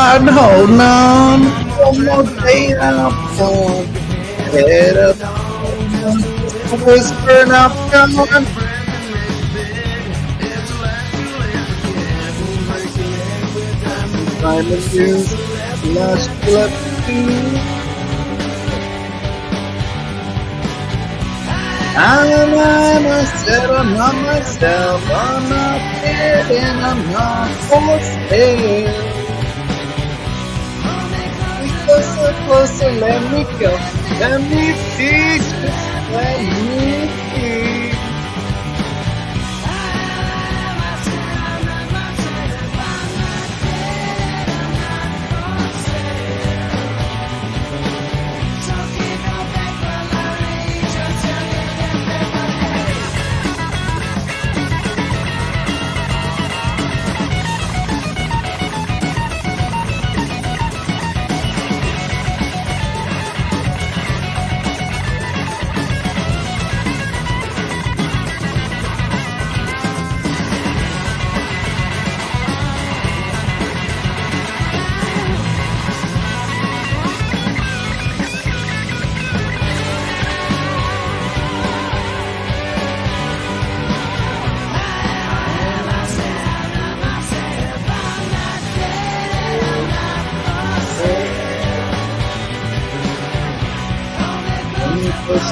on, hold on. One more day I'm on. Head up. Whisper now, come on. Time to do last left to. I'm myself, I'm not myself, I'm not dead and I'm not for sale. Closer, let me go, let me be, just let me be.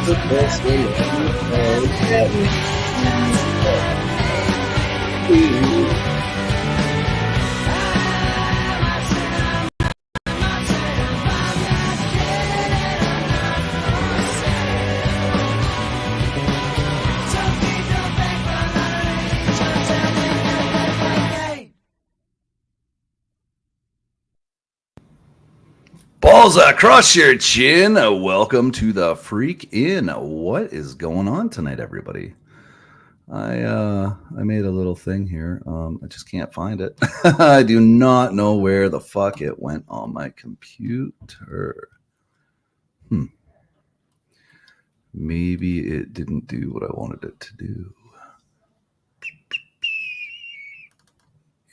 The best way to balls across your chin. Welcome to the Freak In. What is going on tonight, everybody? I made a little thing here. I just can't find it. I do not know where the fuck it went on my computer. Maybe it didn't do what I wanted it to do.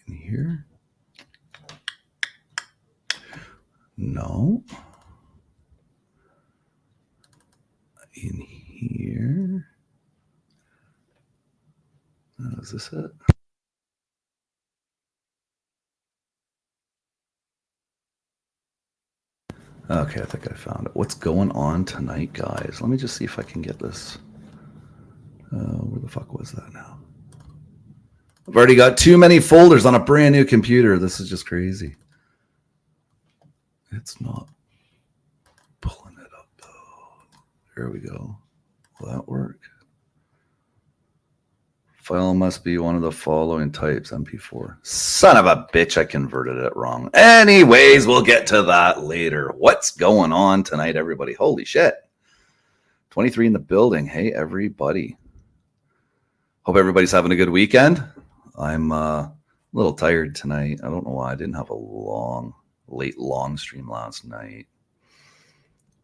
In here? No. In here. Oh, is this it? Okay, I think I found it. What's going on tonight, guys? Let me just see if I can get this. Where the fuck was that now? I've already got too many folders on a brand new computer. This is just crazy. It's not pulling it up, though. There we go. Will that work? File must be one of the following types, MP4. Son of a bitch, I converted it wrong. Anyways, we'll get to that later. What's going on tonight, everybody? Holy shit. 23 in the building. Hey, everybody. Hope everybody's having a good weekend. I'm a little tired tonight. I don't know why. I didn't have a late long stream last night.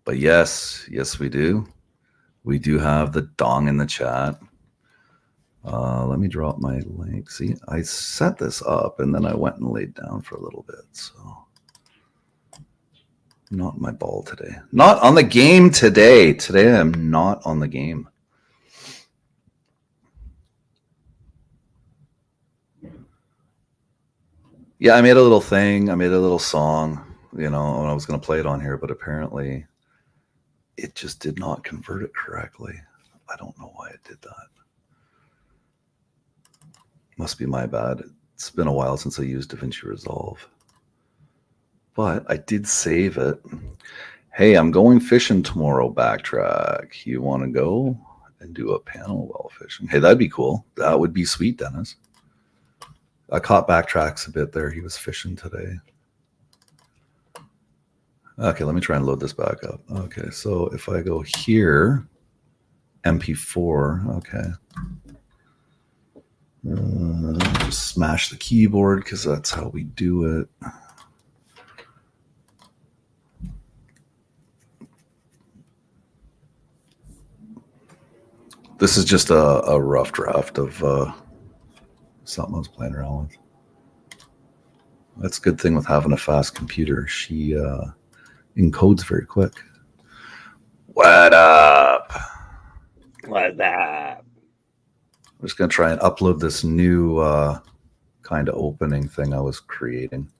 But yes, we do. We do have the dong in the chat. Let me drop my link. See, I set this up and then I went and laid down for a little bit. So, not my ball today. Not on the game today. Today I'm not on the game. Yeah, I made a little thing. I made a little song, when I was going to play it on here, but apparently it just did not convert it correctly. I don't know why it did that. Must be my bad. It's been a while since I used DaVinci Resolve. But I did save it. Hey, I'm going fishing tomorrow, Backtrack. You want to go and do a panel while fishing? Hey, that'd be cool. That would be sweet, Dennis. I caught Backtracks a bit there. He was fishing today. Okay, let me try and load this back up. Okay, so if I go here, MP4, okay. Just smash the keyboard because that's how we do it. This is just a rough draft of something I was playing around with. That's a good thing with having a fast computer. She encodes very quick. What up? What's up? I'm just going to try and upload this new kind of opening thing I was creating.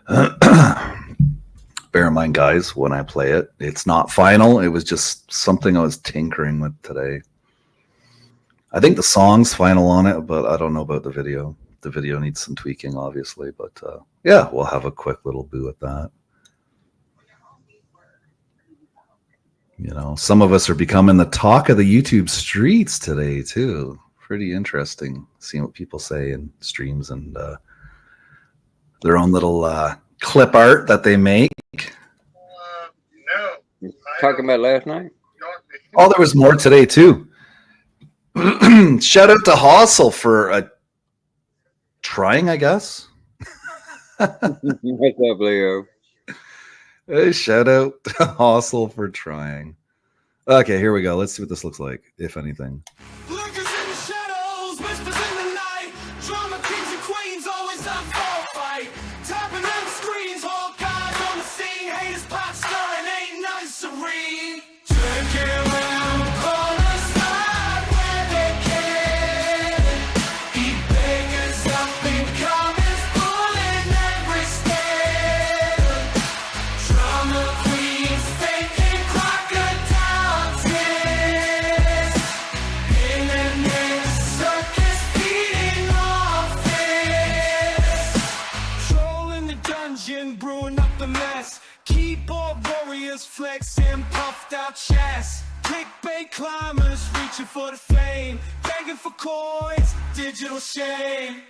Bear in mind, guys, when I play it, it's not final. It was just something I was tinkering with today. I think the song's final on it, but I don't know about the video. The video needs some tweaking, obviously. But yeah, we'll have a quick little boo at that. You know, some of us are becoming the talk of the YouTube streets today, too. Pretty interesting seeing what people say in streams and their own little clip art that they make. No. Talking about last night? Oh, there was more today, too. Shout out to Hossel for trying, I guess. What's up, Leo? Hey, shout out to Hossel for trying. Okay, here we go. Let's see what this looks like, if anything. Flexing puffed out chest, clickbait climbers reaching for the fame, begging for coins, digital shame.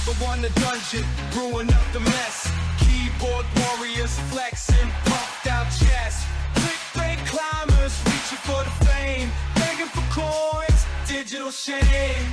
The one the dungeon, brewing up the mess. Keyboard warriors flexing puffed out chest. Climbers reaching for the fame, begging for coins, digital shame.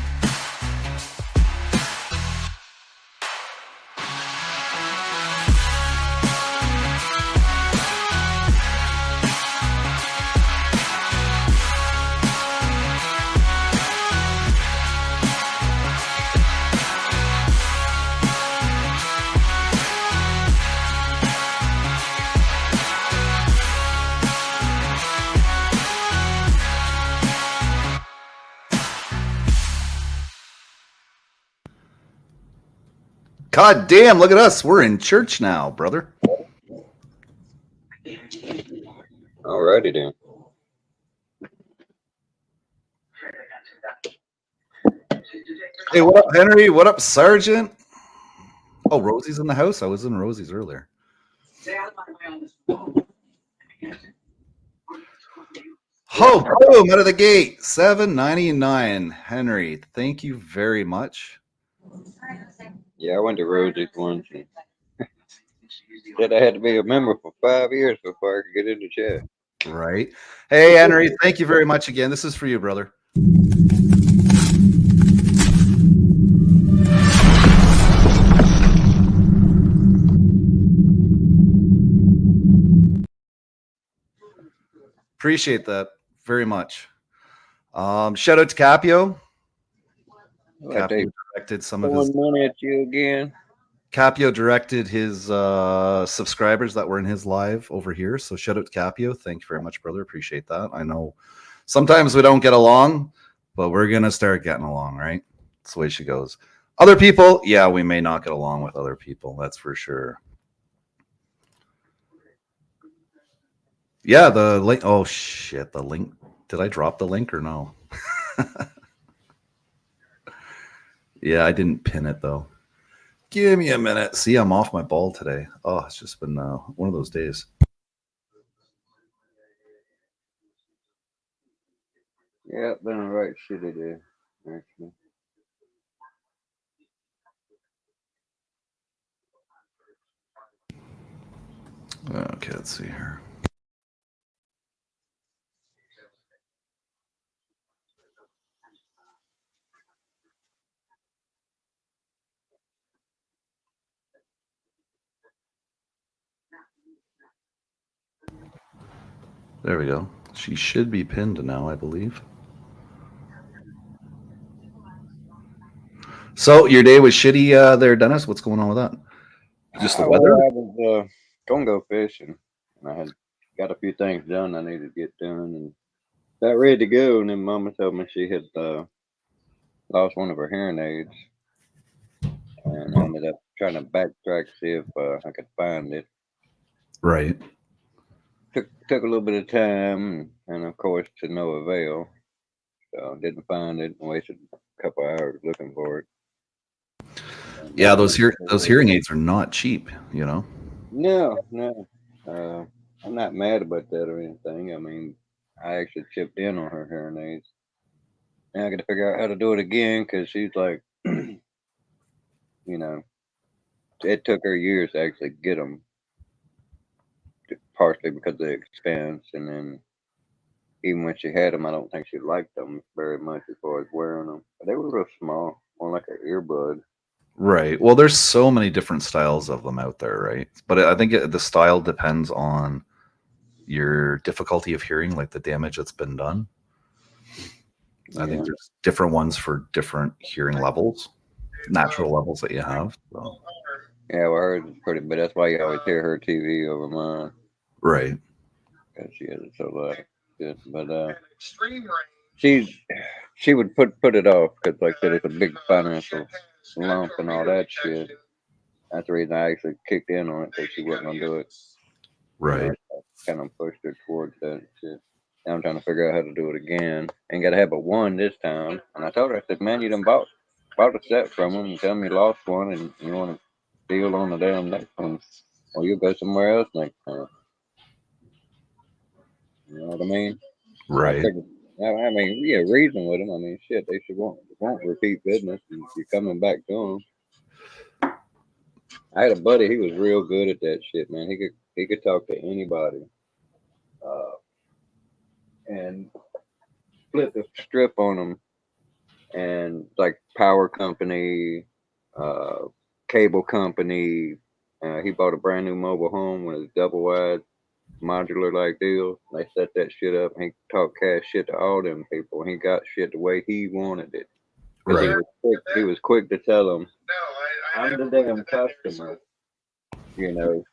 God damn, look at us. We're in church now, brother. Alrighty then. Hey, what up, Henry? What up, Sergeant? Oh, Rosie's in the house? I was in Rosie's earlier. Oh, boom, out of the gate. $7.99. Henry, thank you very much. Yeah, I went to Rosie's once. Said I had to be a member for 5 years before I could get in the chat. Right. Hey, Henry, thank you very much again. This is for you, brother. Appreciate that very much. Shout out to Capio. Capio directed some of his money at you again. Capio directed his subscribers that were in his live over here. So shout out to Capio. Thank you very much, brother. Appreciate that. I know sometimes we don't get along, but we're going to start getting along, right? That's the way she goes. Other people, yeah, we may not get along with other people. That's for sure. Yeah, the link. Oh, shit. The link. Did I drop the link or no? Yeah, I didn't pin it, though. Give me a minute. See, I'm off my ball today. Oh, it's just been one of those days. Yeah, been a right shitty day, actually. Okay, let's see here. There we go. She should be pinned now, I believe. So your day was shitty there, Dennis. What's going on with that? Just the weather? Well, I was gonna go fishing, and I had got a few things done I needed to get done, and got ready to go. And then Mama told me she had lost one of her hearing aids, and I ended up trying to backtrack to see if I could find it. Right. Took a little bit of time, and of course to no avail. So didn't find it, and wasted a couple hours looking for it. And Yeah, now I'm those hearing aids are not cheap, you know. no. Uh, I'm not mad about that or anything. I mean, I actually chipped in on her hearing aids. Now I got to figure out how to do it again because she's like, you know, it took her years to actually get them, partially because of the expense, and then even when she had them, I don't think she liked them very much as far as wearing them. But they were real small, more like an earbud. Right. Well, there's so many different styles of them out there, right? But I think the style depends on your difficulty of hearing, like the damage that's been done. I think Yeah, there's different ones for different hearing levels, natural levels that you have. So. yeah, well, hers is pretty, but that's why you always hear her TV over mine Right. because she has it so loud. Good, but she's she would put it off because, like I said, it's a big financial lump and all that shit. That's the reason I actually kicked in on it because she wasn't gonna do it. You know, Right. I kind of pushed her towards that shit. Now I'm trying to figure out how to do it again. Ain't gotta have but one this time. And I told her, I said, man, you done bought a set from him and tell me you lost one and you want to deal on the damn next one. Or you'll go somewhere else next time. You know what I mean? So I Right. figured, I mean, yeah, reason with them. I mean, shit, they should want repeat business and you're coming back to them. I had a buddy, he was real good at that shit, man. He could talk to anybody. Uh, and flip the strip on them and like power company, uh, cable company. He bought a brand new mobile home with a double wide modular like deal. They set that shit up. And he talked cash shit to all them people. He got shit the way he wanted it because Right. he was quick to tell them, "I'm the damn customer, you know,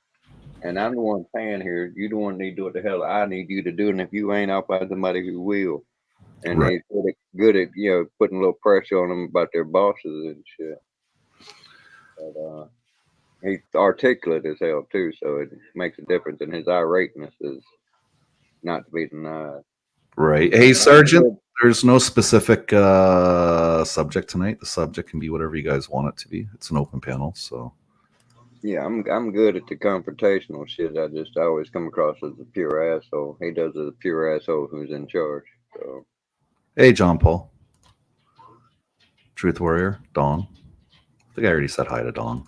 and I'm the one paying here. You the one need to do what the hell I need you to do, and if you ain't, I'll find somebody who will." And Right. he's good at putting a little pressure on them about their bosses and shit. But he's articulate as hell too, so it makes a difference. And his irateness is not to be denied. Right. So Hey, I'm Sergeant, good. there's no specific subject tonight. The subject can be whatever you guys want it to be. It's an open panel, so. Yeah, I'm good at the confrontational shit. I always come across as a pure asshole. He does as a pure asshole who's in charge. So Hey, John Paul, Truth Warrior, Dawn. I think I already said hi to Dawn.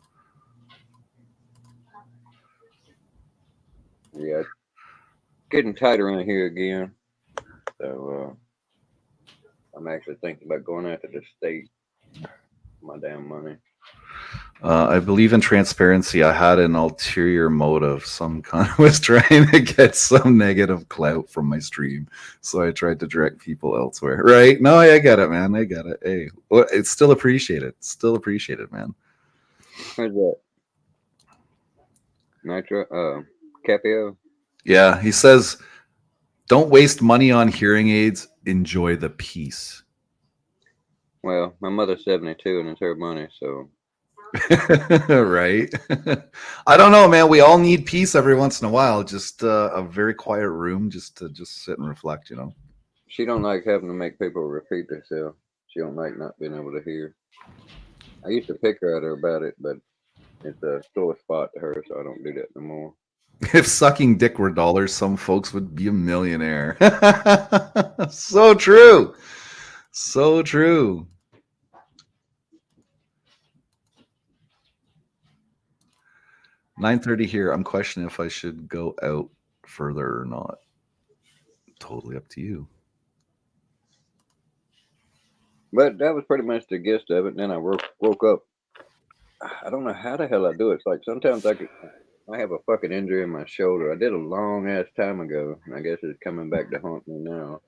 yeah, it's getting tighter in here again. So I'm actually thinking about going after the state. My damn money. I believe in transparency. I had an ulterior motive. Some kind was trying to get some negative clout from my stream, so I tried to direct people elsewhere. Right? No, I get it, man. I get it. Hey, well, it's still appreciated. Still appreciated, man. Who's that? Nitro? Capio? Yeah, he says, "Don't waste money on hearing aids. Enjoy the peace." Well, my mother's 72 and it's her money, so Right? I don't know, man. We all need peace every once in a while. Just a very quiet room, just to just sit and reflect. You know. she don't like having to make people repeat themselves. She don't like not being able to hear. I used to pick her at her about it, but it's a sore spot to her, so I don't do that no more. If sucking dick were dollars, some folks would be a millionaire. So true. So true. 9:30 here. I'm questioning if I should go out further or not. Totally up to you. But that was pretty much the gist of it. And then I woke up. I don't know how the hell I do it. It's like sometimes I have a fucking injury in my shoulder. I did a long ass time ago, and I guess it's coming back to haunt me now.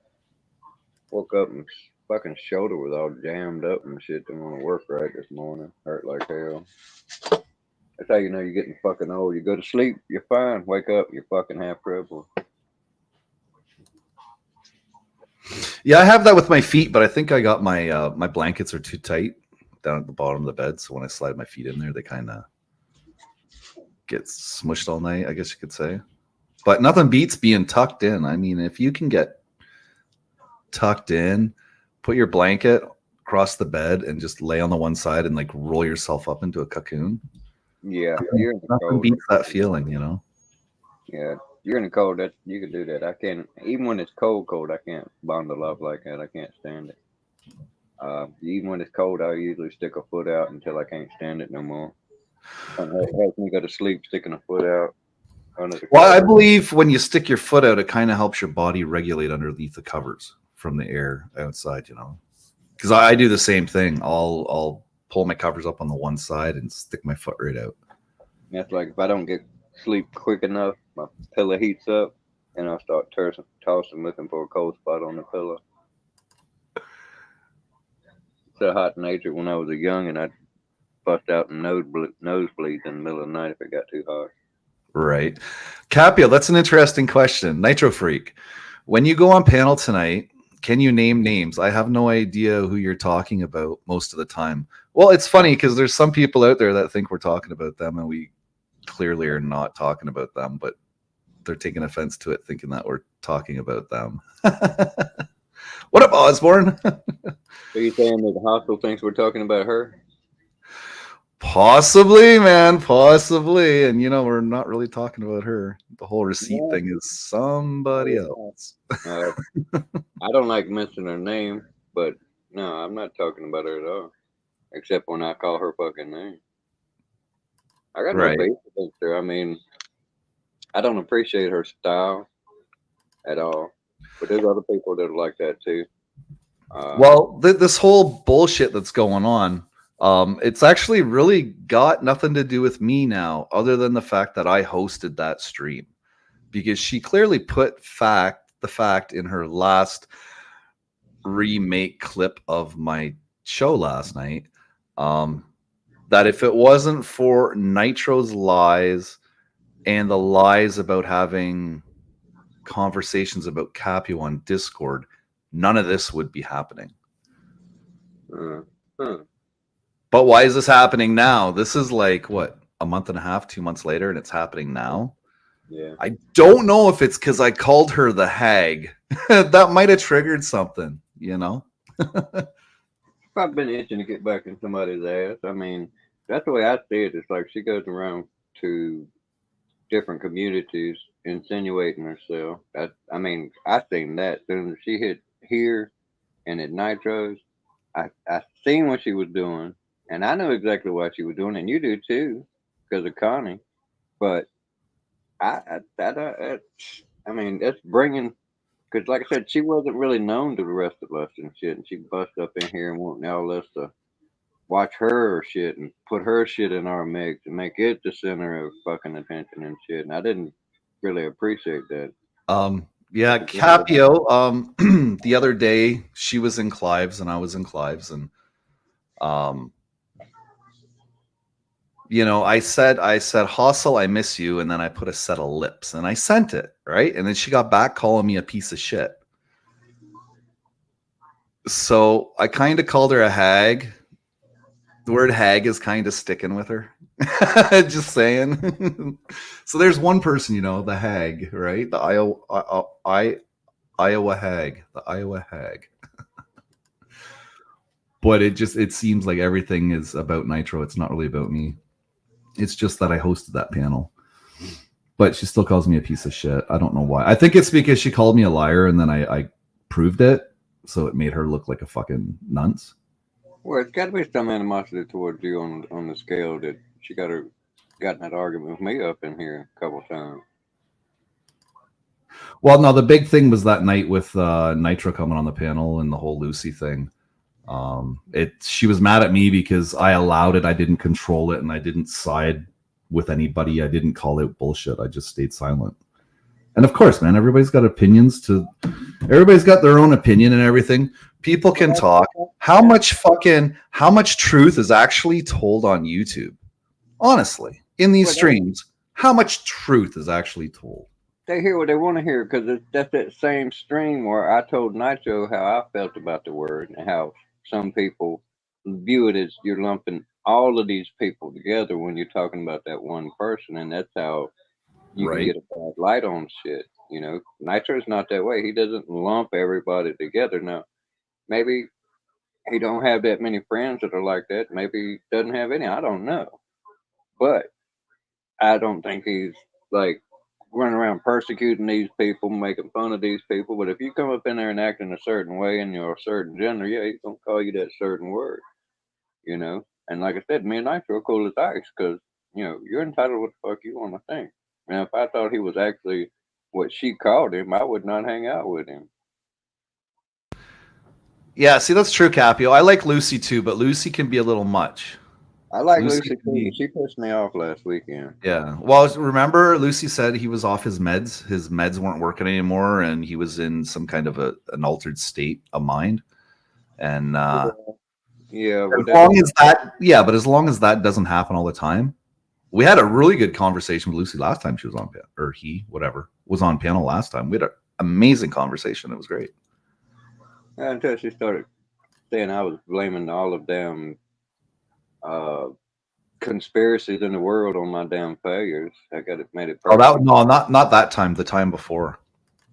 Woke up and fucking shoulder was all jammed up and shit. Didn't want to work right this morning. Hurt like hell. That's how you know you're getting fucking old. You go to sleep, you're fine. Wake up, you're fucking half crippled. Yeah, I have that with my feet, but I think I got my my blankets are too tight down at the bottom of the bed. So when I slide my feet in there, they kind of get smushed all night, I guess you could say. But nothing beats being tucked in. I mean, if you can get tucked in, put your blanket across the bed and just lay on the one side and like roll yourself up into a cocoon. Yeah, you're in the Nothing cold. beats that feeling, you know? Yeah, you're in the cold. That you can do that. I can't. Even when it's cold, I can't bundle up like that. I can't stand it. Even when it's cold, I usually stick a foot out until I can't stand it no more. It helps me go to sleep sticking a foot out. Well, I believe when you stick your foot out, it kind of helps your body regulate underneath the covers from the air outside, you know? Because I do the same thing. I'll pull my covers up on the one side and stick my foot right out. That's like if I don't get sleep quick enough, my pillow heats up, and I'll start tossing, looking for a cold spot on the pillow. It's a hot nature when I was a young, and I'd bust out in nosebleeds in the middle of the night if it got too hot. Right. Capio, that's an interesting question. Nitro Freak, when you go on panel tonight, can you name names? I have no idea who you're talking about most of the time. Well, it's funny because there's some people out there that think we're talking about them, and we clearly are not talking about them, but they're taking offense to it, thinking that we're talking about them. What up, Osborne? Are you saying that the hospital thinks we're talking about her? Possibly, man, possibly. And you know, we're not really talking about her. The whole receipt thing is somebody else. I don't like mentioning her name, but no, I'm not talking about her at all. Except when I call her fucking name. I got no beef against her. I mean, I don't appreciate her style at all. But there's other people that are like that too. Well, this whole bullshit that's going on, it's actually really got nothing to do with me now, other than the fact that I hosted that stream, because she clearly put the fact in her last remake clip of my show last night, that if it wasn't for Nitro's lies and the lies about having conversations about Capio on Discord, none of this would be happening. But why is this happening now? This is like, what, a month and a half, 2 months later, and it's happening now? Yeah. I don't know if it's because I called her the hag. That might have triggered something, you know? I've been itching to get back in somebody's ass. I mean, that's the way I see it. It's like she goes around to different communities insinuating herself. I mean, I seen that. Soon as she hit here and at Nitro's, I seen what she was doing, and I know exactly what she was doing, and you do too, because of Connie. But I mean, that's bringing, because like I said, she wasn't really known to the rest of us and shit, and she bust up in here and wanting all us to watch her shit and put her shit in our mix and make it the center of fucking attention and shit. And I didn't really appreciate that. Yeah, Capio, the other day she was in Clive's and I was in Clive's, and you know, I said, Hustle, I miss you, and then I put a set of lips and I sent it, right? And then she got back calling me a piece of shit. So I kind of called her a hag. The word hag is kind of sticking with her. Just saying. So there's one person, you know, the hag, right? The Iowa hag. The Iowa hag. But it seems like everything is about Nitro. It's not really about me. It's just that I hosted that panel. But she still calls me a piece of shit. I don't know why. I think it's because she called me a liar and then I proved it. So it made her look like a fucking nunce. Well, it's got to be some animosity towards you on the scale that she got in that argument with me up in here a couple times. Well, no, the big thing was that night with Nitro coming on the panel and the whole Lucy thing. She was mad at me because I allowed it, I didn't control it, and I didn't side with anybody. I didn't call out bullshit. I just stayed silent. And of course, man, everybody's got opinions. Everybody's got their own opinion and everything. People can talk. How much truth is actually told on YouTube? Honestly, in these streams, how much truth is actually told? They hear what they want to hear, because that's that same stream where I told Nacho how I felt about the word and how some people view it as you're lumping all of these people together when you're talking about that one person, and that's how you can get a bad light on shit. You know, Nitro's not that way. He doesn't lump everybody together. Now, maybe he don't have that many friends that are like that. Maybe he doesn't have any. I don't know. But I don't think he's like running around persecuting these people, making fun of these people. But if you come up in there and act in a certain way and you're a certain gender, yeah, he's gonna call you that certain word. You know? And like I said, me and Nitro are cool as ice, because you're entitled to what the fuck you want to think. And if I thought he was actually what she called him, I would not hang out with him. Yeah, see, that's true, Capio. I like Lucy too, but Lucy can be a little much. I like Lucy too. She pissed me off last weekend. Yeah. Well, remember, Lucy said he was off his meds. His meds weren't working anymore, and he was in some kind of an altered state of mind. And yeah, as long as that doesn't happen all the time. We had a really good conversation with Lucy last time she was on panel, or he, whatever, was on panel last time. We had an amazing conversation. It was great. Until she started saying I was blaming all of them conspiracies in the world on my damn failures. I got it made it perfect. Not that time. The time before.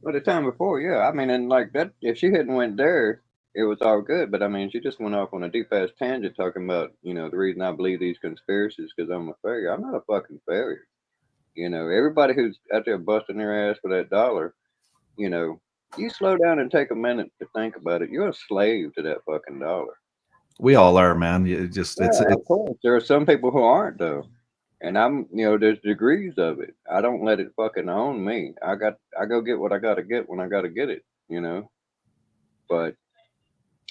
Well, the time before, yeah. I mean, and like that, if she hadn't went there, it was all good. But I mean, she just went off on a deep ass tangent talking about the reason I believe these conspiracies because I'm a failure. I'm not a fucking failure. Everybody who's out there busting their ass for that dollar, you slow down and take a minute to think about it. You're a slave to that fucking dollar. We all are, man. Of course. There are some people who aren't, though. And I'm, there's degrees of it. I don't let it fucking own me. I go get what I gotta get when I gotta get it, But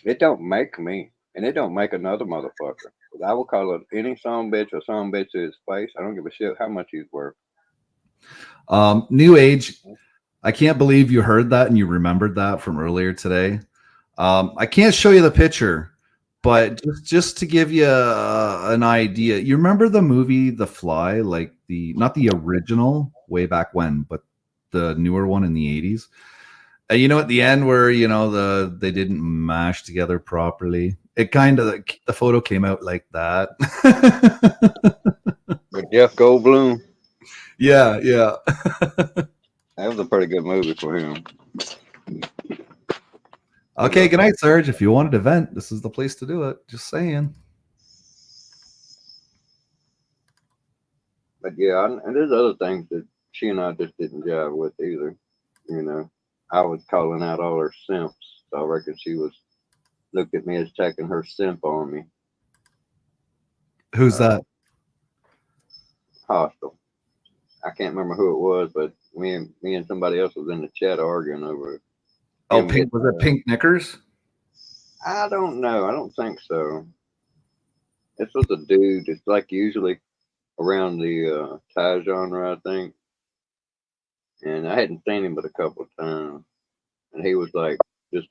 it don't make me, and it don't make another motherfucker. I will call it any son bitch or son bitch to his face. I don't give a shit how much he's worth. New Age. I can't believe you heard that and you remembered that from earlier today. I can't show you the picture, but just to give you an idea, you remember the movie The Fly, like not the original way back when, but the newer one in the 80s. At the end where they didn't mash together properly, it kind of the photo came out like that. With Jeff Goldblum. Yeah. That was a pretty good movie for him. Okay, good night, Serge. If you wanted to vent, this is the place to do it. Just saying. But yeah, and there's other things that she and I just didn't jive with either. I was calling out all her simps. So I reckon she looked at me as taking her simp on me. Who's that? Hostile. I can't remember who it was, but me and somebody else was in the chat arguing over it. Oh, was it Pink Knickers? I don't know. I don't think so. This was a dude. It's like usually around the Thai genre, I think. And I hadn't seen him but a couple of times. And he was like just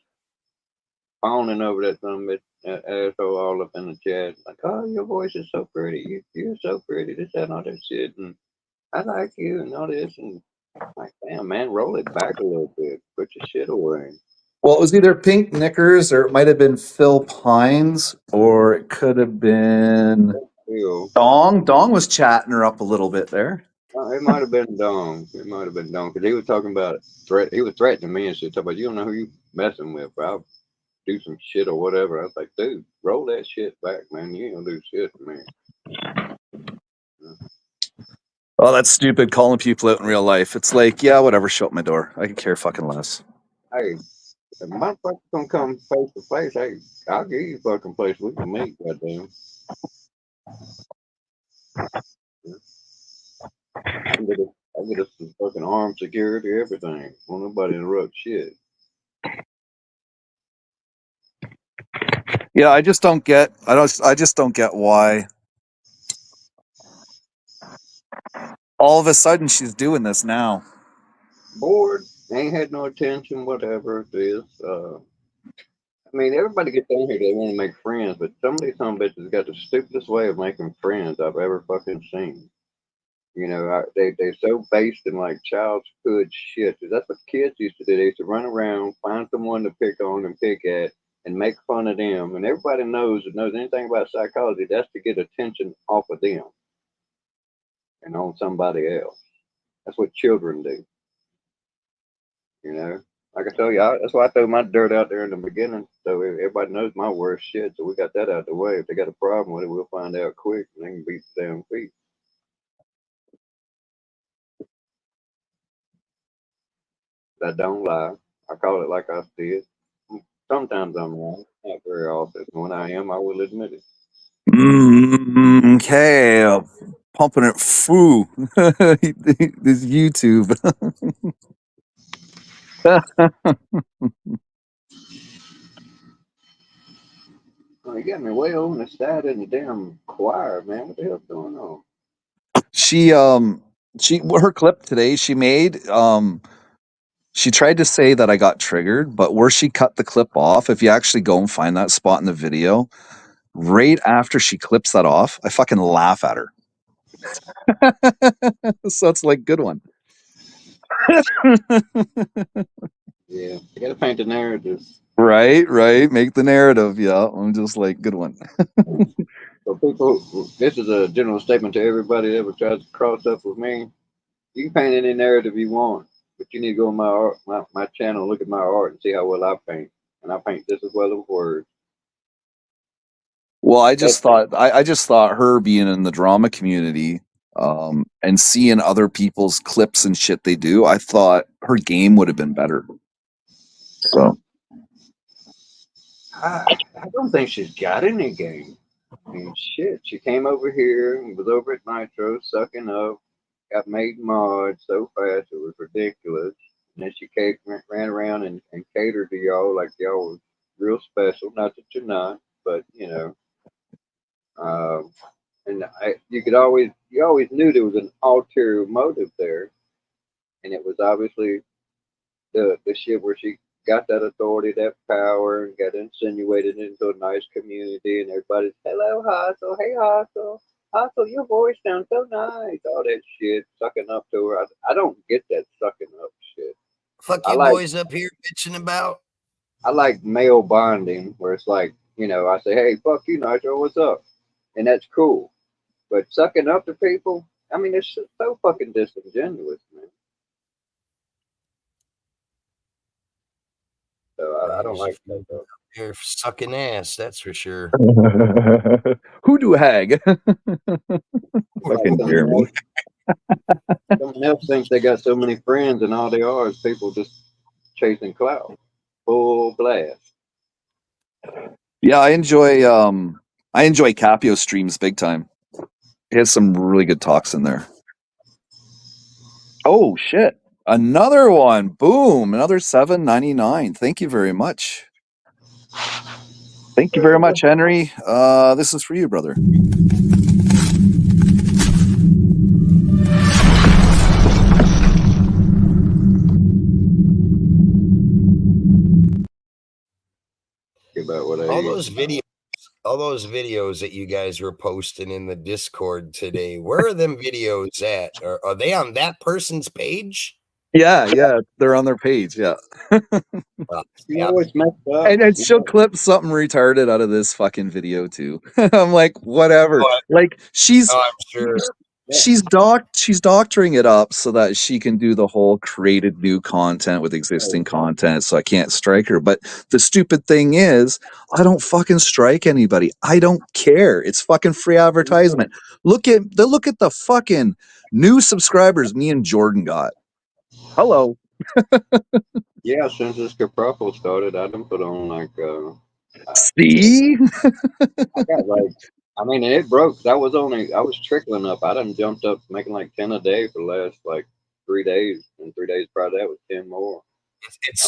fawning over that asshole all up in the chat. Like, oh, your voice is so pretty. You're so pretty. This, that, and all that shit. And I like you and all this. And like, damn, man, roll it back a little bit. Put your shit away. Well, it was either Pink Knickers or it might have been Phil Pines, or it could have been Dong. Dong was chatting her up a little bit there. It might have been Dong. It might have been Dong because he was talking about threat. He was threatening me and shit. Talking about you don't know who you messing with, bro. I'll do some shit or whatever. I was like, dude, roll that shit back, man. You ain't gonna do shit to me. Oh, that's stupid calling people out in real life. It's like, yeah, whatever, show up my door. I can care fucking less. Hey, if my fucking gonna come face to face, hey, I'll give you a fucking place we can meet, goddamn. I get us some fucking armed security, everything. Won't nobody interrupt shit. Yeah, I just don't get. I just don't get why. All of a sudden, she's doing this now. Bored, ain't had no attention, whatever it is. I mean, everybody gets on here, they want to make friends, but some of these some bitches got the stupidest way of making friends I've ever fucking seen. You know, they're so based in like childhood shit. That's what kids used to do. They used to run around, find someone to pick on and pick at, and make fun of them. And everybody knows that knows anything about psychology. That's to get attention off of them and on somebody else. That's what children do. You know, like I tell you, that's why I throw my dirt out there in the beginning, so everybody knows my worst shit. So we got that out the way. If they got a problem with it, we'll find out quick, and they can beat the damn feet. I don't lie. I call it like I see it. Sometimes I'm wrong, not very often. When I am, I will admit it. Okay, pumping it through this YouTube. Oh, you got me way over the side in the damn choir, man. What the hell's going on? she her clip today she made she tried to say that I got triggered, but where she cut the clip off, if you actually go and find that spot in the video, right after she clips that off, I fucking laugh at her. So it's like good one. Yeah, you got to paint the narrative. Right. Make the narrative. Yeah, I'm just like good one. So people, this is a general statement to everybody that ever tries to cross up with me. You can paint any narrative you want, but you need to go on my art, my channel, look at my art, and see how well I paint. And I paint just as well as words. Well, I That's just thought I just thought her being in the drama community and seeing other people's clips and shit they do, I thought her game would have been better. So I don't think she's got any game. I mean, shit. She came over here and was over at Nitro sucking up, got made mod so fast it was ridiculous. And then she ran around and catered to y'all like y'all was real special. Not that you're not, but you know. And you always knew there was an ulterior motive there, and it was obviously the shit where she got that authority, that power, and got insinuated into a nice community, and everybody's hello, Hustle, hey, Hustle, Hustle, your voice sounds so nice, all that shit, sucking up to her. I don't get that sucking up shit. Fuck I you like boys up here bitching about. I like male bonding, where it's like, you know, I say, hey, fuck you, Nitro, what's up, and that's cool. But sucking up to people, I mean, it's just so fucking disingenuous, man. So I don't like that though. You're sucking ass, that's for sure. who do hag? Like Fucking Jeremy. someone else thinks they got so many friends, and all they are is people just chasing clout, full blast. Yeah, I enjoy Capio streams big time. He has some really good talks in there. Oh shit. Another one. Boom. Another $7.99. Thank you very much. Thank you very much, Henry. This is for you, brother. About what all those videos that you guys were posting in the Discord today, where are them videos at? Are they on that person's page? Yeah, they're on their page. Yeah. You always messed up. And she'll clip something retarded out of this fucking video too. I'm like, whatever. Like she's I'm sure. she's doctoring it up so that she can do the whole created new content with existing content, so I can't strike her. But the stupid thing is, I don't fucking strike anybody. I don't care. It's fucking free advertisement. Look at the fucking new subscribers me and Jordan got. Hello. Yeah, since this kerfuffle started, I done put on like See? I got like I mean, and it broke. I was trickling up. I done jumped up making like 10 a day for the last like 3 days, and 3 days prior to that was 10 more.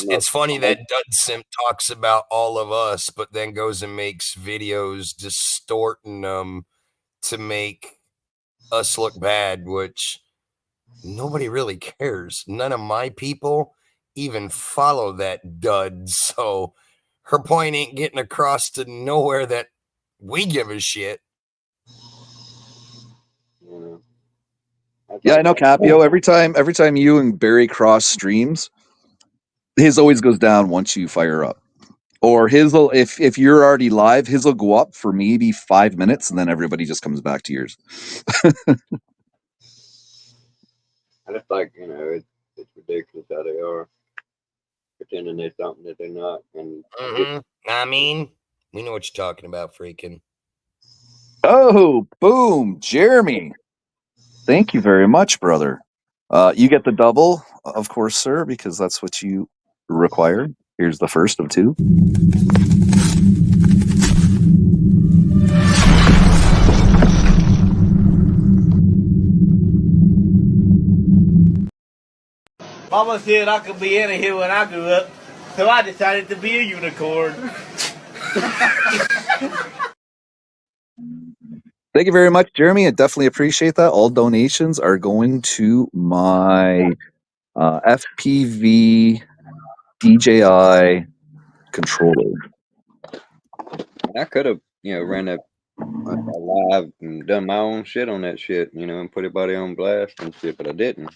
It's funny that Dudsimp talks about all of us, but then goes and makes videos distorting them to make us look bad, which nobody really cares. None of my people even follow that dud. So her point ain't getting across to nowhere that we give a shit. You know, that's Yeah, I like, know Capio. Every time you and Barry cross streams, his always goes down once you fire up. Or his will, if you're already live, his will go up for maybe 5 minutes, and then everybody just comes back to yours. I just like, you know, it's ridiculous how they are pretending they're something that they're not. And I mean, we know what you're talking about, freaking. Oh, boom, Jeremy. Thank you very much, brother. You get the double, of course, sir, because that's what you require. Here's the first of two. Mama said I could be any here when I grew up, so I decided to be a unicorn. Thank you very much, Jeremy. I definitely appreciate that. All donations are going to my FPV DJI controller. And I could have, you know, ran a live and done my own shit on that shit, you know, and put everybody on blast and shit, but I didn't.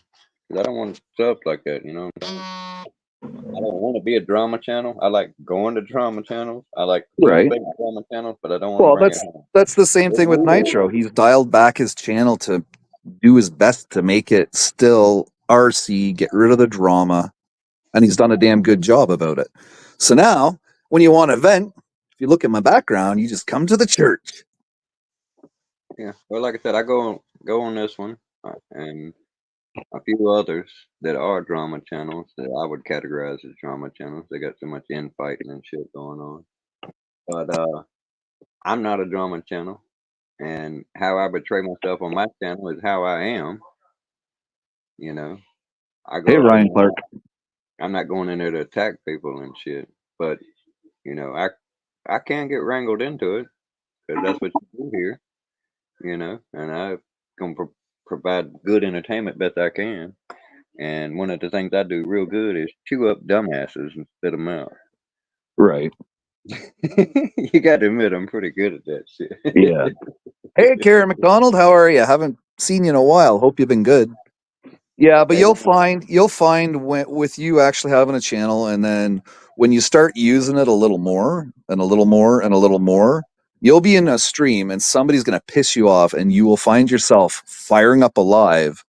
Cause I don't want stuff like that, you know. I don't want to be a drama channel. I like going to drama channels. I like Right. participating in drama channels, but I don't want to Well, bring it home. that's the same thing with Nitro. He's dialed back his channel to do his best to make it still RC, get rid of the drama, and he's done a damn good job about it. So now, when you want to vent, if you look at my background, you just come to the church. Yeah. Well, like I said, I go on this one and a few others that are drama channels that I would categorize as drama channels. They got so much infighting and shit going on. But I'm not a drama channel, and how I portray myself on my channel is how I am. You know, I Hey, go up Ryan there. Clark. I'm not going in there to attack people and shit, but you know, I can get wrangled into it because that's what you do here. You know, and I gonna provide good entertainment best I can. And one of the things I do real good is chew up dumbasses and spit them out. Right. You got to admit, I'm pretty good at that shit. Yeah. Hey, Karen McDonald, how are you? Haven't seen you in a while. Hope you've been good. Yeah, but Hey, you'll find with you actually having a channel, and then when you start using it a little more and a little more and a little more, you'll be in a stream and somebody's going to piss you off, and you will find yourself firing up a live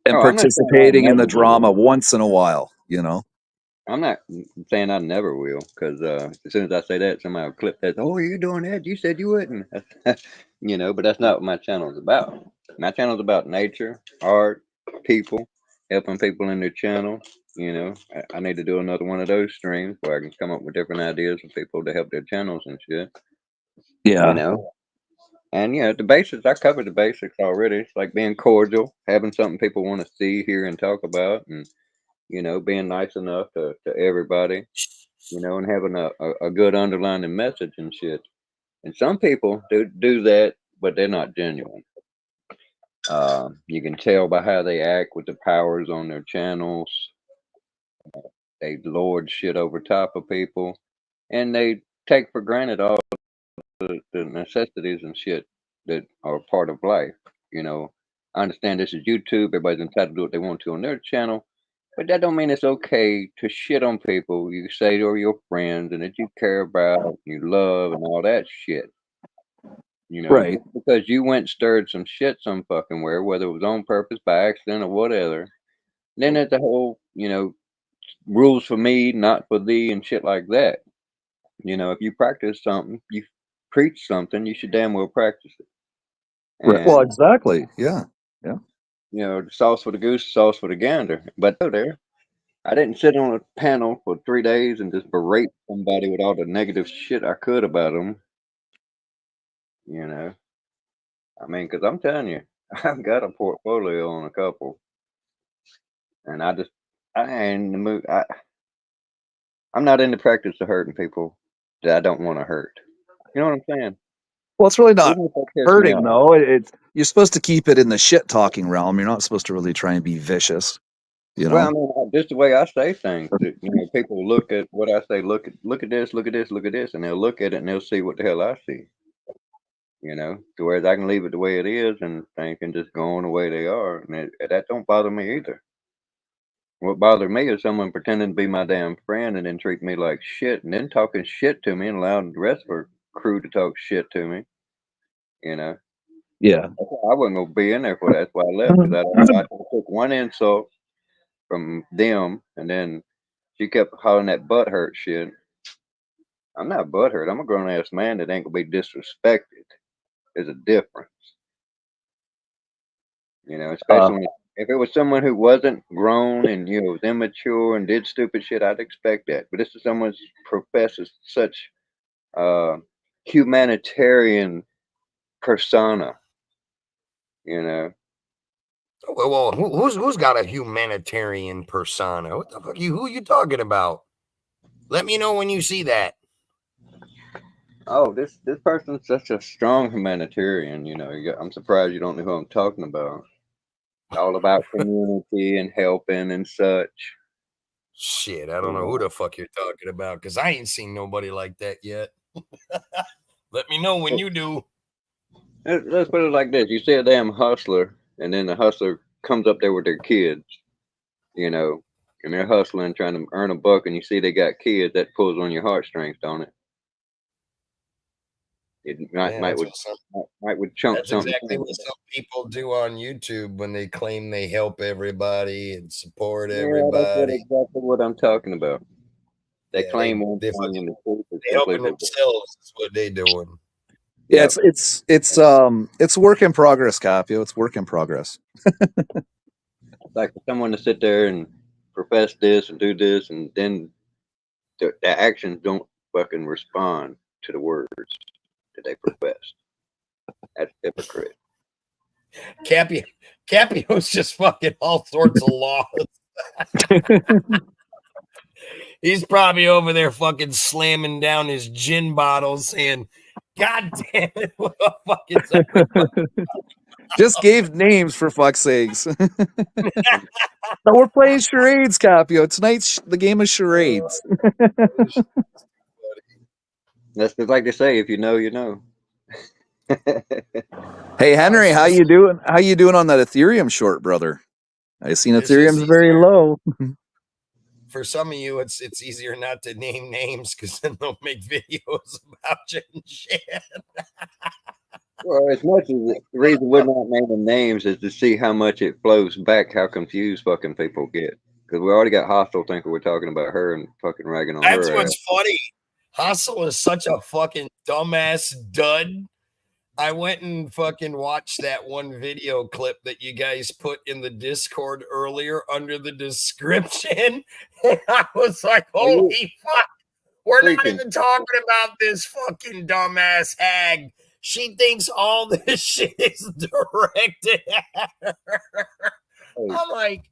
and oh, I'm not saying I participating in never the will. drama once in a while. You know? I'm not saying I never will, because as soon as I say that, somebody will clip that. Oh, you're doing that? You said you wouldn't. You know, but that's not what my channel is about. My channel is about nature, art, people, helping people in their channel. You know, I need to do another one of those streams where I can come up with different ideas for people to help their channels and shit. You Yeah. know, and yeah, the basics, I covered the basics already. It's like being cordial, having something people want to see, hear, and talk about, and you know, being nice enough to everybody, you know, and having a good underlying message and shit. And some people do that, but they're not genuine. You can tell by how they act with the powers on their channels. They lord shit over top of people, and they take for granted all the necessities and shit that are part of life. You know, I understand this is YouTube. Everybody's entitled to do what they want to on their channel, but that don't mean it's okay to shit on people you say are your friends and that you care about, you love, and all that shit. You know, Right. just because you went and stirred some shit some fucking where, whether it was on purpose, by accident, or whatever, then there's the whole, you know, rules for me, not for thee, and shit like that. You know, if you practice something, you preach something, you should damn well practice it. Right. Well, And exactly. Yeah. Yeah. you know, the sauce for the goose, sauce for the gander. But there, I didn't sit on a panel for 3 days and just berate somebody with all the negative shit I could about them. You know, I mean, because I'm telling you, I've got a portfolio on a couple, and I ain't in the mood. I'm not in the practice of hurting people that I don't want to hurt. You know what I'm saying? Well, it's really not Even if that pisses me hurting off. though. It's you're supposed to keep it in the shit talking realm. You're not supposed to really try and be vicious. You Well, I know. mean, just the way I say things, people look at what I say. Look at this, look at this, look at this, and they'll look at it and they'll see what the hell I see. To whereas I can leave it the way it is, and things can just go on the way they are, and that don't bother me either. What bothers me is someone pretending to be my damn friend and then treat me like shit, and then talking shit to me and allowing the rest of our crew to talk shit to me. You know, Yeah. I wasn't gonna be in there for that. That's why I left, because I took one insult from them, and then she kept hollering that butt hurt shit. I'm not butt hurt. I'm a grown ass man that ain't gonna be disrespected. There's a difference, especially if it was someone who wasn't grown and was immature and did stupid shit. I'd expect that. But this is someone who professes such humanitarian persona. You know, Well, who's got a humanitarian persona? What the fuck? Who you talking about? Let me know when you see that. oh, this person's such a strong humanitarian. I'm surprised you don't know who I'm talking about. All about community and helping and such. Shit, I don't know who the fuck you're talking about because I ain't seen nobody like that yet. Let me know when you do. Let's put it like this: you see a damn hustler, and then the hustler comes up there with their kids, and they're hustling, trying to earn a buck, and you see they got kids. That pulls on your heartstrings, don't it? It would chunk That's something. exactly what some people do on YouTube when they claim they help everybody and support everybody. That's exactly what I'm talking about. They Yeah, claim they helping themselves is what they doing. Yeah, it's work in progress, Capio. It's work in progress. Like for someone to sit there and profess this and do this, and then the actions don't fucking respond to the words that they profess. That's hypocrite. Capio's just fucking all sorts of laws. He's probably over there fucking slamming down his gin bottles saying, God damn it, what the fuck is that? Just gave names for fuck's sakes. No, we're playing charades, Capio. Tonight's the game of charades. That's just like they say, if you know, you know. Hey Henry, how you doing? How you doing on that Ethereum short, brother? I seen It's Ethereum's very low. For some of you, it's easier not to name names because then they'll make videos about you and shit. Well, as much as the reason we're not naming names is to see how much it flows back, how confused fucking people get. Because we already got Hostile thinking we're talking about her and fucking ragging on her. That's what's funny. Hostile is such a fucking dumbass dud. I went and fucking watched that one video clip that you guys put in the Discord earlier under the description. And I was like, holy fuck. We're not even talking about this fucking dumbass hag. She thinks all this shit is directed at her. I'm like,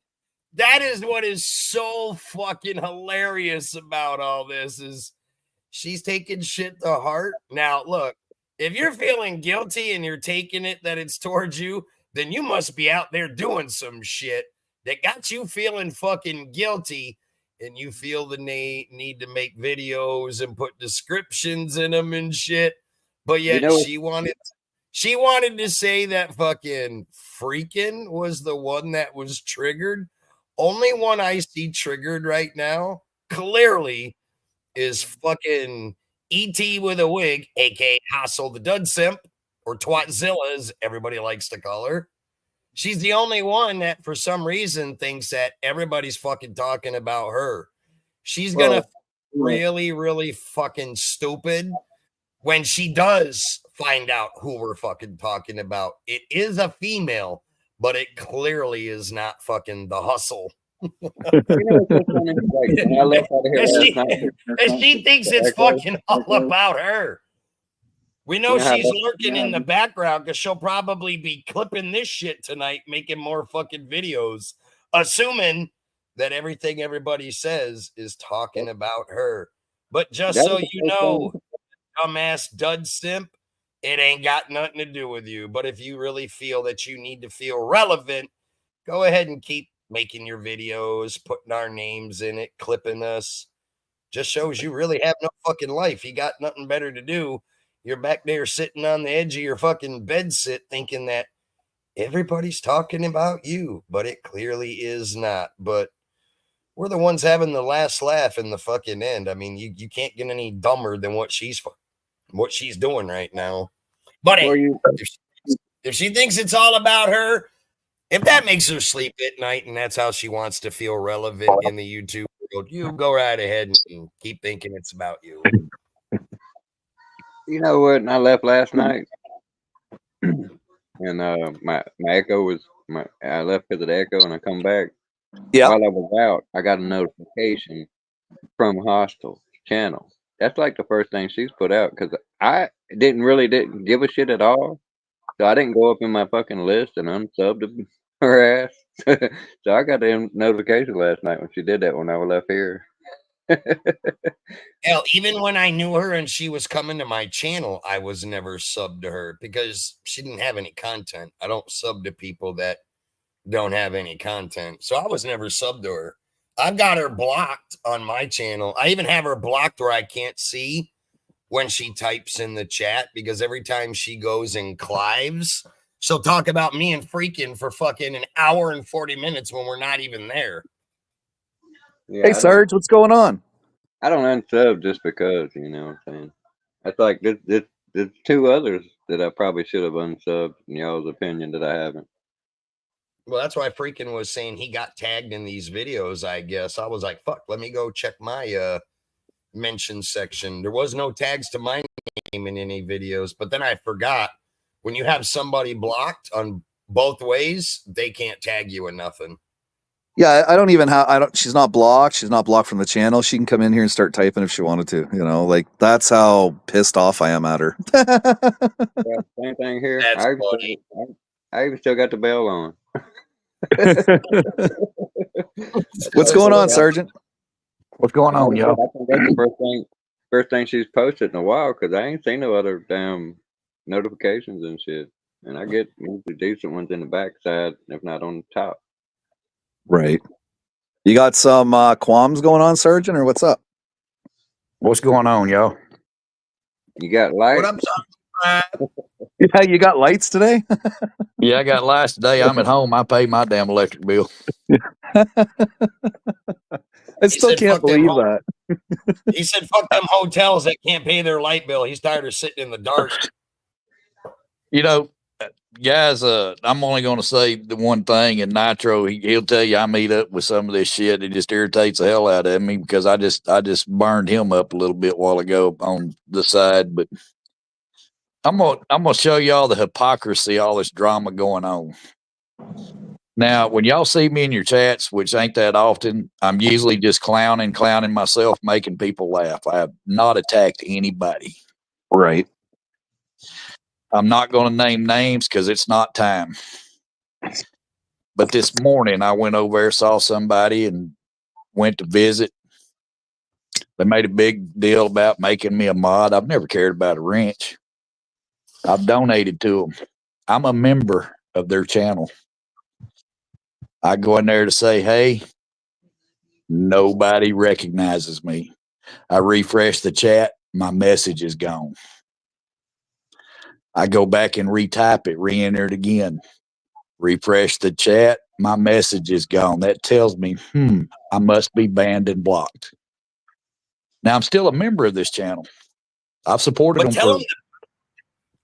that is what is so fucking hilarious about all this is she's taking shit to heart. Now, look, if you're feeling guilty and you're taking it that it's towards you, then you must be out there doing some shit that got you feeling fucking guilty, and you feel the need to make videos and put descriptions in them and shit. But yet she wanted to say that fucking freaking was the one that was triggered. Only one I see triggered right now, clearly, is fucking E.T. with a wig, aka Hassel the Dud Simp, or Twatzilla, as everybody likes to call her. She's the only one that, for some reason, thinks that everybody's fucking talking about her. She's gonna really, really fucking stupid when she does find out who we're fucking talking about. It is a female, but it clearly is not fucking the Hustle. And she thinks it's fucking all about her. We know she's lurking in the background because she'll probably be clipping this shit tonight, making more fucking videos, assuming that everything everybody says is talking about her. But just so you know, dumbass dud simp, it ain't got nothing to do with you. But if you really feel that you need to feel relevant, go ahead and keep making your videos, putting our names in it, clipping us. Just shows you really have no fucking life. You got nothing better to do. You're back there sitting on the edge of your fucking bed sit thinking that everybody's talking about you, but it clearly is not. But we're the ones having the last laugh in the fucking end. I mean, you can't get any dumber than what she's doing right now. But hey, if she thinks it's all about her, if that makes her sleep at night and that's how she wants to feel relevant in the YouTube world, you go right ahead and keep thinking it's about you. You know what? And I left last night, and my echo was I left because of the echo, and I come back. Yeah. While I was out, I got a notification from Hostel's channel. That's like the first thing she's put out because I didn't give a shit at all. So I didn't go up in my fucking list and unsubbed her ass. So I got the notification last night when she did that when I was left here. Hell, even when I knew her and she was coming to my channel, I was never subbed to her because she didn't have any content. I don't sub to people that don't have any content. So I was never subbed to her. I've got her blocked on my channel. I even have her blocked where I can't see when she types in the chat because every time she goes in Clives, she'll talk about me and Freaking for fucking an hour and 40 minutes when we're not even there. Yeah, Hey, Sarge, what's going on? I don't unsub just because, you know what I'm saying? That's like there's two others that I probably should have unsubbed in y'all's opinion that I haven't. Well, that's why Freaking was saying he got tagged in these videos, I guess. I was like, fuck, let me go check my mention section. There was no tags to my name in any videos, but then I forgot when you have somebody blocked on both ways, they can't tag you in nothing. Yeah, I don't even have. She's not blocked. She's not blocked from the channel. She can come in here and start typing if she wanted to. You know, like that's how pissed off I am at her. Yeah, same thing here. That's funny. I even still got the bell on. What's going on, Sergeant? What's going on, y'all? I think that's the first thing she's posted in a while because I ain't seen no other damn notifications and shit. And I get usually decent ones in the backside, if not on the top. Right. You got some qualms going on, Sergeant, or what's up? What's going on, y'all? You got lights? What up, Yeah, you got lights today? Yeah, I got lights today. I'm at home. I pay my damn electric bill. I still can't believe that. He said, fuck them hotels that can't pay their light bill. He's tired of sitting in the dark. You know, guys, I'm only going to say the one thing, and Nitro, he'll tell you I meet up with some of this shit. It just irritates the hell out of me because I just burned him up a little bit a while ago on the side. But I'm gonna show y'all the hypocrisy, all this drama going on. Now, when y'all see me in your chats, which ain't that often, I'm usually just clowning myself, making people laugh. I have not attacked anybody. Right. I'm not going to name names because it's not time. But this morning, I went over there, saw somebody, and went to visit. They made a big deal about making me a mod. I've never cared about a wrench. I've donated to them. I'm a member of their channel. I go in there to say, hey, nobody recognizes me. I refresh the chat. My message is gone. I go back and retype it, re-enter it again. Refresh the chat. My message is gone. That tells me, I must be banned and blocked. Now, I'm still a member of this channel. I've supported them for...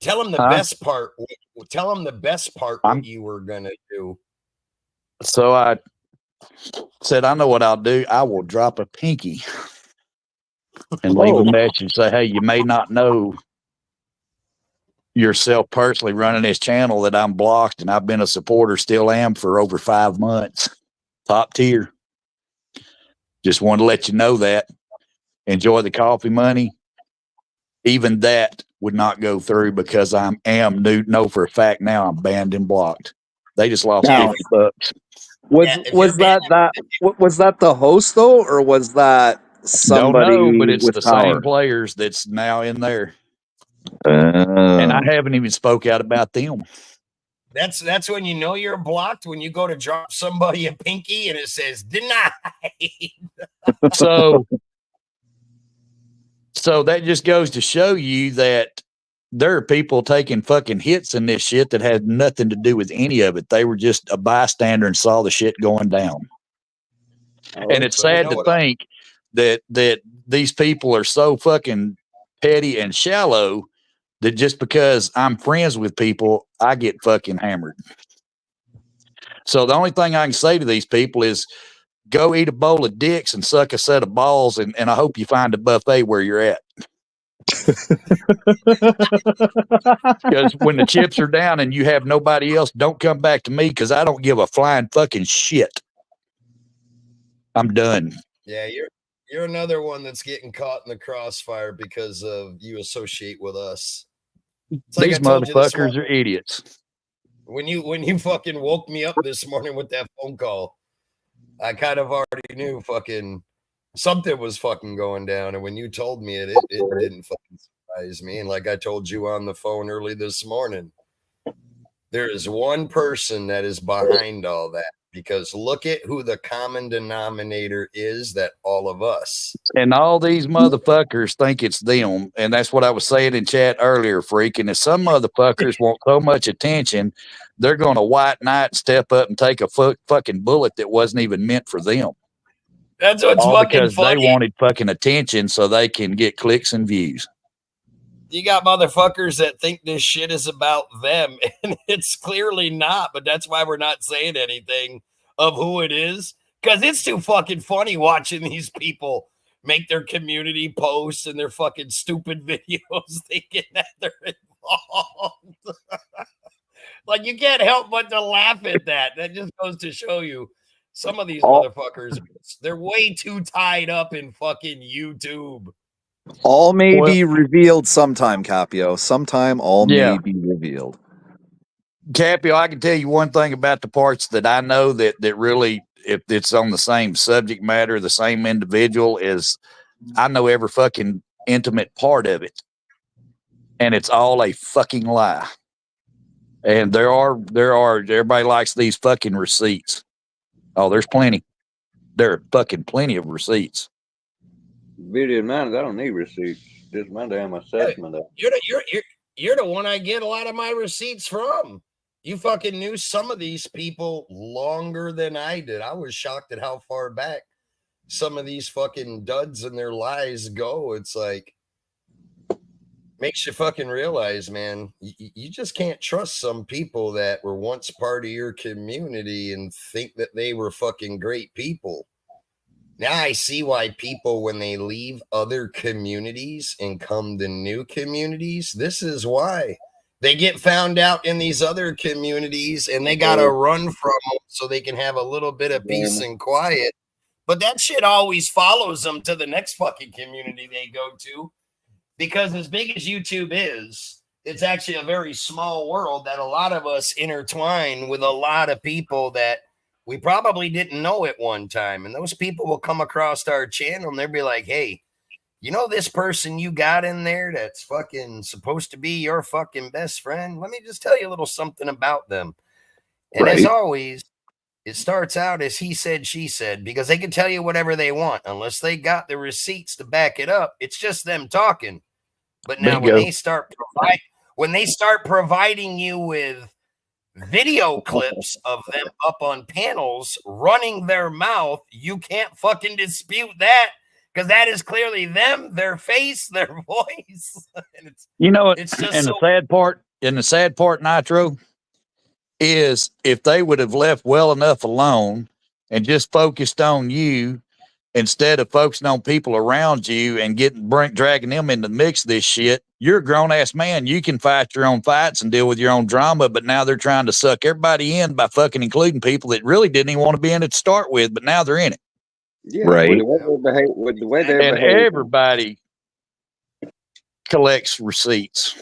Tell them the best part. Tell them the best part what you were going to do. So I said, I know what I'll do. I will drop a pinky and leave a message. Say, hey, you may not know yourself personally running this channel that I'm blocked, and I've been a supporter, still am, for over 5 months. Top tier. Just want to let you know that. Enjoy the coffee money. Even that would not go through because I am new. Know for a fact now I'm banned and blocked. They just lost $50. Was that the host though, or was that somebody? Don't know, but it's with the power? same players that's now in there. And I haven't even spoke out about them. That's when you know you're blocked, when you go to drop somebody a pinky and it says denied. So that just goes to show you that there are people taking fucking hits in this shit that had nothing to do with any of it. They were just a bystander and saw the shit going down. And it's sad to think that these people are so fucking petty and shallow that just because I'm friends with people, I get fucking hammered. So the only thing I can say to these people is go eat a bowl of dicks and suck a set of balls, and I hope you find a buffet where you're at. Because when the chips are down and you have nobody else, don't come back to me because I don't give a flying fucking shit. I'm done. Yeah, you're another one that's getting caught in the crossfire because of you associate with us. These motherfuckers are idiots. When you fucking woke me up this morning with that phone call, I kind of already knew fucking something was fucking going down. And when you told me it didn't fucking surprise me. And like I told you on the phone early this morning, there is one person that is behind all that, because look at who the common denominator is, that all of us. And all these motherfuckers think it's them. And that's what I was saying in chat earlier, freak. And if some motherfuckers want so much attention, they're going to white knight, step up and take a fucking bullet that wasn't even meant for them. That's what's all fucking because funny. They wanted fucking attention so they can get clicks and views. You got motherfuckers that think this shit is about them, and it's clearly not, but that's why we're not saying anything of who it is, because it's too fucking funny watching these people make their community posts and their fucking stupid videos thinking that they're involved. Like, you can't help but to laugh at that. That just goes to show you some of these motherfuckers, they're way too tied up in fucking YouTube. All may be revealed sometime, Capio. Sometime all may be revealed. Capio, I can tell you one thing about the parts that I know that really, if it's on the same subject matter, the same individual, is I know every fucking intimate part of it. And it's all a fucking lie. And there are, everybody likes these fucking receipts. Oh, there's plenty. There are fucking plenty of receipts. Video of mine, I don't need receipts. Just my damn assessment. You're the one I get a lot of my receipts from. You fucking knew some of these people longer than I did. I was shocked at how far back some of these fucking duds and their lies go. It's like, makes you fucking realize, man, you just can't trust some people that were once part of your community and think that they were fucking great people. Now I see why people, when they leave other communities and come to new communities, this is why they get found out in these other communities and they got to run from them so they can have a little bit of peace and quiet. But that shit always follows them to the next fucking community they go to, because as big as YouTube is, it's actually a very small world that a lot of us intertwine with a lot of people that we probably didn't know at one time. And those people will come across our channel and they'll be like, hey, you know this person you got in there that's fucking supposed to be your fucking best friend? Let me just tell you a little something about them. And as always, it starts out as he said, she said, because they can tell you whatever they want. Unless they got the receipts to back it up, it's just them talking. But now when they start providing you with video clips of them up on panels running their mouth, you can't fucking dispute that, because that is clearly them, their face, their voice. And it's just and the sad part, Nitro, is if they would have left well enough alone and just focused on you instead of focusing on people around you and dragging them into the mix of this shit. You're a grown-ass man. You can fight your own fights and deal with your own drama, but now they're trying to suck everybody in by fucking including people that really didn't even want to be in it to start with, but now they're in it. Yeah, right. With the way they behave. Everybody collects receipts.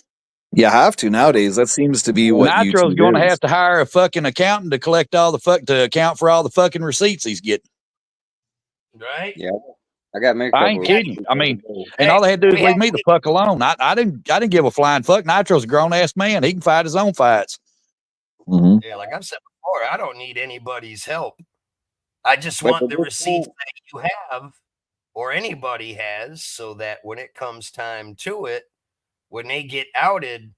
You have to nowadays. That seems to be what Nitro's going to have to hire a fucking accountant to collect all the to account for all the fucking receipts he's getting. Right? Yeah. I got me a I couple. ain't kidding. I mean, and Hey, all they had to do is we leave me the fuck alone. I didn't give a flying fuck. Nitro's a grown ass man. He can fight his own fights. Mm-hmm. Yeah, like I've said before, I don't need anybody's help. I just But want the the good receipts point- that you have or anybody has so that when it comes time to it, when they get outed,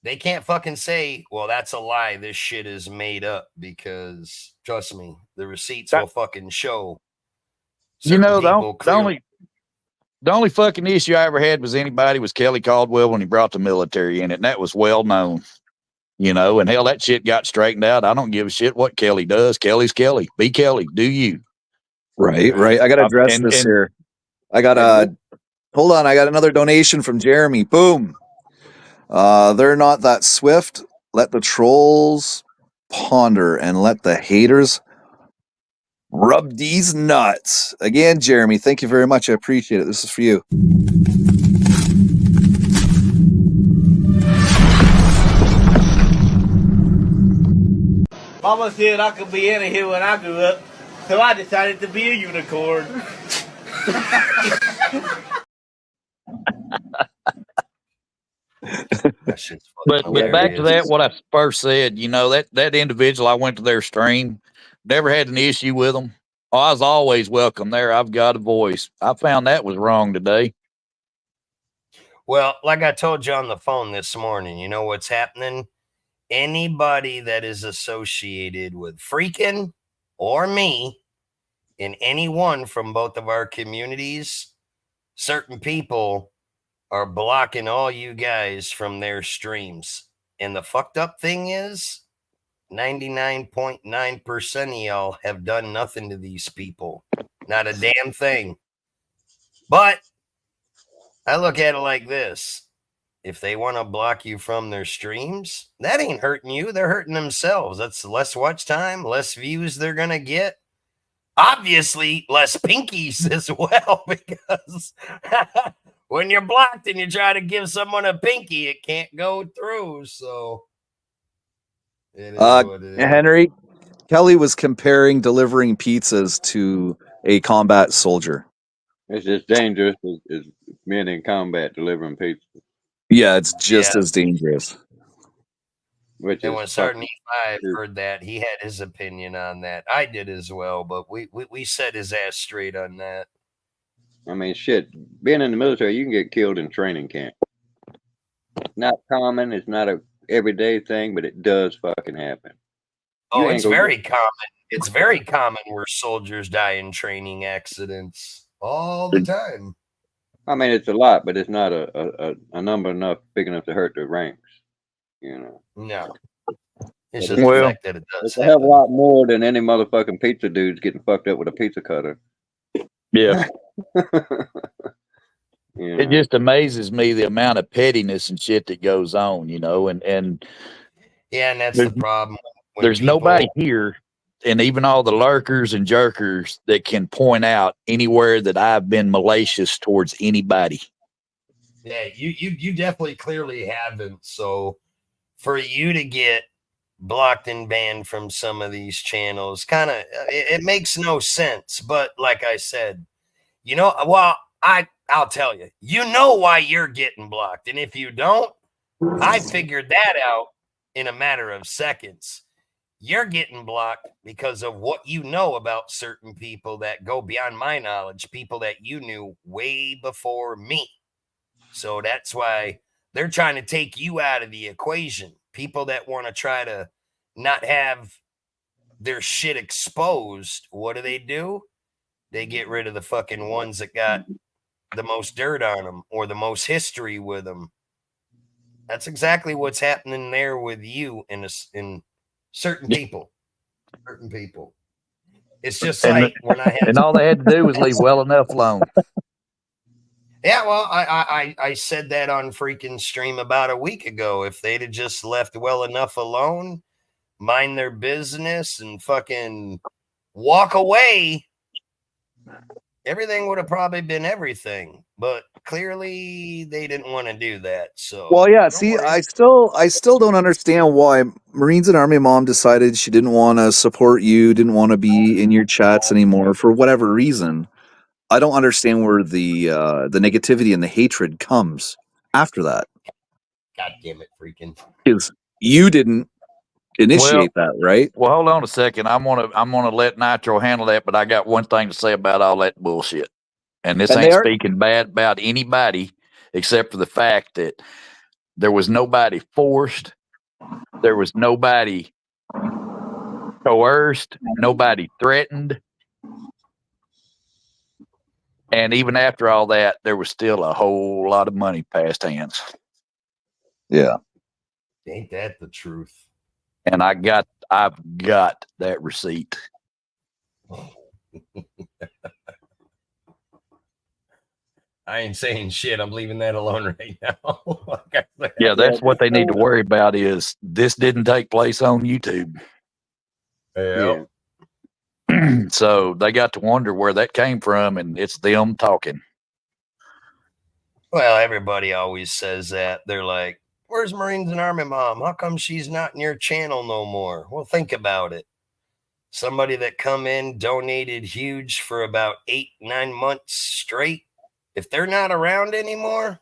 they can't fucking say, well, that's a lie. This shit is made up because trust me, the receipts will fucking show. You know, People the only fucking issue I ever had was Kelly Caldwell when he brought the military in it, and that was well known. You know, and hell, that shit got straightened out. I don't give a shit what Kelly does. Kelly's Kelly. Be Kelly. Do you? Right. I got to address this here. I got hold on. I got another donation from Jeremy. Boom. They're not that swift. Let the trolls ponder and let the haters rub these nuts. Again, Jeremy, thank you very much. I appreciate it. This is for you. Mama said I could be any here when I grew up, so I decided to be a unicorn. But back to that, what I first said, you know, that individual, I went to their stream, never had an issue with them. Oh, I was always welcome there. I've got a voice. I found that was wrong today. Well, like I told you on the phone this morning, you know what's happening? Anybody that is associated with Freakin' or me in any one from both of our communities, certain people are blocking all you guys from their streams. And the fucked up thing is 99.9% of y'all have done nothing to these people. Not a damn thing. But I look at it like this. If they want to block you from their streams, that ain't hurting you. They're hurting themselves. That's less watch time, less views they're going to get. Obviously, less pinkies as well, because when you're blocked and you try to give someone a pinky, it can't go through. So, it is what it is. Henry, Kelly was comparing delivering pizzas to a combat soldier. It's as dangerous as men in combat delivering pizza. Yeah, it's just as dangerous. And when Sergeant E5 heard that, he had his opinion on that. I did as well, but we set his ass straight on that. I mean, shit, being in the military, you can get killed in training camp. Not common. It's not a everyday thing, but it does fucking happen. Oh, it's very common. It's very common where soldiers die in training accidents all the time. I mean, it's a lot, but it's not a number big enough to hurt the ranks. You know. No. It's just the fact that it does. It's a hell of a lot more than any motherfucking pizza dudes getting fucked up with a pizza cutter. Yeah. You know? It just amazes me the amount of pettiness and shit that goes on, you know, and yeah, and that's the problem. There's nobody here, and even all the lurkers and jerkers that can point out anywhere that I've been malicious towards anybody. Yeah, you definitely clearly haven't. So for you to get blocked and banned from some of these channels, kind of it makes no sense. But like I said, you know, well, I'll tell you, you know why you're getting blocked, and if you don't, I figured that out in a matter of seconds. You're getting blocked because of what you know about certain people that go beyond my knowledge, people that you knew way before me. So that's why they're trying to take you out of the equation. People that want to try to not have their shit exposed, what do? They get rid of the fucking ones that got the most dirt on them or the most history with them. That's exactly what's happening there with you in certain people. Certain people. It's just like when I had, and all they had to do was leave well enough alone. Yeah, well, I said that on freaking stream about a week ago. If they'd have just left well enough alone, mind their business, and fucking walk away, everything would have probably been everything. But clearly, they didn't want to do that. So, well, yeah. See, I still don't understand why Marines and Army Mom decided she didn't want to support you, didn't want to be in your chats anymore for whatever reason. I don't understand where the negativity and the hatred comes after that. God damn it, freaking. Because you didn't initiate that, right? Well, hold on a second. I'm gonna let Nitro handle that, but I got one thing to say about all that bullshit. And this And ain't they are- speaking bad about anybody except for the fact that there was nobody forced, there was nobody coerced, nobody threatened. And even after all that, there was still a whole lot of money passed hands. Yeah. Ain't that the truth? And I've got that receipt. I ain't saying shit. I'm leaving that alone right now. Like I said. Yeah, that's what they need to worry about is this didn't take place on YouTube. Yeah. So they got to wonder where that came from, and it's them talking. Well, everybody always says that. They're like, where's Marines and Army Mom? How come she's not in your channel no more? Well, think about it. Somebody that come in, donated huge for about 8-9 months straight. If they're not around anymore,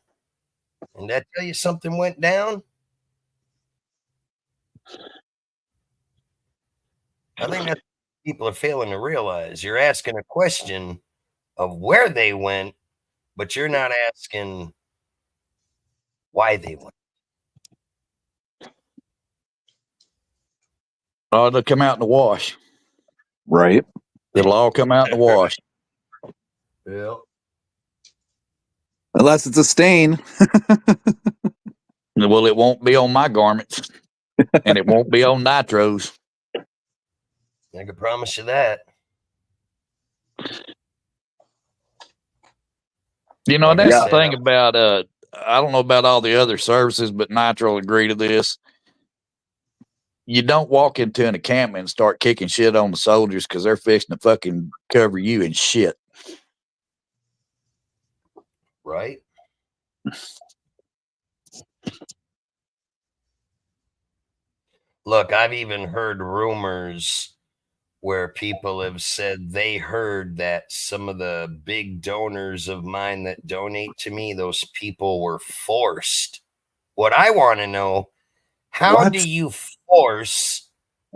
and that tell you something went down, I think that's what people are failing to realize. You're asking a question of where they went, but you're not asking why they went. Oh, they'll come out in the wash. Right. It'll all come out in the wash. Yeah. Unless it's a stain. Well, it won't be on my garments, and it won't be on Nitro's. I can promise you that. You know, Like that's I the said, thing about I don't know about all the other services, but Nitro will agree to this. You don't walk into an encampment and start kicking shit on the soldiers because they're fixing to fucking cover you in shit. right? Look, I've even heard rumors where people have said they heard that some of the big donors of mine that donate to me, those people were forced. What I want to know, how What? do you force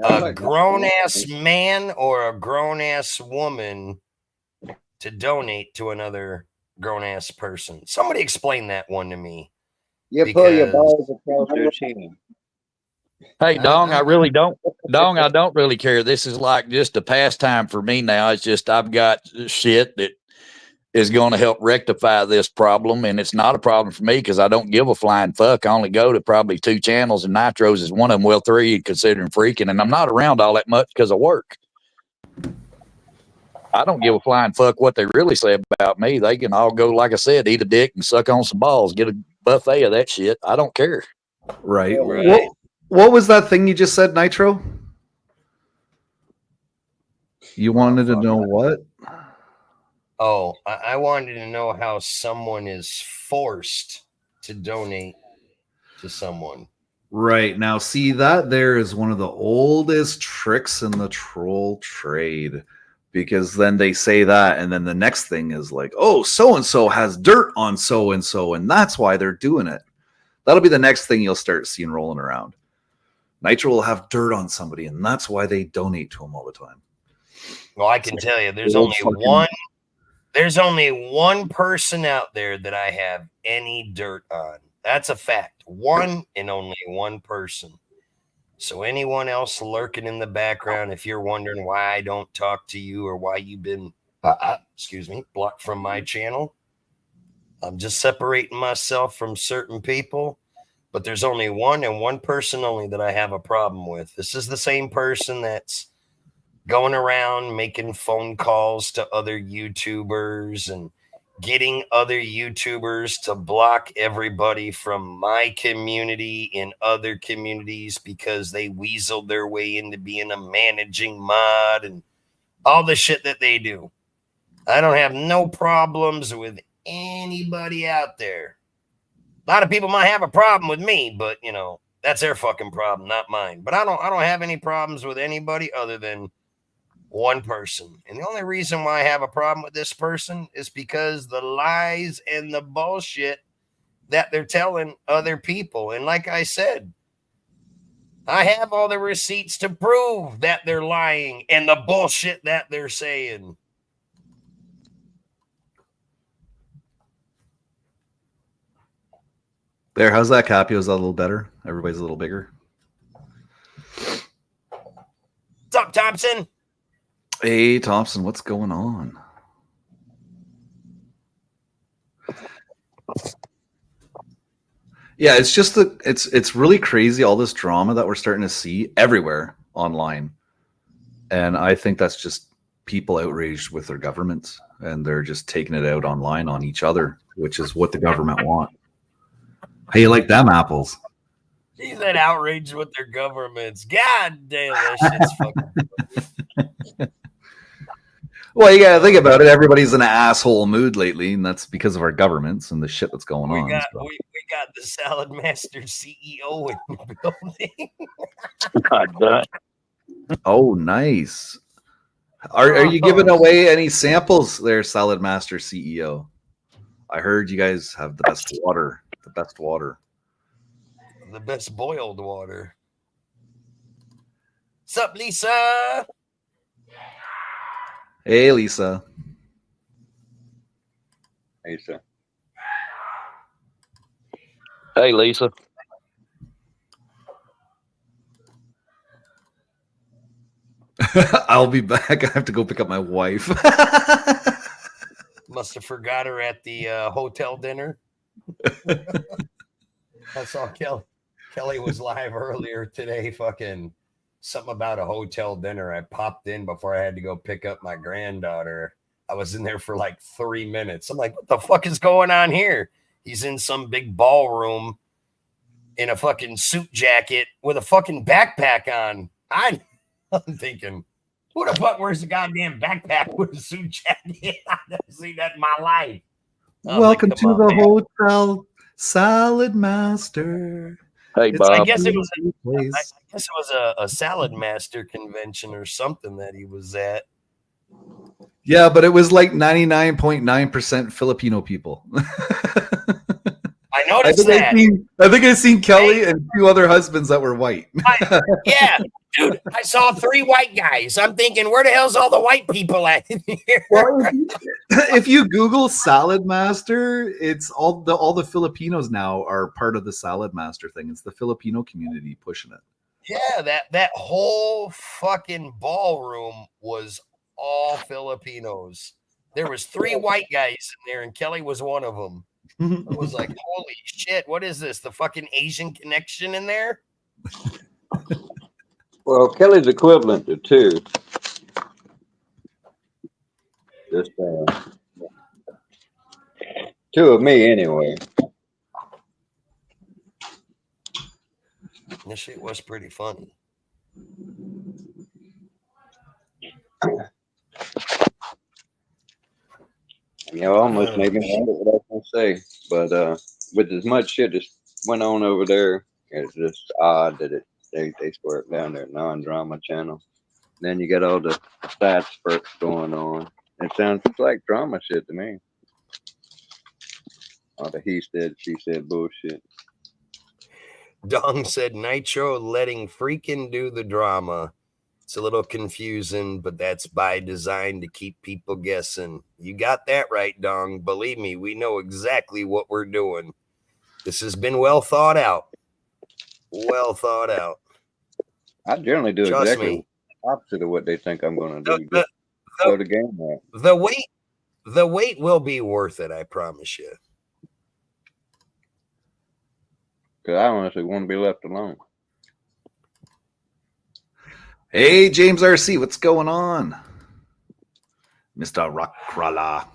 a Like, grown ass man or a grown ass woman to donate to another grown ass person? Somebody explain that one to me. you pull your Because balls across your chin. Hey, Dong, I I- really don't. Dong, I don't really care. This is like just a pastime for me now. It's just I've got shit that is going to help rectify this problem, and it's not a problem for me because I don't give a flying fuck. I only go to probably 2 channels, and Nitro's is one of them. Well, 3 considering freaking, and I'm not around all that much because of work. I don't give a flying fuck what they really say about me. They can all go, like I said, eat a dick and suck on some balls, get a buffet of that shit. I don't care. Right. Right. What was that thing you just said, Nitro? You wanted to know what? Oh, I wanted to know how someone is forced to donate to someone. Right. Now, see, that there is one of the oldest tricks in the troll trade because then they say that, and then the next thing is like, oh, so and so has dirt on so and so, and that's why they're doing it. That'll be the next thing you'll start seeing rolling around. Nitro will have dirt on somebody, and that's why they donate to him all the time. Well, I can tell you, there's old only fucking- one. There's only one person out there that I have any dirt on. That's a fact. One and only one person. So anyone else lurking in the background, if you're wondering why I don't talk to you or why you've been, blocked from my channel, I'm just separating myself from certain people. But there's only one and one person only that I have a problem with. This is the same person that's going around making phone calls to other YouTubers and getting other YouTubers to block everybody from my community in other communities because they weaseled their way into being a managing mod and all the shit that they do. I don't have no problems with anybody out there. A lot of people might have a problem with me, but you know, that's their fucking problem, not mine. But I don't have any problems with anybody other than One person. And the only reason why I have a problem with this person is because the lies and the bullshit that they're telling other people. And like I said, I have all the receipts to prove that they're lying and the bullshit that they're saying. There, how's that, Capio? Is that a little better? Everybody's a little bigger. What's up, Thompson? Hey, Thompson, what's going on? Yeah, it's just it's really crazy, all this drama that we're starting to see everywhere online. And I think that's just people outraged with their governments, and they're just taking it out online on each other, which is what the government want. How you like them apples? He's that outraged with their governments. God damn, that shit's fucking. Well, you gotta think about it. Everybody's in an asshole mood lately, and that's because of our governments and the shit that's going on. We got the Salad Master CEO in the building. God damn. Oh, nice. Are you giving away any samples there, Salad Master CEO? I heard you guys have the best water. The best water. The best boiled water. What's up, Lisa? Hey, Lisa. Hey, sir. Hey, Lisa. I'll be back. I have to go pick up my wife. Must have forgot her at the hotel dinner. I saw Kelly was live earlier today. Fucking something about a hotel dinner. I popped in before I had to go pick up my granddaughter. I was in there for like 3 minutes. I'm like, what the fuck is going on here? He's in some big ballroom in a fucking suit jacket with a fucking backpack on. I'm thinking, who the fuck wears a goddamn backpack with a suit jacket? I've never seen that in my life. Welcome to the hotel, Salad Master. Hey, It's Bob. I guess it was a Salad Master convention or something that he was at. Yeah, but it was like 99.9% Filipino people. I noticed that. I think I seen Kelly and 2 other husbands that were white. Yeah, dude, I saw 3 white guys. I'm thinking, where the hell's all the white people at here? Well, if you Google Salad Master, it's all the Filipinos now are part of the Salad Master thing. It's the Filipino community pushing it. Yeah, that whole fucking ballroom was all Filipinos. There was 3 white guys in there, and Kelly was one of them. I was like, holy shit, what is this? The fucking Asian connection in there? Well, Kelly's equivalent to 2. Just 2 of me, anyway. This shit was pretty funny. You know, almost made me wonder what I was gonna say, but with as much shit that went on over there, it's just odd that they swear it down their non-drama channel. Then you get all the stats spurts going on. It sounds like drama shit to me. All the he said, she said bullshit. Dong said Nitro letting freaking do the drama. It's a little confusing, but that's by design to keep people guessing. You got that right, Dong. Believe me, we know exactly what we're doing. This has been well thought out. Well thought out. I generally do Trust exactly me. opposite of what they think I'm going to do. Just throw the game out. The wait will be worth it, I promise you. Because I honestly want to be left alone. Hey, James RC, what's going on? Mr. Rockrala.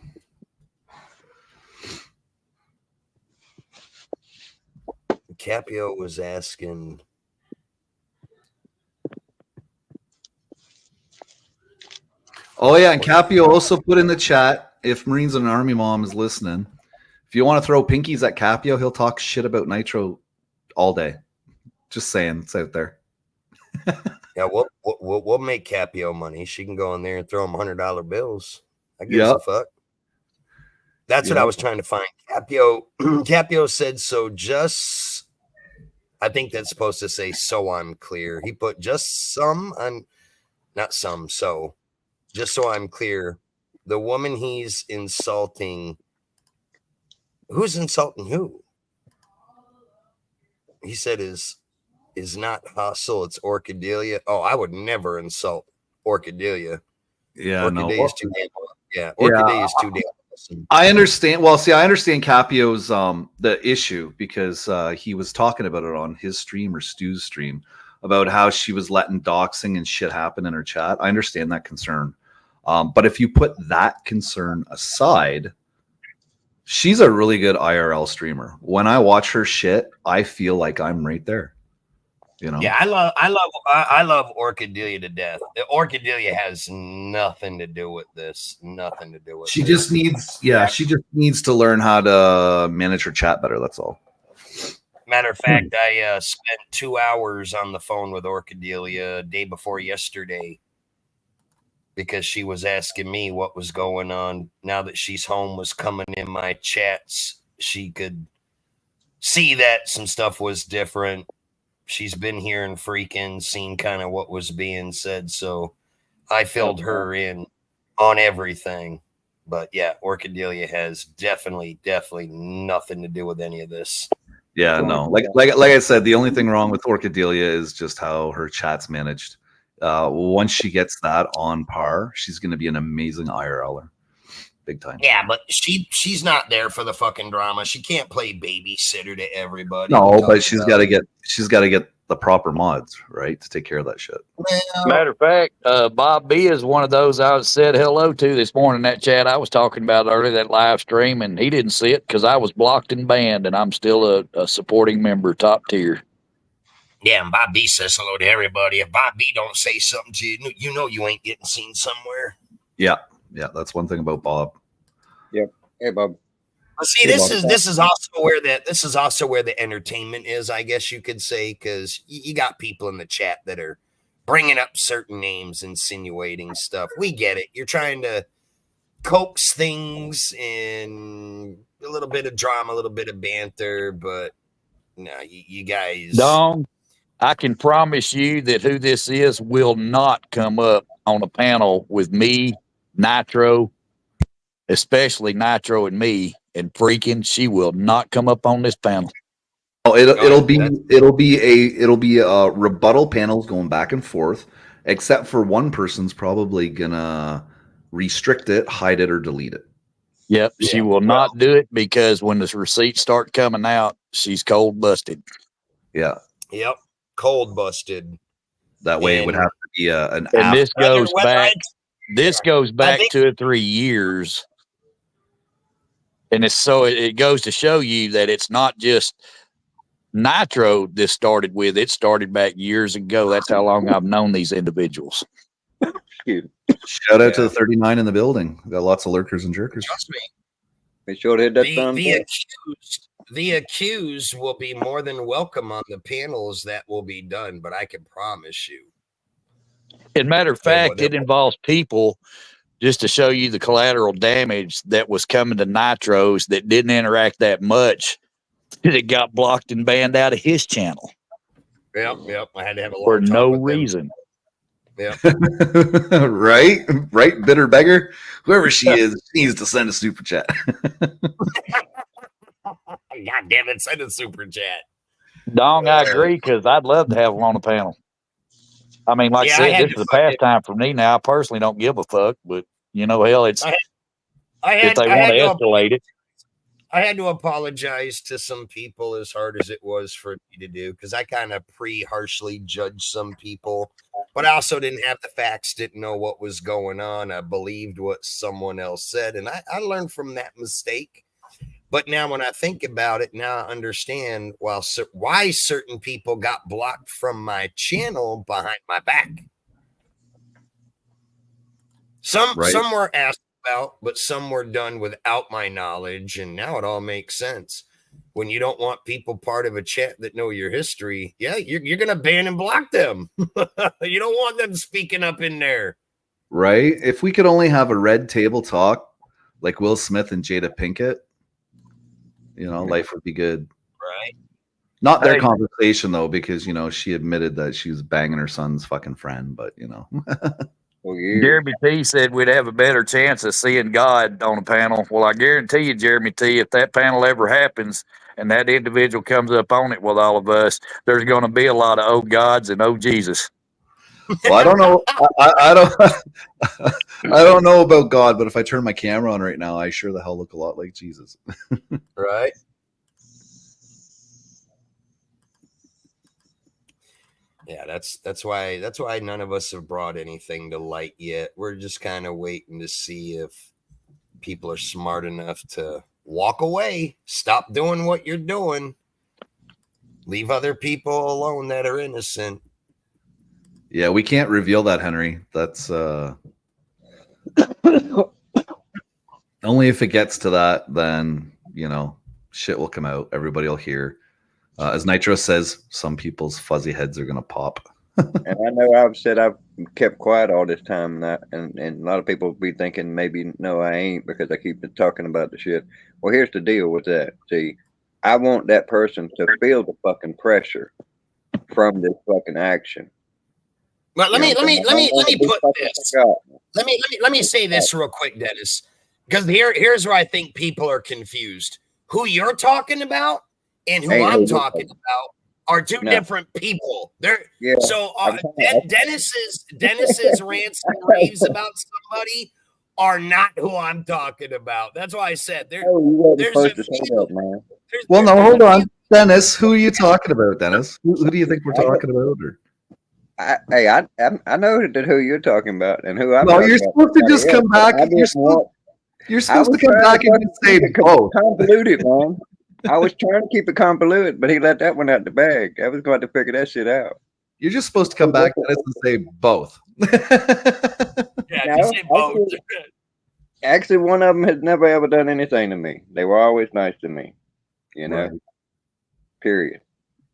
Capio was asking. Oh, yeah, and Capio also put in the chat, if Marines and Army Mom is listening, if you want to throw pinkies at Capio, he'll talk shit about Nitro all day. Just saying, it's out there. Yeah, we'll make Capio money. She can go in there and throw him $100 bills. I gives Yep. a fuck. That's what I Yep. was trying to find. Capio said so. Just, I think that's supposed to say so I'm clear. He put just some on, not some. So just so I'm clear, the woman he's insulting. Who's insulting who? He said is not Hustle. It's Orchadia. Oh, I would never insult Orchadia. Yeah, no. Orchadia is too damn. Yeah, Yeah, Orchadia is too damn awesome. I understand. Well, see, I understand Capio's the issue because he was talking about it on his stream or Stu's stream about how she was letting doxing and shit happen in her chat. I understand that concern. But if you put that concern aside, she's a really good IRL streamer. When I watch her shit, I feel like I'm right there. You know? Yeah, I love Orchadia to death. Orchadia has nothing to do with this. Nothing to do with She this. just needs, she just needs to learn how to manage her chat better. That's all. Matter of fact, I spent 2 hours on the phone with Orchadia day before yesterday because she was asking me what was going on. Now that she's home, was coming in my chats. She could see that some stuff was different. She's been here and freaking seen kind of what was being said. So I filled her in on everything. But yeah, Orchadia has definitely nothing to do with any of this. Yeah, no. Like I said, the only thing wrong with Orchadia is just how her chat's managed. Once she gets that on par, she's going to be an amazing IRLer. Big time. Yeah, but she's not there for the fucking drama. She can't play babysitter to everybody. No, but she's got to get the proper mods, right, to take care of that shit. Well, Matter of fact, Bob B is one of those I said hello to this morning in that chat I was talking about earlier, that live stream, and he didn't see it because I was blocked and banned, and I'm still a supporting member, top tier. yeah, and Bob B says hello to everybody. If Bob B don't say something to you, you know you ain't getting seen somewhere. Yeah, that's one thing about Bob. Yep. Hey, Bob. But see, this is also where the entertainment is, I guess you could say, because you got people in the chat that are bringing up certain names, insinuating stuff. We get it. You're trying to coax things in a little bit of drama, a little bit of banter, but no, you guys. Dong, I can promise you that who this is will not come up on a panel with me, Nitro, especially Nitro and me, and freaking. She will not come up on this panel. Oh, it'll be a rebuttal panels going back and forth, except for one person's probably gonna restrict it, hide it, or delete it. Yep, she will not do it because when the receipts start coming out, she's cold busted. Yeah. Yep, cold busted. That way, it would have to be an. And this goes back. This goes back 2 or 3 years, and it goes to show you that it's not just Nitro this started with. It started back years ago. That's how long I've known these individuals. Shout out to the 39 in the building. We've got lots of lurkers and jerkers. Trust me. Make sure to hit that thumbs up. The accused will be more than welcome on the panels that will be done, but I can promise you. As a matter of fact, it involves people, just to show you the collateral damage that was coming to Nitros that didn't interact that much, that got blocked and banned out of his channel. Yep. I had to have a for no reason. Yeah. right, bitter beggar. Whoever she is, she needs to send a super chat. God damn it, send a super chat. Dong, I agree, because I'd love to have him on the panel. I mean, like I said, this is a pastime for me now. I personally don't give a fuck, but hell, it's if they want to escalate it. I had to apologize to some people, as hard as it was for me to do, because I kind of harshly judged some people, but I also didn't have the facts, didn't know what was going on. I believed what someone else said, and I learned from that mistake. But now when I think about it, now I understand why certain people got blocked from my channel behind my back. Some were asked about, but some were done without my knowledge, and now it all makes sense. when you don't want people part of a chat that know your history, yeah, you're going to ban and block them. You don't want them speaking up in there. Right? If we could only have a red table talk like Will Smith and Jada Pinkett, life would be good. Right. Not their conversation though, because she admitted that she was banging her son's fucking friend, but Oh, yeah. Jeremy T said we'd have a better chance of seeing God on a panel. Well, I guarantee you, Jeremy T, if that panel ever happens and that individual comes up on it with all of us, there's going to be a lot of oh gods and oh Jesus. Well, I don't know. I don't. I don't know about God, but if I turn my camera on right now, I sure the hell look a lot like Jesus. Right. Yeah, that's why none of us have brought anything to light yet. We're just kind of waiting to see if people are smart enough to walk away, stop doing what you're doing, leave other people alone that are innocent. Yeah, we can't reveal that, Henry. That's only if it gets to that, then shit will come out. Everybody will hear. As Nitro says, some people's fuzzy heads are gonna pop. And I know I've said I've kept quiet all this time, and a lot of people be thinking maybe no, I ain't, because I keep talking about the shit. Well, here's the deal with that. See, I want that person to feel the fucking pressure from this fucking action. But let me put this. Let me say this real quick, Dennis, because here's where I think people are confused. Who you're talking about and who I'm talking about are two different people. So Dennis's rants and raves about somebody are not who I'm talking about. That's why I said there's Well, no, hold on, Dennis. Who are you talking about, Dennis? Who do you think we're talking about? Or? I know who you're talking about and who I'm. No, you're supposed to just come back. You're supposed to come back and say both. Convoluted, man. I was trying to keep it convoluted, but he let that one out the bag. I was going to figure that shit out. You're just supposed to come back and say both. Yeah, you say both. Actually, one of them has never ever done anything to me. They were always nice to me, Right. Period.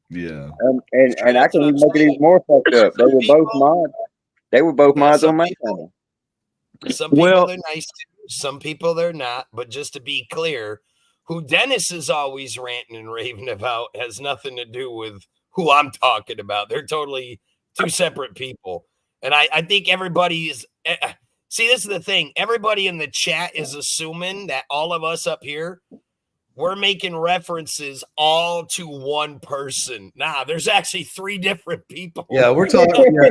Yeah. And I can make it even more fucked up. They were both mods. They were both mods on my channel. Some people they're nice to, some people they're not. But just to be clear, who Dennis is always ranting and raving about has nothing to do with who I'm talking about. They're totally two separate people. And I think everybody is. See, this is the thing. Everybody in the chat is assuming that all of us up here, we're making references all to one person. Nah, there's actually three different people. Yeah, we're talking. Yeah.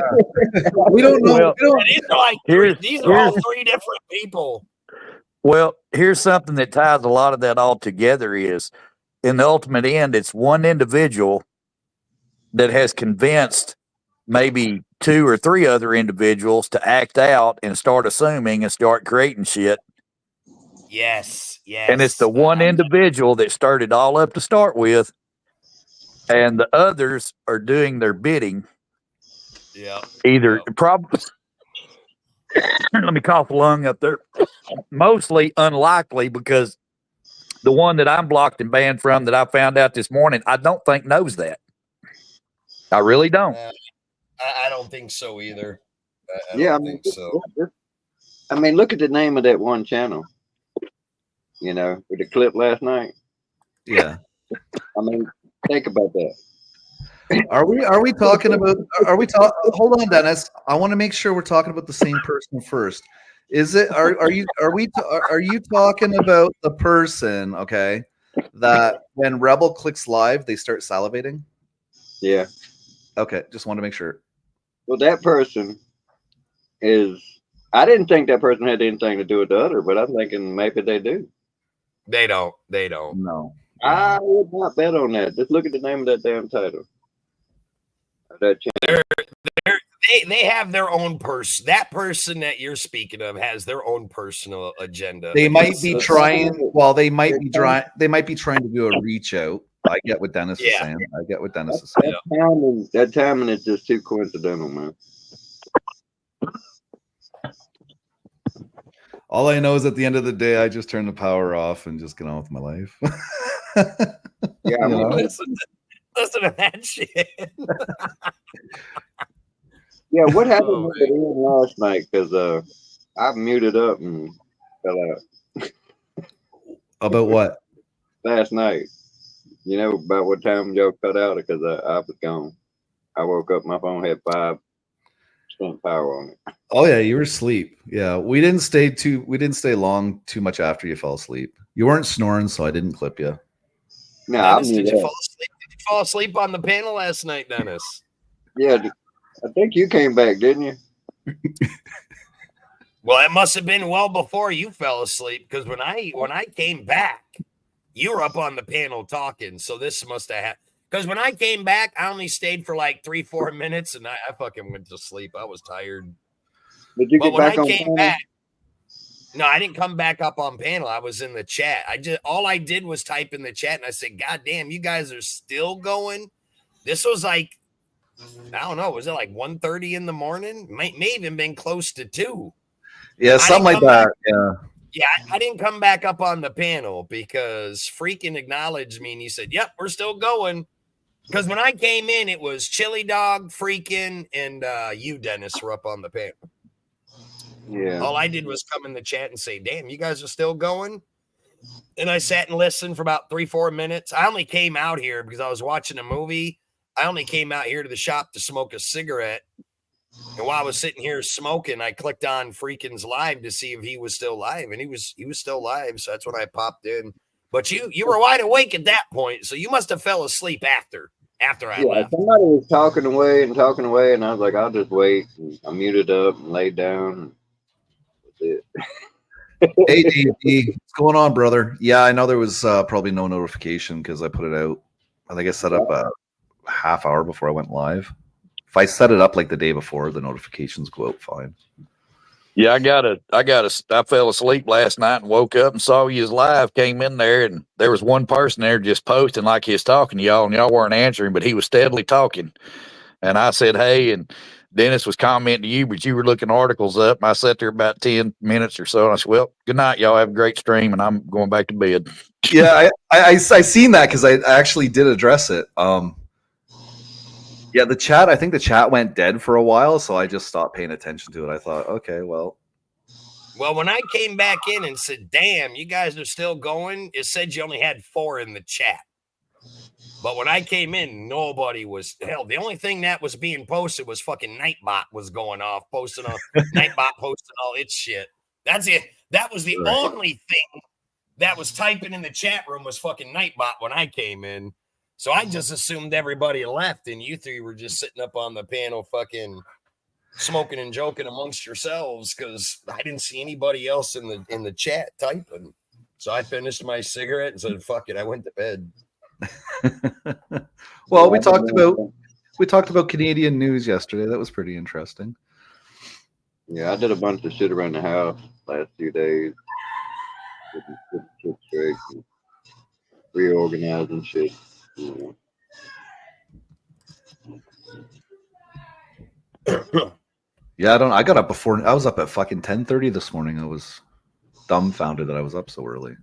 We don't know. These are all three different people. Well, here's something that ties a lot of that all together is, in the ultimate end, it's one individual that has convinced maybe two or three other individuals to act out and start assuming and start creating shit. Yes. And it's the one individual that started all up to start with, and the others are doing their bidding. Yeah. Probably. Let me cough a lung up there. Mostly unlikely, because the one that I'm blocked and banned from that I found out this morning, I don't think knows that. I really don't. I don't think so either. I don't think so. I mean, look at the name of that one channel. With the clip last night. Yeah. I mean, think about that. Are we talking about? Hold on, Dennis. I want to make sure we're talking about the same person first. Is it? Are you talking about the person? Okay, that when Rebel clicks live, they start salivating. Yeah. Okay, just want to make sure. Well, that person is. I didn't think that person had anything to do with the other, but I'm thinking maybe they do. They don't. No. I would not bet on that. Just look at the name of that damn title. That channel. They have their own person. That person that you're speaking of has their own personal agenda. They might be trying. Well, they might be trying. They might be trying to do a reach out. I get what Dennis is saying. That timing is just too coincidental, man. All I know is at the end of the day, I just turn the power off and just get on with my life. Yeah, I'm You know? Listen to that shit. Yeah, what happened Oh, with it Ian last night? Because I muted up and fell out About what? last night. You know about what time y'all cut out? Because I was gone. I woke up, my phone had 5% power on it. Oh yeah, you were asleep. Yeah, we didn't stay long too much after you fell asleep. You weren't snoring, so I didn't clip you. No, I Dennis, did muted you up. fall asleep? Did you fall asleep on the panel last night, Dennis? Yeah, I think you came back, didn't you? Well, it must have been well before you fell asleep, because when I came back, you were up on the panel talking. So this must have happened. Because when I came back, I only stayed for like 3-4 minutes, and I fucking went to sleep. I was tired. Did you But get when back I on came panel? back, no, I didn't come back up on panel. I was in the chat. All I did was type in the chat, and I said, "God damn, you guys are still going." This was like, I don't know, was it like 1:30 in the morning? May even been close to 2. Yeah, something like that. Yeah. Yeah, I didn't come back up on the panel because freaking acknowledged me, and he said, "Yep, we're still going." Because when I came in, it was Chili Dog, freaking, and you, Dennis, were up on the panel. Yeah. All I did was come in the chat and say, "Damn, you guys are still going?" And I sat and listened for about 3-4 minutes. I only came out here because I was watching a movie. I only came out here to the shop to smoke a cigarette. And while I was sitting here smoking, I clicked on Freakin's live to see if he was still live, and he was still live. So that's when I popped in. But you were wide awake at that point, so you must have fell asleep after I left. Somebody was talking away, and I was like, I'll just wait. And I muted up and laid down. That's it. Hey, DD, what's going on, brother? Yeah, I know there was probably no notification because I put it out. I think I set up a half hour before I went live. If I set it up like the day before, the notifications go out fine. Yeah, I fell asleep last night and woke up and saw you live, came in there, and there was one person there just posting like he was talking to y'all, and y'all weren't answering, but he was steadily talking. And I said, hey, and Dennis was commenting to you, but you were looking articles up. And I sat there about 10 minutes or so, and I said, well, good night, y'all. Have a great stream, and I'm going back to bed. Yeah, I seen that because I actually did address it. Yeah, I think the chat went dead for a while, so I just stopped paying attention to it. I thought, okay, well. Well, when I came back in and said, "Damn, you guys are still going," it said you only had 4 in the chat. But when I came in, nobody was. Hell, the only thing that was being posted was fucking Nightbot was going off, posting on Nightbot posting all its shit. That's it. That was the only thing that was typing in the chat room was fucking Nightbot when I came in. So I just assumed everybody left, and you three were just sitting up on the panel, fucking smoking and joking amongst yourselves, because I didn't see anybody else in the chat typing. So I finished my cigarette and said, "Fuck it," I went to bed. Well, we talked about Canadian news yesterday. That was pretty interesting. Yeah, I did a bunch of shit around the house last few days. Getting shit straight and reorganizing shit. You know. Yeah, I got up before. I was up at fucking 10:30 this morning. I was dumbfounded that I was up so early.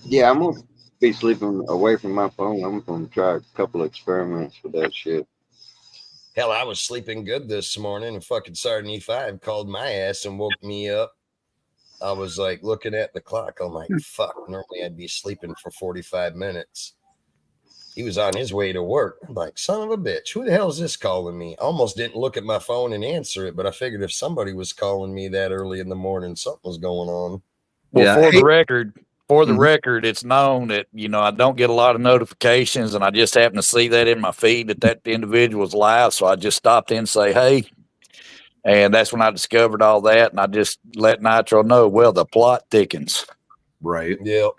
Yeah, I'm gonna be sleeping away from my phone. I'm gonna try a couple experiments with that shit. Hell, I was sleeping good this morning, and fucking Sergeant E5 called my ass and woke me up. I was like looking at the clock. I'm like, fuck, normally I'd be sleeping for 45 minutes. He was on his way to work. I'm like, son of a bitch, who the hell is this calling me? I almost didn't look at my phone and answer it, but I figured if somebody was calling me that early in the morning, something was going on. Well, Yeah. for the record, it's known that, I don't get a lot of notifications, and I just happen to see that in my feed that individual's live. So I just stopped in and say, hey, and that's when I discovered all that. And I just let Nitro know, well, the plot thickens. Right. Yeah.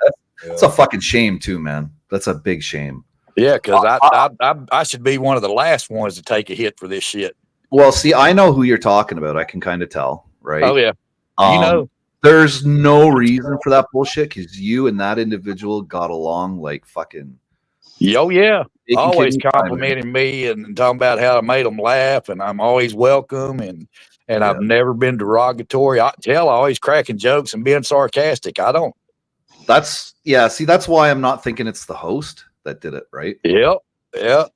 That's a fucking shame too, man. That's a big shame. Yeah, because I should be one of the last ones to take a hit for this shit. Well, see, I know who you're talking about. I can kind of tell, right? Oh, yeah. There's no reason for that bullshit because you and that individual got along like fucking. Oh, yeah. Always kidney complimenting me and talking about how I made them laugh, and I'm always welcome, and I've never been derogatory. I always cracking jokes and being sarcastic. I don't That's see, that's why I'm not thinking it's the host that did it, right? Yep. Yep.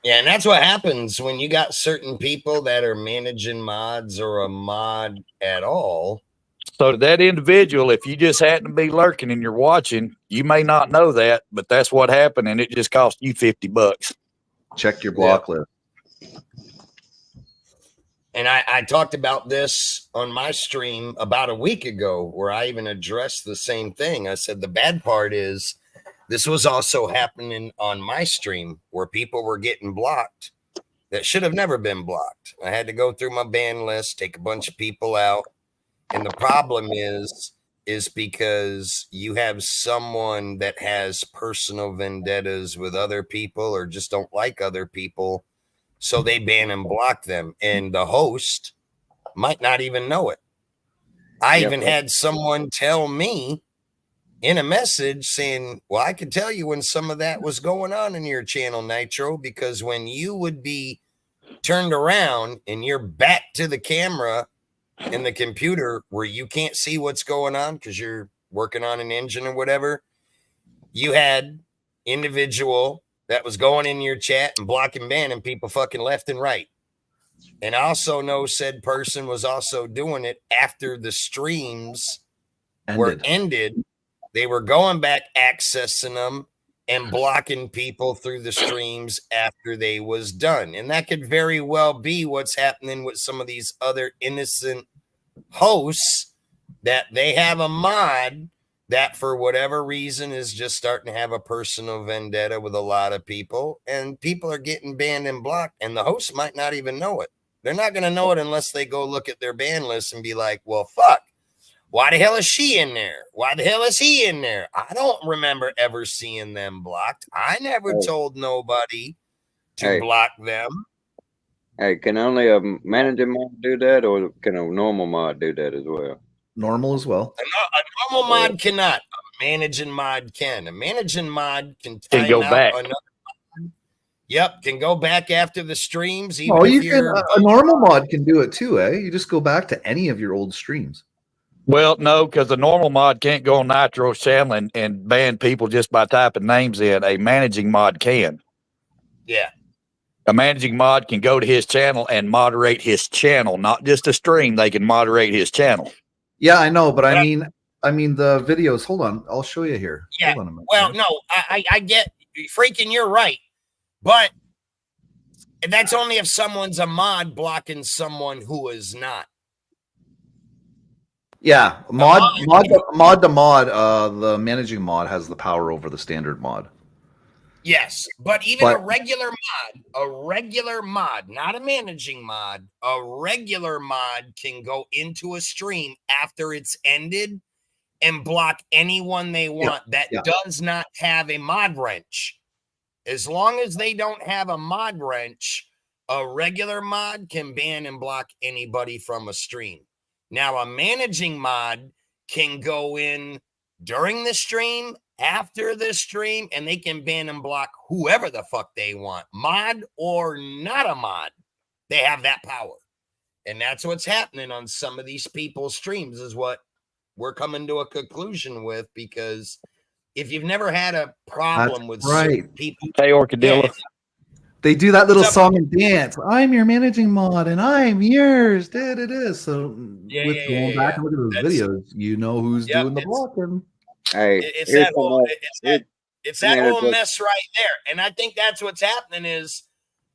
Yeah, and that's what happens when you got certain people that are managing mods or a mod at all. So to that individual, if you just happen to be lurking and you're watching, you may not know that, but that's what happened, and it just cost you $50. Check your block list. And I talked about this on my stream about a week ago, where I even addressed the same thing. I said the bad part is this was also happening on my stream, where people were getting blocked that should have never been blocked. I had to go through my ban list, take a bunch of people out. And the problem is because you have someone that has personal vendettas with other people or just don't like other people. So they ban and block them. And the host might not even know it. I even had someone tell me in a message saying, well, I could tell you when some of that was going on in your channel, Nitro, because when you would be turned around and you're back to the camera in the computer where you can't see what's going on because you're working on an engine or whatever, you had individual that was going in your chat and blocking, banning people fucking left and right. And I also know said person was also doing it after the streams were ended. They were going back, accessing them and blocking people through the streams after they was done. And that could very well be what's happening with some of these other innocent hosts, that they have a mod that for whatever reason is just starting to have a personal vendetta with a lot of people, and people are getting banned and blocked, and the host might not even know it. They're not going to know it unless they go look at their ban list and be like, well, fuck, why the hell is she in there? Why the hell is he in there? I don't remember ever seeing them blocked. I never told nobody to block them. Hey, can only a managing mod do that, or can a normal mod do that as well? Normal as well. A normal mod cannot. A managing mod can. A managing mod can go back. Another mod. Yep, can go back after the streams. Even you can. A normal mod can do it too, eh? You just go back to any of your old streams. Well, no, because the normal mod can't go on Nitro's channel and ban people just by typing names in. A managing mod can. Yeah. A managing mod can go to his channel and moderate his channel, not just a stream. They can moderate his channel. Yeah, I know, but I mean the videos. Hold on, I'll show you here. Yeah. Hold on a minute. Well, no, I get freaking. You're right, but that's only if someone's a mod blocking someone who is not. Yeah, mod to mod. The managing mod has the power over the standard mod. Yes, but a regular mod, not a managing mod, a regular mod can go into a stream after it's ended and block anyone they want that does not have a mod wrench. As long as they don't have a mod wrench, a regular mod can ban and block anybody from a stream. Now, a managing mod can go in during the stream, after the stream, and they can ban and block whoever the fuck they want, mod or not a mod. They have that power. And that's what's happening on some of these people's streams, is what we're coming to a conclusion with, because if you've never had a problem with certain people. Hey, Orchadia. They do that little song and dance. I'm your managing mod, and I'm yours. So with going back and look at those videos, you know who's doing the blocking. Hey, it's that whole mess right there. And I think that's what's happening is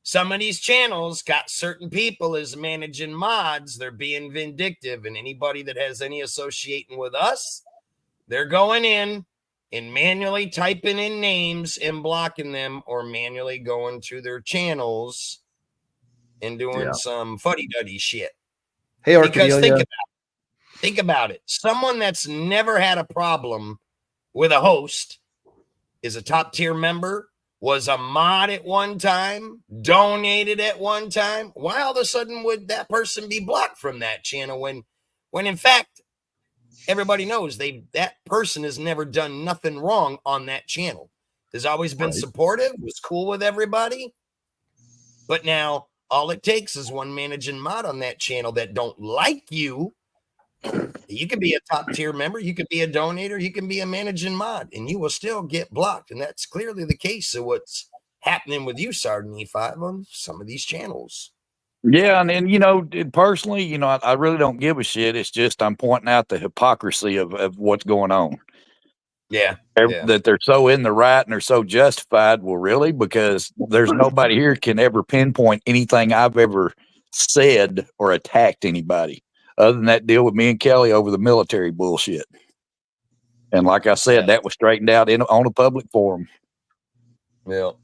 some of these channels got certain people as managing mods. They're being vindictive, and anybody that has any associating with us, they're going in and manually typing in names and blocking them, or manually going to their channels and doing some fuddy-duddy shit. Hey, Orchadia. Because think about it. Someone that's never had a problem with a host, is a top tier member, was a mod at one time, donated at one time. Why all of a sudden would that person be blocked from that channel when in fact everybody knows that person has never done nothing wrong on that channel? Has always been supportive, was cool with everybody. But now all it takes is one managing mod on that channel that don't like you You can be a top tier member, you could be a donator, you can be a managing mod, and you will still get blocked. And that's clearly the case of what's happening with you, Sergeant E5, on some of these channels. Yeah, and you know, personally, you know, I really don't give a shit. It's just I'm pointing out the hypocrisy of what's going on. Yeah. That they're so in the right and they're so justified. Well, really, because there's nobody here can ever pinpoint anything I've ever said or attacked anybody, other than that deal with me and Kelly over the military bullshit. And like I said, that was straightened out on a public forum. Well,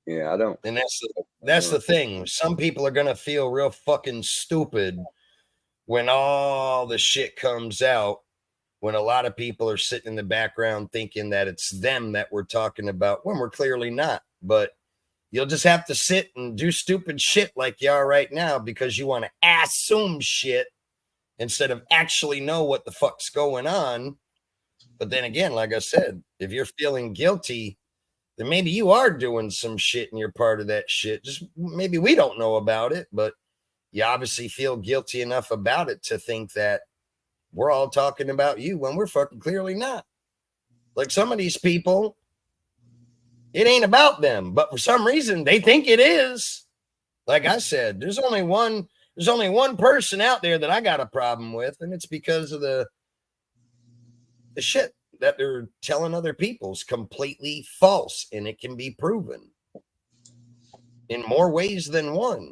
Yeah, I don't. and that's the thing. Some people are gonna feel real fucking stupid when all the shit comes out. When a lot of people are sitting in the background thinking that it's them that we're talking about, when we're clearly not. But you'll just have to sit and do stupid shit like you are right now because you want to assume shit instead of actually know what the fuck's going on. But then again, like I said, if you're feeling guilty, then maybe you are doing some shit and you're part of that shit. Just maybe we don't know about it, but you obviously feel guilty enough about it to think that we're all talking about you when we're fucking clearly not. Like some of these people, it ain't about them, but for some reason they think it is. Like I said, there's only one person out there that I got a problem with, and it's because of the shit that they're telling other people's completely false, and it can be proven in more ways than one.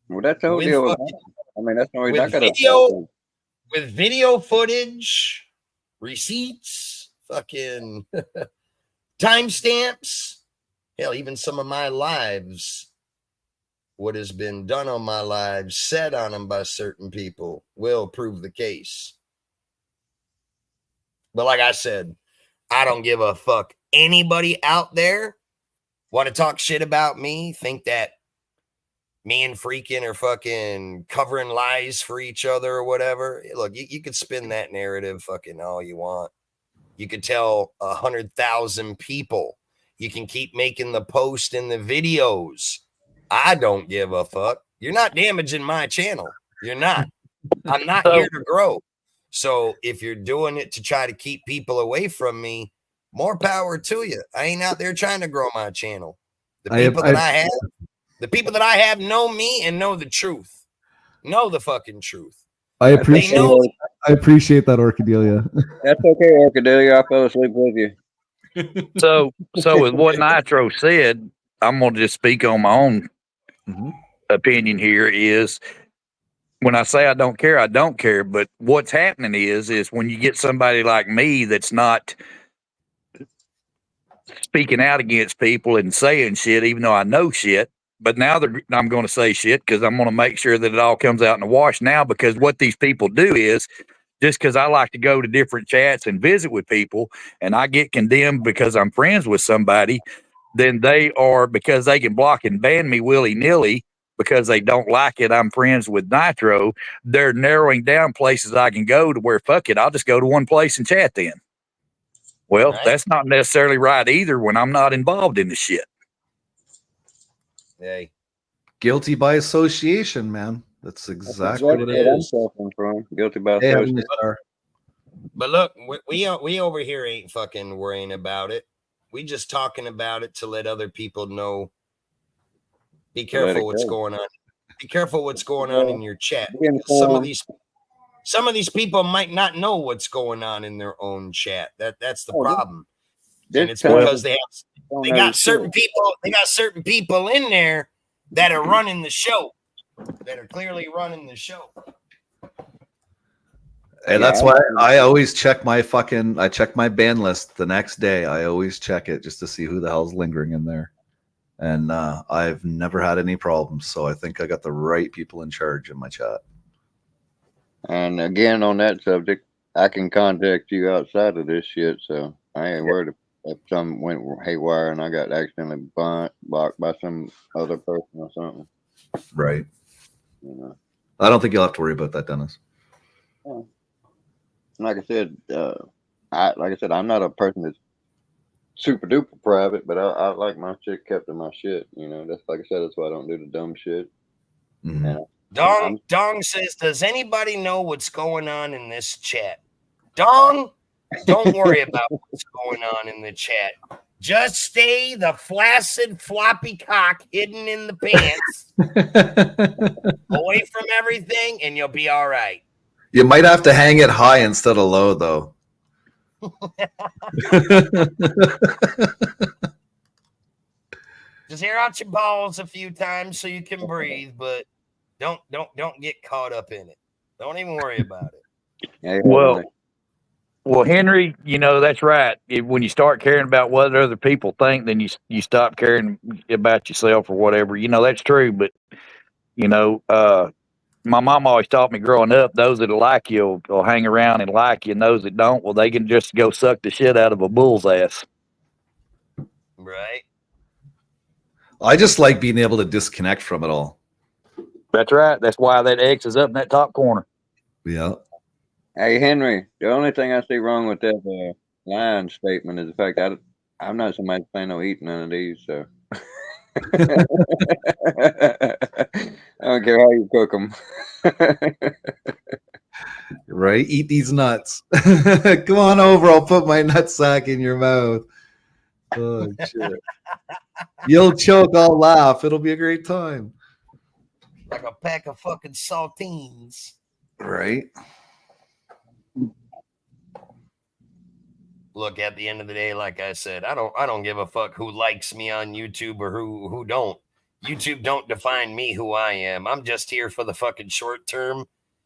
Well, that's the whole deal. I mean, that's the only I got with video footage, receipts, fucking timestamps, hell, even some of my lives, what has been done on my lives, said on them by certain people, will prove the case. But like I said, I don't give a fuck. Anybody out there want to talk shit about me, think that me and Freaking are fucking covering lies for each other or whatever. Look, you could spin that narrative fucking all you want. You could tell 100,000 people. You can keep making the post and the videos. I don't give a fuck. You're not damaging my channel. You're not. I'm not here to grow. So if you're doing it to try to keep people away from me, more power to you. I ain't out there trying to grow my channel. The people that I have know me and know the truth. Know the fucking truth. I appreciate that, Orchadia. That's okay, Orchadia. I fell asleep with you. So with what Nitro said, I'm gonna just speak on my own opinion here. Is when I say I don't care, I don't care. But what's happening is when you get somebody like me that's not speaking out against people and saying shit, even though I know shit. But now I'm going to say shit because I'm going to make sure that it all comes out in the wash now. Because what these people do is, just because I like to go to different chats and visit with people, and I get condemned because I'm friends with somebody, then they are, because they can block and ban me willy-nilly because they don't like it, I'm friends with Nitro, they're narrowing down places I can go to where, fuck it, I'll just go to one place and chat then. Well, that's not necessarily right either when I'm not involved in the shit. Hey, guilty by association, man. That's exactly what it is. Guilty by association. But look, we over here ain't fucking worrying about it. We just talking about it to let other people know. Be careful what's going on. Be careful what's going on in your chat. Some of these people might not know what's going on in their own chat. That's the problem. And it's because they got certain people in there that are running the show, that are clearly running the show. And that's why I always check my ban list the next day. I always check it just to see who the hell's lingering in there. And I've never had any problems. So I think I got the right people in charge in my chat. And again, on that subject, I can contact you outside of this shit. So I ain't worried if something went haywire and I got accidentally blocked by some other person or something. Right. You know. I don't think you'll have to worry about that, Dennis. Yeah. Like I said, I'm not a person that's super duper private, but I like my shit kept to my shit. You know, that's like I said, that's why I don't do the dumb shit. Mm-hmm. And Dong says, does anybody know what's going on in this chat? Dong, don't worry about what's going on in the chat. Just stay the flaccid floppy cock hidden in the pants away from everything, and you'll be all right. You might have to hang it high instead of low, though. Just air out your balls a few times so you can breathe, but don't get caught up in it. Don't even worry about it. Yeah, Well, Henry, that's right. When you start caring about what other people think, then you stop caring about yourself or whatever. That's true. But my mom always taught me growing up: those that like you will hang around and like you, and those that don't, well, they can just go suck the shit out of a bull's ass. Right. I just like being able to disconnect from it all. That's right. That's why that X is up in that top corner. Yeah. Hey, Henry, the only thing I see wrong with that line statement is the fact that I'm not somebody saying no eat none of these, so. I don't care how you cook them. Right? Eat these nuts. Come on over. I'll put my nutsack in your mouth. Oh, shit. You'll choke. I'll laugh. It'll be a great time. Like a pack of fucking saltines. Right? Look, at the end of the day, like I said, I don't give a fuck who likes me on YouTube or who don't. YouTube don't define me who I am. I'm just here for the fucking short term,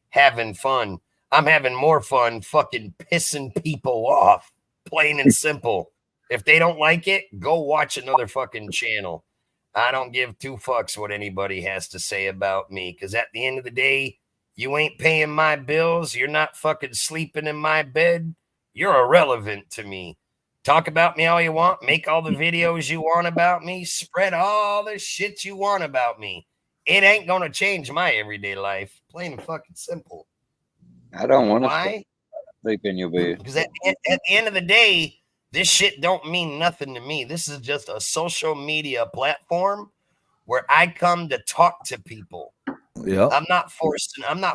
having fun. I'm having more fun fucking pissing people off, plain and simple. If they don't like it, go watch another fucking channel. I don't give two fucks what anybody has to say about me, because at the end of the day, you ain't paying my bills. You're not fucking sleeping in my bed. You're irrelevant to me. Talk about me all you want. Make all the videos you want about me. Spread all the shit you want about me. It ain't going to change my everyday life. Plain and fucking simple. I don't want to Why? sleep in your bed. Because at the end of the day, this shit don't mean nothing to me. This is just a social media platform where I come to talk to people. Yeah. I'm not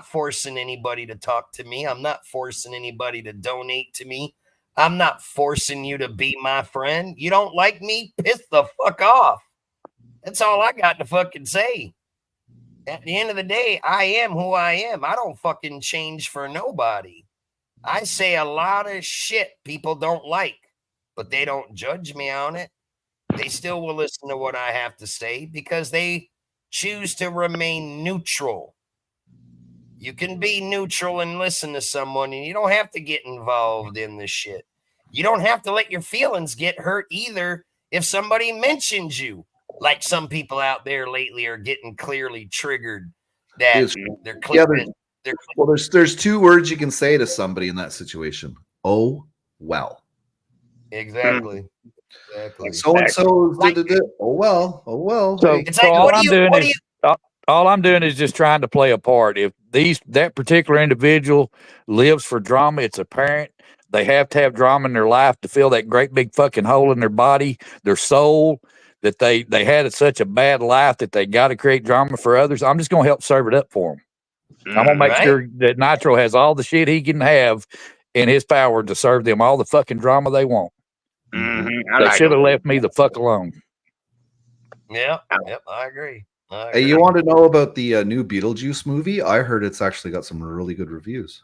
forcing anybody to talk to me. I'm not forcing anybody to donate to me. I'm not forcing you to be my friend. You don't like me? Piss the fuck off. That's all I got to fucking say. At the end of the day, I am who I am. I don't fucking change for nobody. I say a lot of shit people don't like, but they don't judge me on it. They still will listen to what I have to say because they choose to remain neutral. You can be neutral and listen to someone, and you don't have to get involved in this shit. You don't have to let your feelings get hurt either if somebody mentions you. Like some people out there lately are getting clearly triggered that they're clipping. Well, there's two words you can say to somebody in that situation. Oh, well. Exactly. So and so did it. Oh well. Oh well. So, Hey. It's like, all I'm doing is just trying to play a part. If that particular individual lives for drama, it's apparent they have to have drama in their life to fill that great big fucking hole in their body, their soul, that they had such a bad life that they got to create drama for others. I'm just going to help serve it up for them. I'm going to make sure that Nitro has all the shit he can have in his power to serve them all the fucking drama they want. They should have left me the fuck alone. Yep, I agree. Hey, you want to know about the new Beetlejuice movie? I heard it's actually got some really good reviews.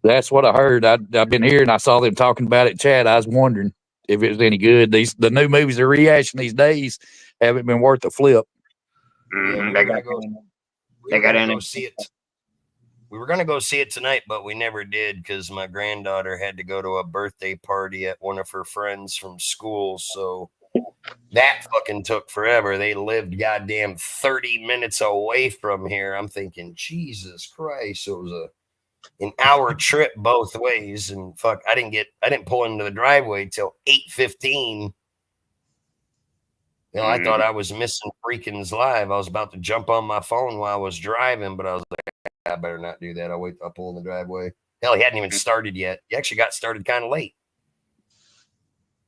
That's what I heard. I've been here and I saw them talking about it in chat. I was wondering if it was any good. The new movies are rehashing these days haven't been worth a flip. Yeah, we were gonna go see it. We were gonna go see it tonight, but we never did because my granddaughter had to go to a birthday party at one of her friends from school. So that fucking took forever. They lived goddamn 30 minutes away from here. I'm thinking, Jesus Christ, it was an hour trip both ways, and fuck, I didn't pull into the driveway till 8:15. I thought I was missing Freakin's live. I was about to jump on my phone while I was driving, but I was like, I better not do that. I'll pull in the driveway. Hell, he hadn't even started yet. He actually got started kind of late.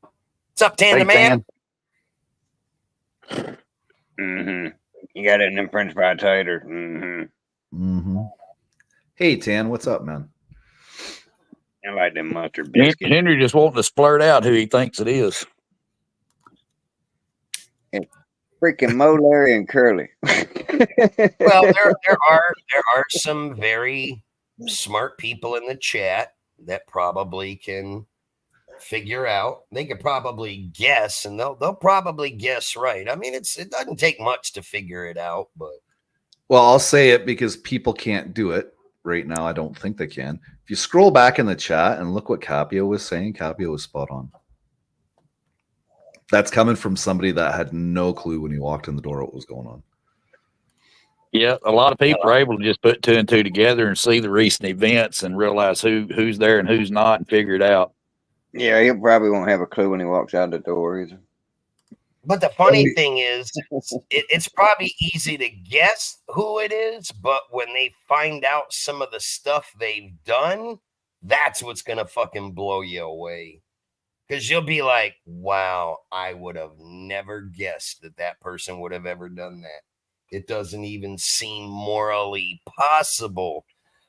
What's up, Tandem Man? You got it in them French fry tater. Mm-hmm. Hey, Tan, what's up, man? I like them mustard biscuits. Henry just wanting to splurt out who he thinks it is. Freaking Mo, Larry, and Curly. Well, there are some very smart people in the chat that probably can figure out. They could probably guess, and they'll probably guess right. I mean, it doesn't take much to figure it out, but Well, I'll say it because people can't do it right now. I don't think they can. If you scroll back in the chat and look what Capio was saying, Capio was spot on. That's coming from somebody that had no clue when he walked in the door what was going on. Yeah, a lot of people are able to just put 2 and 2 together and see the recent events and realize who's there and who's not and figure it out. Yeah, he probably won't have a clue when he walks out the door either. But the funny thing is, it's probably easy to guess who it is, but when they find out some of the stuff they've done, that's what's going to fucking blow you away. Because you'll be like, wow, I would have never guessed that person would have ever done that. It doesn't even seem morally possible.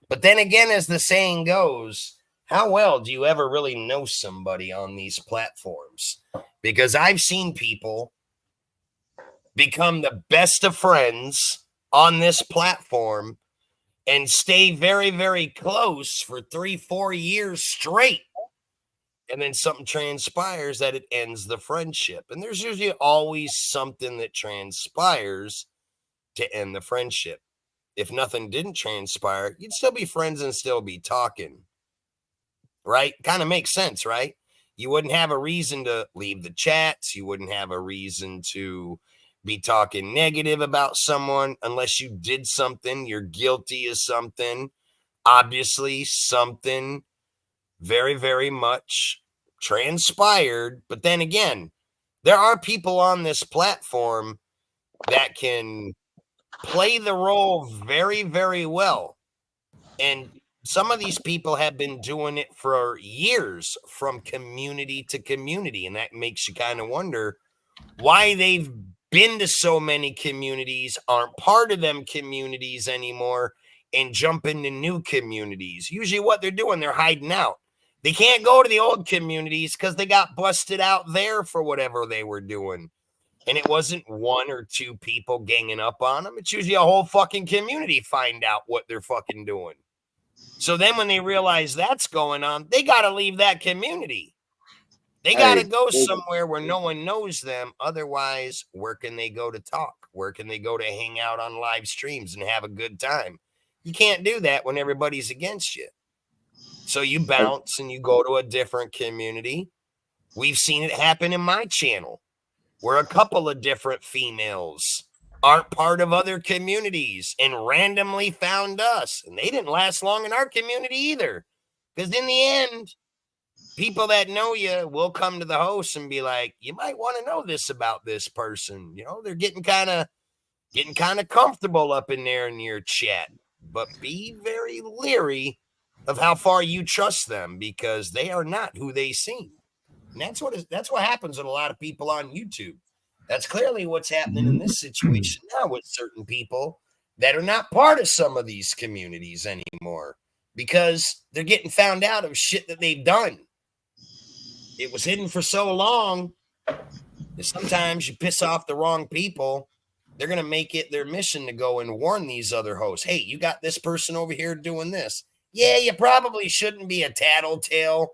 But then again, as the saying goes, how well do you ever really know somebody on these platforms? Because I've seen people become the best of friends on this platform and stay very, very close for 3-4 years straight. And then something transpires that it ends the friendship. And there's usually always something that transpires to end the friendship. If nothing didn't transpire, you'd still be friends and still be talking. Right? Kind of makes sense, right? You wouldn't have a reason to leave the chats. You wouldn't have a reason to be talking negative about someone unless you did something. You're guilty of something. Obviously, something very, very much transpired. But then again, there are people on this platform that can play the role very, very well. And some of these people have been doing it for years from community to community. And that makes you kind of wonder why they've been to so many communities, aren't part of them communities anymore, and jump into new communities. Usually what they're doing, they're hiding out. They can't go to the old communities because they got busted out there for whatever they were doing. And it wasn't 1 or 2 people ganging up on them. It's usually a whole fucking community find out what they're fucking doing. So then when they realize that's going on, they got to leave that community. They got to go somewhere where no one knows them. Otherwise, where can they go to talk? Where can they go to hang out on live streams and have a good time? You can't do that when everybody's against you. So you bounce and you go to a different community. We've seen it happen in my channel where a couple of different females aren't part of other communities and randomly found us. And they didn't last long in our community either. Because in the end, people that know you will come to the host and be like, you might want to know this about this person. You know, they're getting kind of comfortable up in there in your chat. But be very leery of how far you trust them because they are not who they seem. And that's what happens with a lot of people on YouTube. That's clearly what's happening in this situation now with certain people that are not part of some of these communities anymore because they're getting found out of shit that they've done. It was hidden for so long that sometimes you piss off the wrong people. They're going to make it their mission to go and warn these other hosts. Hey, you got this person over here doing this. Yeah, you probably shouldn't be a tattletale.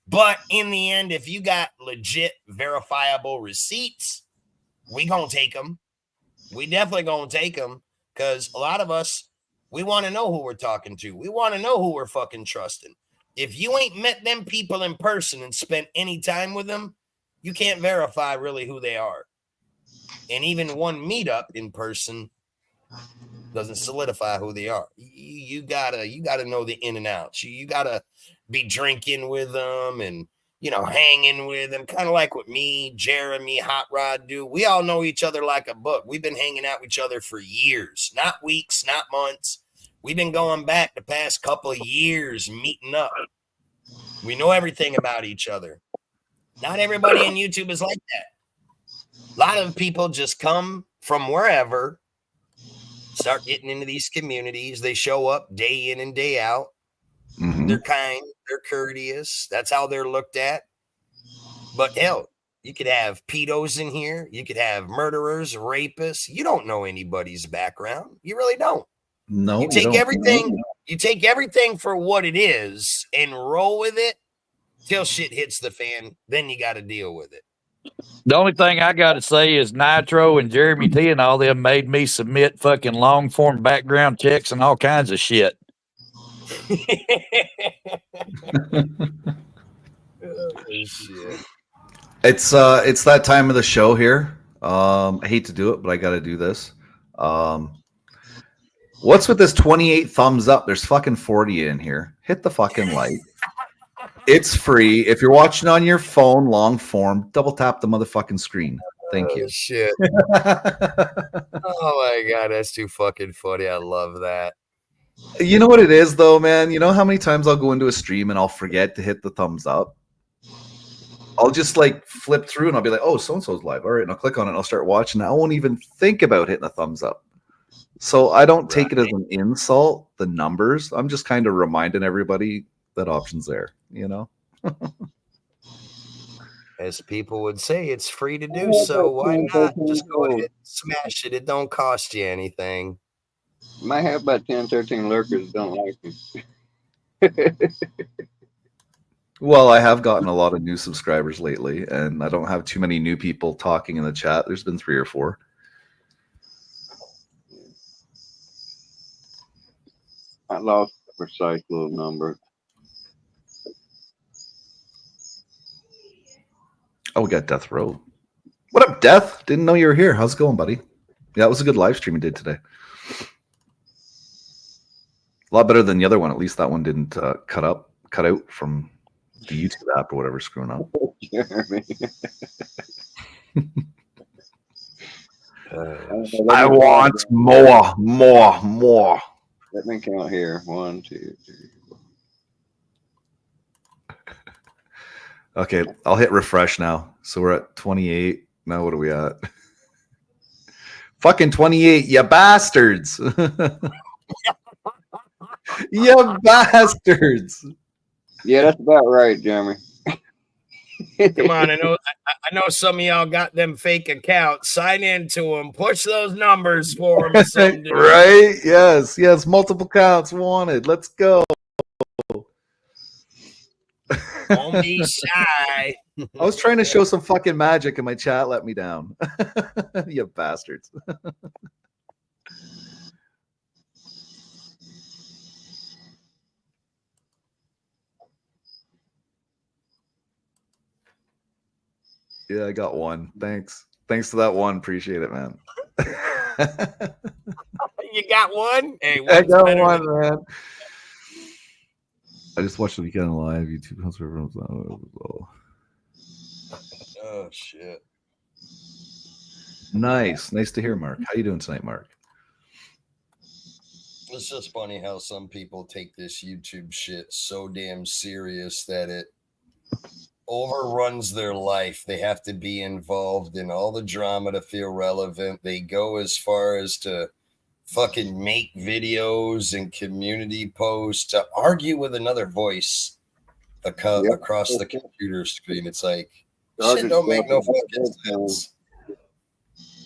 But in the end, if you got legit verifiable receipts, we going to take them. We definitely going to take them because a lot of us, we want to know who we're talking to. We want to know who we're fucking trusting. If you ain't met them people in person and spent any time with them, you can't verify really who they are. And even one meetup in person doesn't solidify who they are. You gotta know the in and outs. You gotta be drinking with them and hanging with them, kind of like what me, Jeremy, Hot Rod do. We all know each other like a book. We've been hanging out with each other for years, not weeks, not months. We've been going back the past couple of years, meeting up. We know everything about each other. Not everybody on YouTube is like that. A lot of people just come from wherever start getting into these communities. They show up day in and day out. Mhm. They're kind, they're courteous. That's how they're looked at. But hell, you could have pedos in here. You could have murderers, rapists. You don't know anybody's background. You really don't. No, You take don't. everything. You take everything for what it is and roll with it till shit hits the fan. Then you got to deal with it. The only thing I got to say is Nitro and Jeremy T and all them made me submit fucking long form background checks and all kinds of shit. Oh, shit. It's that time of the show here. I hate to do it, but I got to do this. What's with this 28 thumbs up? There's fucking 40 in here. Hit the fucking like. It's free. If you're watching on your phone, long form, double tap the motherfucking screen. Thank you. Shit. Oh my god, that's too fucking funny. I love that. You know what it is, though, man? You know how many times I'll go into a stream and I'll forget to hit the thumbs up? I'll just like flip through and I'll be like, oh, so-and-so's live. All right. And I'll click on it and I'll start watching. I won't even think about hitting a thumbs up. So I don't take it as an insult, the numbers. I'm just kind of reminding everybody that option's there, you know? As people would say, it's free to do so. Why not? Just go ahead and smash it. It don't cost you anything. Might have about 10, 13 lurkers don't like me. Well, I have gotten a lot of new subscribers lately, and I don't have too many new people talking in the chat. There's been 3 or 4. I lost a precise little number. Oh, we got Death Row. What up, Death? Didn't know you were here. How's it going, buddy? Yeah, it was a good live stream you did today. A lot better than the other one. At least that one didn't cut out from the YouTube app or whatever screwing up. Jeremy. I want more. Let me count here. 1, 2, 3. Okay, I'll hit refresh now. So we're at 28. Now what are we at? Fucking 28, you bastards. You bastards. Yeah, that's about right, Jeremy. Come on, I know some of y'all got them fake accounts. Sign into them. Push those numbers for them. Right? Yes. Multiple counts wanted. Let's go. Don't be shy. I was trying to show some fucking magic and my chat let me down. You bastards. Yeah, I got one. Thanks to that one. Appreciate it, man. You got one? Hey, I got one, man. I just watched the weekend live. YouTube. Oh shit! Nice to hear, Mark. How you doing tonight, Mark? It's just funny how some people take this YouTube shit so damn serious that it overruns their life. They have to be involved in all the drama to feel relevant. They go as far as to fucking make videos and community posts to argue with another voice across the computer screen. It's like, shit don't make no fucking sense.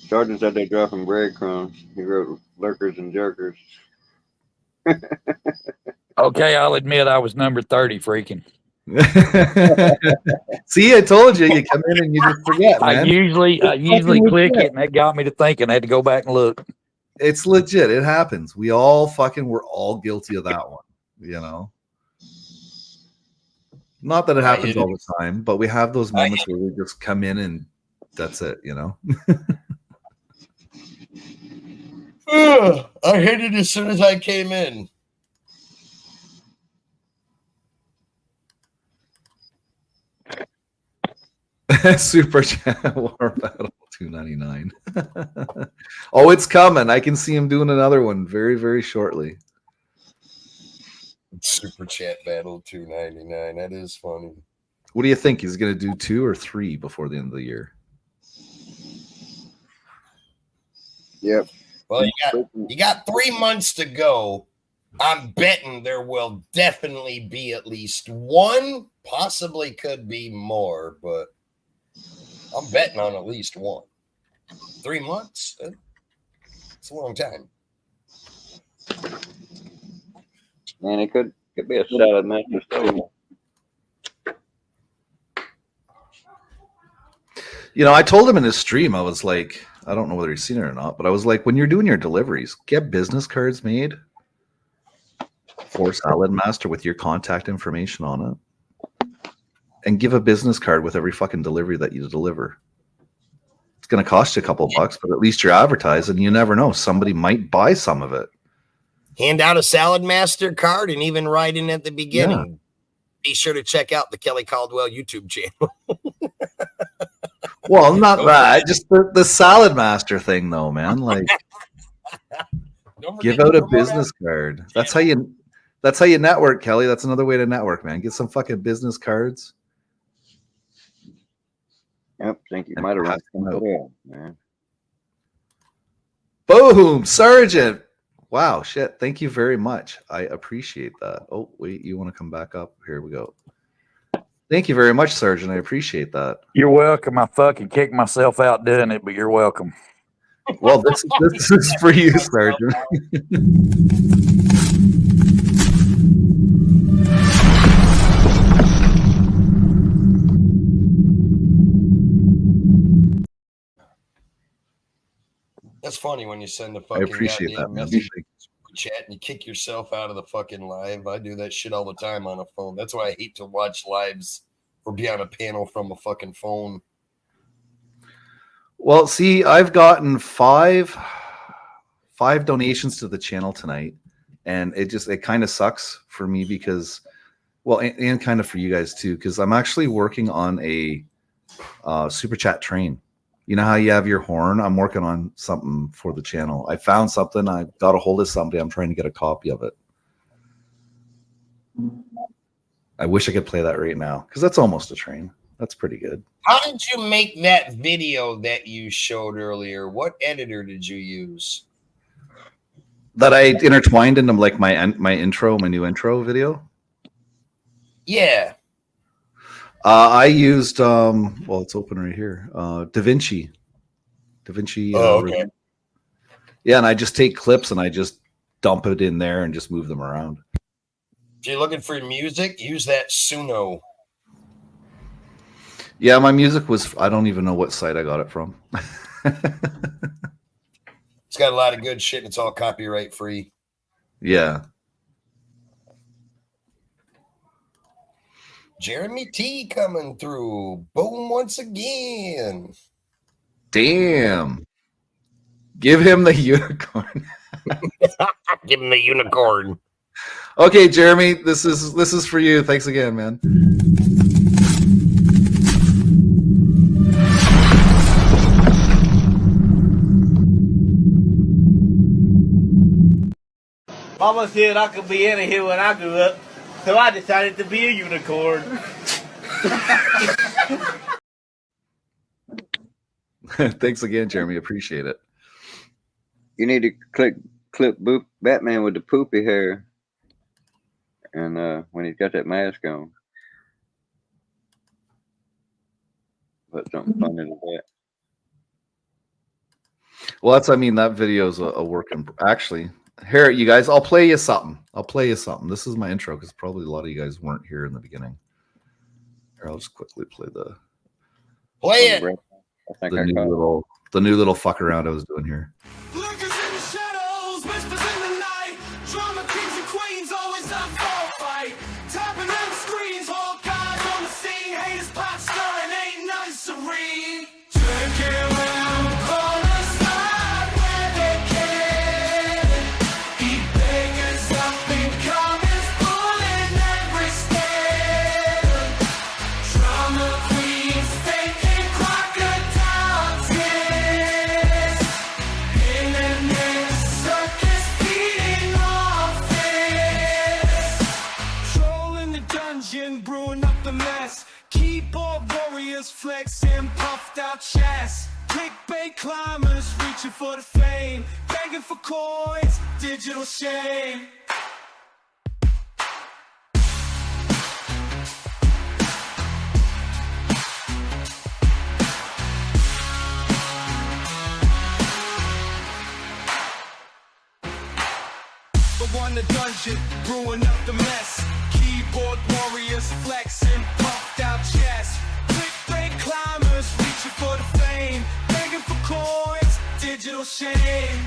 Sergeant said they're dropping breadcrumbs. He wrote lurkers and jerkers. Okay, I'll admit I was number 30 freaking. See, I told you. You come in and you just forget, man. I usually click it, and that got me to thinking. I had to go back and look. It's legit. It happens. We're all guilty of that one, you know. Not that it happens all the time, but we have those moments where we just come in and that's it, you know. I hit it as soon as I came in. Super chat War Battle 299. Oh, it's coming. I can see him doing another one very, very shortly. Super chat battle 299. That is funny. What do you think? He's going to do 2 or 3 before the end of the year? Yep. Well, you got 3 months to go. I'm betting there will definitely be at least one, possibly could be more, but I'm betting on at least one. 3 months? It's a long time. Man, it could be a salad master stove. You know, I told him in his stream, I was like, I don't know whether he's seen it or not, but I was like, when you're doing your deliveries, get business cards made for Salad Master with your contact information on it. And give a business card with every fucking delivery that you deliver. It's going to cost you a couple bucks, but at least you're advertising. You never know. Somebody might buy some of it. Hand out a Salad Master card and even write in at the beginning. Yeah. Be sure to check out the Kelly Caldwell YouTube channel. Well, not that. Just the Salad Master thing, though, man. Like, give out a business card. That's how you network, Kelly. That's another way to network, man. Get some fucking business cards. Yep, thank you. Might have run out, man. Boom, Sergeant. Wow, shit. Thank you very much. I appreciate that. Oh, wait, you want to come back up? Here we go. Thank you very much, Sergeant. I appreciate that. You're welcome. I fucking kicked myself out doing it, but you're welcome. Well, this is for you, Sergeant. That's funny when you send the fucking message chat and you kick yourself out of the fucking live. I do that shit all the time on a phone. That's why I hate to watch lives or be on a panel from a fucking phone. Well, see, I've gotten five donations to the channel tonight, and it kind of sucks for me because, well, and kind of for you guys too, because I'm actually working on a super chat train. You know how you have your horn? I'm working on something for the channel. I found something. I got a hold of somebody. I'm trying to get a copy of it. I wish I could play that right now because that's almost a train. That's pretty good. How did you make that video that you showed earlier? What editor did you use? That I intertwined into like my new intro video? Yeah. I used well, it's open right here. Debunking. Oh, okay. Yeah, and I just take clips and I just dump it in there and just move them around. If you're looking for music, use that Suno. Yeah, my music was, I don't even know what site I got it from. It's got a lot of good shit. It's all copyright free. Yeah. Jeremy T coming through. Boom once again. Damn. Give him the unicorn. Give him the unicorn. Okay, Jeremy, this is for you. Thanks again, man. Mama said I could be any here when I grew up, so I decided to be a unicorn. Thanks again, Jeremy. Appreciate it. You need to clip Batman with the poopy hair, and when he's got that mask on, put something funny to that. Well, that video is a work in. Actually, here, you guys, I'll play you something. This is my intro because probably a lot of you guys weren't here in the beginning. Here, I'll just quickly play the new little fuck around I was doing here. Lurkers in the shadows, whispers in the night. Drama kings and queens always up for a fight. Tapping them screens, all guys on the scene. Haters pot stirring, ain't nothing serene. Drinking around corners, slide where they can. Eat beggars up in comments, pulling every stand. Drama queens faking crocodile tears. In the next circus, feeding off this. Trolling the dungeon, brewing up the mess. Keyboard warriors flexing puffed out chest. Clickbait climbers reaching for the fame, begging for coins, digital shame. The one the dungeon, brewing up the mess. Keyboard warriors flexing, puffed out chest. Clickbait climbers reaching for the fame, begging for coins, digital shame.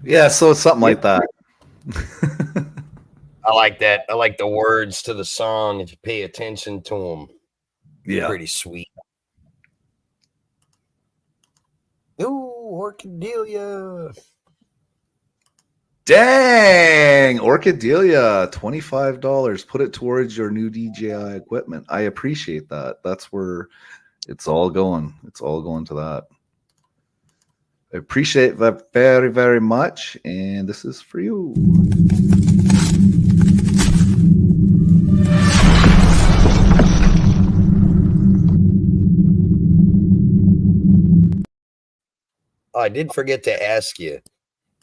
Yeah, so it's something like that. I like that. I like the words to the song. If you pay attention to them, Yeah. pretty sweet. Ooh, Orchadia. Dang, Orchadia, $25. Put it towards your new DJI equipment. I appreciate that. That's where it's all going. It's all going to that. I appreciate that very, very much. And this is for you. Oh, I did forget to ask you.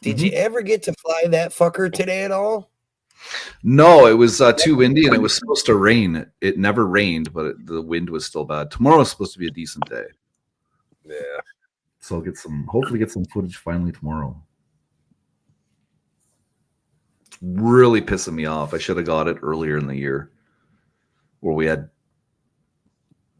Did you ever get to fly that fucker today at all? No, it was too windy and it was supposed to rain. It never rained, but the wind was still bad. Tomorrow is supposed to be a decent day. Yeah. So I'll hopefully get some footage finally tomorrow. It's really pissing me off. I should have got it earlier in the year where we had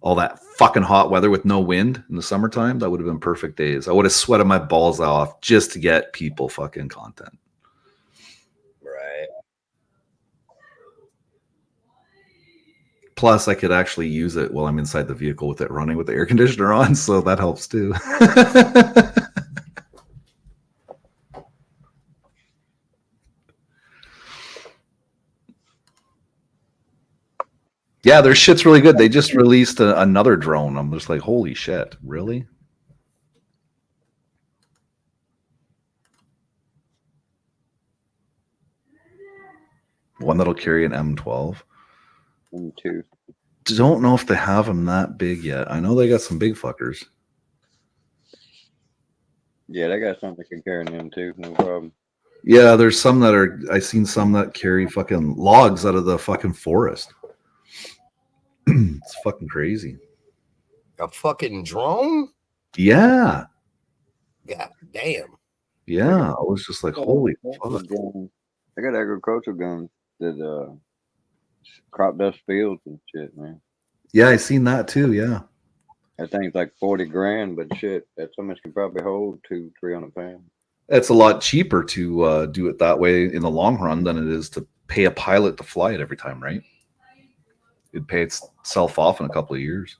all that fucking hot weather with no wind in the summertime. That would have been perfect days. I would have sweated my balls off just to get people fucking content. Right. Plus, I could actually use it while I'm inside the vehicle with it running with the air conditioner on, so that helps too. Yeah, their shit's really good. They just released another drone. I'm just like, holy shit, really? One that'll carry an M12. M2. Don't know if they have them that big yet. I know they got some big fuckers. Yeah, they got something that can carry an M2, no problem. Yeah, there's some that are. I seen some that carry fucking logs out of the fucking forest. It's fucking crazy. A fucking drone? Yeah. God damn. Yeah. I was just like, holy fuck. I got agricultural guns that crop dust fields and shit, man. Yeah, I seen that too. Yeah. That thing's like 40 grand, but shit, that so much can probably hold 200-300 pounds. It's a lot cheaper to do it that way in the long run than it is to pay a pilot to fly it every time, right? It'd pay itself off in a couple of years.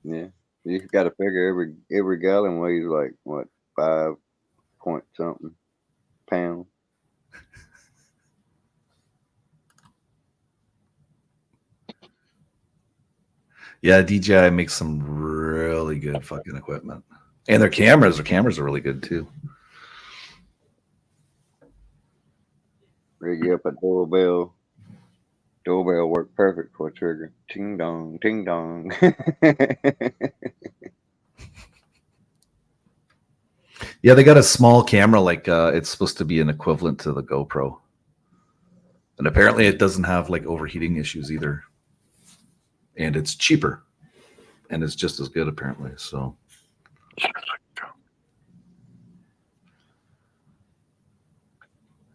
Yeah, you got to figure every gallon weighs like what 5 point something pounds. Yeah, DJI makes some really good fucking equipment, and their cameras are really good too. Rig you up a doorbell. Doorbell worked perfect for a trigger. Ting dong, ting dong. Yeah, they got a small camera, like it's supposed to be an equivalent to the GoPro, and apparently it doesn't have like overheating issues either, and it's cheaper, and it's just as good apparently. So,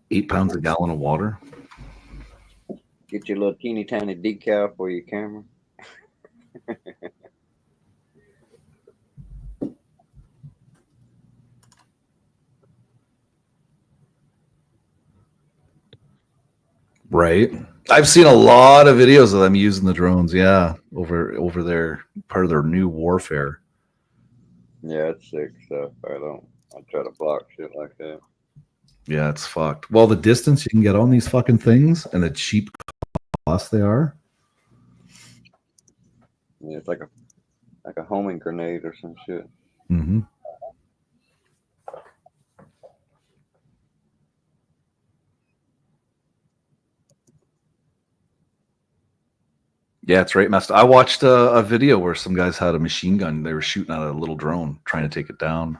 8 pounds a gallon of water. Get your little teeny tiny decal for your camera. Right. I've seen a lot of videos of them using the drones. Yeah, over there, part of their new warfare. Yeah, it's sick stuff. I try to block shit like that. Yeah, it's fucked. Well, the distance you can get on these fucking things and the cheap cost they are. Yeah, it's like a homing grenade or some shit. Mm-hmm. Yeah, it's right messed. I watched a video where some guys had a machine gun. They were shooting at a little drone, trying to take it down.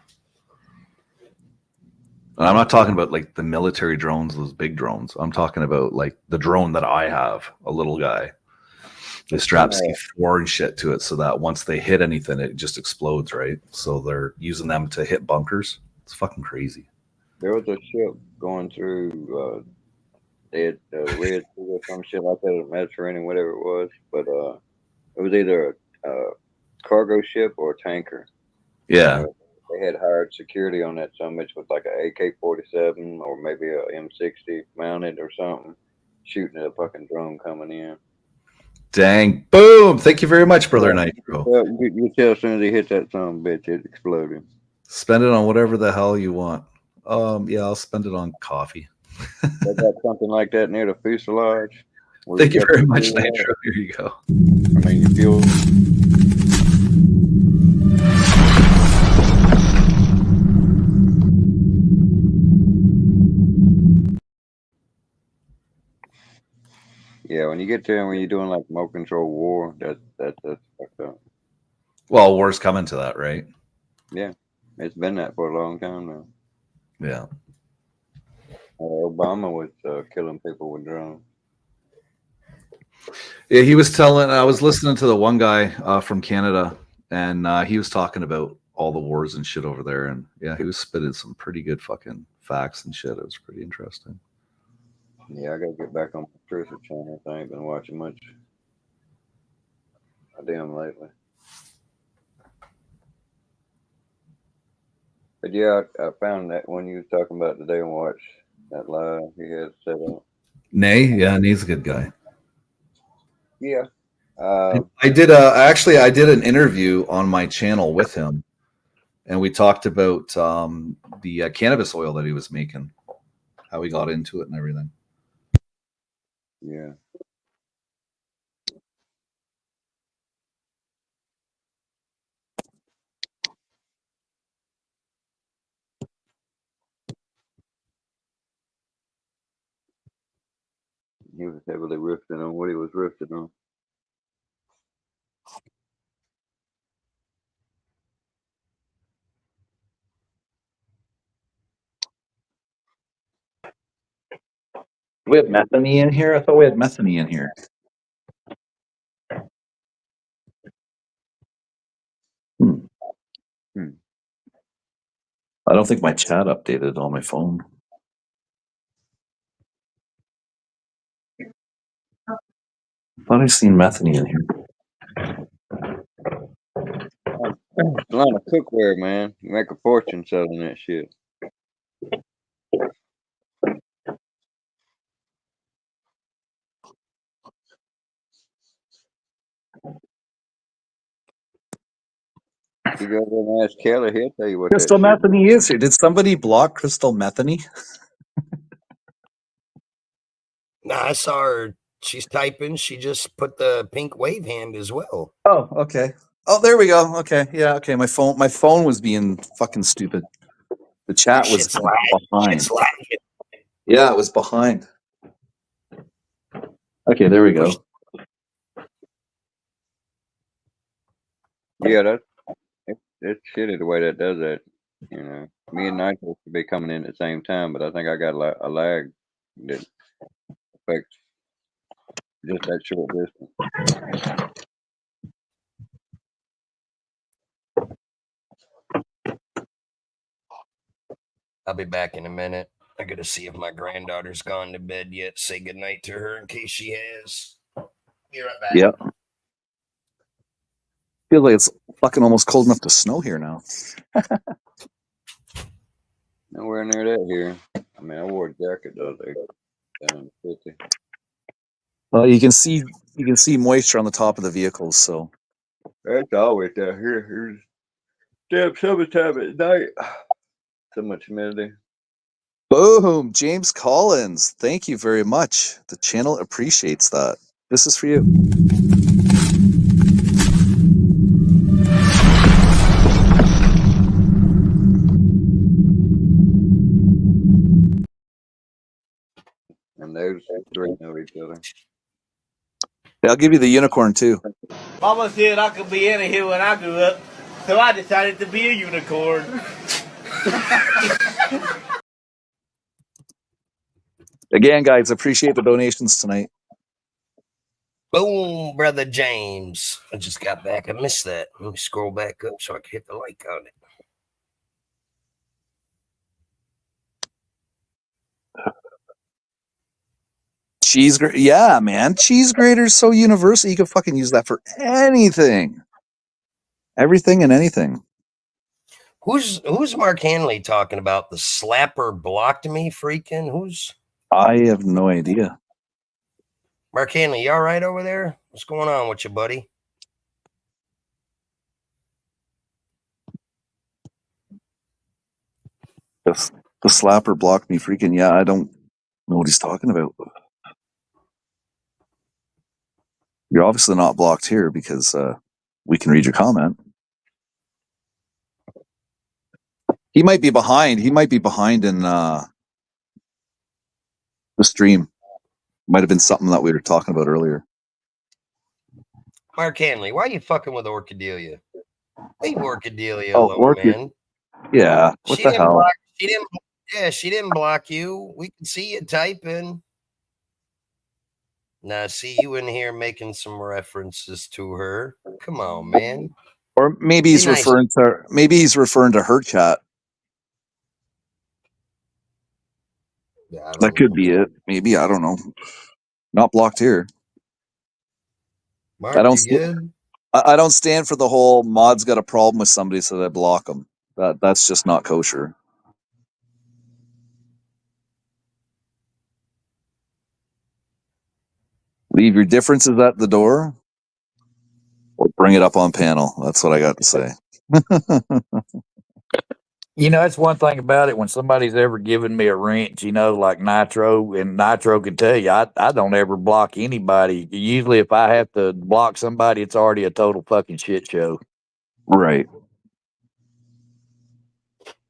And I'm not talking about like the military drones, those big drones. I'm talking about like the drone that I have, a little guy. They strap C4 and shit to it so that once they hit anything, it just explodes, right? So they're using them to hit bunkers. It's fucking crazy. There was a ship going through Red Sea or some shit like that, or Mediterranean, whatever it was. But it was either a cargo ship or a tanker. Yeah. They had hired security on that summit with like an AK-47 or maybe a M60 mounted or something, shooting at a fucking drone coming in. Dang. Boom. Thank you very much, Brother Nitro. Well, you tell as soon as he hit that son of a bitch, it exploded. Spend it on whatever the hell you want. Yeah, I'll spend it on coffee. They got something like that near the fuselage. Thank you very much, Nitro. Here you go. I mean, you feel. Yeah, when you get there, when you're doing like remote control war, that's fucked up. Well, war's coming to that, right? Yeah, it's been that for a long time now. Yeah. Obama was killing people with drones. Yeah, he was telling. I was listening to the one guy from Canada, and he was talking about all the wars and shit over there. And yeah, he was spitting some pretty good fucking facts and shit. It was pretty interesting. Yeah, I gotta get back on my Truth channel. I ain't been watching much damn lately. But yeah, I found that when you was talking about today and watch that live he had set up. Nay, yeah, Nay's a good guy. Yeah. I did I did an interview on my channel with him, and we talked about the cannabis oil that he was making, how he got into it and everything. Yeah. He was heavily riffing on what he was riffing on. Do we have methany in here? I thought we had methany in here. I don't think my chat updated on my phone. I thought I seen methany in here. A lot of cookware, man. You make a fortune selling that shit. You go over and ask Kelly, he'll tell you what Crystal that shit methany is here. Did somebody block Crystal methany? Nah, I saw her. She's typing. She just put the pink wave hand as well. Oh, okay. Oh, there we go. Okay, yeah, okay. My phone was being fucking stupid. The chat was behind. Yeah, it was behind. Okay, there we go. Yeah, it's shitty the way that does that. You know, me and Nigel should be coming in at the same time, but I think I got a lag that affects just that short distance. I'll be back in a minute. I gotta see if my granddaughter's gone to bed yet. Say goodnight to her in case she has. Be right back. Yeah. Feels like it's fucking almost cold enough to snow here now. Nowhere near that here. I mean, I wore a jacket the other day. Down 50. Well, you can see moisture on the top of the vehicles, so That's always down here. Here's damn summertime at night. So much humidity. boom, James Collins. Thank you very much. The channel appreciates that. This is for you. each other. I'll give you the unicorn too. Mama said I could be any here when I grew up, so I decided to be a unicorn. Again, guys, appreciate the donations tonight. Boom, brother James. I just got back. I missed that. Let me scroll back up so I can hit the like on it. Cheese grater, yeah, man. Cheese grater's so universal. You can fucking use that for anything, everything, and anything. Who's Mark Hanley talking about? The slapper blocked me, freaking. Who's I have no idea. Mark Hanley? You all right over there? What's going on with you, buddy? The slapper blocked me, freaking. Yeah, I don't know what he's talking about. You're obviously not blocked here because we can read your comment. He might be behind. He might be behind in the stream. Might have been something that we were talking about earlier. Mark Hanley, why are you fucking with Orchadia? Leave Orchadia Oh, alone, man. Yeah. What She the didn't hell? block. She didn't block you. We can see you typing. Now, I see you in here making some references to her. Come on, man. Or maybe he's referring to her chat. Yeah, That could be it. Maybe, I don't know. Not blocked here. Mark, you good? I don't stand for the whole mod's got a problem with somebody, so they block them. That's just not kosher. Leave your differences at the door, or bring it up on panel. That's what I got to say. You know, that's one thing about it. When somebody's ever given me a wrench, you know, like Nitro, and Nitro can tell you, I don't ever block anybody. Usually, if I have to block somebody, it's already a total fucking shit show. Right.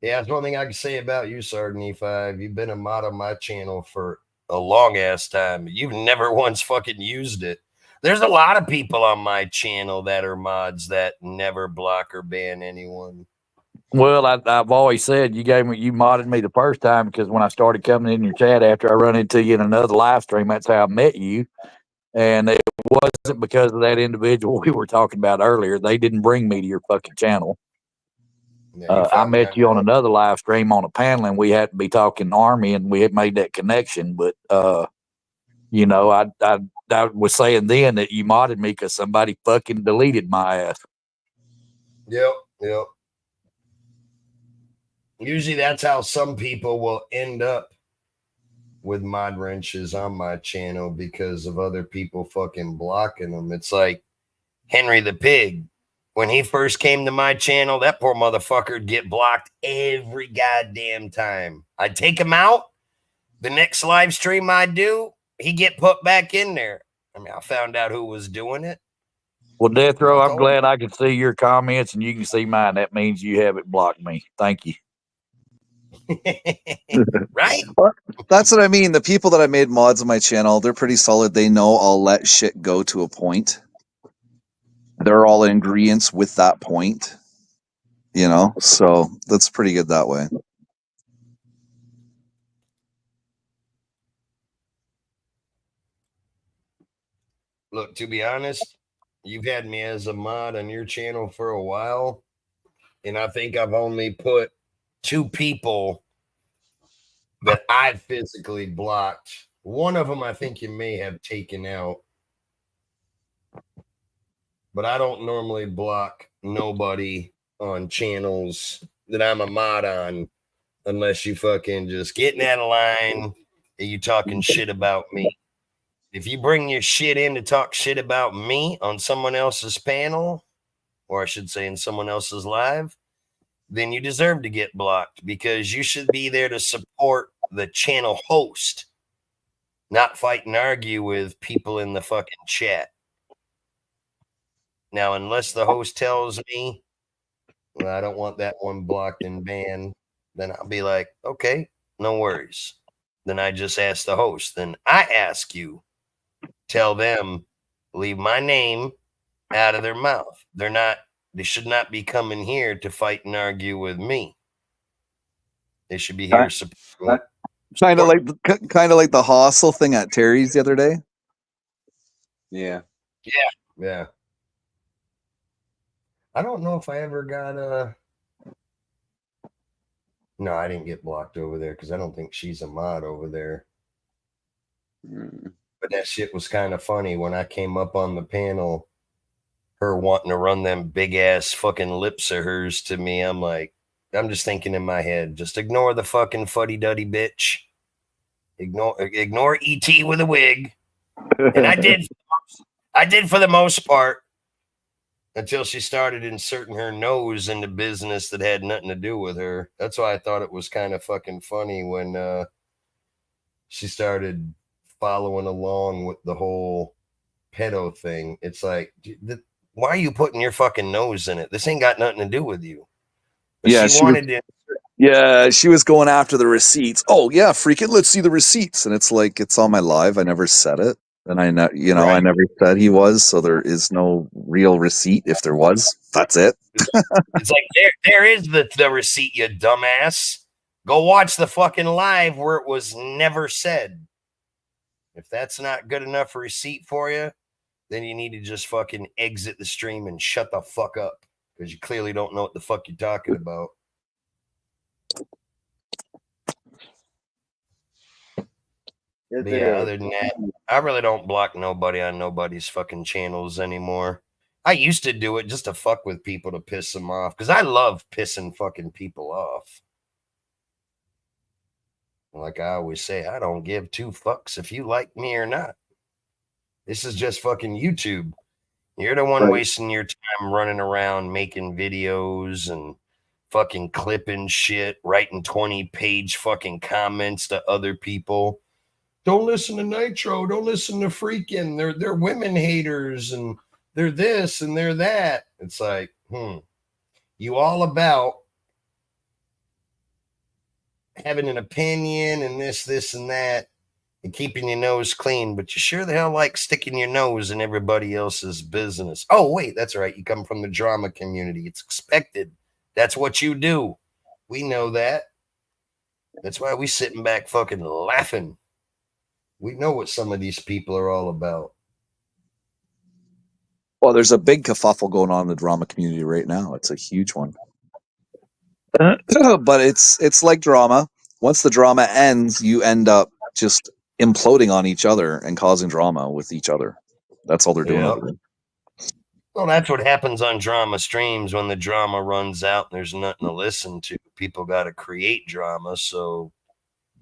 Yeah, that's one thing I can say about you, Sergeant E5. You've been a mod on my channel for a long ass time. You've never once fucking used it. There's a lot of people on my channel that are mods that never block or ban anyone. Well, I've always said you modded me the first time because when I started coming in your chat after I run into you in another live stream, that's how I met you. And it wasn't because of that individual we were talking about earlier. They didn't bring me to your fucking channel. Yeah, I met you on another live stream on a panel, and we had to be talking Army, and we had made that connection. But you know, I was saying then that you modded me because somebody fucking deleted my ass. Yep. Usually that's how some people will end up with mod wrenches on my channel because of other people fucking blocking them. It's like Henry the Pig. When he first came to my channel, that poor motherfucker'd get blocked every goddamn time. I'd take him out. The next live stream I do, he'd get put back in there. I mean, I found out who was doing it. Well, Death Row, I'm glad I can see your comments and you can see mine. That means you haven't blocked me. Thank you. Right? That's what I mean. The people that I made mods on my channel, they're pretty solid. They know I'll let shit go to a point. They're all ingredients with that point. You know, so that's pretty good that way. Look, to be honest, you've had me as a mod on your channel for a while, and I think I've only put 2 people that I've physically blocked. One of them I think you may have taken out, but I don't normally block nobody on channels that I'm a mod on unless you fucking just getting out of line and you talking shit about me. If you bring your shit in to talk shit about me on someone else's panel, or I should say in someone else's live, then you deserve to get blocked because you should be there to support the channel host, not fight and argue with people in the fucking chat. Now, unless the host tells me, well, I don't want that one blocked and banned, then I'll be like, okay, no worries. Then I just ask the host. Then I ask you, tell them, leave my name out of their mouth. They should not be coming here to fight and argue with me. They should be here Kind of like the hostel thing at Terry's the other day. Yeah. Yeah. I don't know if I ever got no, I didn't get blocked over there because I don't think she's a mod over there. But that shit was kind of funny when I came up on the panel, her wanting to run them big ass fucking lips of hers to me. I'm like, I'm just thinking in my head, just ignore the fucking fuddy duddy bitch. Ignore ET with a wig. And I did for the most part until she started inserting her nose into business that had nothing to do with her. That's why I thought it was kind of fucking funny when she started following along with the whole pedo thing. It's like, why are you putting your fucking nose in it? This ain't got nothing to do with you. But Yeah, she wanted to. Yeah, she was going after the receipts. Oh yeah, freaking let's see the receipts. And it's like it's on my live. I never said it. And I know, I never said he was, so there is no real receipt. If there was, that's it. It's like there is the receipt, you dumbass. Go watch the fucking live where it was never said. If that's not good enough receipt for you, then you need to just fucking exit the stream and shut the fuck up because you clearly don't know what the fuck you're talking about. But yeah, other than that, I really don't block nobody on nobody's fucking channels anymore. I used to do it just to fuck with people to piss them off because I love pissing fucking people off. Like I always say, I don't give two fucks if you like me or not. This is just fucking YouTube. You're the one wasting your time running around making videos and fucking clipping shit, writing 20-page fucking comments to other people. Don't listen to Nitro. Don't listen to freaking. They're women haters and they're this and they're that. It's like, you all about having an opinion and this and that and keeping your nose clean, but you sure the hell like sticking your nose in everybody else's business. Oh, wait, that's right. You come from the drama community. It's expected. That's what you do. We know that. That's why we sitting back fucking laughing. We know what some of these people are all about. Well, there's a big kerfuffle going on in the drama community right now. It's a huge one. But it's like drama. Once the drama ends, you end up just imploding on each other and causing drama with each other. That's all they're doing. Yep. Well, that's what happens on drama streams when the drama runs out and there's nothing to listen to. People got to create drama, so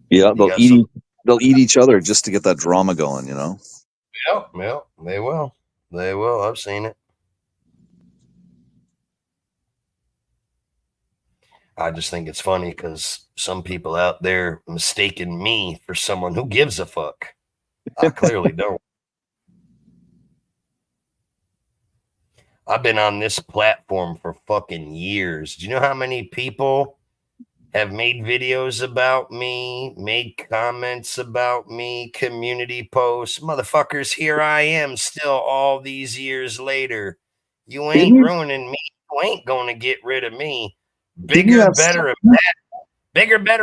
yeah, they'll eat each other just to get that drama going. Yeah, they will. They will. I've seen it. I just think it's funny because some people out there mistaken me for someone who gives a fuck. I clearly don't. I've been on this platform for fucking years. Do you know how many people have made videos about me, made comments about me, community posts? Motherfuckers, here I am still all these years later. You ain't ruining me. You ain't going to get rid of me. Bigger, better,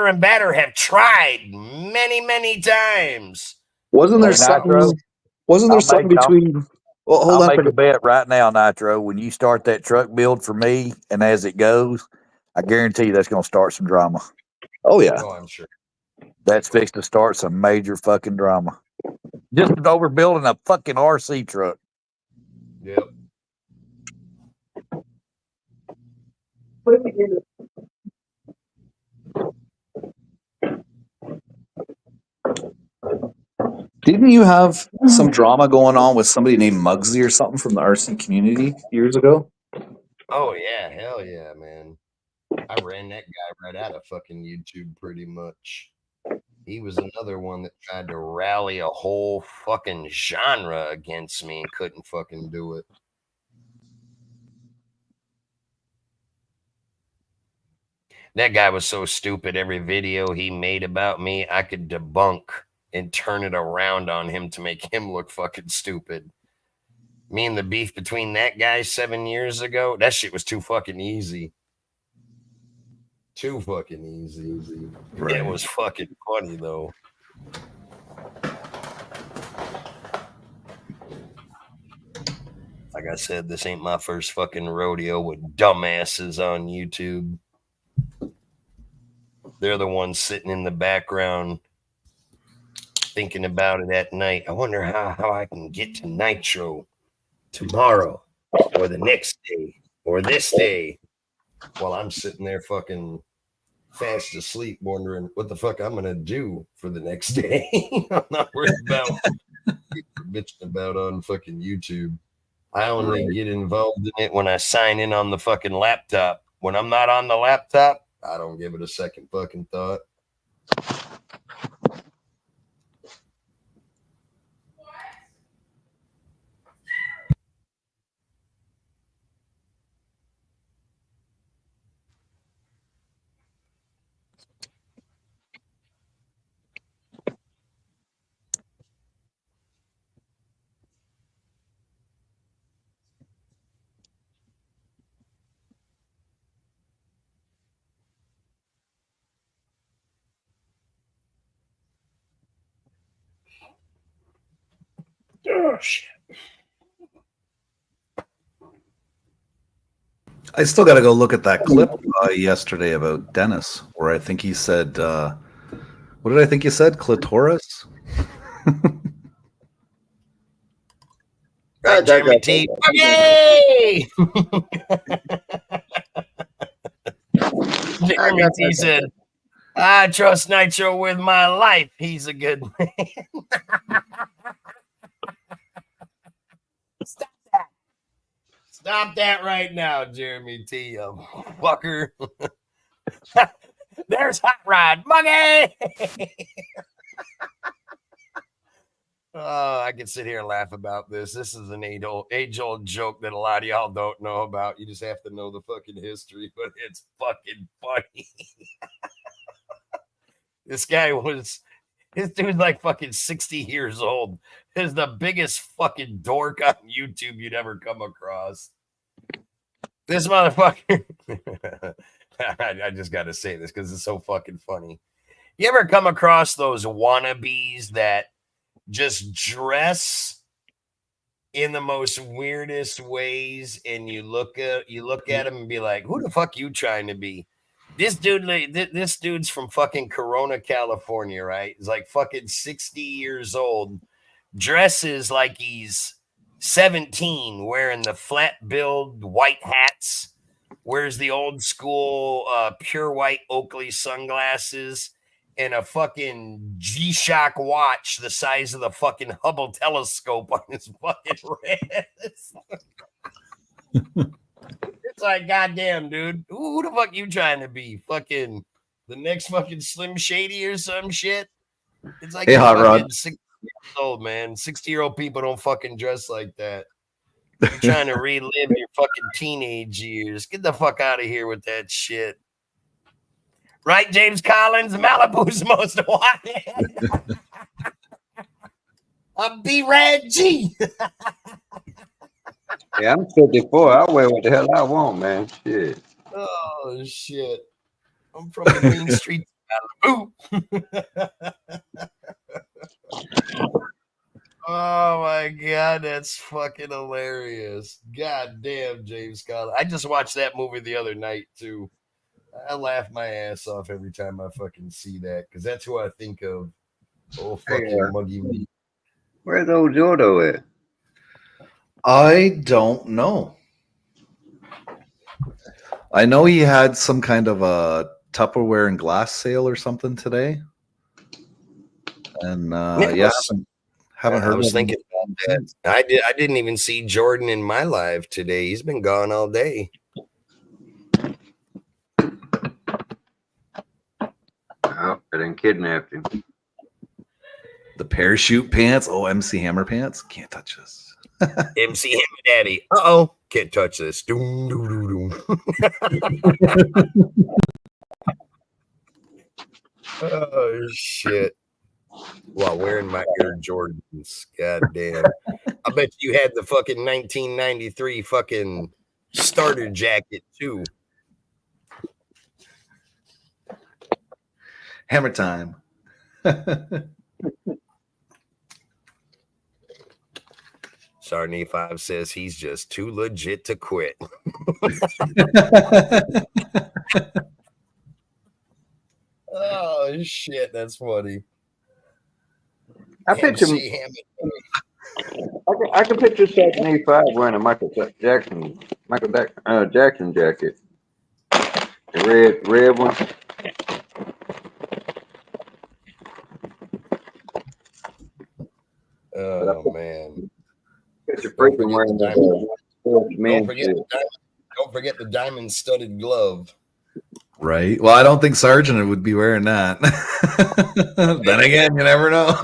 and better have tried many, many times. Wasn't there something? Wasn't there something between? Well, hold on. I'll make a bet right now, Nitro. When you start that truck build for me, and as it goes, I guarantee you that's going to start some drama. Oh yeah. Oh, I'm sure. That's fixed to start some major fucking drama. Just overbuilding a fucking RC truck. Yep. Didn't you have some drama going on with somebody named Muggsy or something from the RC community years ago? Oh yeah, hell yeah, man. I ran that guy right out of fucking YouTube pretty much. He was another one that tried to rally a whole fucking genre against me and couldn't fucking do it. That guy was so stupid. Every video he made about me, I could debunk and turn it around on him to make him look fucking stupid. Me and the beef between that guy 7 years ago, that shit was too fucking easy. Too fucking easy. Right. It was fucking funny though. Like I said, this ain't my first fucking rodeo with dumbasses on YouTube. They're the ones sitting in the background thinking about it at night. I wonder how I can get to Nitro tomorrow or the next day or this day, while I'm sitting there fucking fast asleep wondering what the fuck I'm gonna do for the next day. I'm not worried about bitching about on fucking YouTube. I only get involved in it when I sign in on the fucking laptop. When I'm not on the laptop, I don't give it a second fucking thought. Oh, shit. I still got to go look at that clip yesterday about Dennis, where I think he said, what did I think you said? Clitoris? Right, Jeremy T. Yay! Jeremy T said, I trust Nitro with my life. He's a good man. Stop that. Stop that right now, Jeremy T. You fucker. There's Hot Rod. Monkey! Oh, I can sit here and laugh about this. This is an age-old joke that a lot of y'all don't know about. You just have to know the fucking history, but it's fucking funny. This dude's like fucking 60 years old. Is the biggest fucking dork on YouTube you'd ever come across. This motherfucker. I just got to say this because it's so fucking funny. You ever come across those wannabes that just dress in the most weirdest ways, and you look at them and be like, who the fuck you trying to be? This dude's from fucking Corona, California, right? He's like fucking 60 years old, dresses like he's 17, wearing the flat-billed white hats, wears the old school pure white Oakley sunglasses, and a fucking G-Shock watch the size of the fucking Hubble telescope on his fucking wrist. It's like, goddamn, dude. Who the fuck you trying to be? Fucking the next fucking Slim Shady or some shit? It's like, hey, Hot Rod. 60 years old, man. 60-year-old people don't fucking dress like that. You're trying to relive your fucking teenage years. Get the fuck out of here with that shit. Right, James Collins? Malibu's most wanted. I'm B-Rad G. Yeah, I'm 54. I'll wear what the hell I want, man. Shit. Oh, shit. I'm from the Main Street Malibu. Oh, my God. That's fucking hilarious. God damn, James Collins. I just watched that movie the other night, too. I laugh my ass off every time I fucking see that because that's who I think of. Oh, fucking muggy me. Where's old Jordo at? I don't know. I know he had some kind of a Tupperware and glass sale or something today. And haven't heard. I was thinking about that. I didn't even see Jordan in my live today. He's been gone all day. Oh, I didn't kidnap him. The parachute pants. Oh, MC Hammer pants. Can't touch this. MC Hammer Daddy. Uh-oh. Can't touch this. Doom, doom, doom, doom. Oh, shit. while wearing my Air Jordans. God damn. I bet you had the fucking 1993 fucking starter jacket too. Hammer time. Sarney 5 says he's just too legit to quit. Oh shit, that's funny. I picture I can picture 75 wearing a Michael Jackson jacket. The red one. Oh man. Picture freaking wearing Don't forget the diamond studded glove. Right. Well, I don't think Sargent would be wearing that. Then again, you never know.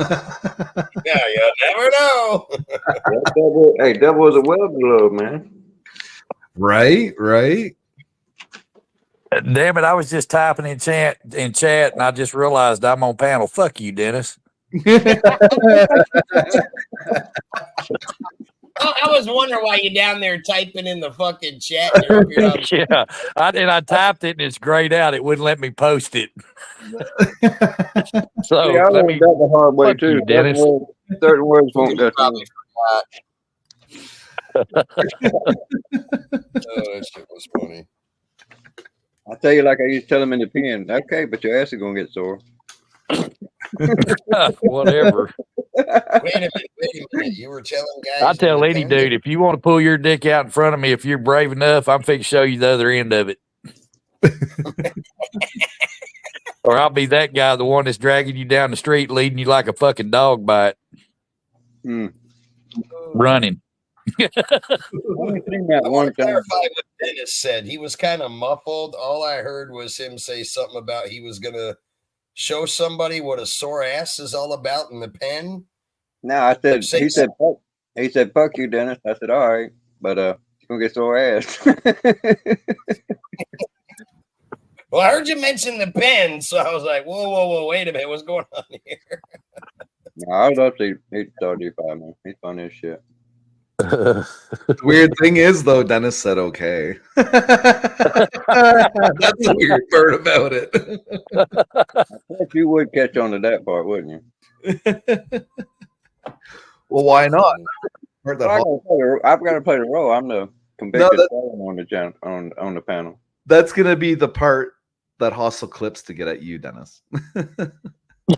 Yeah, you never know. Hey, that was a web glove, man. Right. Damn it! I was just typing in chat, and I just realized I'm on panel. Fuck you, Dennis. I was wondering why you down there typing in the fucking chat. You're up here on- Yeah, I typed it and it's grayed out. It wouldn't let me post it. So Yeah, I let learned me. that the hard way Fuck too. you, Dennis. Certain words won't go through. That shit was funny. I tell you, like I used to tell them in the pen. Okay, but your ass is gonna get sore. Whatever. Wait a minute. You were telling guys. I tell any dude, if you want to pull your dick out in front of me, if you're brave enough, I'm fixing to show you the other end of it. Or I'll be that guy, the one that's dragging you down the street, leading you like a fucking dog bite. Running. I want to clarify what Dennis said. He was kind of muffled. All I heard was him say something about he was going to show somebody what a sore ass is all about in the pen. No, I said, he said, fuck you, Dennis. I said, all right, but you're going to get sore ass. Well, I heard you mention the pen, so I was like, whoa, wait a minute. What's going on here? No, I would love to eat 35, man. He's funny as shit. The weird thing is, though, Dennis said okay. That's the weird part about it. I thought you would catch on to that part, wouldn't you? Well, why not? I've got to play the role. I'm the convicted felon on the panel. That's gonna be the part that Hustle clips to get at you, Dennis.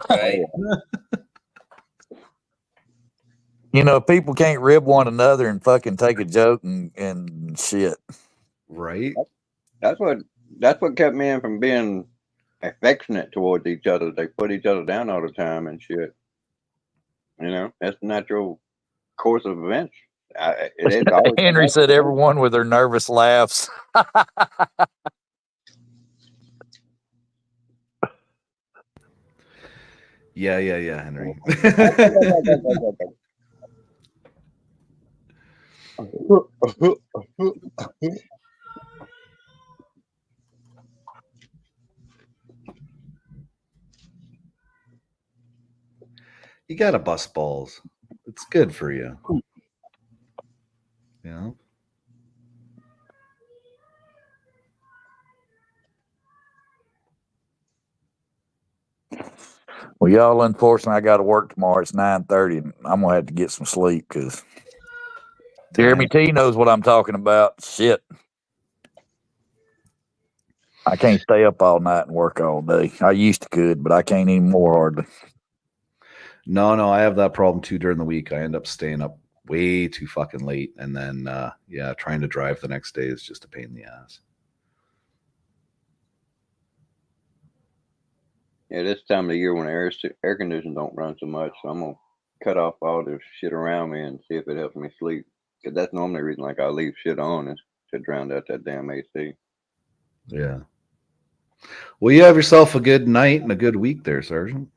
Right. You know, people can't rib one another and fucking take a joke and shit. Right. That's what kept men from being affectionate towards each other. They put each other down all the time and shit. You know, that's the natural course of events. Henry said everyone with their nervous laughs. Yeah, Henry. You gotta bust balls. It's good for you. You know? Well, y'all, unfortunately, I got to work tomorrow. It's 9:30, and I'm gonna have to get some sleep because Jeremy T knows what I'm talking about. Shit, I can't stay up all night and work all day. I used to could, but I can't anymore hardly. No, I have that problem too during the week. I end up staying up way too fucking late, and then trying to drive the next day is just a pain in the ass. Yeah, this time of the year when air conditioning don't run so much, so I'm gonna cut off all this shit around me and see if it helps me sleep. Cause that's normally the reason like I leave shit on is to drown out that damn AC. Yeah. Well, you have yourself a good night and a good week there, Sergeant.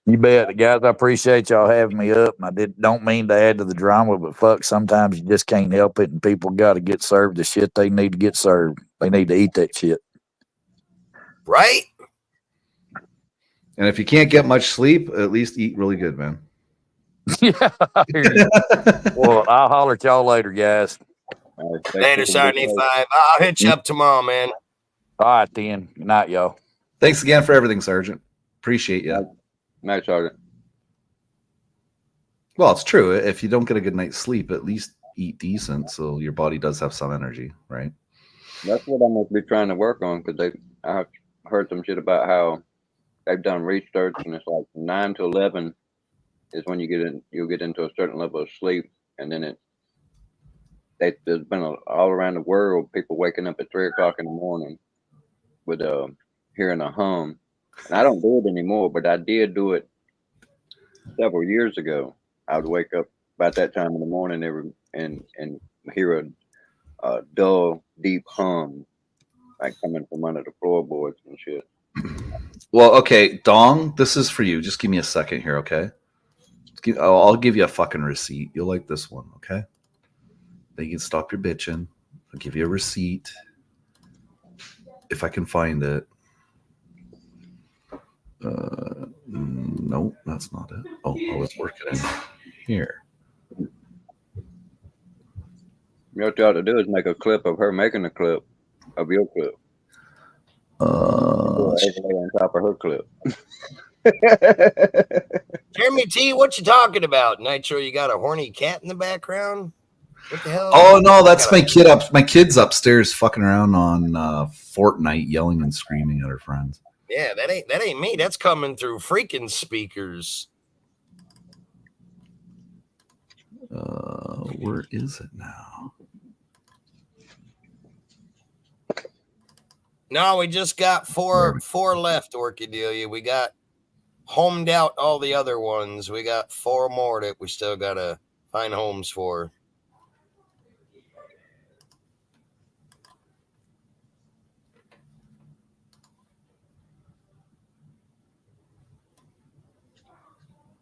You bet, guys. I appreciate y'all having me up. And I don't mean to add to the drama, but fuck, sometimes you just can't help it, and people got to get served the shit they need to get served. They need to eat that shit. Right? And if you can't get much sleep, at least eat really good, man. Yeah. Well, I'll holler at y'all later, guys. All right, Later, 75. I'll hit you up tomorrow, man. All right, then. Good night, y'all. Thanks again for everything, Sergeant. Appreciate you. Night, Sergeant. Well, it's true. If you don't get a good night's sleep, at least eat decent so your body does have some energy, right? That's what I'm going to be trying to work on because I heard some shit about how they've done research and it's like 9 to 11 is when you'll get into a certain level of sleep, and then there's been all around the world people waking up at 3 o'clock in the morning with hearing a hum. And I don't do it anymore, but I did do it several years ago. I would wake up about that time in the morning and hear a dull, deep hum like coming from under the floorboards and shit. Well, okay, Dong, this is for you. Just give me a second here, okay? I'll give you a fucking receipt. You'll like this one, okay? Then you can stop your bitching. I'll give you a receipt if I can find it. No, that's not it. Oh, it's working in here. You know what you ought to do is make a clip of her making a clip of your clip. Overlay on top of her clip. Jeremy T, what you talking about? Nitro, you got a horny cat in the background? What the hell? Oh no, that's my kid up. My kid's upstairs fucking around on Fortnite, yelling and screaming at her friends. Yeah, that ain't me. That's coming through freaking speakers. Where is it now? No, we just got four left, Orchadia. We got homed out all the other ones. We got 4 more that we still gotta find homes for.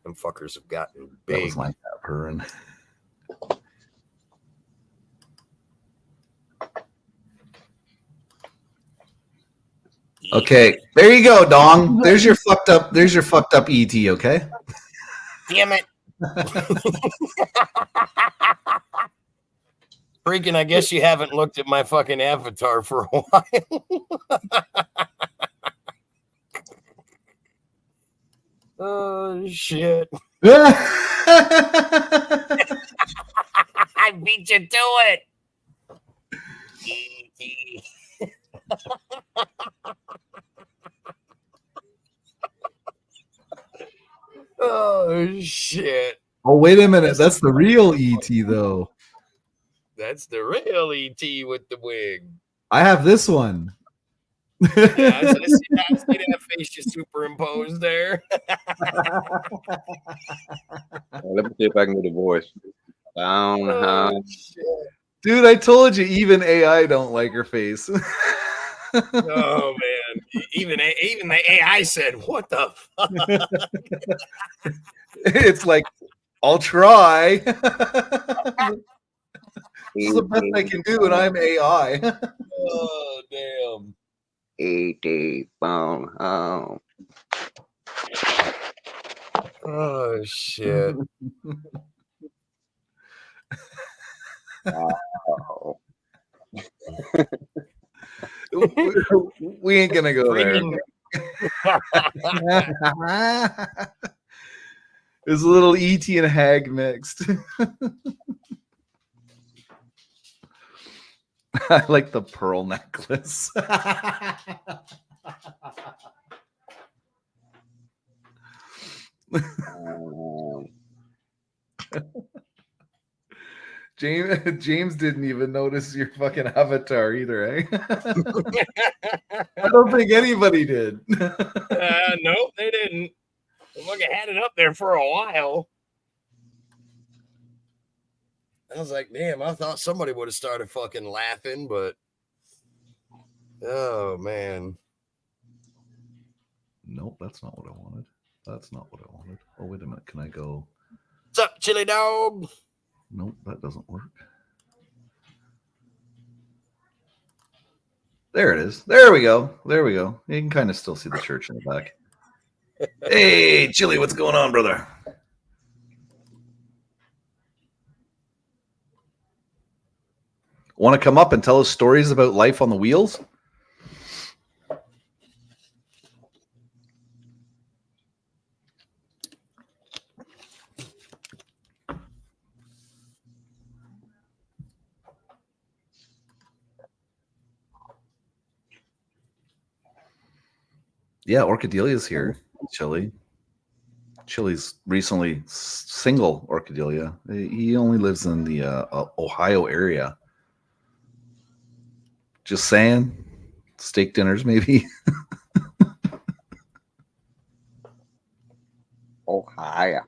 Them fuckers have gotten big. That was my purring. Okay, there you go, Dong. There's your fucked up ET, okay? Damn it. Freaking, I guess you haven't looked at my fucking avatar for a while. Oh, shit. I beat you to it. Oh, shit. Oh, wait a minute. That's the real ET, though. That's the real ET with the wig. I have this one. Yeah, I see that face you superimposed there. Let me see if I can get a voice. Dude, I told you, even AI don't like her face. Oh man, even the AI said, "What the fuck?" It's like, I'll try. This is the best I can do, and I'm AI. Oh damn. E.T. phone home. Oh shit. Oh. We ain't gonna go there. There's a little ET and Hag mixed. I like the pearl necklace. James didn't even notice your fucking avatar either, eh? I don't think anybody did. Nope, they didn't. They fucking had it up there for a while. I was like, damn, I thought somebody would have started fucking laughing, but oh man. Nope, that's not what I wanted. That's not what I wanted. Oh, wait a minute. Can I go? What's up, chili dog? Nope, that doesn't work. There it is. There we go. There we go. You can kind of still see the church in the back. Hey, Chili, what's going on, brother? Want to come up and tell us stories about life on the wheels? Yeah, Orchadelia's here. Chili. Chili's recently single, Orchadia. He only lives in the Ohio area. Just saying. Steak dinners, maybe. Ohio.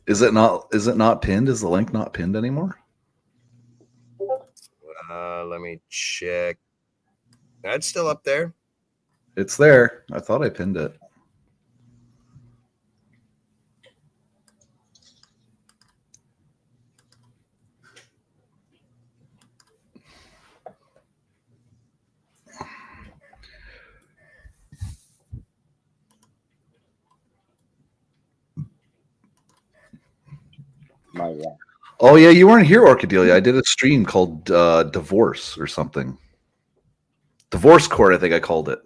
Is it not pinned? Is the link not pinned anymore? Let me check. That's still up there. It's there. I thought I pinned it. My God. Oh yeah, you weren't here, Orchadelia. I did a stream called Divorce or something. Divorce Court, I think I called it.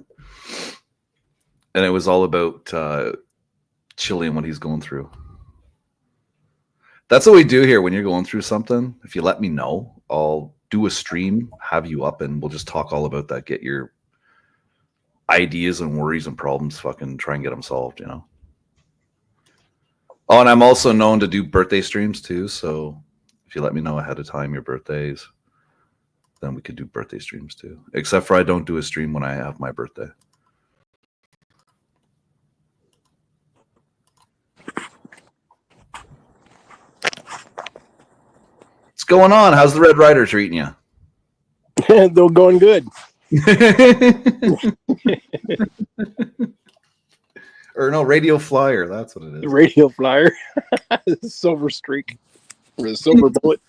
And it was all about Chili and what he's going through. That's what we do here when you're going through something. If you let me know, I'll do a stream, have you up, and we'll just talk all about that. Get your ideas and worries and problems, fucking try and get them solved, you know? Oh, and I'm also known to do birthday streams too. So if you let me know ahead of time your birthdays, then we could do birthday streams too. Except for I don't do a stream when I have my birthday. What's going on? How's the Red Rider treating you? They're going good. Or no, Radio Flyer. That's what it is. Radio Flyer. Silver Streak. Or the Silver Bullet.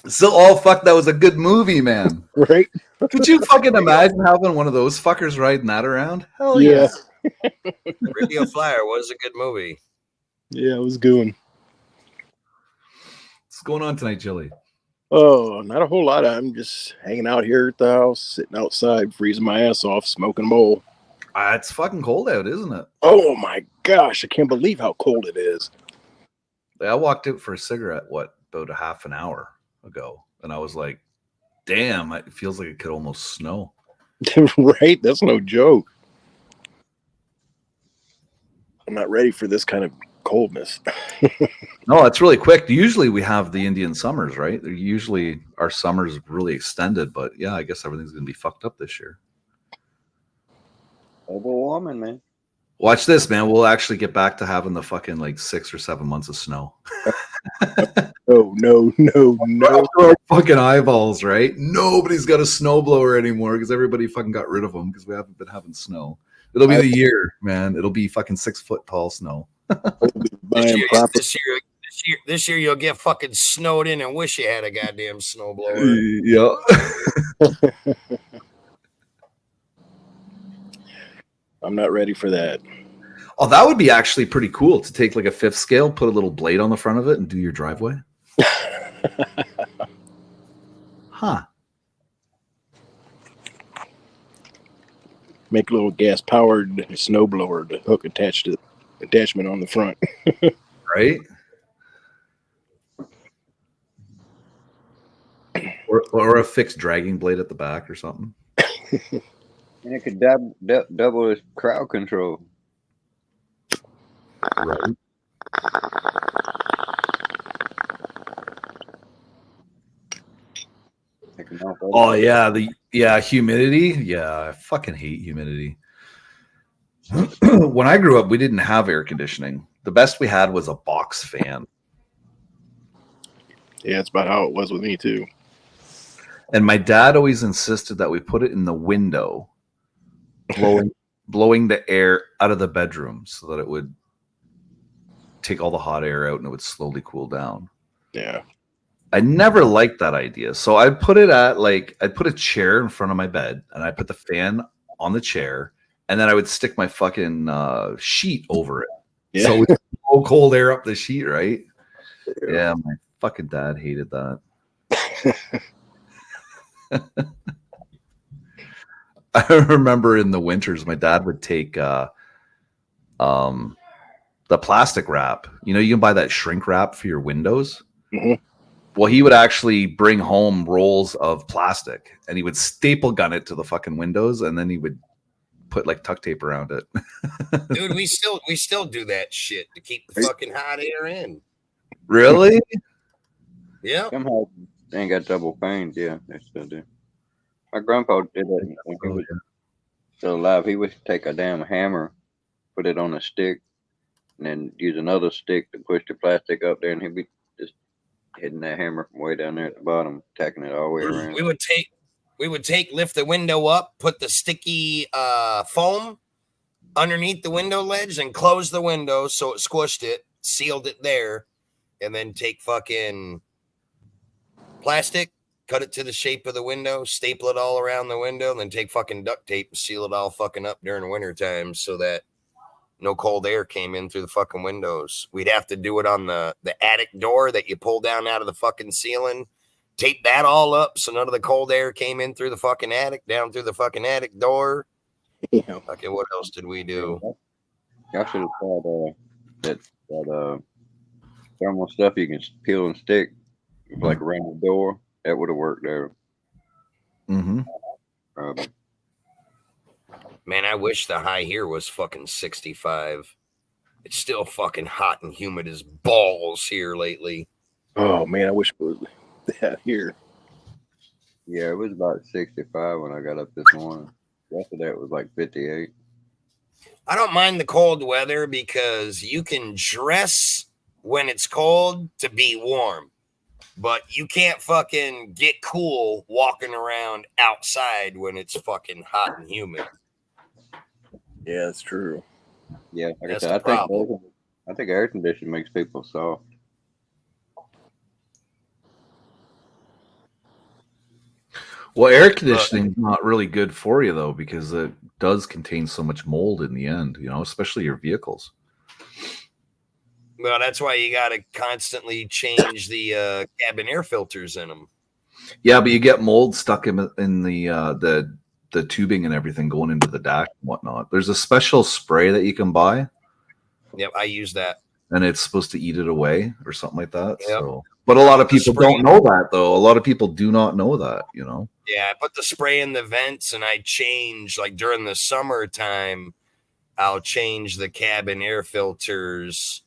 So, oh, fuck, that was a good movie, man. Right? Could you fucking imagine having one of those fuckers riding that around? Hell yeah. Radio Flyer was a good movie. Yeah, it was good. What's going on tonight, Chili? Oh, not a whole lot. I'm just hanging out here at the house, sitting outside, freezing my ass off, smoking a bowl. It's fucking cold out, isn't it? Oh my gosh, I can't believe how cold it is. I walked out for a cigarette, about a half an hour ago, and I was like, damn, it feels like it could almost snow. Right? That's no joke. I'm not ready for this kind of coldness. No, it's really quick. Usually we have the Indian summers, right? Usually our summers really extended, but yeah, I guess everything's going to be fucked up this year. Global warming, man. Watch this, man. We'll actually get back to having the fucking like 6 or 7 months of snow. No. Our fucking eyeballs, right? Nobody's got a snowblower anymore because everybody fucking got rid of them because we haven't been having snow. It'll be the year, man. It'll be fucking 6 foot tall snow. This year you'll get fucking snowed in and wish you had a goddamn snowblower. Yeah. I'm not ready for that. Oh, that would be actually pretty cool to take like a 5th scale, put a little blade on the front of it, and do your driveway. Huh. Make a little gas powered snowblower to hook attachment on the front. Right? Or a fixed dragging blade at the back or something. And it could double as crowd control. Right. Oh yeah, humidity. Yeah, I fucking hate humidity. When I grew up, we didn't have air conditioning. The best we had was a box fan. Yeah, it's about how it was with me too. And my dad always insisted that we put it in the window, blowing the air out of the bedroom so that it would take all the hot air out and it would slowly cool down. Yeah. I never liked that idea. So I'd put it at I'd put a chair in front of my bed and I put the fan on the chair and then I would stick my fucking sheet over it. Yeah. So it would blow cold air up the sheet, right? Yeah, my fucking dad hated that. I remember in the winters, my dad would take the plastic wrap. You know, you can buy that shrink wrap for your windows. Mhm. Well, he would actually bring home rolls of plastic, and he would staple gun it to the fucking windows, and then he would put like tuck tape around it. Dude, we still do that shit to keep the fucking hot air in. Really? Yeah. Somehow they ain't got double panes. Yeah, they still do. My grandpa did that when he was still alive. He would take a damn hammer, put it on a stick, and then use another stick to push the plastic up there, and he'd be just hitting that hammer from way down there at the bottom, tacking it all the way around. We would lift the window up, put the sticky foam underneath the window ledge, and close the window so it squished it, sealed it there, and then take fucking plastic, cut it to the shape of the window, staple it all around the window, and then take fucking duct tape and seal it all fucking up during winter time so that no cold air came in through the fucking windows. We'd have to do it on the attic door that you pull down out of the fucking ceiling, tape that all up so none of the cold air came in through the fucking attic, down through the fucking attic door. Yeah. Okay, what else did we do? Y'all should have tried that thermal stuff you can peel and stick, like around the door. That would have worked there. Mm-hmm. Probably. Man, I wish the high here was fucking 65. It's still fucking hot and humid as balls here lately. Oh man, I wish it was that here. Yeah, it was about 65 when I got up this morning. After that, it was like 58. I don't mind the cold weather because you can dress when it's cold to be warm, but you can't fucking get cool walking around outside when it's fucking hot and humid. Yeah, that's true. Yeah, like That's I the said, problem. I think air conditioning makes people soft. Well, air conditioning is not really good for you though, because it does contain so much mold in the end, you know, especially your vehicles. Well, that's why you got to constantly change the cabin air filters in them. Yeah, but you get mold stuck in the tubing and everything going into the dash and whatnot. There's a special spray that you can buy, Yep, I use that. and it's supposed to eat it away or something like that. Yep. So, but a lot of The people spray- don't know that though. A lot of people do not know that, you know. Yeah, I put the spray in the vents, and I change, like during the summertime, I'll change the cabin air filters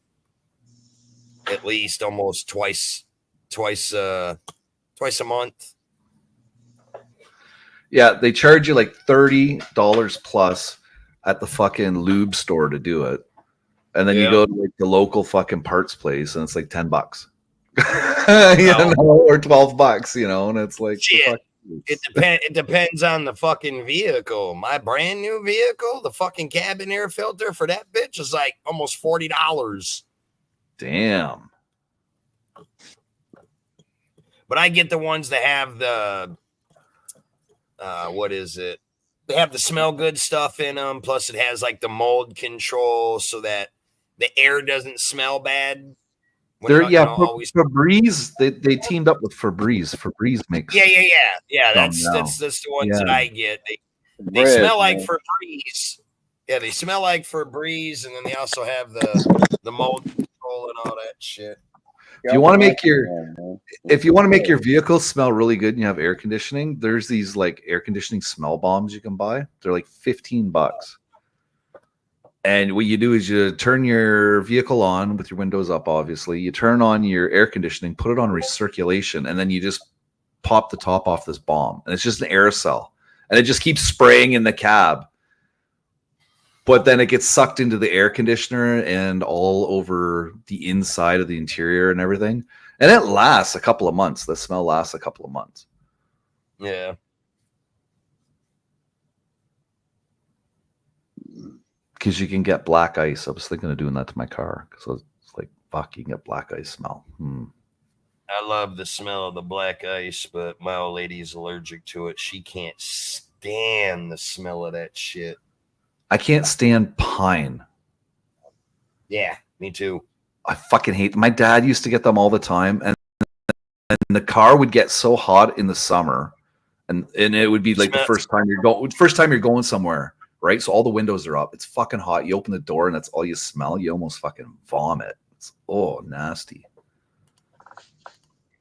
at least almost twice a month. Yeah, they charge you like $30 plus at the fucking lube store to do it, and then you Yeah. go to like the local fucking parts place, and it's like $10, you know, or $12, you know, and it's like the Shit. fuck- It depends on the fucking vehicle. My brand new vehicle, the fucking cabin air filter for that bitch is like almost $40. Damn. But I get the ones that have the what is it? They have the smell good stuff in them. Plus, it has like the mold control so that the air doesn't smell bad. When They're it, yeah, always. Febreze. They teamed up with Febreze. Febreze makes Yeah. Some That's the ones that Yeah. I get. They Bread, smell like man. Febreze. Yeah, they smell like Febreze, and then they also have the mold control and all that shit. If you want to make your Man. if you want to make your vehicle smell really good and you have air conditioning, there's these like air conditioning smell bombs you can buy. They're like $15. And what you do is you turn your vehicle on with your windows up, obviously. You turn on your air conditioning, put it on recirculation, and then you just pop the top off this bomb. And it's just an aerosol. And it just keeps spraying in the cab. But then it gets sucked into the air conditioner and all over the inside of the interior and everything. And it lasts a couple of months. The smell lasts a couple of months. Yeah. Because you can get black ice. I was thinking of doing that to my car. Because it's like, fuck, you can get black ice smell. I love the smell of the black ice, but my old lady's allergic to it. She can't stand the smell of that shit. I can't stand pine. Yeah, me too. I fucking hate. My dad used to get them all the time, and the car would get so hot in the summer, and it would be like the first time you're going somewhere, right? So all the windows are up. It's fucking hot. You open the door, and that's all you smell. You almost fucking vomit. It's nasty.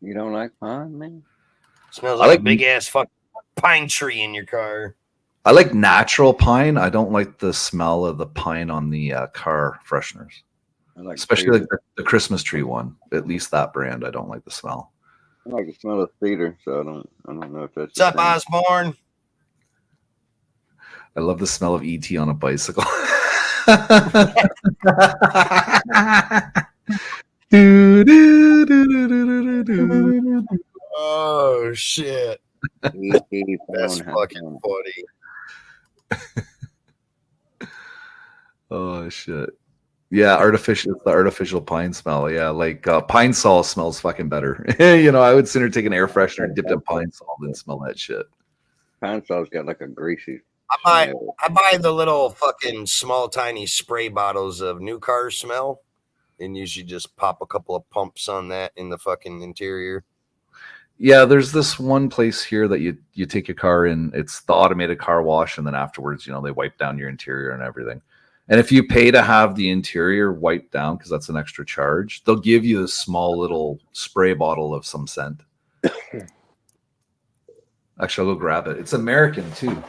You don't like pine, man? Smells like a big ass fucking pine tree in your car. I like natural pine. I don't like the smell of the pine on the car fresheners. I like Especially like the Christmas tree one. At least that brand, I don't like the smell. I like the smell of cedar, so I don't know if that's. What's up, Osborne? I love the smell of ET on a bicycle. Oh shit! That's fucking funny. Oh shit! Yeah, the artificial pine smell. Yeah, like pine sol smells fucking better. I would sooner take an air freshener and dip in pine sol than smell that shit. Pine sol's got like a greasy. I buy the little fucking small, tiny spray bottles of new car smell, and usually just pop a couple of pumps on that in the fucking interior. Yeah, there's this one place here that you take your car in. It's the automated car wash, and then afterwards, they wipe down your interior and everything. And if you pay to have the interior wiped down, because that's an extra charge, they'll give you a small little spray bottle of some scent. Actually, I'll go grab it. It's American too.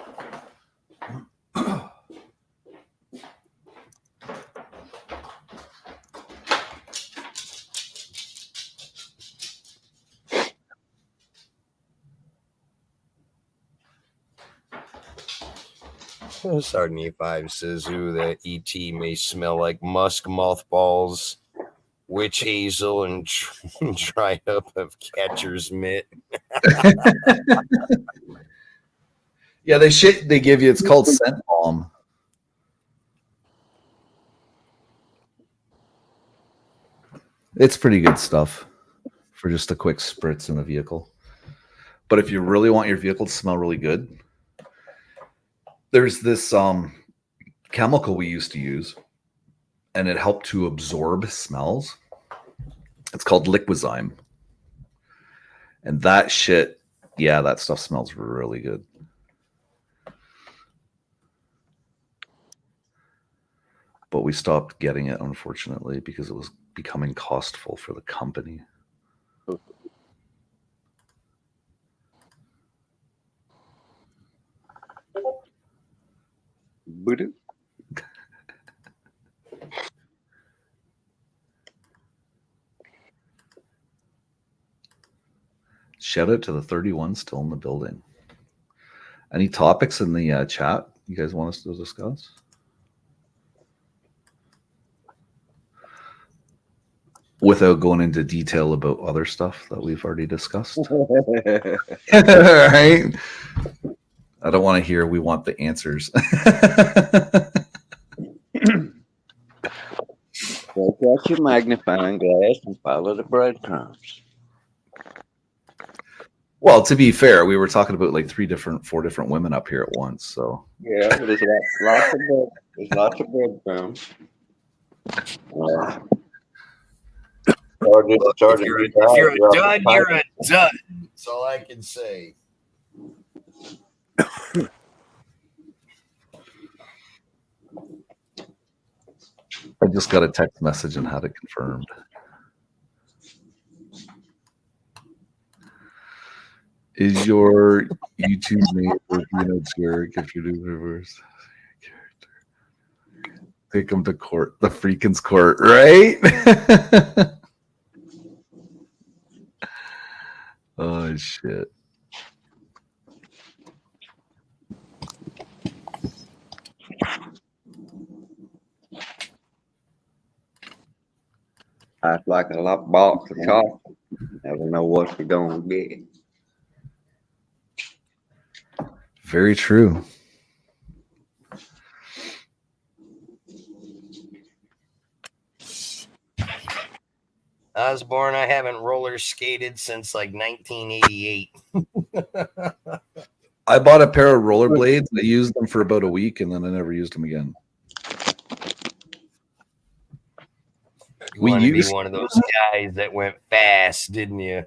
Sardine 5 says, "Ooh, that ET may smell like musk, mothballs, witch hazel, and dried up of catcher's mitt." Yeah, they give you. It's called scent balm. It's pretty good stuff for just a quick spritz in the vehicle. But if you really want your vehicle to smell really good, there's this chemical we used to use, and it helped to absorb smells. It's called Liquazyme. And that shit, yeah, that stuff smells really good. But we stopped getting it, unfortunately, because it was becoming costful for the company. Shout out to the 31 still in the building. Any topics in the chat you guys want us to discuss? Without going into detail about other stuff that we've already discussed. Right? I don't want to hear we want the answers. Take out your magnifying glass and follow the breadcrumbs. Well, to be fair, we were talking about like 4 different women up here at once. So yeah, there's lots of breadcrumbs. Yeah. If you're a dud, you're a dud. That's all I can say. I just got a text message and had it confirmed. Is your YouTube name Peanuts Jerk if you do reverse character? Take them to court, the freakin's court, right? Oh shit. It's like a box of chocolate. Never know what you're gonna get. Very true. Osborne, I haven't roller skated since like 1988. I bought a pair of rollerblades. I used them for about a week, and then I never used them again. You want to be one of those guys that went fast, didn't you?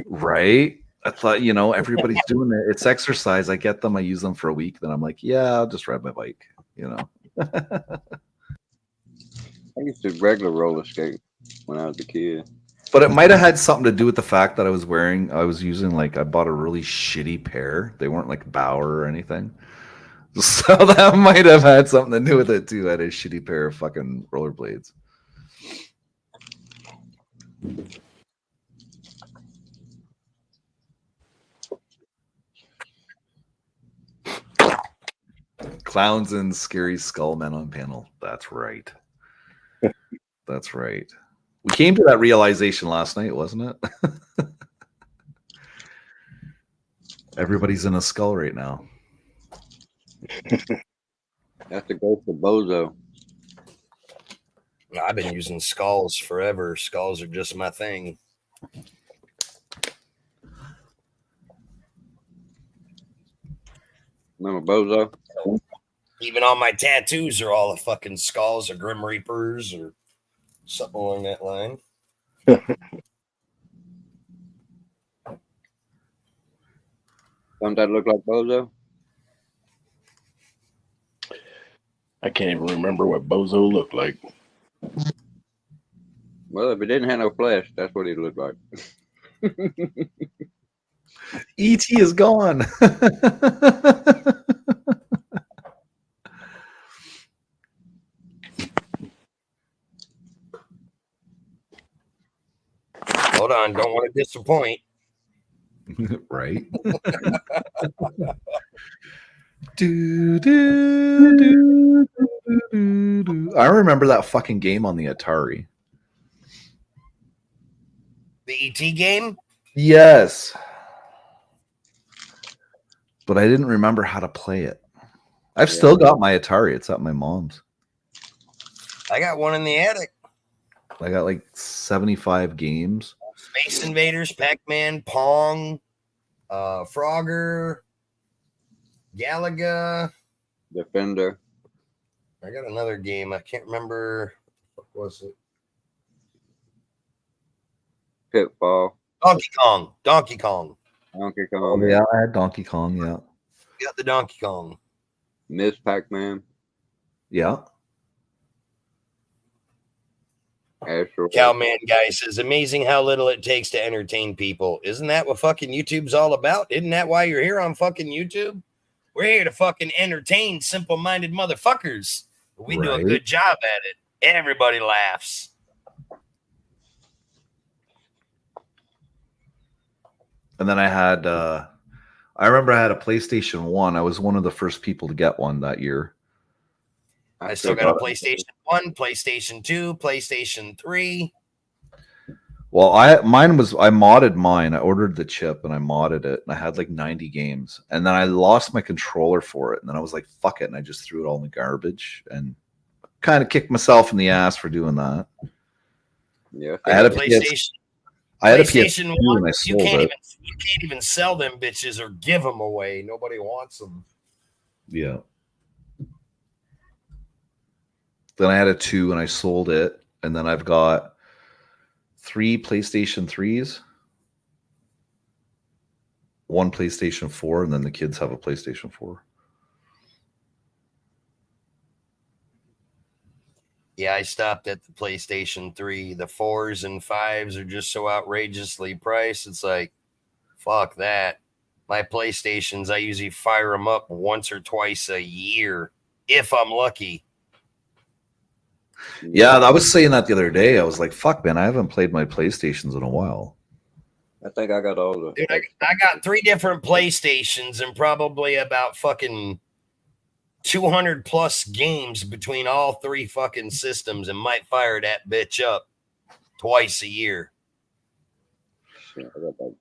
Right? I thought, everybody's doing it. It's exercise. I get them. I use them for a week. Then I'm like, yeah, I'll just ride my bike. I used to regular roller skate when I was a kid. But it might have had something to do with the fact that I was using I bought a really shitty pair. They weren't like Bauer or anything. So that might have had something to do with it too. I had a shitty pair of fucking rollerblades. Clowns and scary skull men on panel. That's right. That's right. We came to that realization last night, wasn't it? Everybody's in a skull right now. That's the ghost of Bozo. I've been using skulls forever. Skulls are just my thing. Remember Bozo? Even on my tattoos are all the fucking skulls or Grim Reapers or something along that line. Don't that look like Bozo? I can't even remember what Bozo looked like. Well, if it didn't have no flesh, that's what he looked like. E.T. is gone. Hold on, don't want to disappoint. Right? do, do, do, do, do. I remember that fucking game on the Atari. The E.T. game? Yes. But I didn't remember how to play it. I've still got my Atari. It's at my mom's. I got one in the attic. I got like 75 games. Space Invaders, Pac-Man, Pong, Frogger, Galaga, Defender. I got another game. I can't remember. What was it? Pitfall. Donkey Kong. Donkey Kong. Oh, yeah, I had Donkey Kong, yeah. Got the Donkey Kong. Miss Pac-Man. Yeah. Astro. Cowman guy says, amazing how little it takes to entertain people. Isn't that what fucking YouTube's all about? Isn't that why you're here on fucking YouTube? We're here to fucking entertain simple-minded motherfuckers. We do a good job at it. Everybody laughs. And then I had, I remember I had a PlayStation 1. I was one of the first people to get one that year. I still got a PlayStation 1, PlayStation 2, PlayStation 3. Well, I modded mine. I ordered the chip and I modded it. And I had like 90 games. And then I lost my controller for it. And then I was like, fuck it. And I just threw it all in the garbage and kind of kicked myself in the ass for doing that. Yeah. I had a PlayStation. I had PlayStation a PS2 1, and I sold you it. can't even sell them bitches or give them away. Nobody wants them. Yeah. Then I had a 2 and I sold it. And then I've got 3 PlayStation 3s, 1 PlayStation 4, and then the kids have a PlayStation 4. Yeah, I stopped at the PlayStation 3. The 4s and 5s are just so outrageously priced. It's like, fuck that. My PlayStations, I usually fire them up once or twice a year, if I'm lucky. Yeah, I was saying that the other day. I was like, fuck, man, I haven't played my PlayStations in a while. I think I got all the. Dude, I got 3 different PlayStations and probably about fucking 200 plus games between all 3 fucking systems and might fire that bitch up twice a year. Yeah, I got like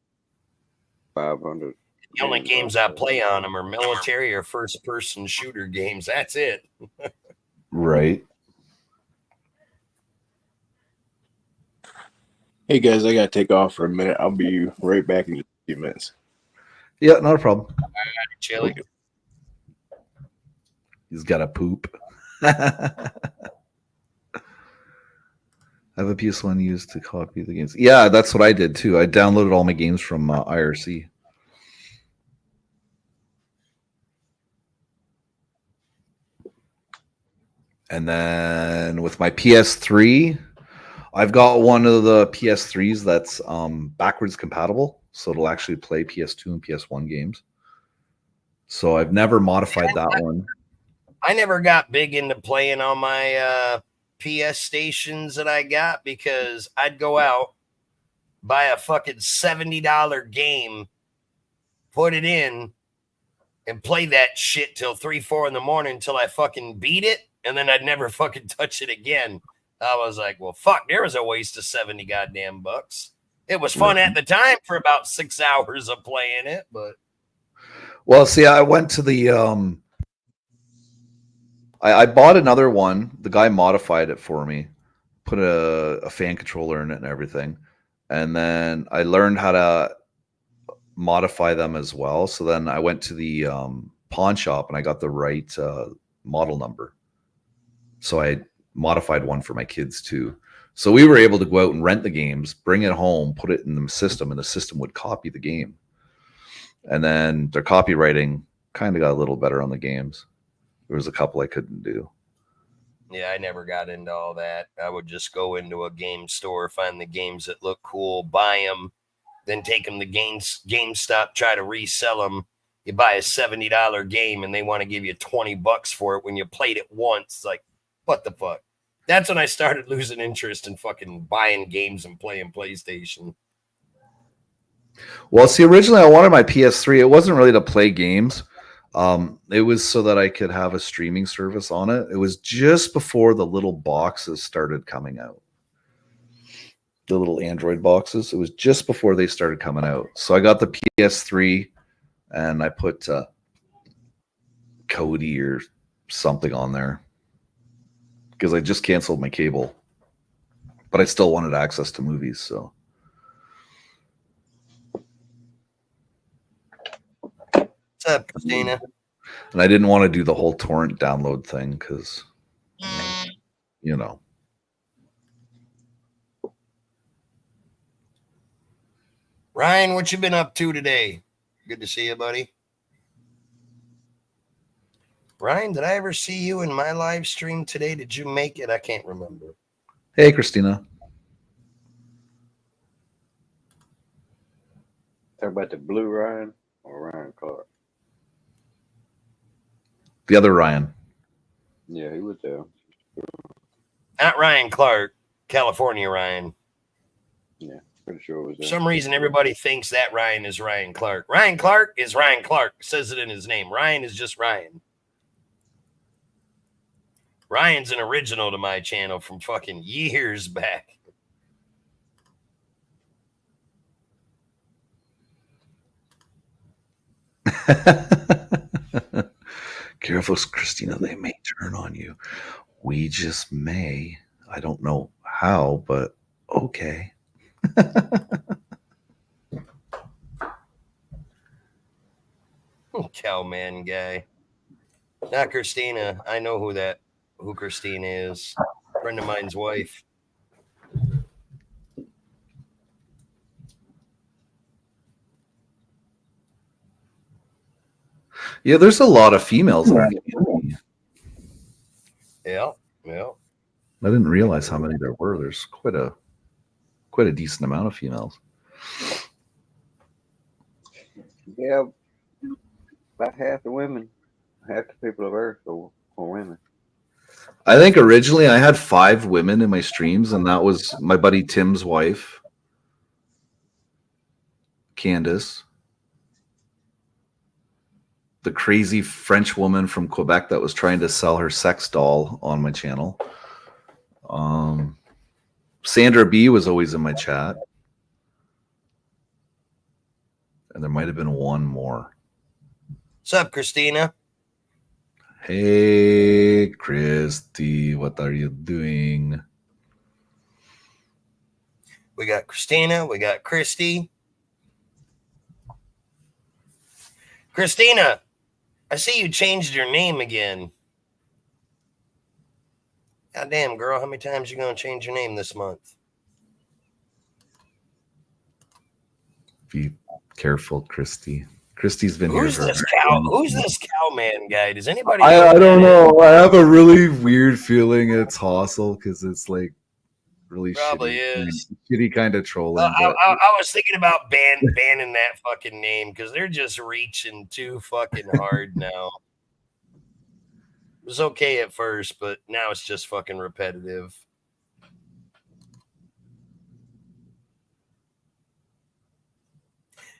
500. The only games I play on them are military or first person shooter games. That's it. Right. Hey guys, I gotta take off for a minute. I'll be right back in just a few minutes. Yeah, not a problem. Chili. He's got a poop. I have a PS1 used to copy the games. Yeah, that's what I did too. I downloaded all my games from IRC. And then with my PS3, I've got one of the PS3s that's backwards compatible, so it'll actually play PS2 and PS1 games. So I've never modified that one. I never got big into playing on my PS stations that I got because I'd go out, buy a fucking $70 game, put it in, and play that shit till 3, 4 in the morning until I fucking beat it, and then I'd never fucking touch it again. I was like, well, fuck, there was a waste of 70 goddamn bucks. It was fun at the time for about 6 hours of playing it, but. Well, see, I went to the I bought another one. The guy modified it for me, put a fan controller in it and everything. And then I learned how to modify them as well. So then I went to the pawn shop and I got the right model number. So I modified one for my kids too. So we were able to go out and rent the games, bring it home, put it in the system, and the system would copy the game. And then their copywriting kind of got a little better on the games. There was a couple I couldn't do. Yeah, I never got into all that. I would just go into a game store, find the games that look cool, buy them, then take them to GameStop, try to resell them. You buy a $70 game and they want to give you $20 for it when you played it once. It's like, what the fuck? That's when I started losing interest in fucking buying games and playing PlayStation. Well, see, originally I wanted my PS3. It wasn't really to play games. It was so that I could have a streaming service on it. It was just before the little boxes started coming out. The little Android boxes. It was just before they started coming out. So I got the PS3 and I put Cody or something on there because I just canceled my cable, but I still wanted access to movies. So. What's up, Christina? And I didn't want to do the whole torrent download thing because, you know. Ryan, what you been up to today? Good to see you, buddy. Ryan, did I ever see you in my live stream today? Did you make it? I can't remember. Hey, Christina. Talk about the blue Ryan or Ryan Clark? The other Ryan. Yeah, he was there. Not Ryan Clark, California Ryan. Yeah, pretty sure it was For there. some reason, everybody thinks that Ryan is Ryan Clark. Ryan Clark is Ryan Clark. Says it in his name. Ryan is just Ryan. Ryan's an original to my channel from fucking years back. Careful, Christina. They may turn on you. We just may. I don't know how, but okay. Cowman guy. Not Christina. I know who Christina is. Friend of mine's wife. Yeah, there's a lot of females in the community. Yeah. I didn't realize how many there were. There's quite a decent amount of females. Yeah, about half the women, half the people of Earth are women. I think originally I had 5 women in my streams, and that was my buddy Tim's wife, Candace, the crazy French woman from Quebec that was trying to sell her sex doll on my channel. Sandra B was always in my chat. And there might have been one more. What's up, Christina? Hey, Christy, what are you doing? We got Christina. We got Christy. Christina, I see you changed your name again. God damn, girl, how many times you gonna change your name this month? Be careful, Christy. Christy's been Who's here. this cow? Who's this cowman guy? Does anybody? I who don't that is? know. I have a really weird feeling it's Hossel because it's like really Probably shitty, is. shitty kind of trolling. But I was thinking about banning that fucking name because they're just reaching too fucking hard now. It was okay at first, but now it's just fucking repetitive.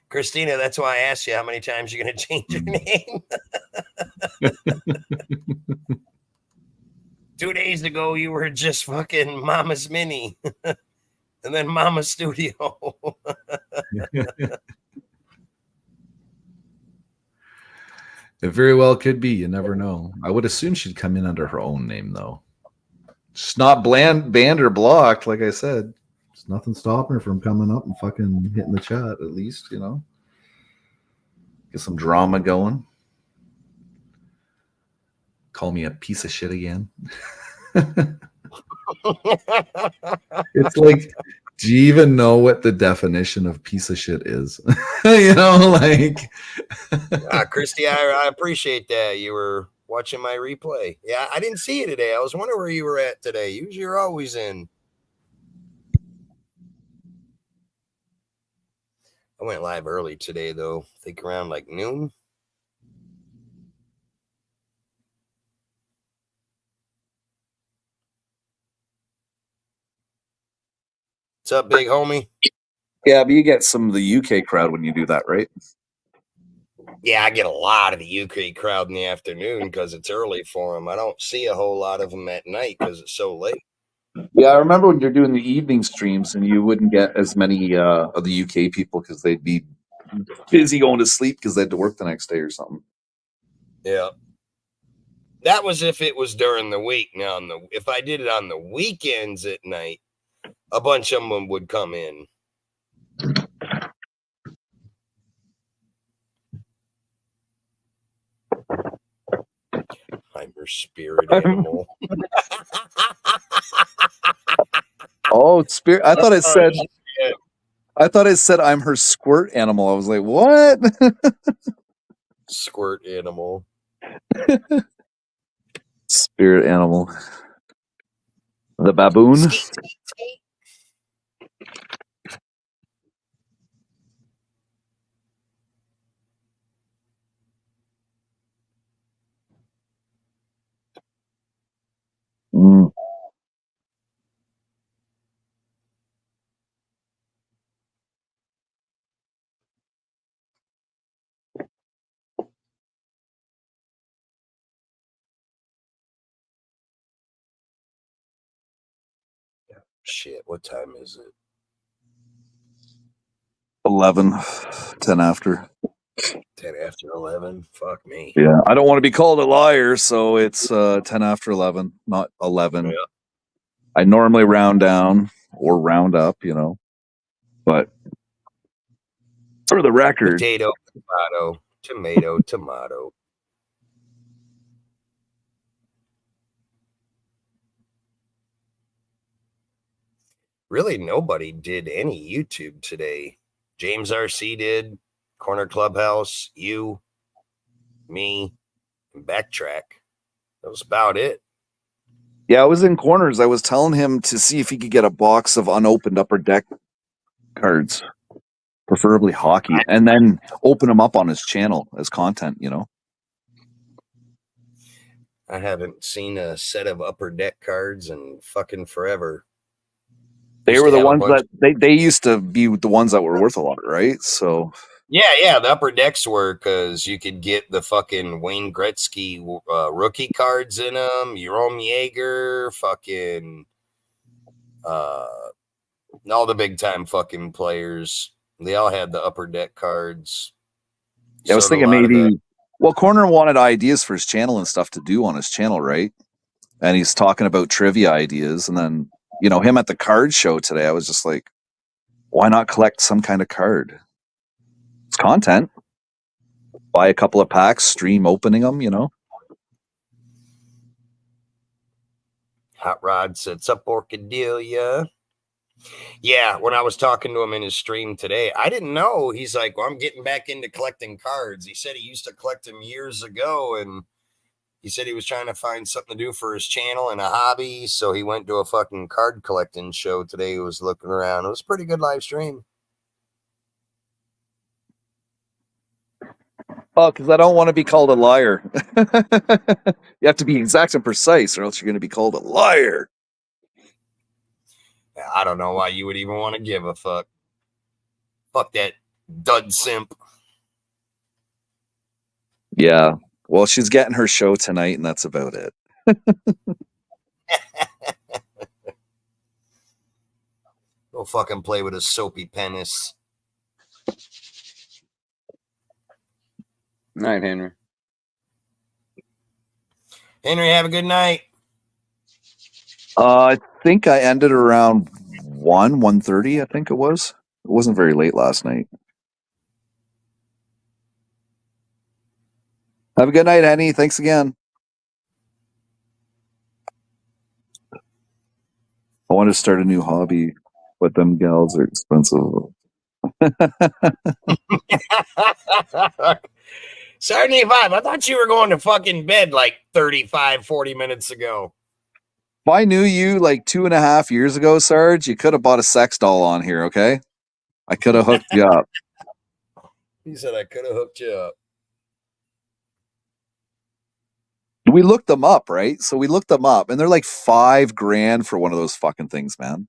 Christina, that's why I asked you how many times you're going to change your name. 2 days ago, you were just fucking Mama's Mini and then Mama Studio. it very well could be. You never know. I would assume she'd come in under her own name, though. She's not banned or blocked, like I said. There's nothing stopping her from coming up and fucking hitting the chat, at least, you know. Get some drama going. Call me a piece of shit again. It's like, do you even know what the definition of piece of shit is? You know, like. Christy, I appreciate that. You were watching my replay. Yeah, I didn't see you today. I was wondering where you were at today. Usually you're always in. I went live early today, though. I think around like noon. What's up, big homie? Yeah, but you get some of the UK crowd when you do that, right? Yeah, I get a lot of the UK crowd in the afternoon because it's early for them. I don't see a whole lot of them at night because it's so late. Yeah, I remember when you're doing the evening streams and you wouldn't get as many of the UK people because they'd be busy going to sleep because they had to work the next day or something. Yeah. That was if it was during the week. Now, if I did it on the weekends at night, a bunch of them would come in. I'm your spirit animal. Oh, spirit! I thought it said. I thought it said I'm her squirt animal. I was like, what? Squirt animal. Spirit animal. The baboon. Mm. Shit, what time is it? 11, 10 after. 10 after 11? Fuck me. Yeah, I don't want to be called a liar, so it's 10 after 11, not 11. Yeah. I normally round down or round up, you know, but for the record, Potato, tomato, tomato, tomato. Really, nobody did any YouTube today. James RC did, Corner Clubhouse, you, me, and Backtrack. That was about it. yeah, I was in corners. I was telling him to see if he could get a box of unopened Upper Deck cards, preferably hockey, and then open them up on his channel as content, you know. I haven't seen a set of Upper Deck cards in fucking forever. They were the ones that they used to be the ones that were worth a lot, right? So yeah, the Upper Decks were because you could get the fucking Wayne Gretzky rookie cards in them, Jerome Yeager, fucking all the big time fucking players. They all had the Upper Deck cards. Yeah, I was thinking maybe. Well, Corner wanted ideas for his channel and stuff to do on his channel, right? And he's talking about trivia ideas, and then you know him at the card show today. I was just like, why not collect some kind of card? It's content. buy a couple of packs, stream opening them, you know. Hot Rod sets up Orchadia. Yeah, when I was talking to him in his stream today, I didn't know. He's like, well, I'm getting back into collecting cards. He said he used to collect them years ago, and he said he was trying to find something to do for his channel and a hobby. So he went to a fucking card collecting show today. He was looking around. It was a pretty good live stream. Oh, because I don't want to be called a liar. You have to be exact and precise, or else you're going to be called a liar. I don't know why you would even want to give a fuck. Fuck that dud simp. Yeah. Well, she's getting her show tonight, and that's about it. Go fucking play with a soapy penis. Night, Henry. Henry, have a good night. I think I ended around 1:30, I think it was. It wasn't very late last night. Have a good night, Henny. Thanks again. I want to start a new hobby, but them gals are expensive. 75. I thought you were going to fucking bed like 35, 40 minutes ago. If I knew you like 2.5 years ago, Sarge, you could have bought a sex doll on here, okay? I could have hooked you up. He said I could have hooked you up. We looked them up, right? So we looked them up, and they're like $5,000 for one of those fucking things, man.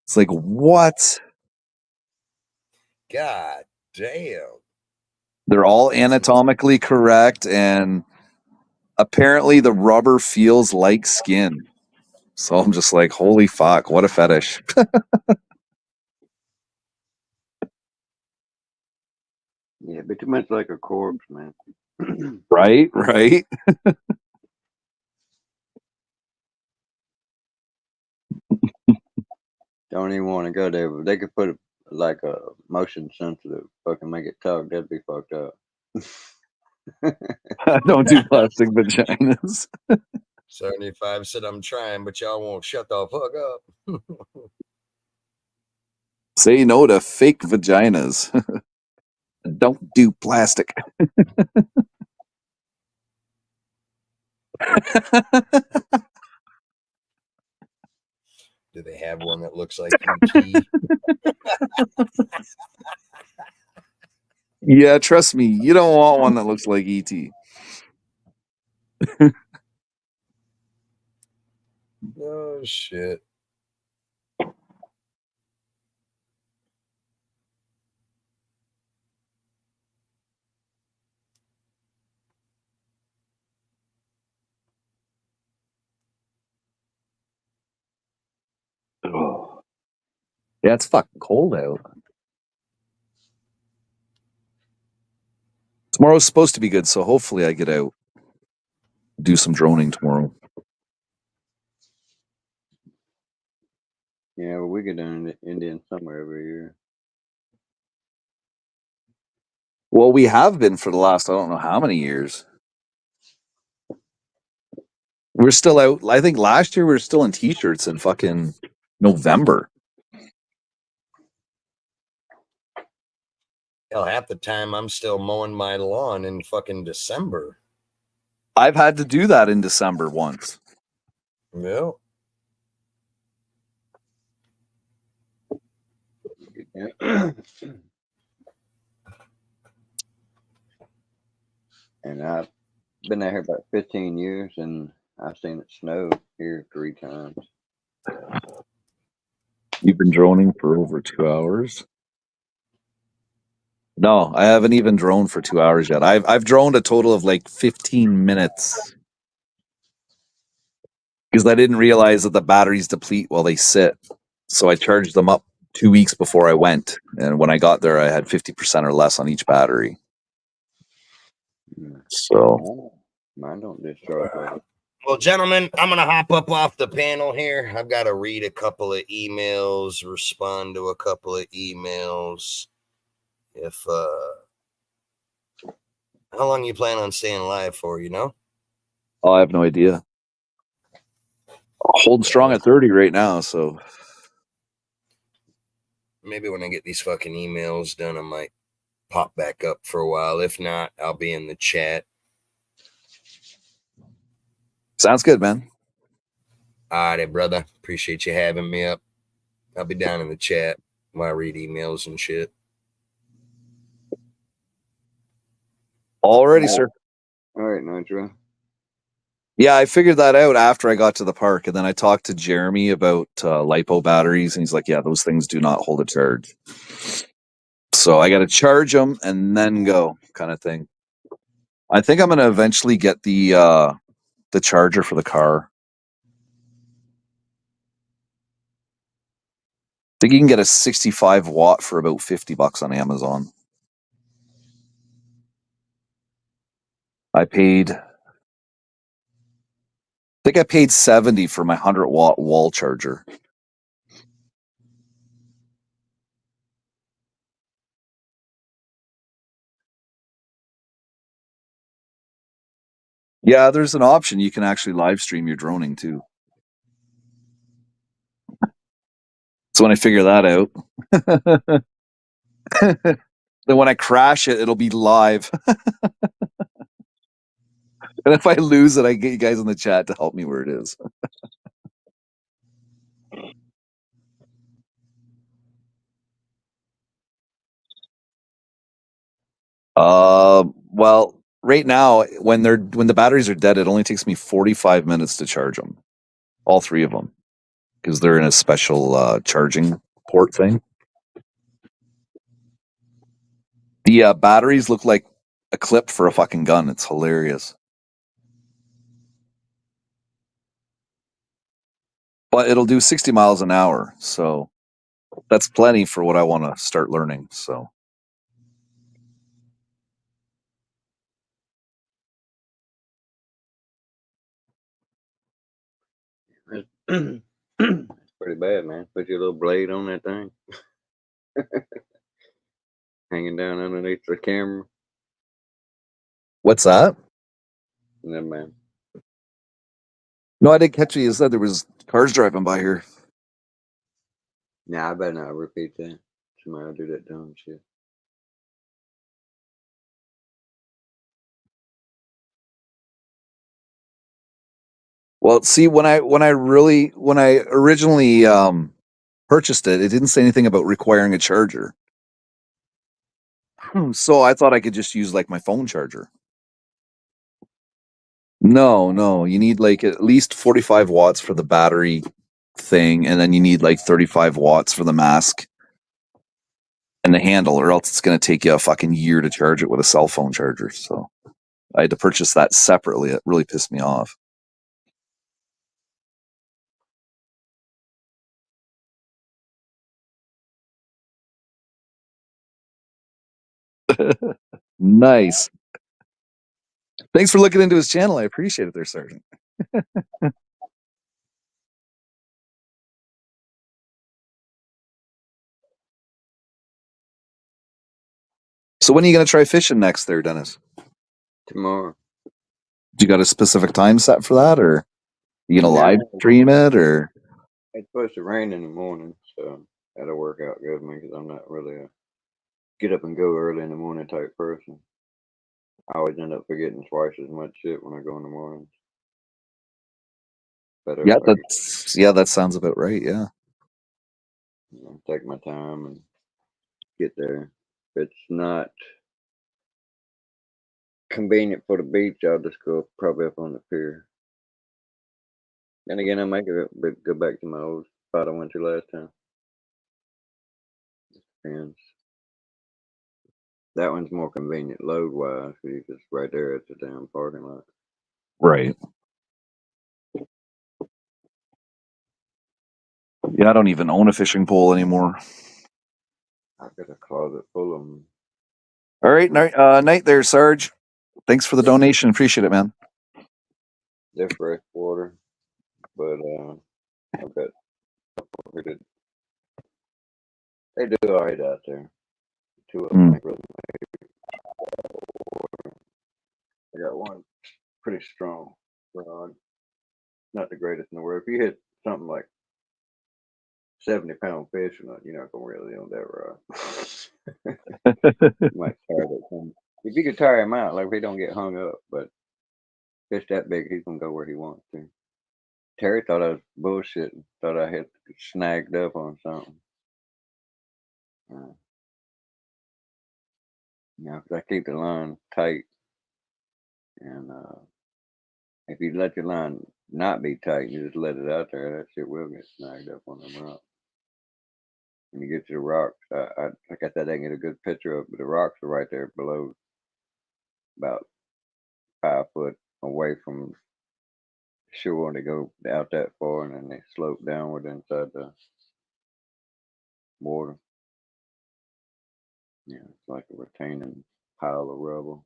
It's like, what? God damn. They're all anatomically correct, and apparently the rubber feels like skin. So I'm just like, holy fuck, what a fetish. Yeah, but too much like a corpse, man. Right? Don't even want to go there. But they could put like a motion sensitive, fucking make it talk. That'd be fucked up. I don't do plastic vaginas. 75 said I'm trying, but y'all won't shut the fuck up. Say no to fake vaginas. Don't do plastic. Do they have one that looks like ET? Yeah, trust me, you don't want one that looks like ET. Oh shit. Yeah, it's fucking cold out. Tomorrow's supposed to be good, so hopefully I get out. Do some droning tomorrow. Yeah, well, we get down to Indian summer every year. Well, we have been for the last, I don't know how many years. We're still out. I think last year we were still in t-shirts in fucking November. Hell, half the time I'm still mowing my lawn in fucking December. I've had to do that in December once. Yeah. Yeah. And I've been out here about 15 years, and I've seen it snow here 3 times. You've been droning for over 2 hours? No, I haven't even droned for 2 hours yet. I've droned a total of like 15 minutes. Because I didn't realize that the batteries deplete while they sit. So I charged them up 2 weeks before I went. And when I got there, I had 50% or less on each battery. So Mine don't discharge like it. Well, gentlemen, I'm going to hop up off the panel here. I've got to read a couple of emails, respond to a couple of emails. If, How long you plan on staying alive for, you know? Oh, I have no idea. Holding strong at 30 right now, so Maybe when I get these fucking emails done, I might pop back up for a while. If not, I'll be in the chat. sounds good, man. All right, brother. Appreciate you having me up. I'll be down in the chat while I read emails and shit. Alrighty, sir. All right, Nitro. Yeah, I figured that out after I got to the park, and then I talked to Jeremy about lipo batteries, and he's like, "Yeah, those things do not hold a charge." So I got to charge them and then go, kind of thing. I think I'm gonna eventually get the charger for the car. I think you can get a 65 watt for about $50 on Amazon. I think I paid 70 for my 100-watt wall charger. Yeah, there's an option. You can actually live stream your droning too. So when I figure that out, then when I crash it, it'll be live. And if I lose it, I get you guys in the chat to help me where it is. Well, right now, when the batteries are dead, it only takes me 45 minutes to charge them, all three of them, because they're in a special charging port thing. The batteries look like a clip for a fucking gun. It's hilarious. But it'll do 60 miles an hour, so that's plenty for what I want to start learning. So That's pretty bad, man. Put your little blade on that thing. Hanging down underneath the camera. what's that? Never mind. No, I didn't catch you. You said there was cars driving by here. Nah, I better not repeat that. Somebody will do that dumb shit. Well, see, when I originally purchased it, it didn't say anything about requiring a charger. So I thought I could just use like my phone charger. No, you need like at least 45 watts for the battery thing, and then you need like 35 watts for the mask and the handle, or else it's going to take you a fucking year to charge it with a cell phone charger. So I had to purchase that separately. It really pissed me off. Nice. Thanks for looking into his channel. I appreciate it there, Sergeant. So when are you going to try fishing next there, Dennis? Tomorrow. Do you got a specific time set for that, or you going to Nah, live stream it, or? it's supposed to rain in the morning, so that'll work out good for me because I'm not really a get up and go early in the morning type person. I always end up forgetting twice as much shit when I go in the morning. Better Yeah, if I that sounds about right. Yeah. take my time and get there. If it's not convenient for the beach, I'll just go probably up on the pier. Then again, I might go back to my old spot I went to last time. Depends. That one's more convenient load wise because you're just right there at the damn parking lot. Right. Yeah, I don't even own a fishing pole anymore. I've got a closet full of them. All right, night there, Sarge. Thanks for the donation. Appreciate it, man. They're fresh water, but I've got they do all right out there. Two of them ain't really water. got one pretty strong rod. Not the greatest in the world. If you hit something like 70-pound fish, you're not gonna really on that rod. You might tire that thing. If you could tire him out, like if he don't get hung up, but fish that big, he's gonna go where he wants to. Terry thought I was bullshitting. Thought I had snagged up on something. Because I keep the line tight, and if you let your line not be tight, you just let it out there, that shit will get snagged up on them rocks. When you get to the rocks, like I said, I can get a good picture of, but the rocks are right there below, about 5 foot away from shore, and they go out that far, and then they slope downward inside the water. Yeah, it's like a retaining pile of rubble.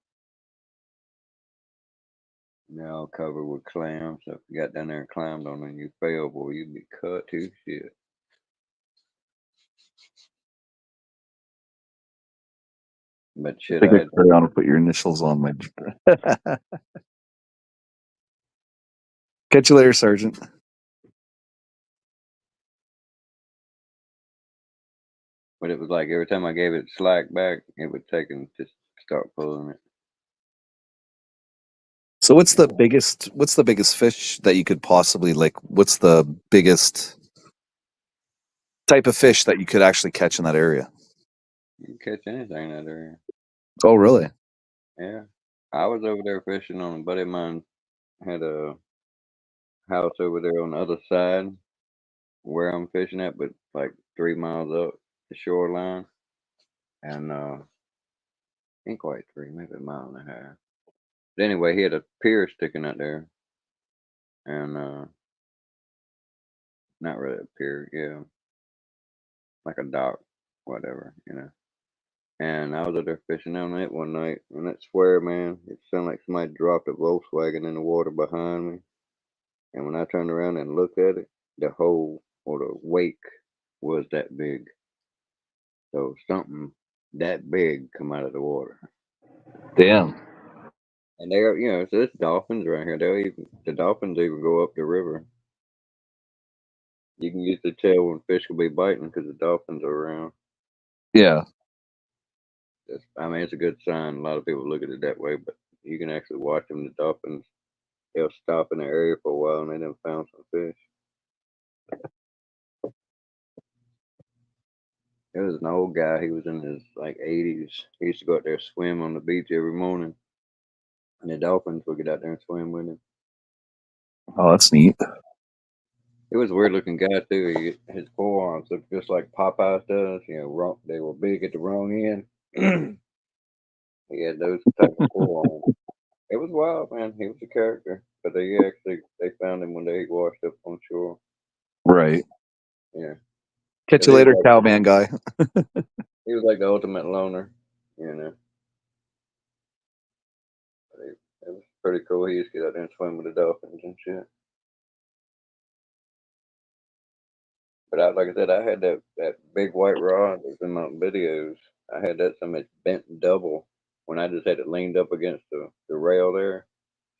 And they're all covered with clams. So if you got down there and climbed on them and you fell, boy, you'd be cut to shit. But shit, I think I want to put your initials on my. Catch you later, Sergeant. But it was like every time I gave it slack back, it would take and just start pulling it. So what's the biggest fish that you could possibly like? What's the biggest type of fish that you could actually catch in that area? You can catch anything in that area. Oh, really? Yeah. I was over there fishing on a buddy of mine had a house over there on the other side where I'm fishing at, but like 3 miles up the shoreline. And ain't quite 3, maybe a mile and a half. But anyway, he had a pier sticking out there. And not really a pier, yeah. Like a dock, whatever. And I was out there fishing on it one night, and I swear, man, it sounded like somebody dropped a Volkswagen in the water behind me. And when I turned around and looked at it, the hole or the wake was that big. So something that big come out of the water. Damn. And they are, so there's dolphins around here. The dolphins even go up the river. You can usually tell when fish will be biting because the dolphins are around. Yeah. It's a good sign. A lot of people look at it that way, but you can actually watch them. The dolphins, they'll stop in the area for a while and they done found some fish. There was an old guy. He was in his 80s. He used to go out there swim on the beach every morning, and the dolphins would get out there and swim with him. Oh, that's neat. He was a weird looking guy too. His forearms looked just like Popeye's does. They were big at the wrong end. He had those type of forearms. It was wild, man. He was a character. But they found him one day. He washed up on shore. Right. Yeah. Catch you later, cowman guy. He was like the ultimate loner, It was pretty cool. He used to get out there and swim with the dolphins and shit. But like I said, I had that big white rod that was in my videos. I had that something bent double when I just had it leaned up against the rail there.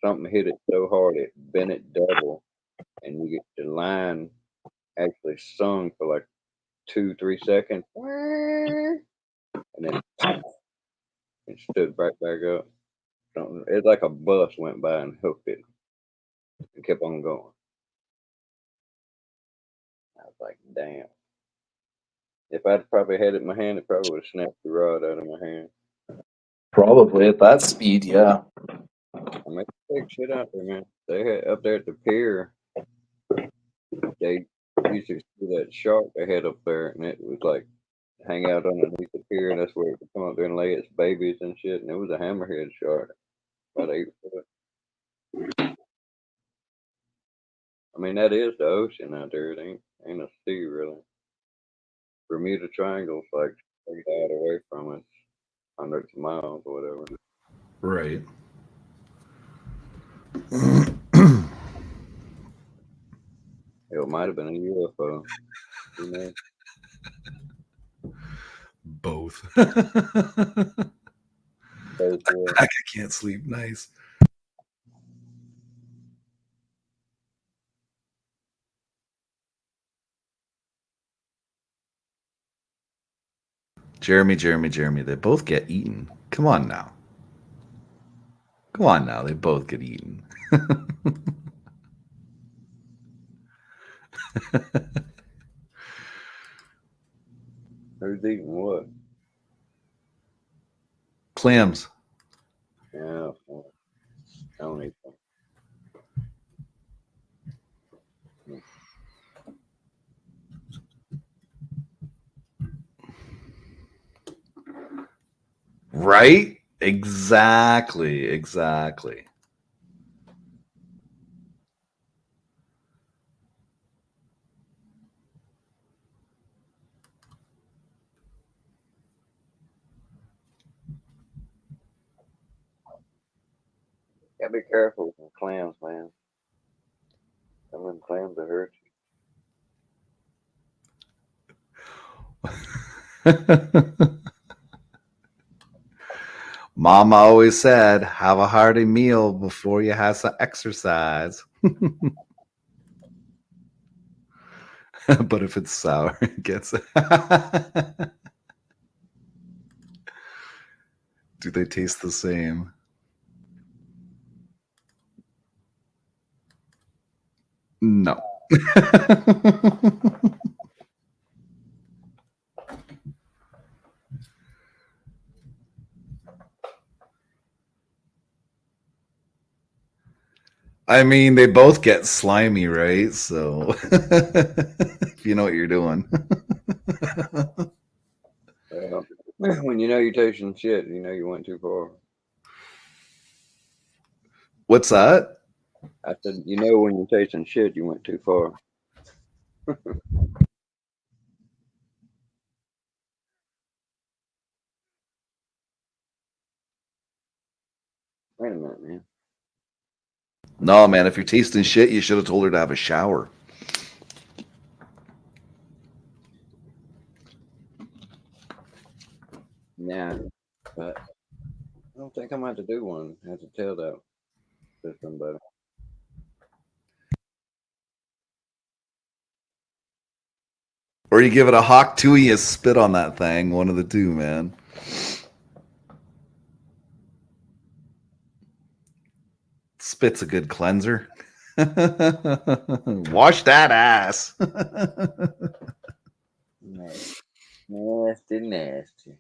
Something hit it so hard it bent it double, and you get the line actually sung for like 2-3 seconds, and then it stood right back up. It's like a bus went by and hooked it and kept on going. I was like, damn. If I'd probably had it in my hand, it probably would have snapped the rod out of my hand. Probably at that speed, yeah. I mean, big shit out there, man. They had up there at the pier. They used to see that shark they had up there, and it was like hang out underneath the pier, and that's where it would come up there and lay its babies and shit. And it was a hammerhead shark, about 8 foot. I mean, that is the ocean out there. It ain't a sea really. Bermuda Triangle's like 3 hours away from us, hundreds of miles or whatever. Right. It might have been a UFO. Who knows? Both. Both were. I can't sleep. Nice. Jeremy. They both get eaten. Come on now. They both get eaten. Who's eating what? Clams. Yeah, well, I don't eat them. Right? Exactly. Gotta be careful with them clams, man. Some of them clams will hurt you. Mama always said, have a hearty meal before you have some exercise. But if it's sour, it gets. Do they taste the same? No. I mean, they both get slimy, right? So, if you know what you're doing. Well, when you know you're tasting shit, you know you went too far. What's that? I said, you know when you're tasting shit, you went too far. Wait a minute, man. No, man, if you're tasting shit, you should have told her to have a shower. Nah, but I don't think I'm going to have to do one. I have to tell that to somebody. Or you give it a hawk too, you spit on that thing. One of the two, man. Spit's a good cleanser. Wash that ass. Nasty.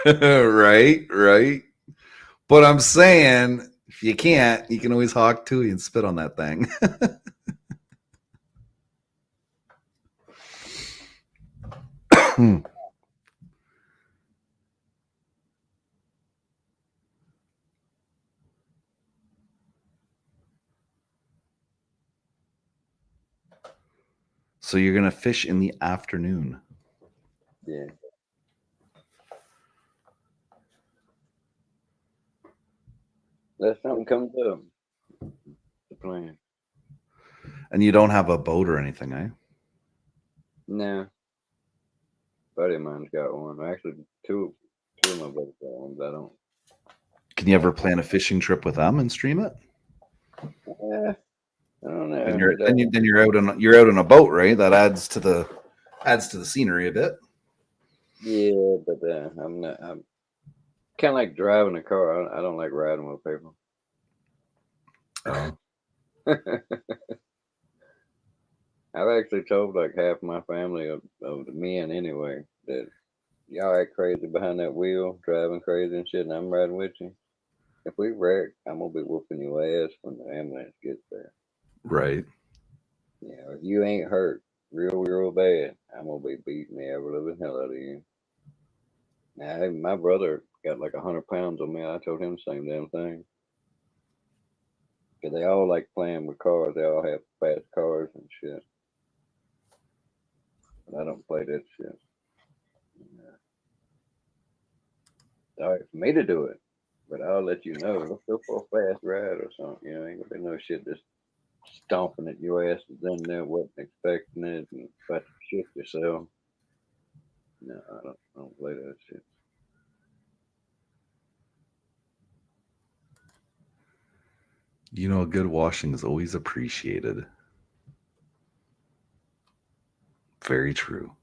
Right. But I'm saying, if you can't, you can always hawk too and spit on that thing. So you're gonna fish in the afternoon. Yeah. Unless something comes up. The plan. And you don't have a boat or anything, eh? No. Buddy of mine's got one. Actually, two of my buddies got one, but I don't. Can you ever plan a fishing trip with them and stream it? Yeah. I don't know. Then you're out on a boat, right? That adds to the scenery a bit. Yeah, but I'm kind of like driving a car. I don't like riding with people. Oh. I've actually told like half my family of the men anyway that y'all act crazy behind that wheel, driving crazy and shit, and I'm riding with you. If we wreck, I'm gonna be whooping your ass when the ambulance gets there. Right. Yeah, if you ain't hurt real bad, I'm gonna be beating the ever living hell out of you. Now, my brother got like 100 pounds on me. I told him the same damn thing. Cause they all like playing with cars. They all have fast cars and shit. But I don't play that shit. All right, for me to do it, but I'll let you know. Let's go for a fast ride or something. You know, ain't gonna be no shit just stomping at your ass in there, wasn't expecting it, and about to shit yourself. No, I don't play that shit. You know, a good washing is always appreciated. Very true.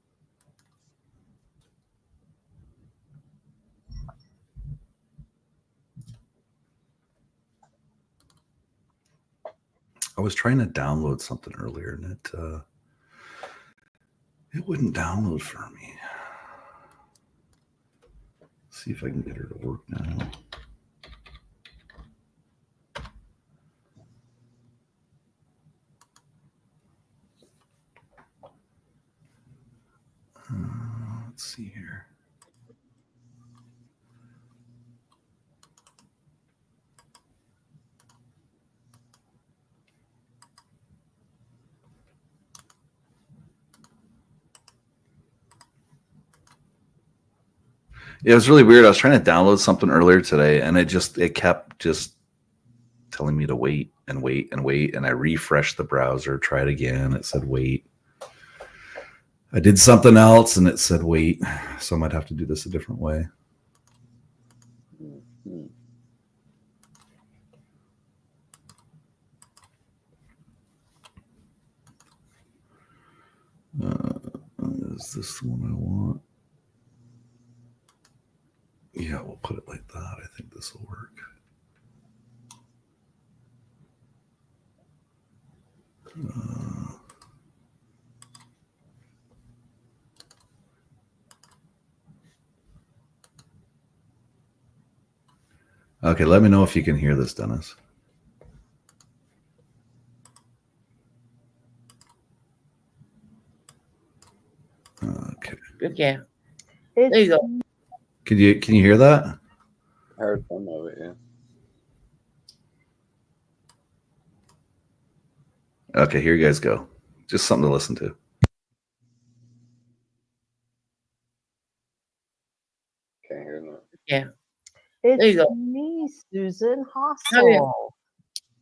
I was trying to download something earlier and it wouldn't download for me. Let's see if I can get her to work now. Let's see here. Yeah, it was really weird. I was trying to download something earlier today, and it kept just telling me to wait and wait and wait. And I refreshed the browser, tried again. It said wait. I did something else, and it said wait. So I might have to do this a different way. Is this the one I want? Yeah, we'll put it like that. I think this will work. Okay, let me know if you can hear this, Dennis. Okay. Okay. There you go. Can you hear that? I heard some of it, yeah. Okay, here you guys go. Just something to listen to. Can't hear that. Yeah. There you It's go. me, Susan How are you? Hossel.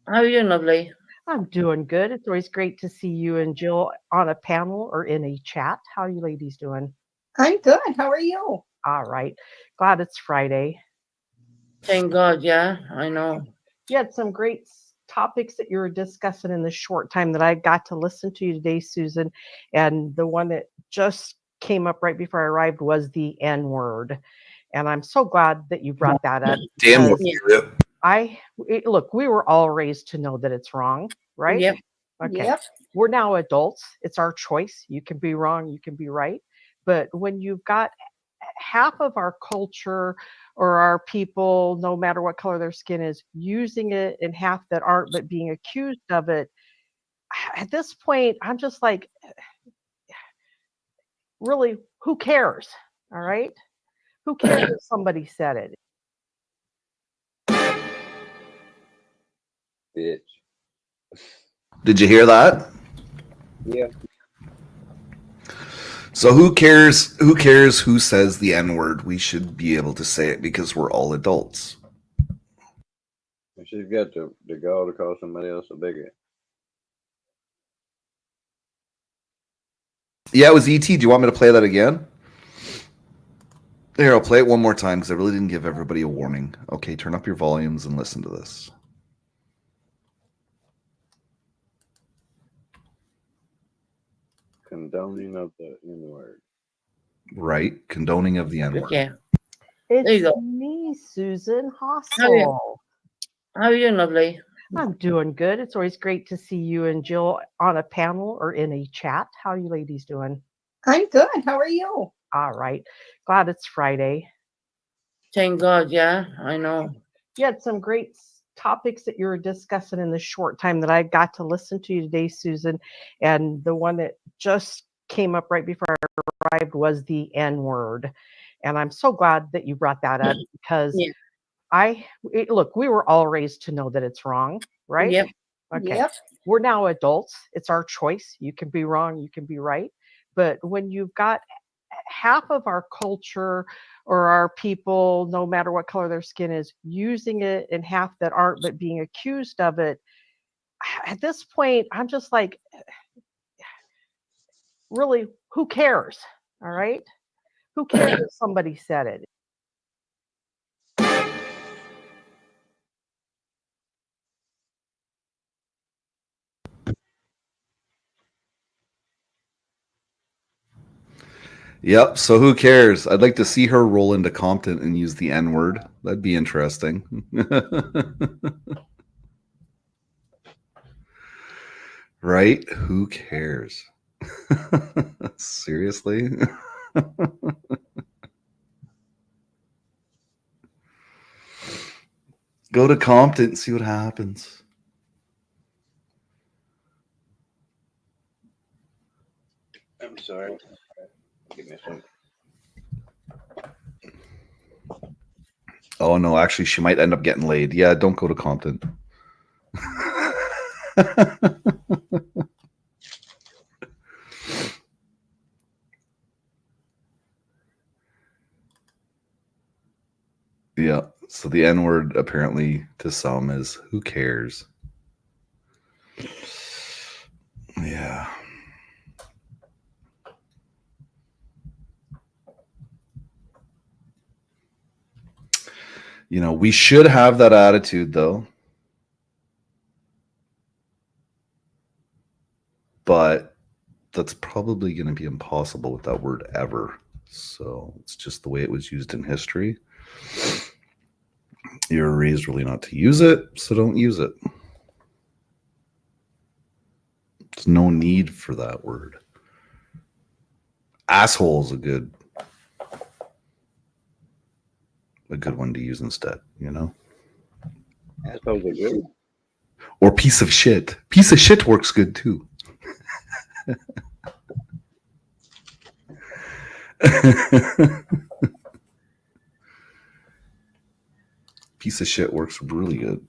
How are you, lovely? I'm doing good. It's always great to see you and Jill on a panel or in a chat. How are you ladies doing? I'm good. How are you? All right. Glad it's Friday. Thank God, yeah, I know. You had some great topics that you were discussing in the short time that I got to listen to today, Susan. And the one that just came up right before I arrived was the N word. And I'm so glad that you brought that up. Damn. Because look, we were all raised to know that it's wrong, right? Yep. Okay. Yep. We're now adults. It's our choice. You can be wrong, you can be right. But when you've got half of our culture or our people, no matter what color their skin is, using it and half that aren't, but being accused of it, at this point, I'm just like, really, who cares? All right. Who cares if somebody said it? Bitch. Did you hear that? Yeah. So who cares who says the N-word? We should be able to say it because we're all adults. She's got the gall to call somebody else a bigot. Yeah, it was ET. Do you want me to play that again? Here, I'll play it one more time because I really didn't give everybody a warning. Okay, turn up your volumes and listen to this. Condoning of the N-word. Right, condoning of the N-word. Yeah. There you It's go. me, Susan How are you? Hossel. How are you, lovely? I'm doing good. It's always great to see you and Jill on a panel or in a chat. How are you ladies doing? I'm good. How are you? All right. Glad it's Friday. Thank God, yeah, I know. You had some great topics that you were discussing in the short time that I got to listen to today, Susan. And the one that just came up right before I arrived was the N word. And I'm so glad that you brought that up because Yeah. look, we were all raised to know that it's wrong, right? Yep. Okay. Yep. We're now adults. It's our choice. You can be wrong, you can be right. But when you've got half of our culture or our people, no matter what color their skin is, using it and half that aren't, but being accused of it, at this point, I'm just like, really, who cares? All right. Who cares if somebody said it? Yep, so who cares? I'd like to see her roll into Compton and use the N-word. That'd be interesting. Right? Who cares? Seriously? Go to Compton and see what happens. I'm sorry. Give me a second. Oh no, actually she might end up getting laid. Yeah, don't go to Compton. Yeah. So the N word apparently to some is who cares? Yeah. You know, we should have that attitude though. But that's probably going to be impossible with that word ever. So it's just the way it was used in history. You were raised really not to use it, so don't use it. There's no need for that word. Asshole is a good one to use instead, you know? Assholes are good. Or piece of shit. Piece of shit works good too. Piece of shit works really good.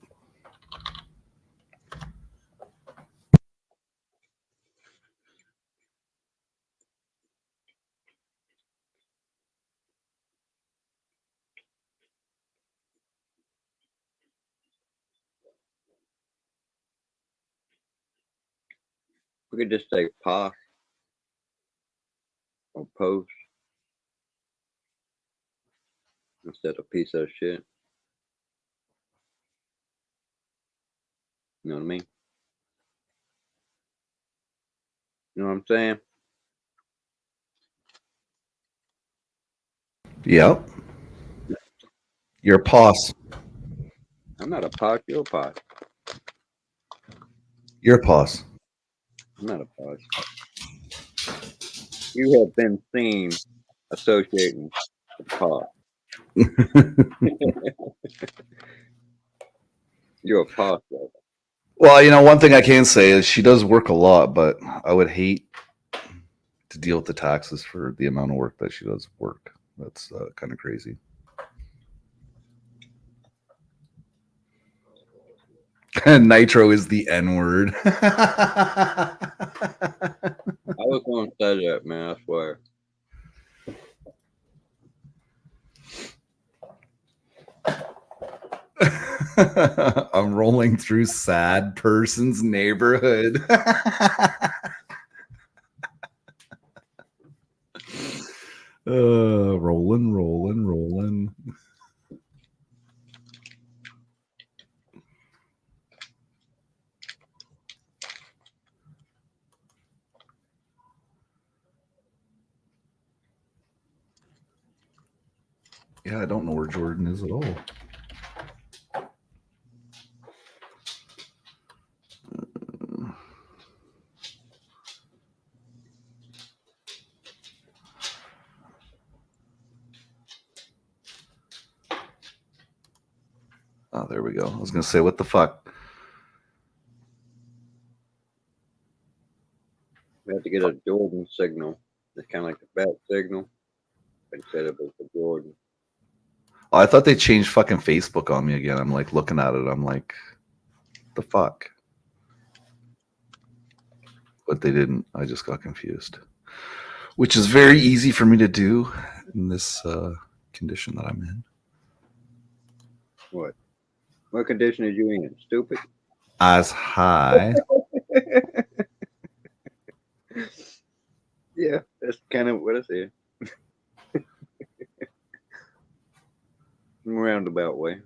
We could just say pa or post instead of piece of shit. You know what I mean? You know what I'm saying? Yep. You're a poss. I'm not a pot, you're a pot. You're a poss. I'm not a pot. You have been seen associating with pot. You're a pot, though. Well, you know, one thing I can say is she does work a lot, but I would hate to deal with the taxes for the amount of work that she does work. That's kind of crazy. Nitro is the N word. I was going to say that, man. I swear. I'm rolling through sad person's neighborhood. Rolling. Yeah, I don't know where Jordan is at all. Oh, there we go. I was going to say, what the fuck? We have to get a Jordan signal. It's kind of like the bat signal. Instead of it's a Jordan. Oh, I thought they changed fucking Facebook on me again. I'm like looking at it. I'm like, the fuck? But they didn't. I just got confused. Which is very easy for me to do in this condition that I'm in. What? What condition are you in? Stupid? As high. Yeah, that's kind of what I said. Roundabout way.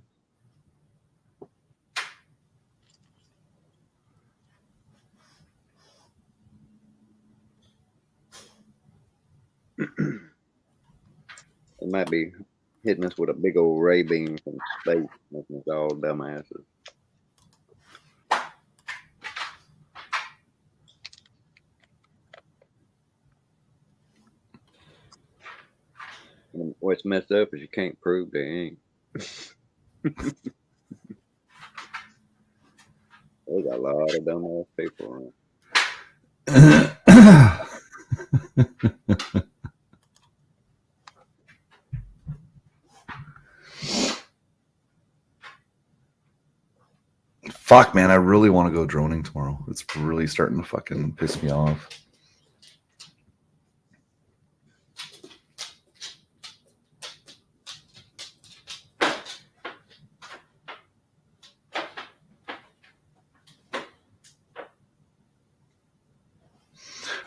It might be hitting us with a big old ray beam from space, making us all dumbasses. What's messed up is you can't prove they ain't. They got a lot of dumbass people around. Fuck, man, I really want to go droning tomorrow. It's really starting to fucking piss me off.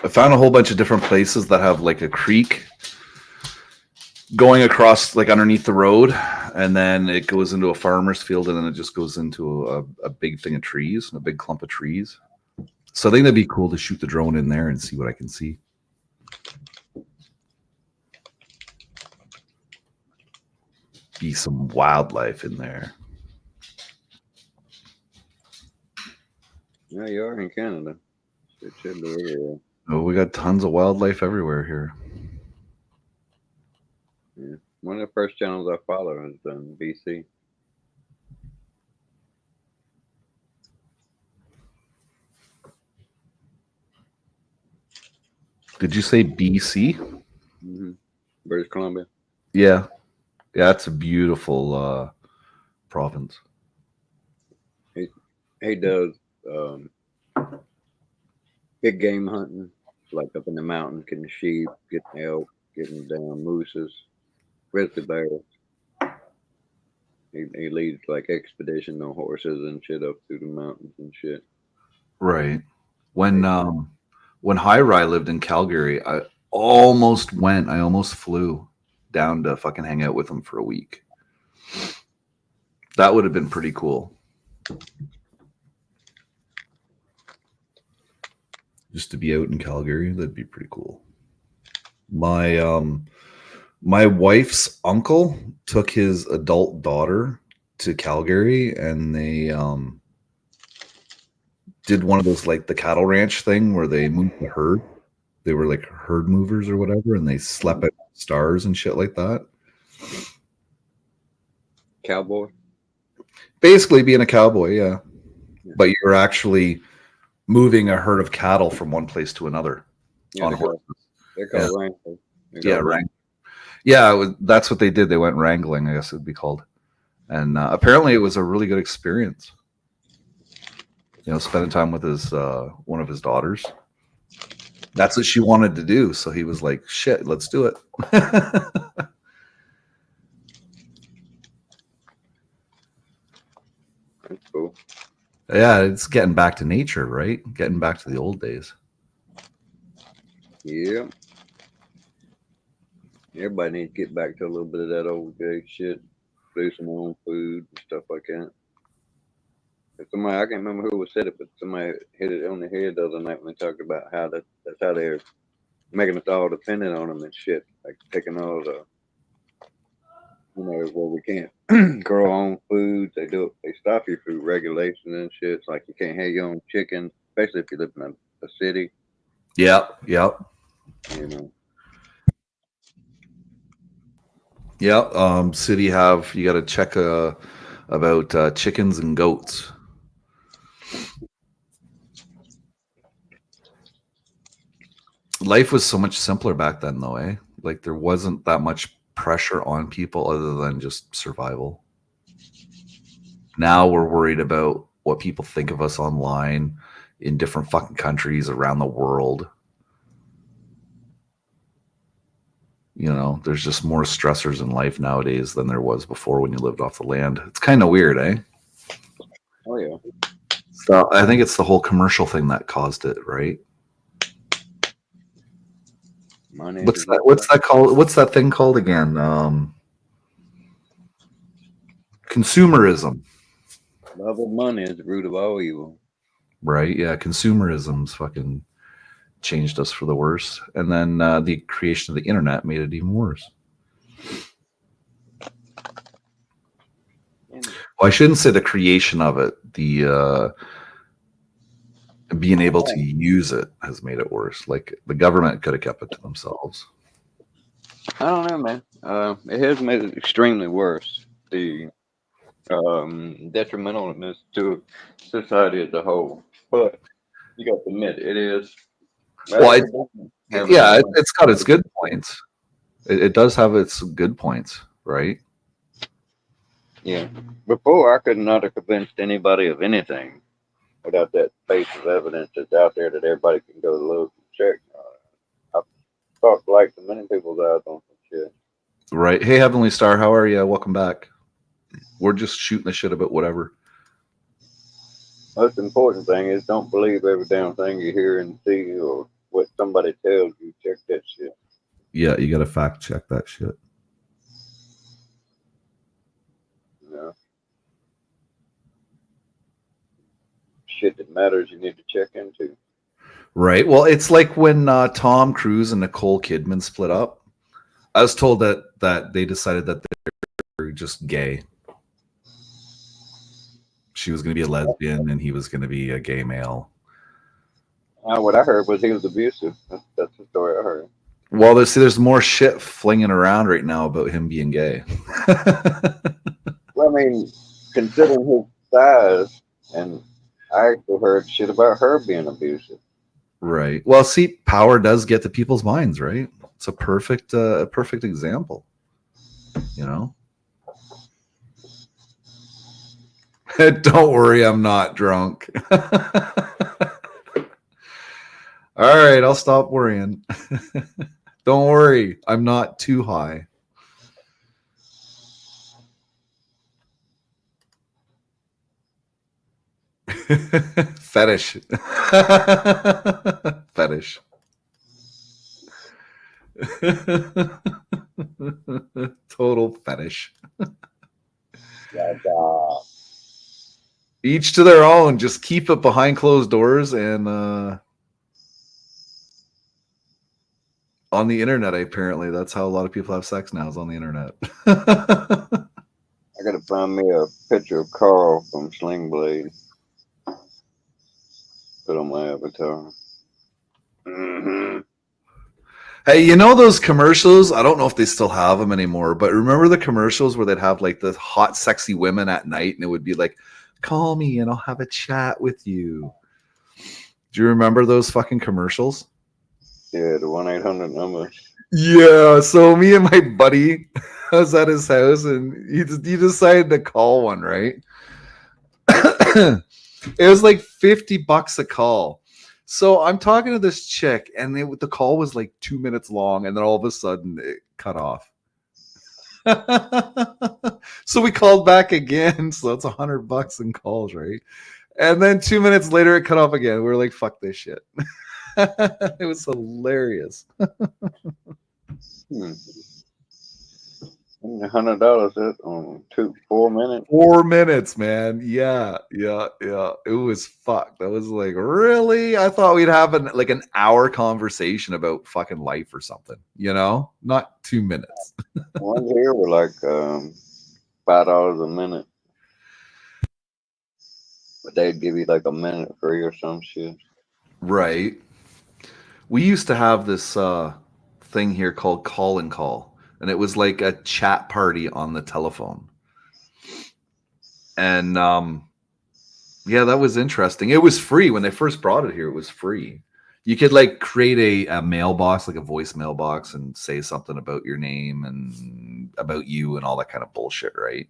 I found a whole bunch of different places that have like a creek going across like underneath the road, and then it goes into a farmer's field, and then it just goes into a big thing of trees, a big clump of trees. So I think that'd be cool to shoot the drone in there and see what I can see. Be some wildlife in there. Yeah, you are in Canada. It should be everywhere. Oh, we got tons of wildlife everywhere here. Yeah. One of the first channels I follow is BC. Did you say BC? Mm-hmm. British Columbia. Yeah. Yeah, it's a beautiful province. He does big game hunting, like up in the mountains, getting sheep, getting elk, getting down mooses, grizzly bears. He leads like expedition on horses and shit up through the mountains and shit. Right. When High Rye lived in Calgary, I almost flew down to fucking hang out with him for a week. That would have been pretty cool. Just to be out in Calgary, that'd be pretty cool. My wife's uncle took his adult daughter to Calgary, and they did one of those like the cattle ranch thing where they moved the herd. They were like herd movers or whatever, and they slept at stars and shit like that. Cowboy? Basically being a cowboy, yeah. But you're actually moving a herd of cattle from one place to another on horses. They're called wranglers. Yeah, right. Yeah, that's what they did. They went wrangling, I guess it'd be called. And apparently it was a really good experience. You know, spending time with his one of his daughters. That's what she wanted to do. So he was like, shit, let's do it. That's cool. Yeah, it's getting back to nature, right? Getting back to the old days. Yeah. Everybody needs to get back to a little bit of that old day shit. Do some own food and stuff like that. Somebody, I can't remember who said it, but somebody hit it on the head the other night when they talked about how that's how they're making us all dependent on them and shit. Like taking all the, you know, where we can't grow our own foods. They do it. They stop you through regulation and shit. It's like you can't have your own chicken, especially if you live in a city. Yep. You know. Yeah. City you got to check about chickens and goats. Life was so much simpler back then, though, eh? Like there wasn't that much pressure on people other than just survival. Now we're worried about what people think of us online in different fucking countries around the world. You know, there's just more stressors in life nowadays than there was before when you lived off the land. It's kind of weird, eh? Oh, yeah. So I think it's the whole commercial thing that caused it, right? What's that called? What's that thing called again? Consumerism. Love of money is the root of all evil. Right? Yeah, consumerism's fucking changed us for the worse. And then the creation of the internet made it even worse. Well, I shouldn't say the creation of it. The being able to use it has made it worse. Like the government could have kept it to themselves. I don't know, man. It has made it extremely worse. The detrimentalness to society as a whole. But you got to admit, it is. Well, Having yeah, a it's got its good points. It does have its good points, right? yeah. Before, I could not have convinced anybody of anything without that base of evidence that's out there that everybody can go look and check. I've talked like to many people's eyes on some shit. Right. Hey, Heavenly Star, how are you? Welcome back. We're just shooting the shit about whatever. Most important thing is don't believe every damn thing you hear and see or what somebody tells you. Check that shit. Yeah, you got to fact check that shit. You know? Shit that matters, you need to check into. Right. Well, it's like when Tom Cruise and Nicole Kidman split up. I was told that they decided that they were just gay. She was going to be a lesbian and he was going to be a gay male. What I heard was he was abusive. That's the story I heard. Well, there's more shit flinging around right now about him being gay. Well, I mean, considering his size, and I actually heard shit about her being abusive. Right. Well, see, power does get to people's minds, right? It's a perfect example. You know? Don't worry, I'm not drunk. All right, I'll stop worrying. Don't worry, I'm not too high. Fetish. Fetish. Total fetish. Each to their own. Just keep it behind closed doors and on the internet. Apparently, that's how a lot of people have sex now. Is on the internet. I gotta find me a picture of Carl from Sling Blade. Put on my avatar. Mm-hmm. Hey, you know those commercials? I don't know if they still have them anymore, but remember the commercials where they'd have like the hot, sexy women at night, and it would be like, "Call me and I'll have a chat with you." Do you remember those fucking commercials? Yeah, the 1-800 number. Yeah. So me and my buddy, I was at his house, and he decided to call one. Right? It was like $50 a call. So I'm talking to this chick, and the call was like 2 minutes long, and then all of a sudden it cut off. So we called back again. So that's $100 in calls, right? And then 2 minutes later, it cut off again. We were like, "Fuck this shit." It was hilarious. $100 on 4 minutes. 4 minutes, man. Yeah. It was fucked. That was like, really? I thought we'd have an hour conversation about fucking life or something, you know? Not 2 minutes. Ones here were like $5 a minute. But they'd give you like a minute free or some shit. Right. We used to have this thing here called Call and Call, and it was like a chat party on the telephone. And yeah, that was interesting. It was free when they first brought it here. It was free. You could like create a mailbox, like a voice mailbox, and say something about your name and about you and all that kind of bullshit, right?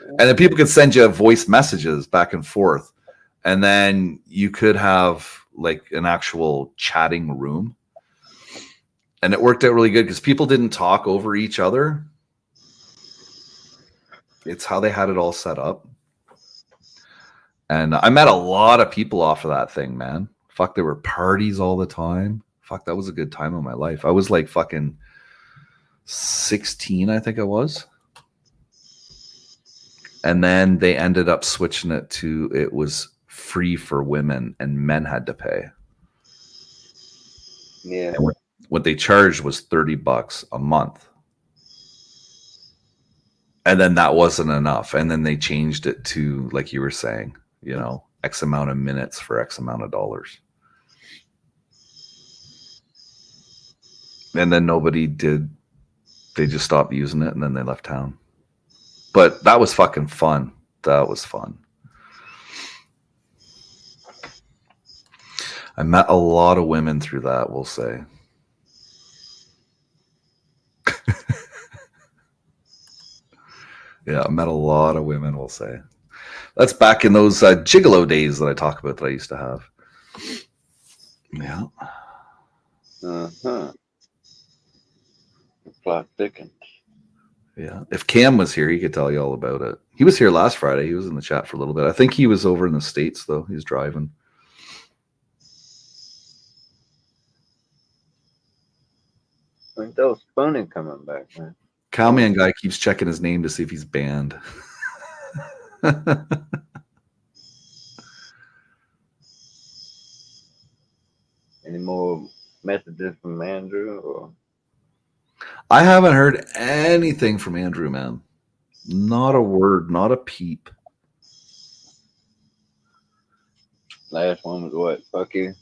And then people could send you voice messages back and forth. And then you could have like an actual chatting room. And it worked out really good because people didn't talk over each other. It's how they had it all set up. And I met a lot of people off of that thing, man. Fuck, there were parties all the time. Fuck, that was a good time of my life. I was like fucking 16, I think I was. And then they ended up switching it to it was free for women and men had to pay. Yeah. And what they charged was $30 a month. And then that wasn't enough. And then they changed it to, like you were saying, you know, X amount of minutes for X amount of dollars. And then nobody did They just stopped using it and then they left town. But that was fucking fun. That was fun. I met a lot of women through that, we'll say. Yeah, I met a lot of women, we'll say. That's back in those gigolo days that I talk about that I used to have. Yeah. Uh-huh. The plot thickens. Yeah. If Cam was here, he could tell you all about it. He was here last Friday. He was in the chat for a little bit. I think he was over in the States, though. He's driving. I think that was funny coming back, man. Cowman guy keeps checking his name to see if he's banned. Any more messages from Andrew? Or I haven't heard anything from Andrew, man. Not a word, not a peep. last one was what? Fuck you.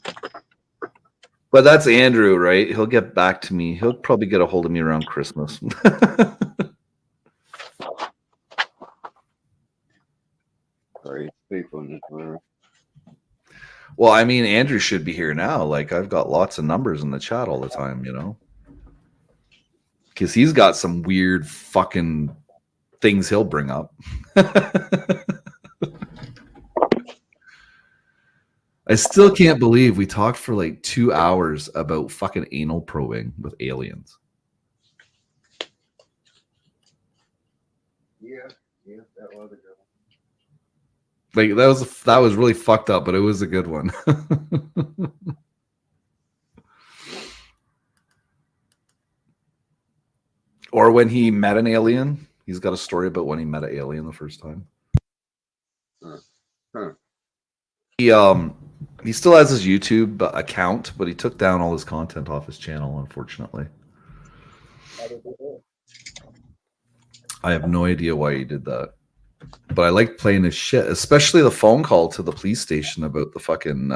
But that's Andrew, right? He'll get back to me. He'll probably get a hold of me around Christmas. Crazy people in this world. Well, I mean, Andrew should be here now. Like, I've got lots of numbers in the chat all the time, you know? Because he's got some weird fucking things he'll bring up. I still can't believe we talked for like 2 hours about fucking anal probing with aliens. Yeah, that was a good one. Like that was really fucked up, but it was a good one. Or when he met an alien. He's got a story about when he met an alien the first time. He still has his YouTube account, but he took down all his content off his channel, unfortunately. I have no idea why he did that. But I like playing his shit, especially the phone call to the police station about the fucking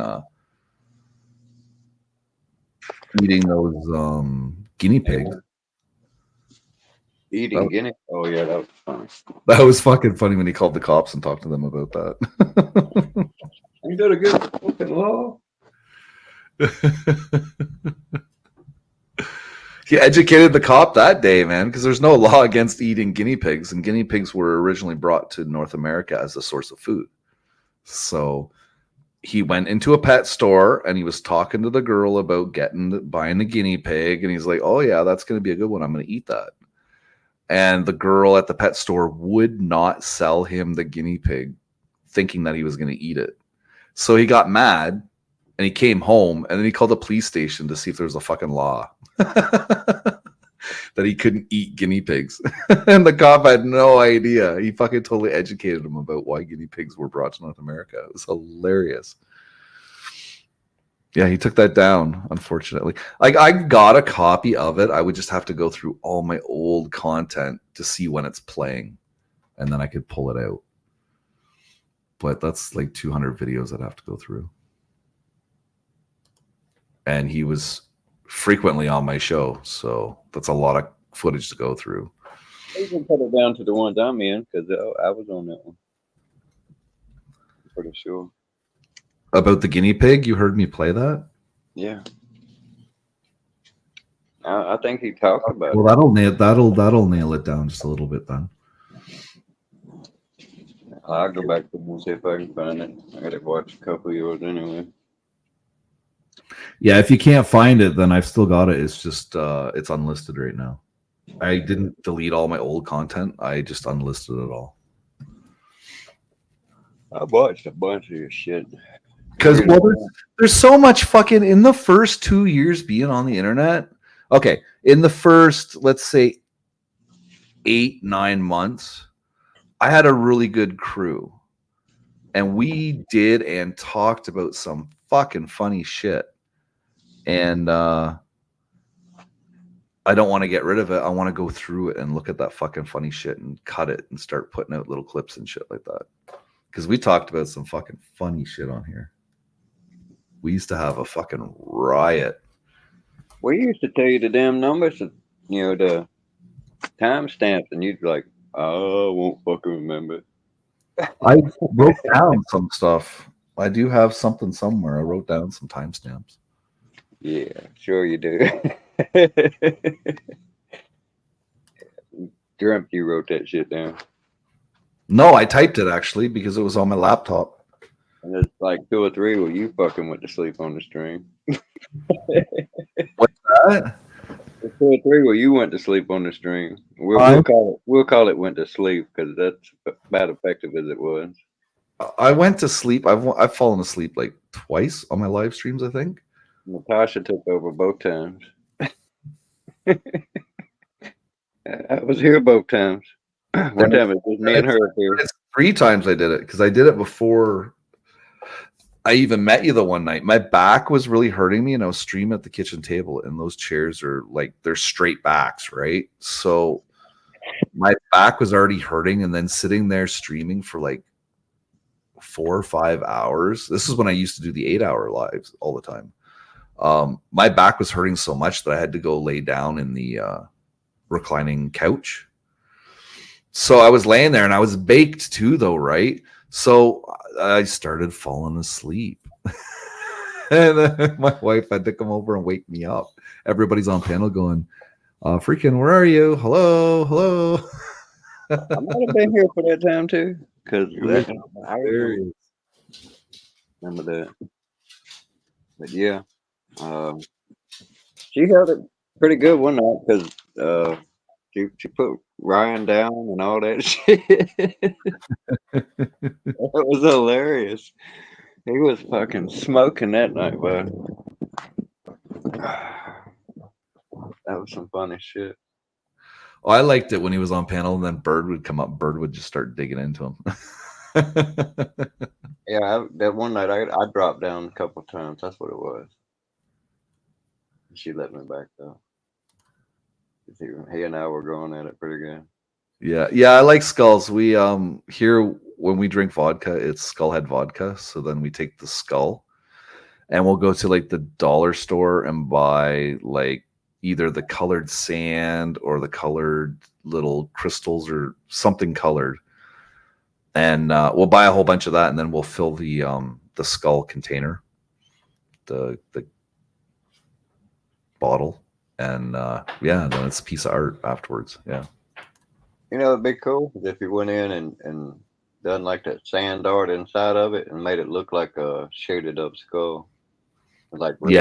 eating those guinea pigs. Eating guinea. Oh yeah, that was funny. That was fucking funny when he called the cops and talked to them about that. You did a good fucking law. He educated the cop that day, man, because there's no law against eating guinea pigs, and guinea pigs were originally brought to North America as a source of food. So he went into a pet store and he was talking to the girl about buying the guinea pig, and he's like, "Oh yeah, that's going to be a good one. I'm going to eat that." And the girl at the pet store would not sell him the guinea pig, thinking that he was going to eat it. So he got mad and he came home and then he called the police station to see if there was a fucking law that he couldn't eat guinea pigs. And the cop had no idea. He fucking totally educated him about why guinea pigs were brought to North America. It was hilarious. Yeah, he took that down, unfortunately. Like, I got a copy of it. I would just have to go through all my old content to see when it's playing, and then I could pull it out. But that's like 200 videos I'd have to go through. And he was frequently on my show, so that's a lot of footage to go through. You can put it down to the ones I'm in, because I was on that one. I'm pretty sure. About the guinea pig, you heard me play that? Yeah. I think he talked about Well, that'll nail it down just a little bit then. I'll go back to them and see if I can find it. I gotta watch a couple of yours anyway. Yeah, if you can't find it, then I've still got it. It's just it's unlisted right now. I didn't delete all my old content. I just unlisted it all. I watched a bunch of your shit. Because there's so much fucking in the first 2 years being on the internet. Okay, in the first, let's say, 8-9 months, I had a really good crew, and we did and talked about some fucking funny shit. And I don't want to get rid of it. I want to go through it and look at that fucking funny shit and cut it and start putting out little clips and shit like that. Because we talked about some fucking funny shit on here. We used to have a fucking riot. We used to tell you the damn numbers, timestamps, and you'd be like, "Oh, I won't fucking remember." I wrote down some stuff. I do have something somewhere. I wrote down some timestamps. Yeah, sure you do. Dreamt you wrote that shit down. No, I typed it actually because it was on my laptop. And it's like 2 or 3 where you fucking went to sleep on the stream. What's that? It's 2 or 3 where you went to sleep on the stream. We'll call it went to sleep because that's about effective as it was. I went to sleep. I've fallen asleep like twice on my live streams, I think. Natasha took over both times. I was here both times. One time it was me and her up here. It's 3 times I did it because I did it before I even met you the one night. My back was really hurting me and I was streaming at the kitchen table, and those chairs are like, they're straight backs, right? So my back was already hurting, and then sitting there streaming for like 4 or 5 hours. This is when I used to do the 8-hour lives all the time. My back was hurting so much that I had to go lay down in the reclining couch. So I was laying there and I was baked too, though, right? So I started falling asleep. And then my wife had to come over and wake me up. Everybody's on panel going, freaking, where are you? Hello, hello. I might have been here for that time too, because I remember that. But yeah, she held it pretty good one night because she put Ryan down and all that shit. That was hilarious. He was fucking smoking that night, bud. That was some funny shit. Oh, I liked it when he was on panel, and then Bird would come up. Bird would just start digging into him. Yeah, that one night I dropped down a couple of times. That's what it was. She let me back though. He and I were going at it pretty good. Yeah, I like skulls. We here when we drink vodka, it's Skullhead vodka. So then we take the skull, and we'll go to like the dollar store and buy like either the colored sand or the colored little crystals or something colored, and we'll buy a whole bunch of that, and then we'll fill the skull container, the bottle, and then it's a piece of art afterwards. Yeah. You know, it'd be cool if you went in and done like that sand art inside of it and made it look like a shaded up skull. Like could do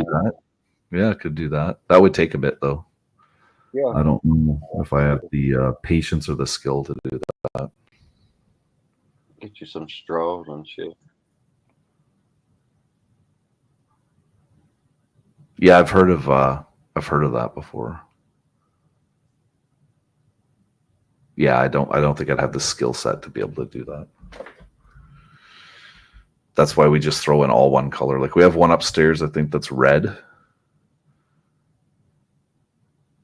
that. Yeah, could do that. That would take a bit though. Yeah. I don't know if I have the patience or the skill to do that. Get you some straws and shit. Yeah, I've heard of that before. Yeah, I don't think I'd have the skill set to be able to do that. That's why we just throw in all one color. Like we have one upstairs, I think that's red.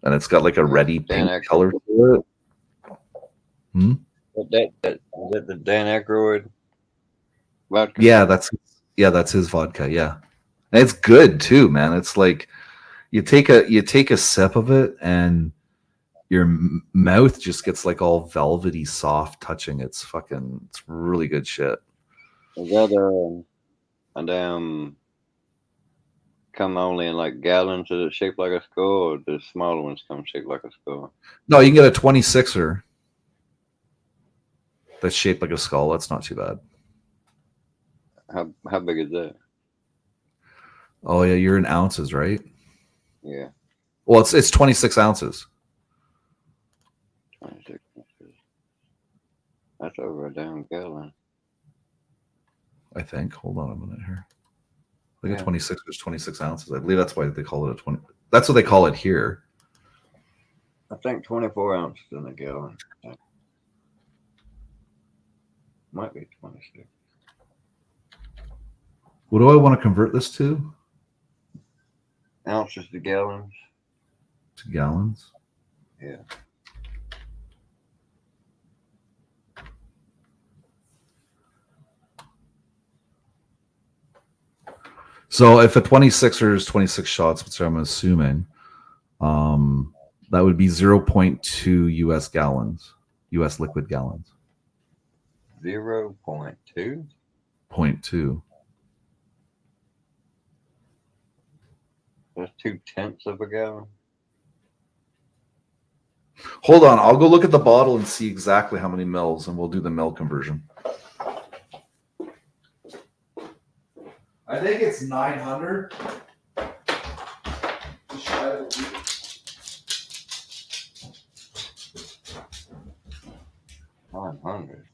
And it's got like a reddy pink color to it. That the Dan Aykroyd vodka? Yeah, that's his vodka, yeah. And it's good too, man. It's like you take a sip of it and your mouth just gets like all velvety soft touching. It's really good shit. Is that a damn come only in like gallons? Is it shaped like a skull, or the smaller ones come shaped like a skull? No, you can get a 26er that's shaped like a skull. That's not too bad. How big is that? Oh yeah, you're in ounces, right? Yeah. Well, it's 26 ounces. 26 ounces. That's over a damn gallon. I think. Hold on a minute here. I think a 26 is 26 ounces. I believe that's why they call it a 20. That's what they call it here. I think 24 ounces in a gallon. Might be 26. What do I want to convert this to? Ounces to gallons. To gallons? Yeah. So if a 26er is 26 shots, which I'm assuming, That would be 0.2 US gallons, US liquid gallons. 0.2. 0.2. That's 0.2 of a gallon. Hold on, I'll go look at the bottle and see exactly how many mils, and we'll do the mil conversion. I think it's 900. 900.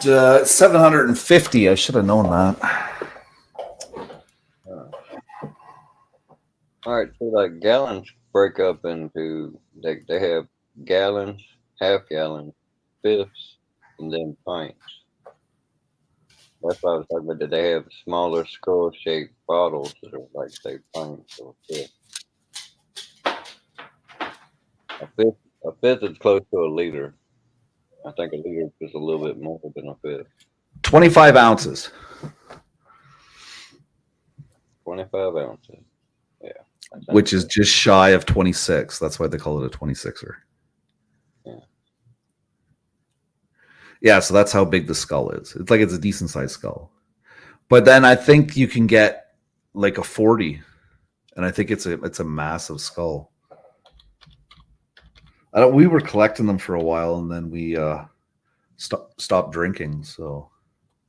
Uh, 750. I should have known that. All right, so like gallons break up into they have gallons, half gallons, fifths, and then pints. That's why I was talking about that they have smaller skull-shaped bottles that are like say pints or fifths. A fifth is close to a liter. I think a liter is a little bit more than a fifth. 25 ounces. 25 ounces. Yeah. Which is just shy of 26. That's why they call it a 26er. Yeah. Yeah, so that's how big the skull is. It's like it's a decent sized skull. But then I think you can get like a 40, and I think it's a massive skull. We were collecting them for a while, and then we stopped drinking. So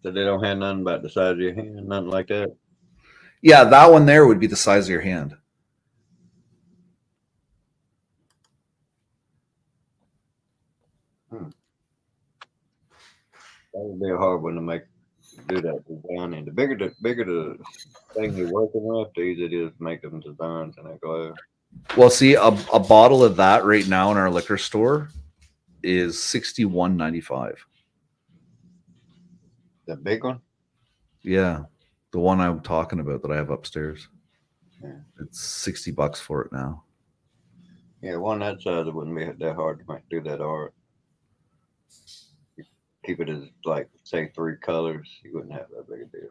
they don't have nothing about the size of your hand, nothing like that. Yeah, that one there would be the size of your hand. That would be a hard one to do that design. And the bigger the thing you're working with, the easier it is to make them designs in that glass. Well, see, a bottle of that right now in our liquor store is $61.95. The big one? Yeah, the one I'm talking about that I have upstairs. Yeah. It's $60 for it now. Yeah, one that size, it wouldn't be that hard to do that art. Keep it as like say 3 colors, you wouldn't have that big a deal.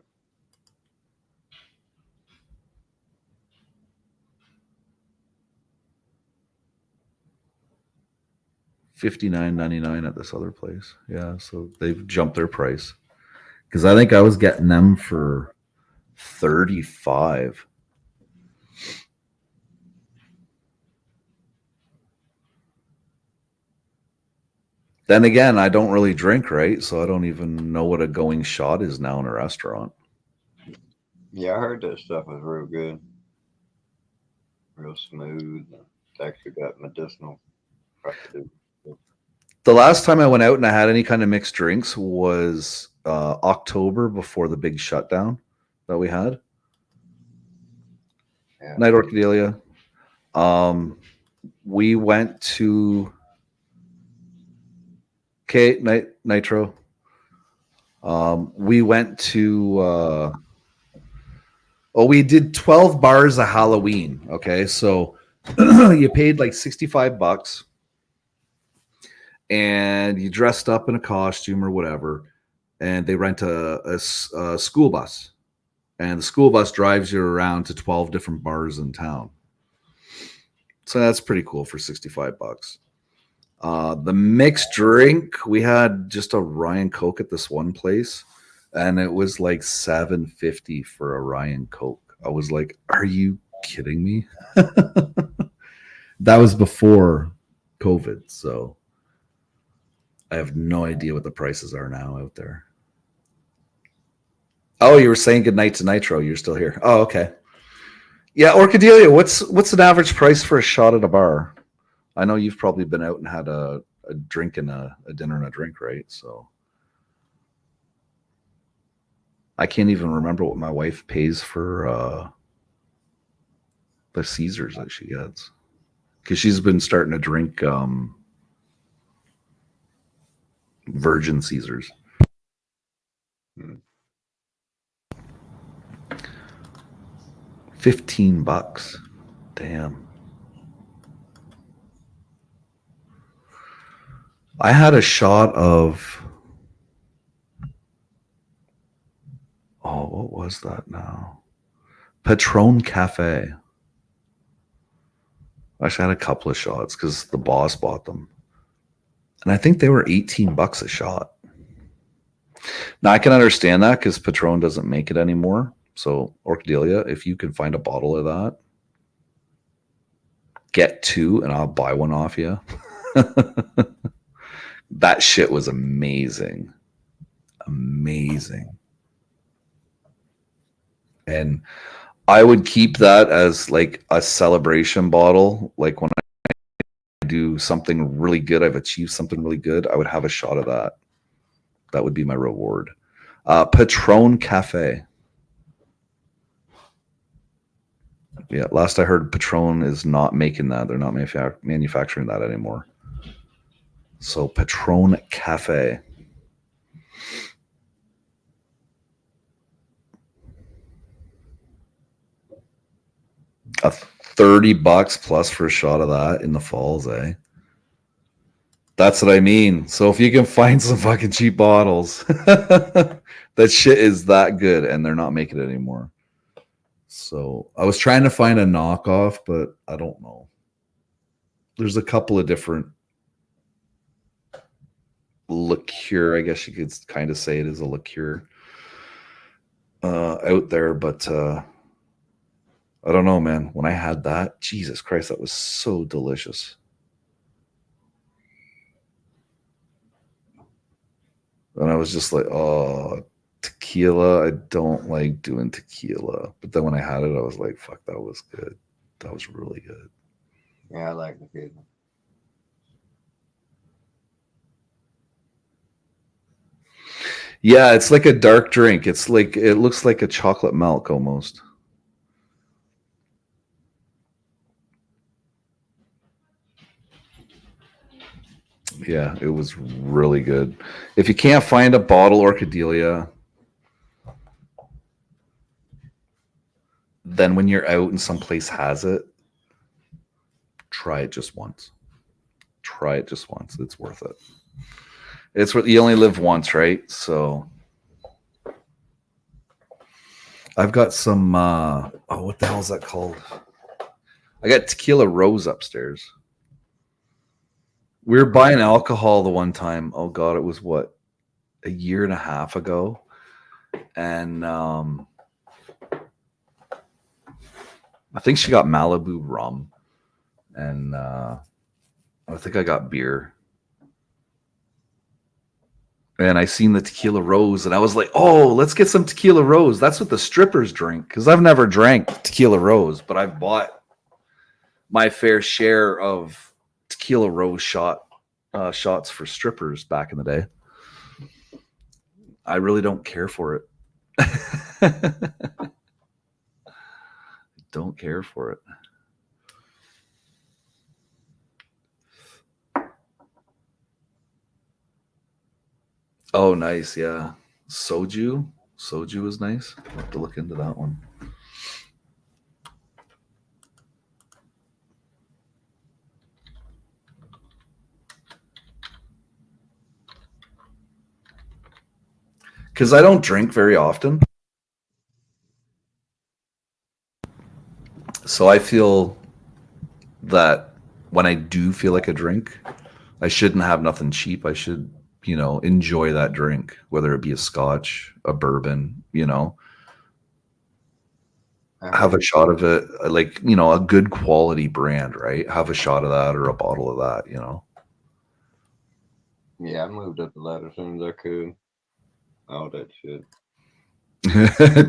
$59.99 at this other place. Yeah, so they've jumped their price. Because I think I was getting them for $35. Then again, I don't really drink, right? So I don't even know what a going shot is now in a restaurant. Yeah, I heard that stuff was real good. Real smooth. It's actually got medicinal properties. The last time I went out and I had any kind of mixed drinks was October before the big shutdown that we had. Yeah. Night Orchadia. We went to Nitro. We went to we did 12 bars of Halloween. Okay, so you paid like $65 and you dressed up in a costume or whatever, and they rent a school bus, and the school bus drives you around to 12 different bars in town. So that's pretty cool for $65. The mixed drink, we had just a Ryan Coke at this one place, and it was like $7.50 for a Ryan Coke. I was like, are you kidding me? That was before COVID, so I have no idea what the prices are now out there. Oh, you were saying goodnight to Nitro. You're still here. Oh, okay. Yeah, Orchadia, what's an average price for a shot at a bar? I know you've probably been out and had a drink and a dinner and a drink, right? So I can't even remember what my wife pays for the Caesars that she gets, because she's been starting to drink virgin Caesars. Hmm. $15. Damn. I had a shot of, oh, what was that now? Patron Cafe. Actually, I had a couple of shots because the boss bought them. And I think they were $18 a shot. Now, I can understand that because Patron doesn't make it anymore. So, Orchadia, if you can find a bottle of that, get 2 and I'll buy one off you. That shit was amazing. Amazing. And I would keep that as like a celebration bottle. Like when I do something really good, I've achieved something really good, I would have a shot of that. That would be my reward. Patron Cafe. Yeah, last I heard, Patron is not making that. They're not manufacturing that anymore. So Patron Cafe. A $30 plus for a shot of that in the falls, eh? That's what I mean. So if you can find some fucking cheap bottles, that shit is that good, and they're not making it anymore. So I was trying to find a knockoff, but I don't know. There's a couple of different liqueur, I guess you could kind of say it is a liqueur out there, but I don't know, man. When I had that, Jesus Christ, that was so delicious. And I was just like, oh, tequila. I don't like doing tequila. But then when I had it, I was like, fuck, that was good. That was really good. Yeah, I like it. Yeah, it's like a dark drink. It's like, it looks like a chocolate milk almost. Yeah, it was really good. If you can't find a bottle Orchadia, then when you're out and someplace has it, try it just once. Try it just once. It's worth it. It's what you only live once, right? So I've got some what the hell is that called? I got Tequila Rose upstairs. We were buying alcohol the one time. Oh god, it was what, a year and a half ago. And I think she got Malibu rum. And I think I got beer. And I seen the Tequila Rose, and I was like, oh, let's get some Tequila Rose. That's what the strippers drink. Because I've never drank Tequila Rose, but I've bought my fair share of Tequila Rose shots for strippers back in the day. I really don't care for it. Don't care for it. Oh, nice. Yeah. Soju. Soju is nice. I'll have to look into that one. Because I don't drink very often. So I feel that when I do feel like a drink, I shouldn't have nothing cheap. I should, enjoy that drink, whether it be a scotch, a bourbon, have a shot of it, like, a good quality brand, right? Have a shot of that or a bottle of that, Yeah, I moved up the ladder as soon as I could. All that shit.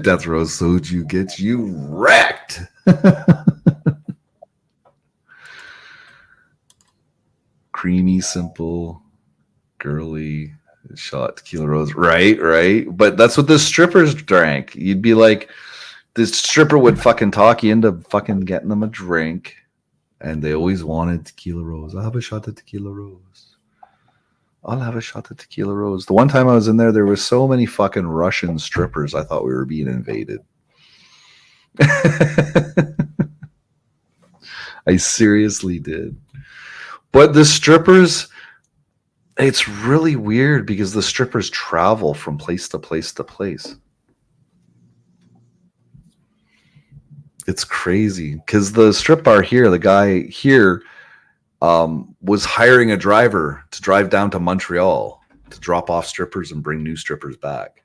Death Row Soju gets you wrecked. Creamy, simple, girly. Shot tequila rose. Right. But that's what the strippers drank. You'd be like, this stripper would fucking talk you into fucking getting them a drink. And they always wanted tequila rose. I'll have a shot of tequila rose. I'll have a shot of tequila rose. The one time I was in there was so many fucking Russian strippers. I thought we were being invaded. I seriously did. But the strippers, it's really weird because the strippers travel from place to place to place. It's crazy because the strip bar here, the guy here was hiring a driver to drive down to Montreal to drop off strippers and bring new strippers back.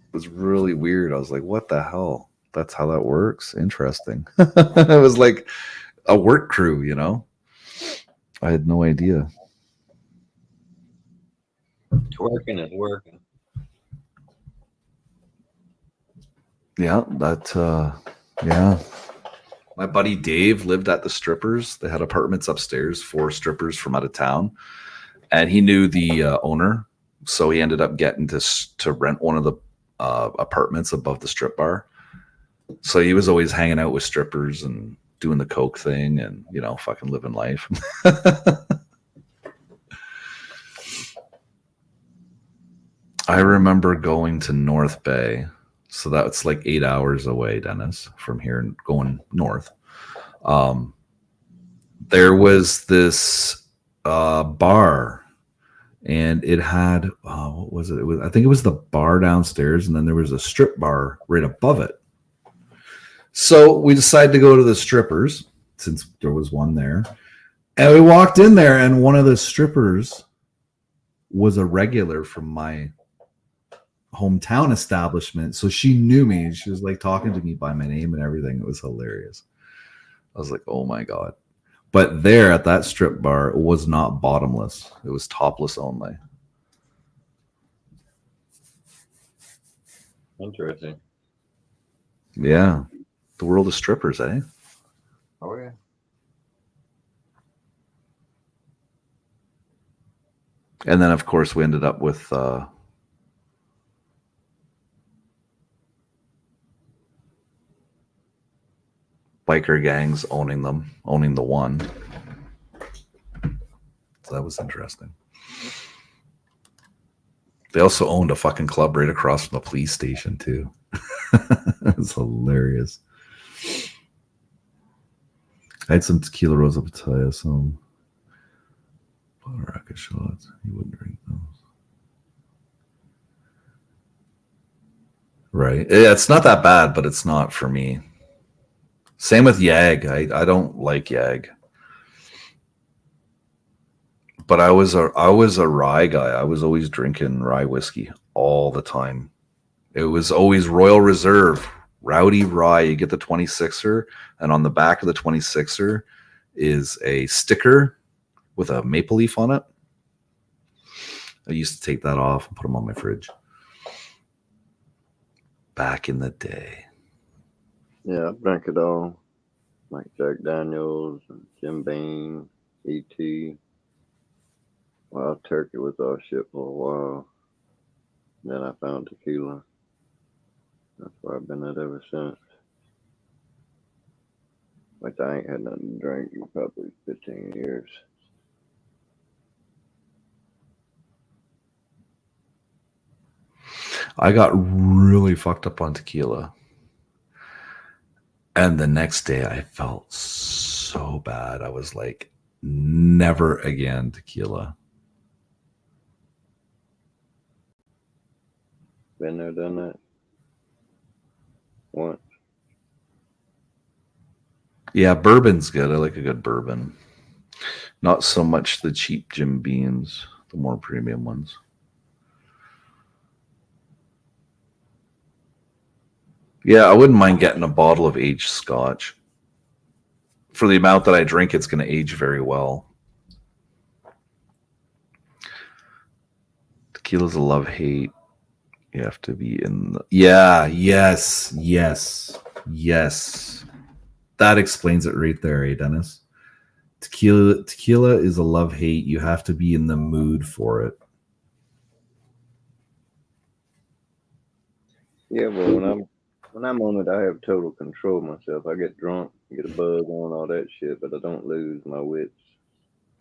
It was really weird. I was like, what the hell? That's how that works? Interesting. It was like a work crew, you know? I had no idea. Twerking is working. Yeah, yeah. My buddy Dave lived at the strippers. They had apartments upstairs for strippers from out of town. And he knew the owner. So he ended up getting to rent one of the apartments above the strip bar. So he was always hanging out with strippers and doing the coke thing and, you know, fucking living life. I remember going to North Bay. So that's like 8 hours away, Dennis, from here and going north. There was this bar, and it had what was it? I think it was the bar downstairs, and then there was a strip bar right above it. So we decided to go to the strippers since there was one there, and we walked in there, and one of the strippers was a regular from my hometown establishment, so she knew me. She was like talking to me by my name and everything. It was hilarious. I was like, oh my god. But there at that strip bar, it was not bottomless, it was topless only. Interesting. Yeah, the world of strippers, eh? Oh yeah. And then of course we ended up with biker gangs owning the one. So that was interesting. They also owned a fucking club right across from the police station too. It's hilarious. I had some tequila rose of Pattaya, some racket shots. You wouldn't drink those. Right. Yeah, it's not that bad, but it's not for me. Same with Yag. I don't like Yag. But I was a rye guy. I was always drinking rye whiskey all the time. It was always Royal Reserve, Rowdy Rye. You get the 26er, and on the back of the 26er is a sticker with a maple leaf on it. I used to take that off and put them on my fridge. Back in the day. Yeah, I drank it all. Like Jack Daniels, and Jim Beam, E.T. Wild Turkey was all shit for a while. Then I found tequila. That's where I've been at ever since. Which I ain't had nothing to drink in probably 15 years. I got really fucked up on tequila. And the next day I felt so bad. I was like, never again tequila. Been there, done that. Once. Yeah, bourbon's good. I like a good bourbon. Not so much the cheap Jim Beams, the more premium ones. Yeah, I wouldn't mind getting a bottle of aged scotch. For the amount that I drink, it's going to age very well. Tequila's a love-hate. You have to be in the... Yeah, yes. That explains it right there, eh, Dennis? Tequila is a love-hate. You have to be in the mood for it. Yeah, but when I'm on it, I have total control of myself. I get drunk, get a buzz on all that shit, but I don't lose my wits.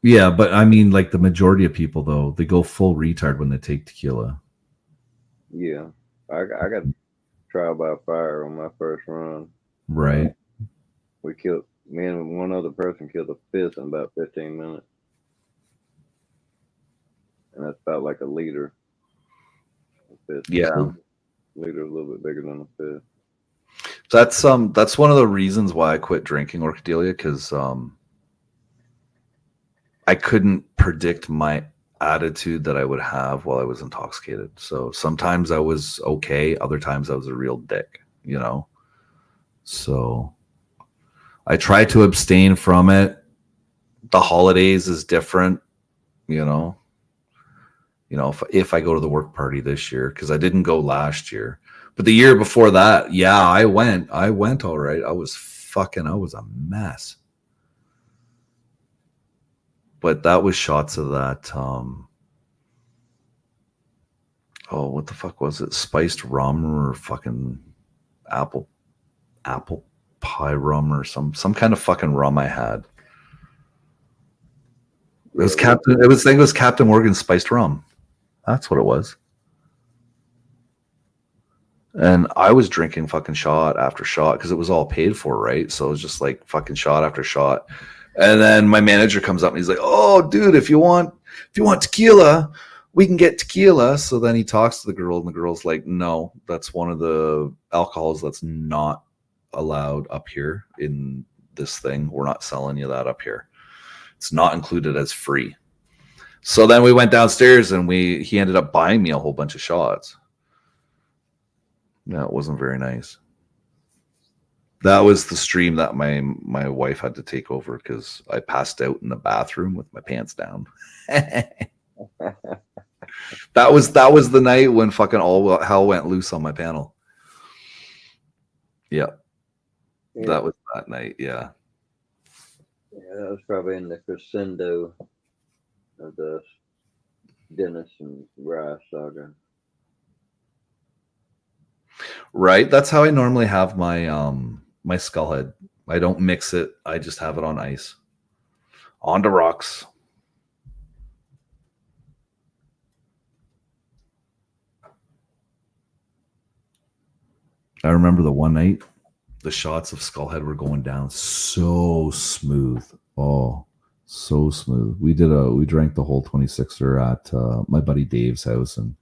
Yeah, but I mean, like the majority of people though, they go full retard when they take tequila. Yeah, I got trial by fire on my first run. Right. We killed me and one other person killed a fish in about 15 minutes, and that's about like a liter. A fish. Yeah. Liter a little bit bigger than a fish. That's one of the reasons why I quit drinking Orchadia, because I couldn't predict my attitude that I would have while I was intoxicated. So sometimes I was okay, other times I was a real dick, you know. So I try to abstain from it. The holidays is different, you know. You know, if I go to the work party this year, because I didn't go last year, but the year before that, yeah, I went all right. I was a mess. But that was shots of that. Oh, what the fuck was it? Spiced rum or fucking apple pie rum or some kind of fucking rum I had. It was I think it was Captain Morgan's spiced rum. That's what it was. And I was drinking fucking shot after shot because it was all paid for, right? So it was just like fucking shot after shot. And then my manager comes up and he's like, "Oh, dude, if you want tequila, we can get tequila." So then he talks to the girl, and the girl's like, "No, that's one of the alcohols that's not allowed up here in this thing. We're not selling you that up here. It's not included as free." So then we went downstairs and he ended up buying me a whole bunch of shots. No, it wasn't very nice. That was the stream that my wife had to take over because I passed out in the bathroom with my pants down. That was the night when fucking all hell went loose on my panel. Yeah. That was that night, yeah. Yeah, that was probably in the crescendo of the Dennis and Rye saga. Right. That's how I normally have my my skullhead. I don't mix it. I just have it on ice. On the rocks. I remember the one night the shots of skullhead were going down so smooth. Oh, so smooth. We drank the whole 26er at my buddy Dave's house, and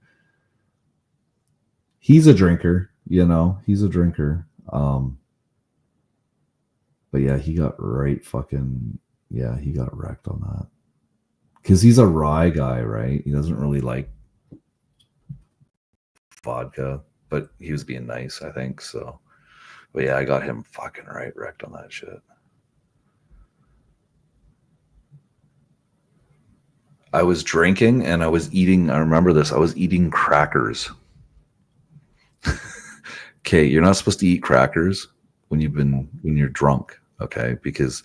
he's a drinker, you know, he's a drinker. But yeah, he got right fucking, yeah, he got wrecked on that. Because he's a rye guy, right? He doesn't really like vodka, but he was being nice, I think. So, but yeah, I got him fucking right wrecked on that shit. I was drinking and I was eating, I remember this, I was eating crackers. Okay, you're not supposed to eat crackers when you're drunk, okay? Because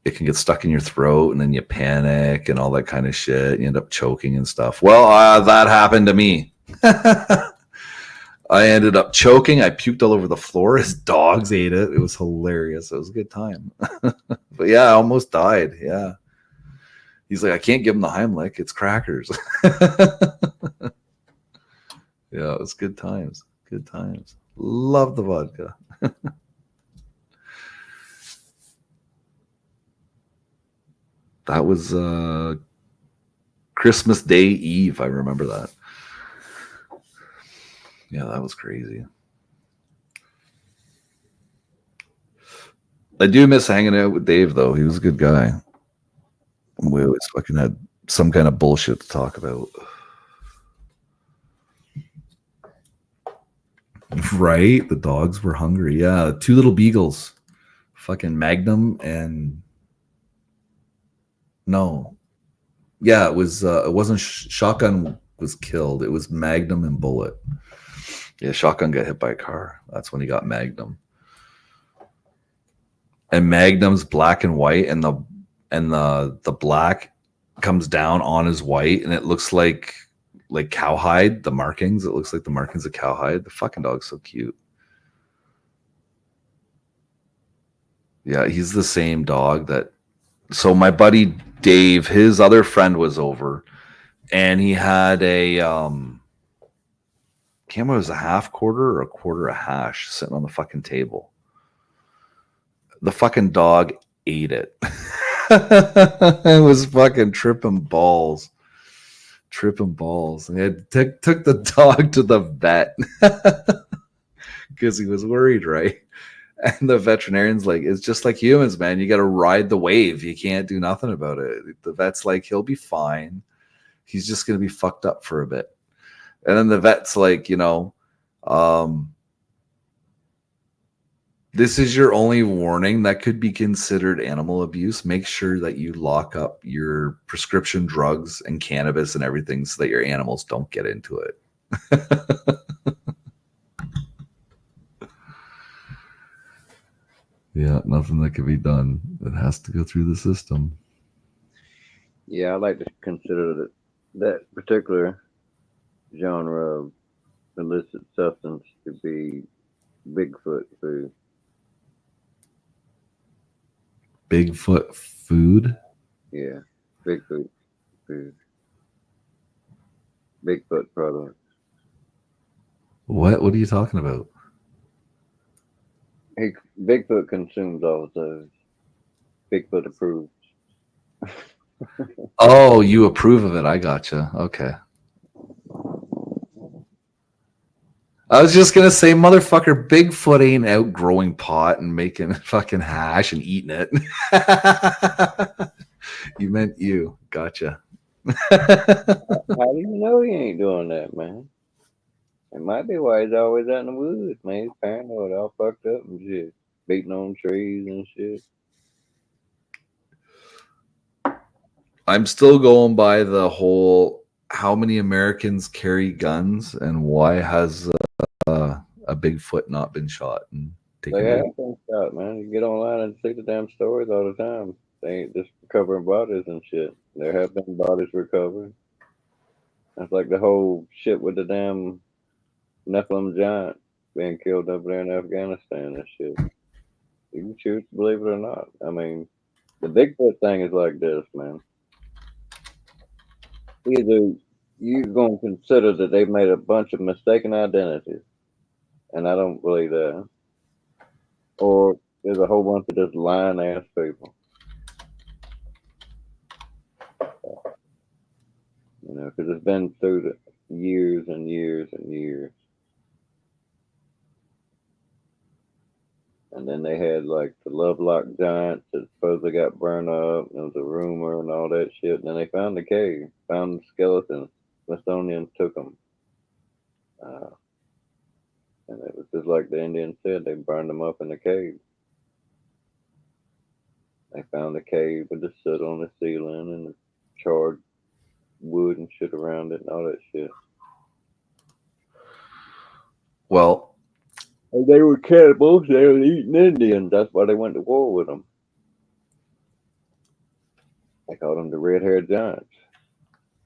it can get stuck in your throat and then you panic and all that kind of shit. You end up choking and stuff. Well, that happened to me. I ended up choking. I puked all over the floor. His dogs ate it. It was hilarious. It was a good time. But yeah, I almost died. Yeah. He's like, "I can't give him the Heimlich. It's crackers." Yeah, it was good times. Good times. Love the vodka. That was Christmas Day Eve. I remember that. Yeah, that was crazy. I do miss hanging out with Dave, though. He was a good guy. We always fucking had some kind of bullshit to talk about. Right? The dogs were hungry. Yeah, two little beagles. Fucking Magnum and... No. Yeah, it was. It wasn't Shotgun was killed. It was Magnum and Bullet. Yeah, Shotgun got hit by a car. That's when he got Magnum. And Magnum's black and white, and the black comes down on his white, and it looks like like cowhide, the markings. It looks like the markings of cowhide. The fucking dog's so cute. Yeah, he's the same dog that. So my buddy Dave, his other friend was over, and he had a can't remember if it was a half quarter or a quarter of hash sitting on the fucking table. The fucking dog ate it. It was fucking tripping balls. And it took the dog to the vet because he was worried, right? And the veterinarian's like, it's just like humans, man. You got to ride the wave. You can't do nothing about it. The vet's like, he'll be fine. He's just going to be fucked up for a bit. And then the vet's like, this is your only warning. That could be considered animal abuse. Make sure that you lock up your prescription drugs and cannabis and everything so that your animals don't get into it. Yeah, nothing that can be done. It has to go through the system. Yeah, I like to consider that particular genre of illicit substance to be Bigfoot food. Bigfoot food? Yeah, Bigfoot food. Bigfoot products. What are you talking about? Bigfoot consumes all of those. Bigfoot approves. Oh, you approve of it. I gotcha. Okay. I was just going to say, motherfucker, Bigfoot ain't out growing pot and making fucking hash and eating it. You meant you. Gotcha. How do you know he ain't doing that, man? It might be why he's always out in the woods, man. He's paranoid, all fucked up and shit. Beating on trees and shit. I'm still going by the whole how many Americans carry guns and why has a Bigfoot not been shot and taken They out? have been shot, man. You get online and see the damn stories all the time. They ain't just recovering bodies and shit. There have been bodies recovered. That's like the whole shit with the damn Nephilim giant being killed over there in Afghanistan and shit. You can choose to believe it or not. I mean, the Bigfoot thing is like this, man. Either you're going to consider that they've made a bunch of mistaken identities, and I don't believe that, or there's a whole bunch of just lying ass people. You know, because it's been through the years and years and years. And then they had like the Lovelock giants that supposedly got burned up. There was a rumor and all that shit. And then they found the cave, found the skeletons. Smithsonian took them. And it was just like the Indians said, they burned them up in the cave. They found the cave with the soot on the ceiling and the charred wood and shit around it and all that shit. Well, and they were cannibals. They were eating Indians. That's why they went to war with them. They called them the red-haired giants.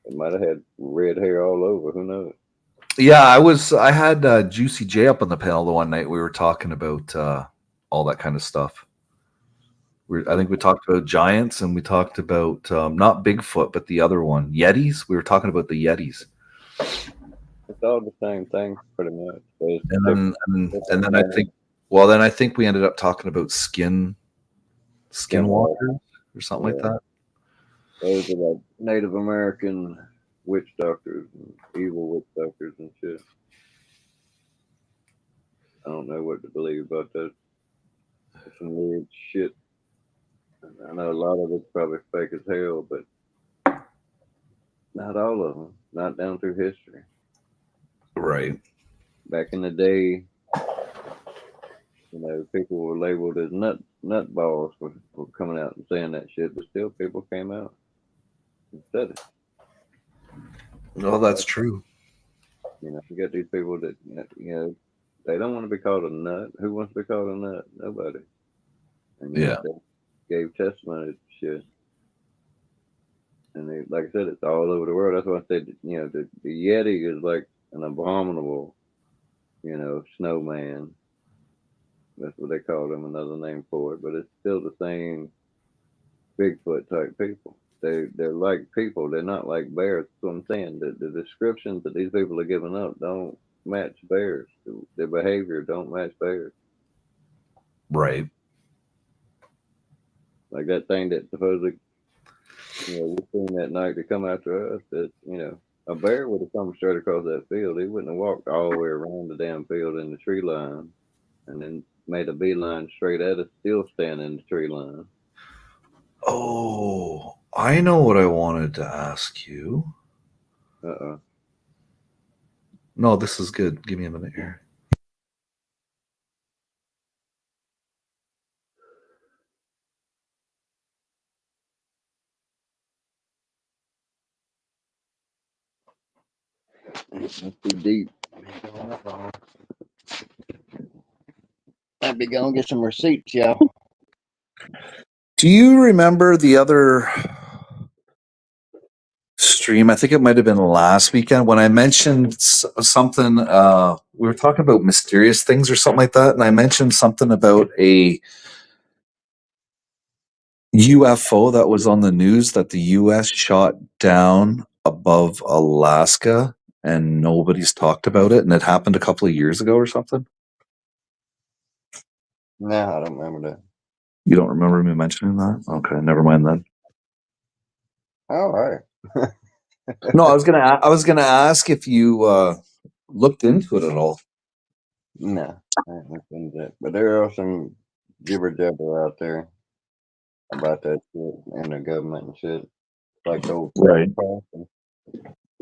They might have had red hair all over. Who knows? Yeah, I had Juicy J up on the panel the one night. We were talking about all that kind of stuff. I think we talked about giants and we talked about not Bigfoot, but the other one, Yetis. We were talking about the Yetis. It's all the same thing, pretty much. And then I think we ended up talking about skinwalkers or something like that. Those are like Native American witch doctors and evil witch doctors and shit. I don't know what to believe about that. It's some weird shit. I know a lot of it's probably fake as hell, but not all of them. Not down through history. Right. Back in the day, you know, people were labeled as nutballs for coming out and saying that shit, but still people came out and said it. No, that's true. You know, you got these people that, you know, they don't want to be called a nut. Who wants to be called a nut? Nobody. And yeah. They gave testimony to shit. And like I said, it's all over the world. That's why I said, the Yeti is like an abominable, snowman. That's what they call them, another name for it. But it's still the same Bigfoot type people. They're like people. They're not like bears. That's what I'm saying. The descriptions that these people are giving up don't match bears. Their behavior don't match bears. Right. Like that thing that supposedly, we seen that night to come after us. That a bear would have come straight across that field. He wouldn't have walked all the way around the damn field in the tree line, and then made a beeline straight at us, still standing in the tree line. Oh, I know what I wanted to ask you. No, this is good. Give me a minute here. That's too deep. I'd be going to get some receipts, y'all. Do you remember the other stream? I think it might have been last weekend when I mentioned something. We were talking about mysterious things or something like that, and I mentioned something about a UFO that was on the news that the U.S. shot down above Alaska, and nobody's talked about it, and it happened a couple of years ago or something. No, I don't remember that. You don't remember me mentioning that? Okay, never mind then. All right. No, I was gonna ask if you looked into it at all. No, I haven't looked into that. But there are some jibber jabber out there about that shit and the government and shit. Like the old Right.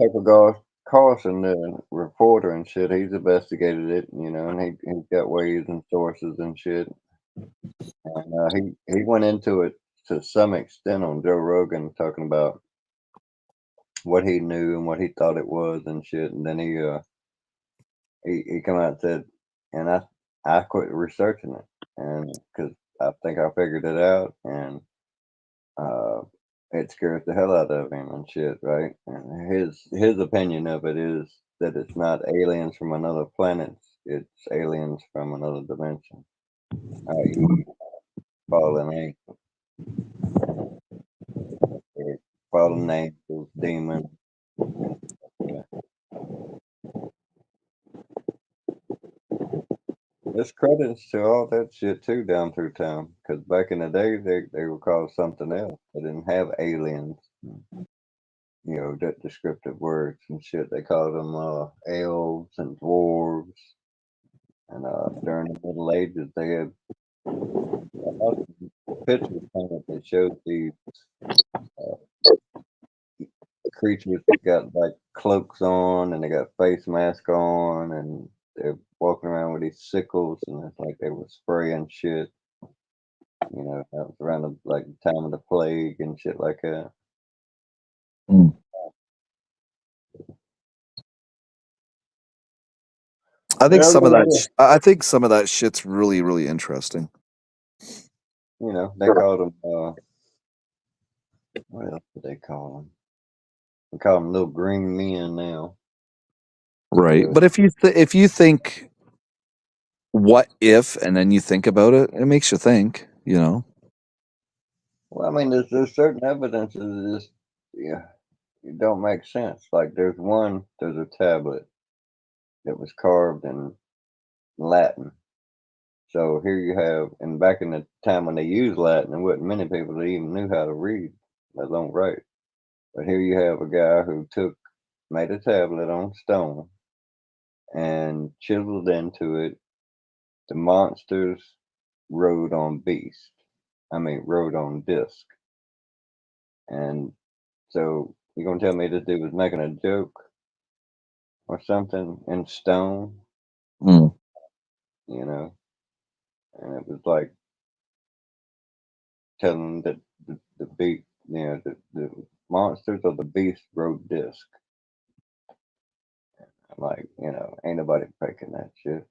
Tucker Carlson, the reporter and shit, he's investigated it, and he's got ways and sources and shit. And he went into it to some extent on Joe Rogan, talking about what he knew and what he thought it was and shit. And then he come out and said, and I quit researching it, and because I think I figured it out, and it scares the hell out of him and shit, right? And his opinion of it is that it's not aliens from another planet; it's aliens from another dimension, i.e., fallen angels, or fallen angels, demons. There's credits to all that shit too down through time, because back in the day they were called something else. They didn't have aliens. That descriptive words and shit. They called them elves and dwarves. And during the Middle Ages, they had lots of pictures kind of that showed these creatures that got like cloaks on and they got face mask on and they're walking around with these sickles and it's like they were spraying shit. That was around the time of the plague and shit like that. Mm. I think some of that. I think some of that shit's really, really interesting. They called them. What else did they call them? They call them little green men now. Right, but if you think, what if, and then you think about it, it makes you think. Well, I mean, there's certain evidences that just, it don't make sense. Like there's a tablet that was carved in Latin. So here you have, and back in the time when they used Latin, there wasn't many people that even knew how to read, let alone write. But here you have a guy who made a tablet on stone and chiseled into it the monsters rode on rode on disc. And so you're gonna tell me this dude was making a joke or something in stone, Mm. And it was like telling that the beat, the monsters of the beast rode disc. I'm like, ain't nobody faking that shit.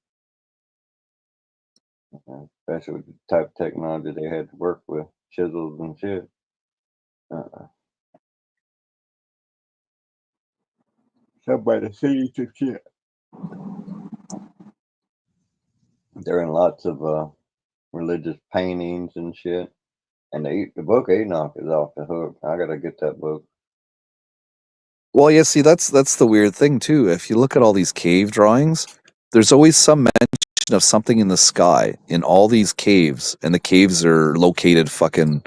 Especially with the type of technology they had to work with, chisels and shit. somebody see some shit. They're in lots of religious paintings and shit. And the book Enoch is off the hook. I gotta get that book. Well, yeah, see, that's the weird thing too. If you look at all these cave drawings, there's always some mention of something in the sky in all these caves, and the caves are located fucking,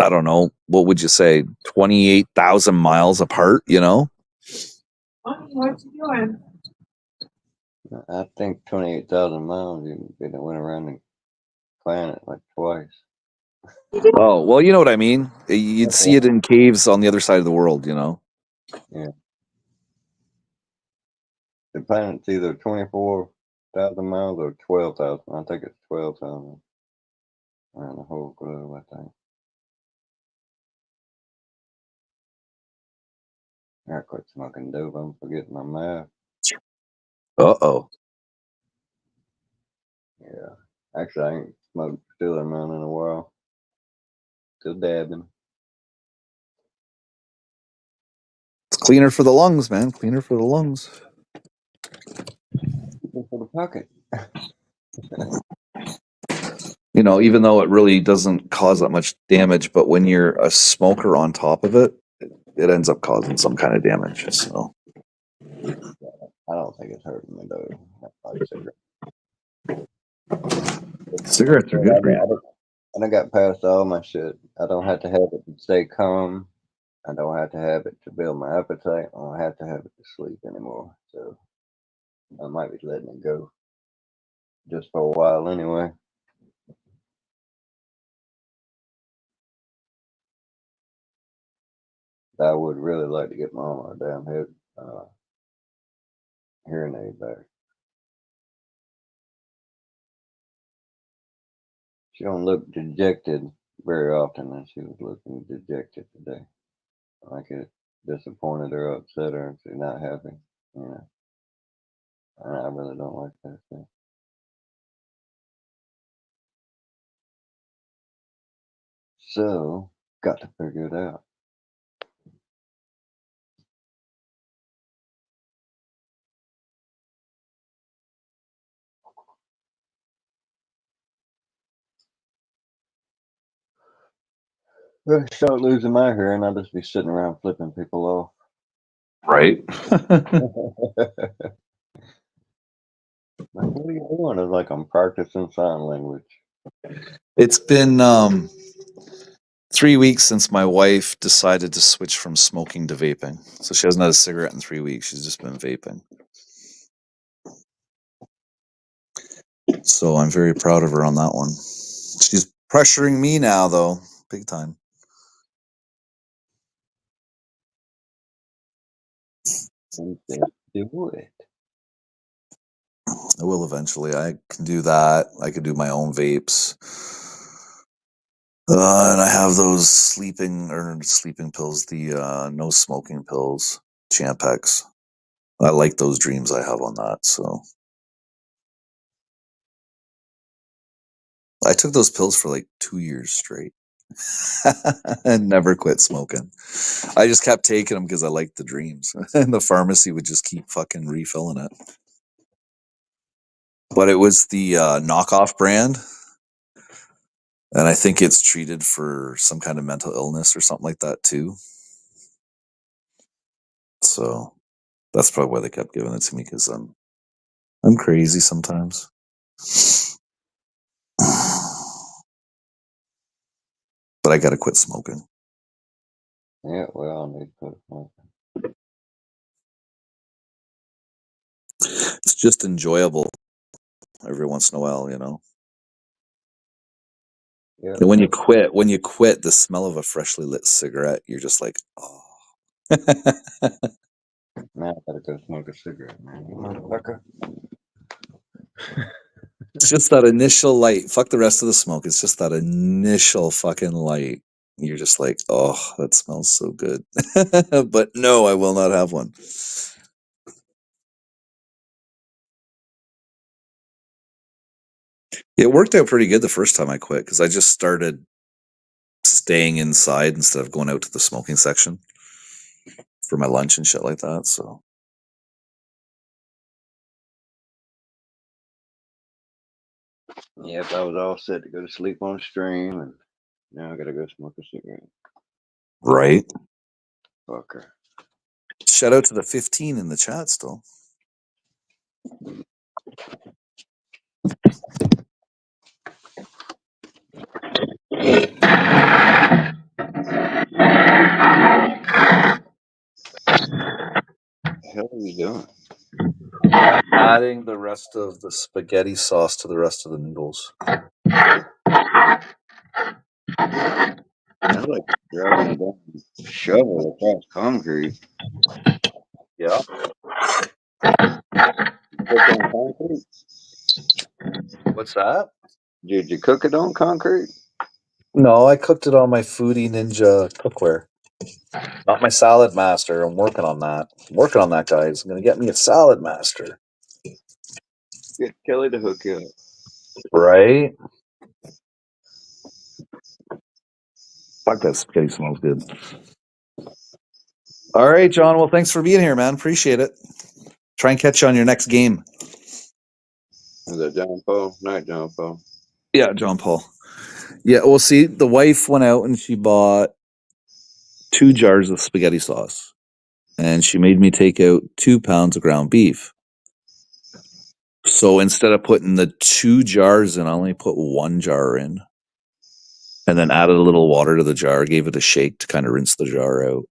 I don't know, what would you say, 28,000 miles apart, you know? What you doing? I think 28,000 miles. You went around the planet like twice. Oh, well, you know what I mean. You'd see it in caves on the other side of the world, you know? Yeah. The planet's either 24,000 miles or 12,000. I think it's 12,000 around the whole globe, I think. I quit smoking dope. I'm forgetting my math. Uh-oh. Yeah. Actually, I ain't smoked still amount in a while. Still dabbing. It's cleaner for the lungs, man. Cleaner for the lungs. For the pocket. You know, even though it really doesn't cause that much damage, but when you're a smoker on top of it, it ends up causing some kind of damage. So I don't think it's hurting me though. I like cigarettes are good for you. I got past all my shit. I don't have to have it to stay calm. I don't have to have it to build my appetite. I don't have to have it to sleep anymore. So I might be letting it go just for a while anyway. I would really like to get my own damn head hearing aid back. She don't look dejected very often, and she was looking dejected today. Like it disappointed her, upset her, and she's not happy. You know, and I really don't like that thing. So, got to figure it out. If I start losing my hair, and I'll just be sitting around flipping people off. Right. Like, what are you doing? It's like I'm practicing sign language. It's been 3 weeks since my wife decided to switch from smoking to vaping. So she hasn't had a cigarette in 3 weeks. She's just been vaping. So I'm very proud of her on that one. She's pressuring me now, though, big time. Do it. I will eventually. I can do that. I can do my own vapes. And I have those sleeping pills, the no smoking pills, Champex. I like those dreams I have on that. So I took those pills for like 2 years straight and never quit smoking. I just kept taking them because I liked the dreams, and the pharmacy would just keep fucking refilling it. But it was the knockoff brand, and I think it's treated for some kind of mental illness or something like that too. So that's probably why they kept giving it to me, because I'm crazy sometimes. But I gotta quit smoking. Yeah, well, I need to quit smoking. It's just enjoyable every once in a while, you know. Yeah. And when you quit, the smell of a freshly lit cigarette, you're just like, oh. Now I gotta go smoke a cigarette, man. You motherfucker. It's just that initial light. Fuck the rest of the smoke. It's just that initial fucking light. You're just like, oh, that smells so good. But no, I will not have one. It worked out pretty good the first time I quit, because I just started staying inside instead of going out to the smoking section. for my lunch and shit like that. So Yep, I was all set to go to sleep on stream, and now I gotta go smoke a cigarette. right. Fucker. Shout out to the 15 in the chat still. What the hell are you doing? Adding the rest of the spaghetti sauce to the rest of the noodles. Sounds like driving a damn shovel across concrete. Yeah. Cook on concrete? What's that? Did you cook it on concrete? No, I cooked it on my Foodie Ninja cookware. Not my Salad Master. I'm working on that. Guys. I'm going to get me a Salad Master. Get Kelly to hook you up. Right? Fuck, that spaghetti smells good. All right, John. Well, thanks for being here, man. Appreciate it. Try and catch you on your next game. Is that John Paul? Night, John Paul. Yeah, John Paul. Yeah, well, see, the wife went out and she bought 2 jars of spaghetti sauce. And she made me take out 2 pounds of ground beef. So instead of putting the 2 jars in, I only put 1 jar in. And then added a little water to the jar, gave it a shake to kind of rinse the jar out.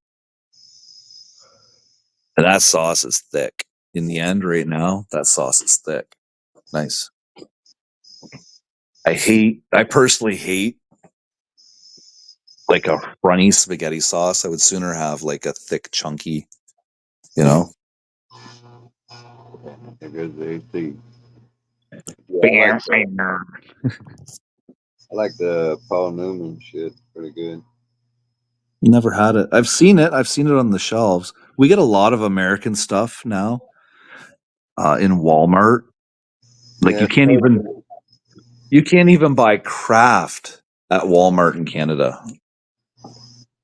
And that sauce is thick. In the end, right now, that sauce is thick. Nice. I personally hate like a runny spaghetti sauce. I would sooner have like a thick, chunky, you know? There goes the AC. Yeah, I like the Paul Newman shit. Pretty good. Never had it. I've seen it. I've seen it on the shelves. We get a lot of American stuff now in Walmart. Like Yeah, you can't even buy Kraft at Walmart in Canada.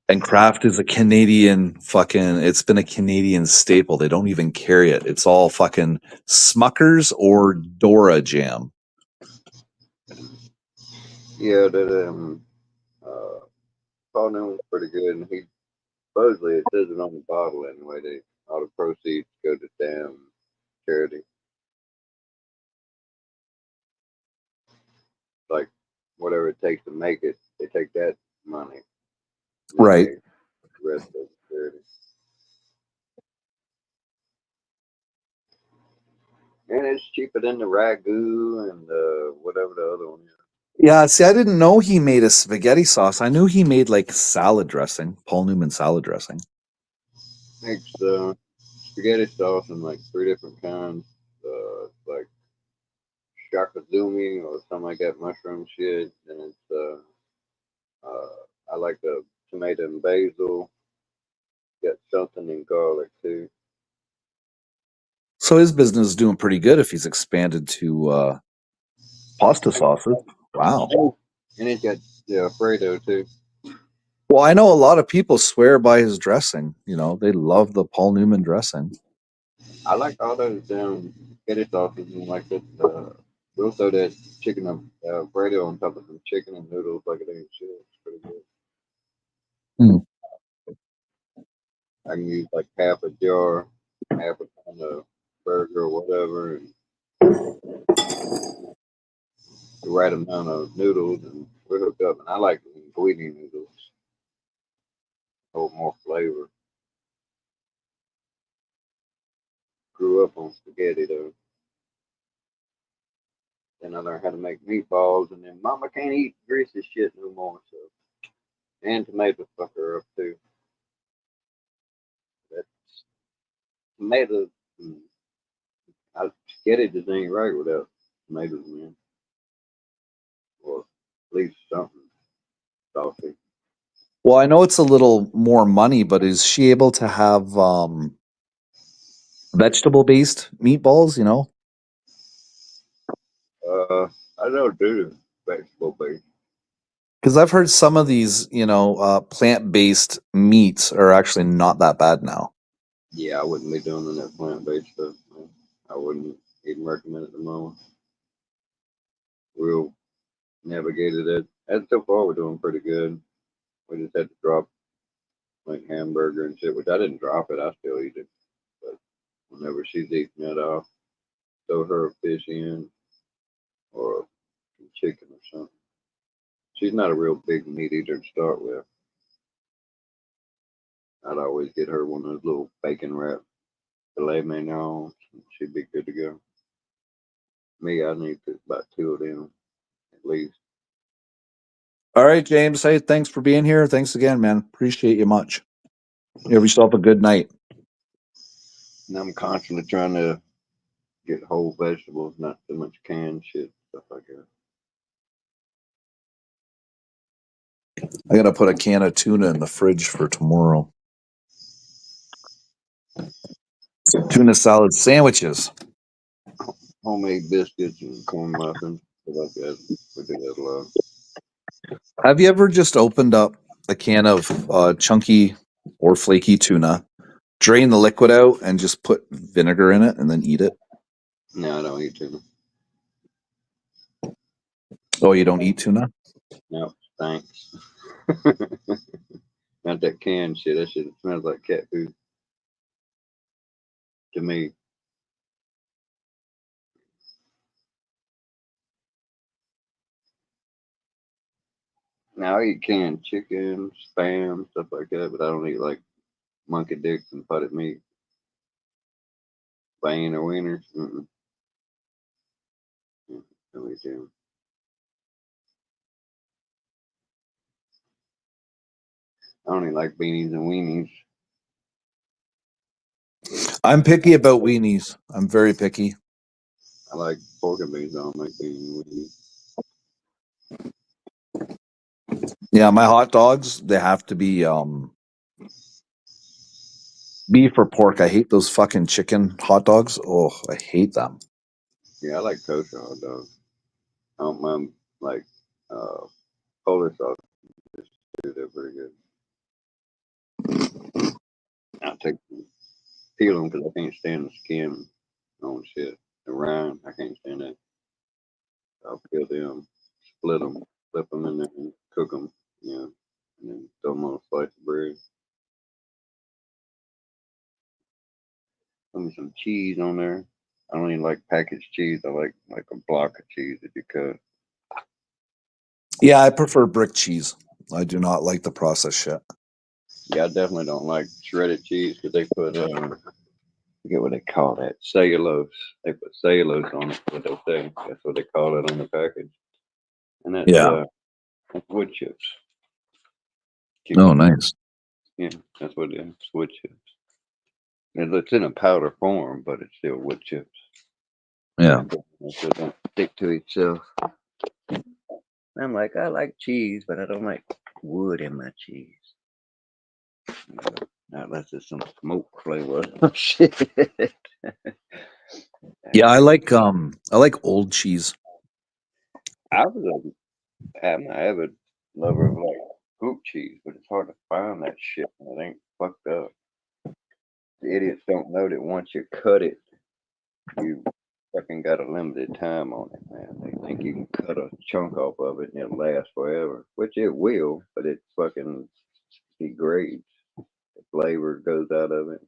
And Kraft is a Canadian it's been a Canadian staple. They don't even carry it. It's all fucking Smuckers or Dora jam. yeah, that Paul Newman's pretty good, and he supposedly it says it on the bottle anyway. All the proceeds go to damn charity. Like whatever it takes to make it, they take that money. Right. The rest of the charity. And it's cheaper than the ragu and whatever the other one is. Yeah, see, I didn't know he made a spaghetti sauce. I knew he made like salad dressing, Paul Newman salad dressing. Makes spaghetti sauce in like 3 different kinds. Like shakazumi or something like that, mushroom shit. And it's I like the tomato and basil. Got something in garlic too. So his business is doing pretty good if he's expanded to pasta sauces. Wow. And it's got Alfredo too. Well, I know a lot of people swear by his dressing. You know, they love the Paul Newman dressing. I like all those spaghetti sauces and like that. We'll throw that chicken Alfredo on top of some chicken and noodles like it ain't shit. It's pretty good. I can use like half a jar, half a pound of burger or whatever, and the right amount of noodles, and we're hooked up. And I like linguine noodles. Hold more flavor. Grew up on spaghetti though. Then I learned how to make meatballs, and then Mama can't eat greasy shit no more. So, and tomatoes fuck her up too. That tomatoes, spaghetti just ain't right without tomatoes, man. Or at least something salty. Well, I know it's a little more money, but is she able to have vegetable-based meatballs, you know? I don't do vegetable based. Because I've heard some of these, you know, plant-based meats are actually not that bad now. Yeah, I wouldn't be doing that plant-based stuff. Man. I wouldn't even recommend it at the moment. We'll navigate it. And so far, we're doing pretty good. We just had to drop like hamburger and shit, which I didn't drop it. I still eat it. But whenever she's eating it off, throw her a fish in or some chicken or something. She's not a real big meat eater to start with. I'd always get her one of those little bacon wrap filet mignons. She'd be good to go. Me, I need to about 2 of them at least. All right, James. Hey, thanks for being here. Thanks again, man. Appreciate you much. You have yourself a good night. And I'm constantly trying to get whole vegetables, not too much canned shit, stuff like that. I gotta put a can of tuna in the fridge for tomorrow. Tuna salad sandwiches. Homemade biscuits and corn muffins, stuff like that. We do that a lot. Have you ever just opened up a can of chunky or flaky tuna, drain the liquid out, and just put vinegar in it and then eat it? No, I don't eat tuna. Oh, you don't eat tuna? No, thanks. Not that canned shit. That shit smells like cat food to me. Now I eat canned chicken, spam, stuff like that, but I don't eat like monkey dicks and potted meat, vein or wieners. Mm-mm. Don't eat them. I don't even like beanies and weenies. I'm picky about weenies. I'm very picky. I like pork and beans. I don't like beanies and weenies. Yeah, my hot dogs, they have to be beef or pork. I hate those fucking chicken hot dogs. Oh, I hate them. Yeah, I like kosher hot dogs. I don't mind like uh, Polish sausages too. They're pretty good. I'll peel them because I can't stand the skin on shit. The rind, I can't stand that. I'll peel them, split them, flip them in there, and cook them. Yeah, and then throw them on a slice of bread. Put me some cheese on there. I don't even like packaged cheese. I like a block of cheese that you cut. Yeah, I prefer brick cheese. I do not like the processed shit. Yeah, I definitely don't like shredded cheese because they put I forget what they call that, cellulose. They put cellulose on it. What they say. That's what they call it on the package. And Yeah. that's wood chips. Oh, nice. Yeah, that's what it is. It's wood chips. It's in a powder form, but it's still wood chips. Yeah. So they don't stick to itself. I'm like, I like cheese, but I don't like wood in my cheese. Not unless it's some smoke flavor. Shit. Yeah, I like old cheese. I'm an avid lover of like goat cheese, but it's hard to find that shit. It ain't fucked up. The idiots don't know that once you cut it, you fucking got a limited time on it, man. They think you can cut a chunk off of it and it'll last forever, which it will, but it fucking degrades. The flavor goes out of it.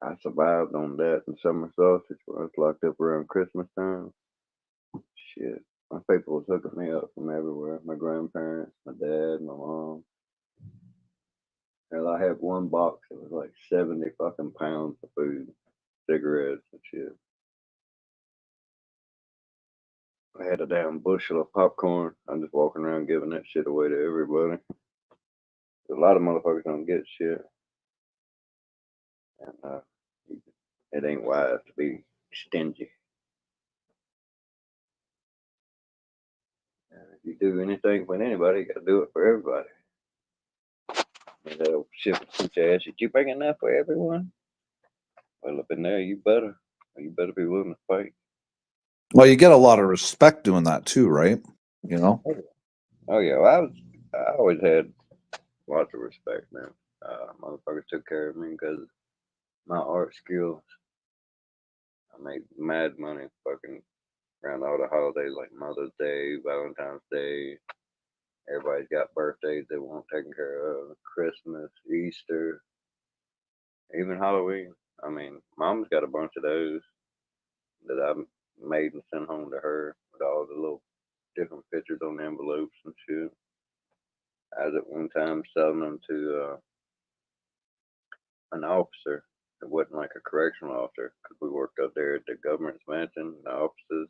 I survived on that and summer sausage when I was locked up around Christmas time. Shit. My people was hooking me up from everywhere. My grandparents, my dad, my mom. Hell, I had one box that was like 70 fucking pounds of food, cigarettes and shit. I had a damn bushel of popcorn. I'm just walking around giving that shit away to everybody. A lot of motherfuckers don't get shit. And it ain't wise to be stingy. If you do anything for anybody, you gotta do it for everybody. And they'll ship it to ass. Did you bring enough for everyone? Well, up in there, you better. You better be willing to fight. Well, you get a lot of respect doing that too, right? You know? Oh yeah, well, I always had lots of respect, man. Motherfuckers took care of me because my art skills. I made mad money fucking around all the holidays like Mother's Day, Valentine's Day. Everybody's got birthdays they want taken care of. Christmas, Easter, even Halloween. I mean, Mom's got a bunch of those that I made and sent home to her with all the little different pictures on the envelopes and shit. I was at one time selling them to an officer. It wasn't like a correctional officer because we worked up there at the government's mansion. The officers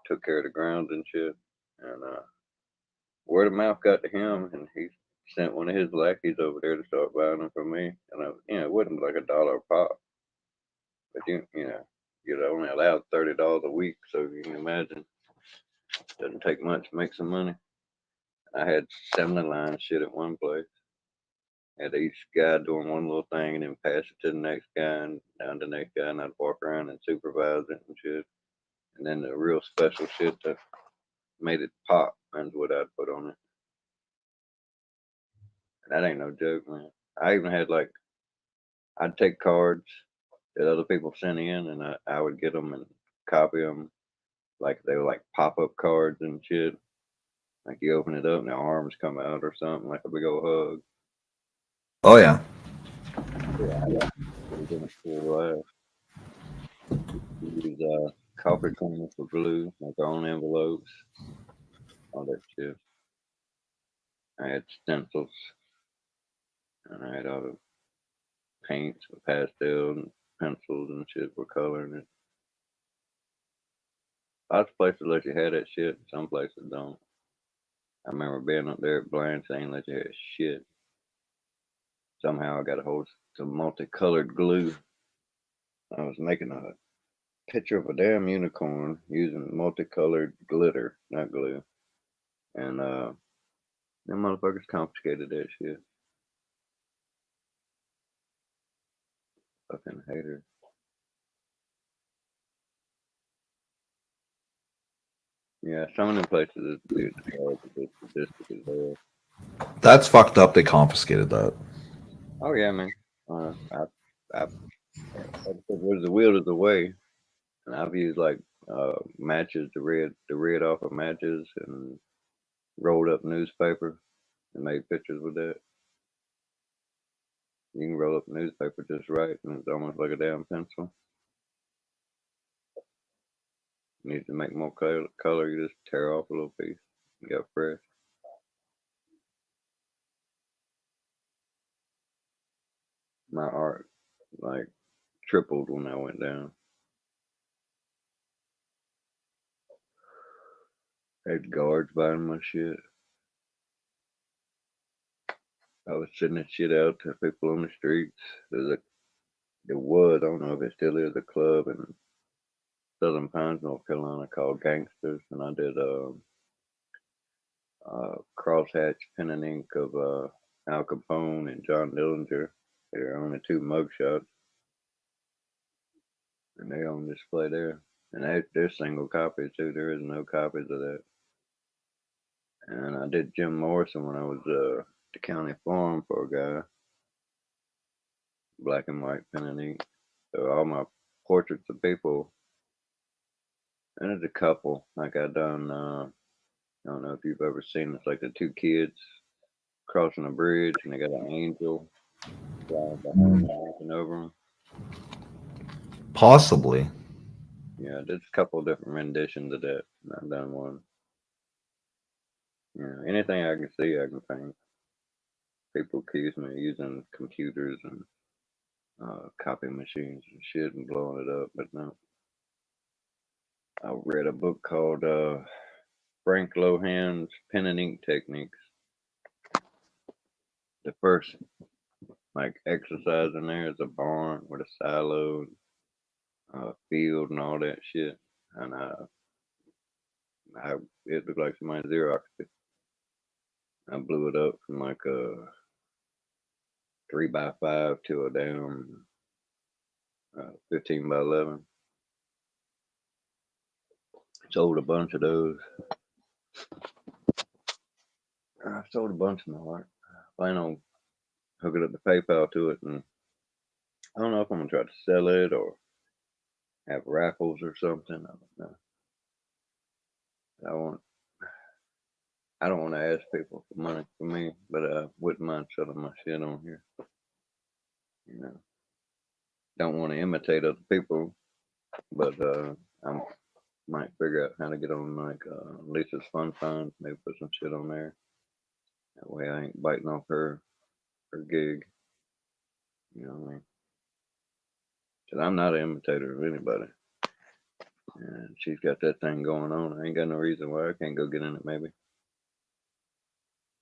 took care of the grounds and shit. And word of mouth got to him, and he sent one of his lackeys over there to start buying them from me. And it wasn't like $1 a pop, but you're only allowed $30 a week, so you can imagine. It doesn't take much to make some money. I had assembly line shit at one place. Had each guy doing one little thing and then pass it to the next guy and down to the next guy, and I'd walk around and supervise it and shit. And then the real special shit that made it pop, that's what I'd put on it. That ain't no joke, man. I even had I'd take cards that other people sent in, and I would get them and copy them. Like they were like pop up cards and shit. Like you open it up and the arms come out or something, like a big old hug. Oh yeah. Yeah, it was in a cool use coffee creamer for glue, like our own envelopes, all that shit. I had stencils, and I had all the paints, pastels, and pencils and shit for coloring it. Lots of places let you have that shit. Some places don't. I remember being up there at Blanche, they ain't let you have shit. Somehow I got a hold of some multicolored glue. I was making a picture of a damn unicorn using multicolored glitter, not glue. And them motherfuckers confiscated that shit. Fucking haters. Yeah, some of them places it's hard to get statistics there. That's fucked up. They confiscated that. Oh yeah, man. I the will is the way, and I've used matches, the red off of matches, and rolled up newspaper and made pictures with that. You can roll up newspaper just right, and it's almost like a damn pencil. You need to make more color, you just tear off a little piece and go fresh. My art tripled when I went down. Had guards buying my shit. I was sending that shit out to people on the streets. There was, I don't know if it still is, a club in Southern Pines, North Carolina called Gangsters, and I did crosshatch pen and ink of Al Capone and John Dillinger. There are only 2 mugshots, and they're on display there. And they're single copies too. There is no copies of that. And I did Jim Morrison when I was the county farm for a guy. Black and white pen and ink. So all my portraits of people, and there's a couple like I done. I don't know if you've ever seen it's like the 2 kids crossing a bridge and they got an angel flying behind them, walking over them. Possibly. Yeah, there's a couple of different renditions of that. And I've done one. Yeah, anything I can see, I can paint. People accuse me of using computers and copy machines and shit and blowing it up, but no. I read a book called Frank Lohan's Pen and Ink Techniques. The first exercise in there is a barn with a silo, field, and all that shit. And it looked like somebody Xeroxed it. I blew it up from like a 3x5 to a damn 15x11. Sold a bunch of those. I sold a bunch of my art. Plan on hooking up the PayPal to it, and I don't know if I'm gonna try to sell it or have raffles or something. I don't know. I want. I don't want to ask people for money for me, but I wouldn't mind selling my shit on here. You know, don't want to imitate other people, but I might figure out how to get on like Lisa's Fun Finds, maybe put some shit on there. That way I ain't biting off her gig. You know what I mean? Cause I'm not an imitator of anybody. And she's got that thing going on. I ain't got no reason why I can't go get in it, maybe.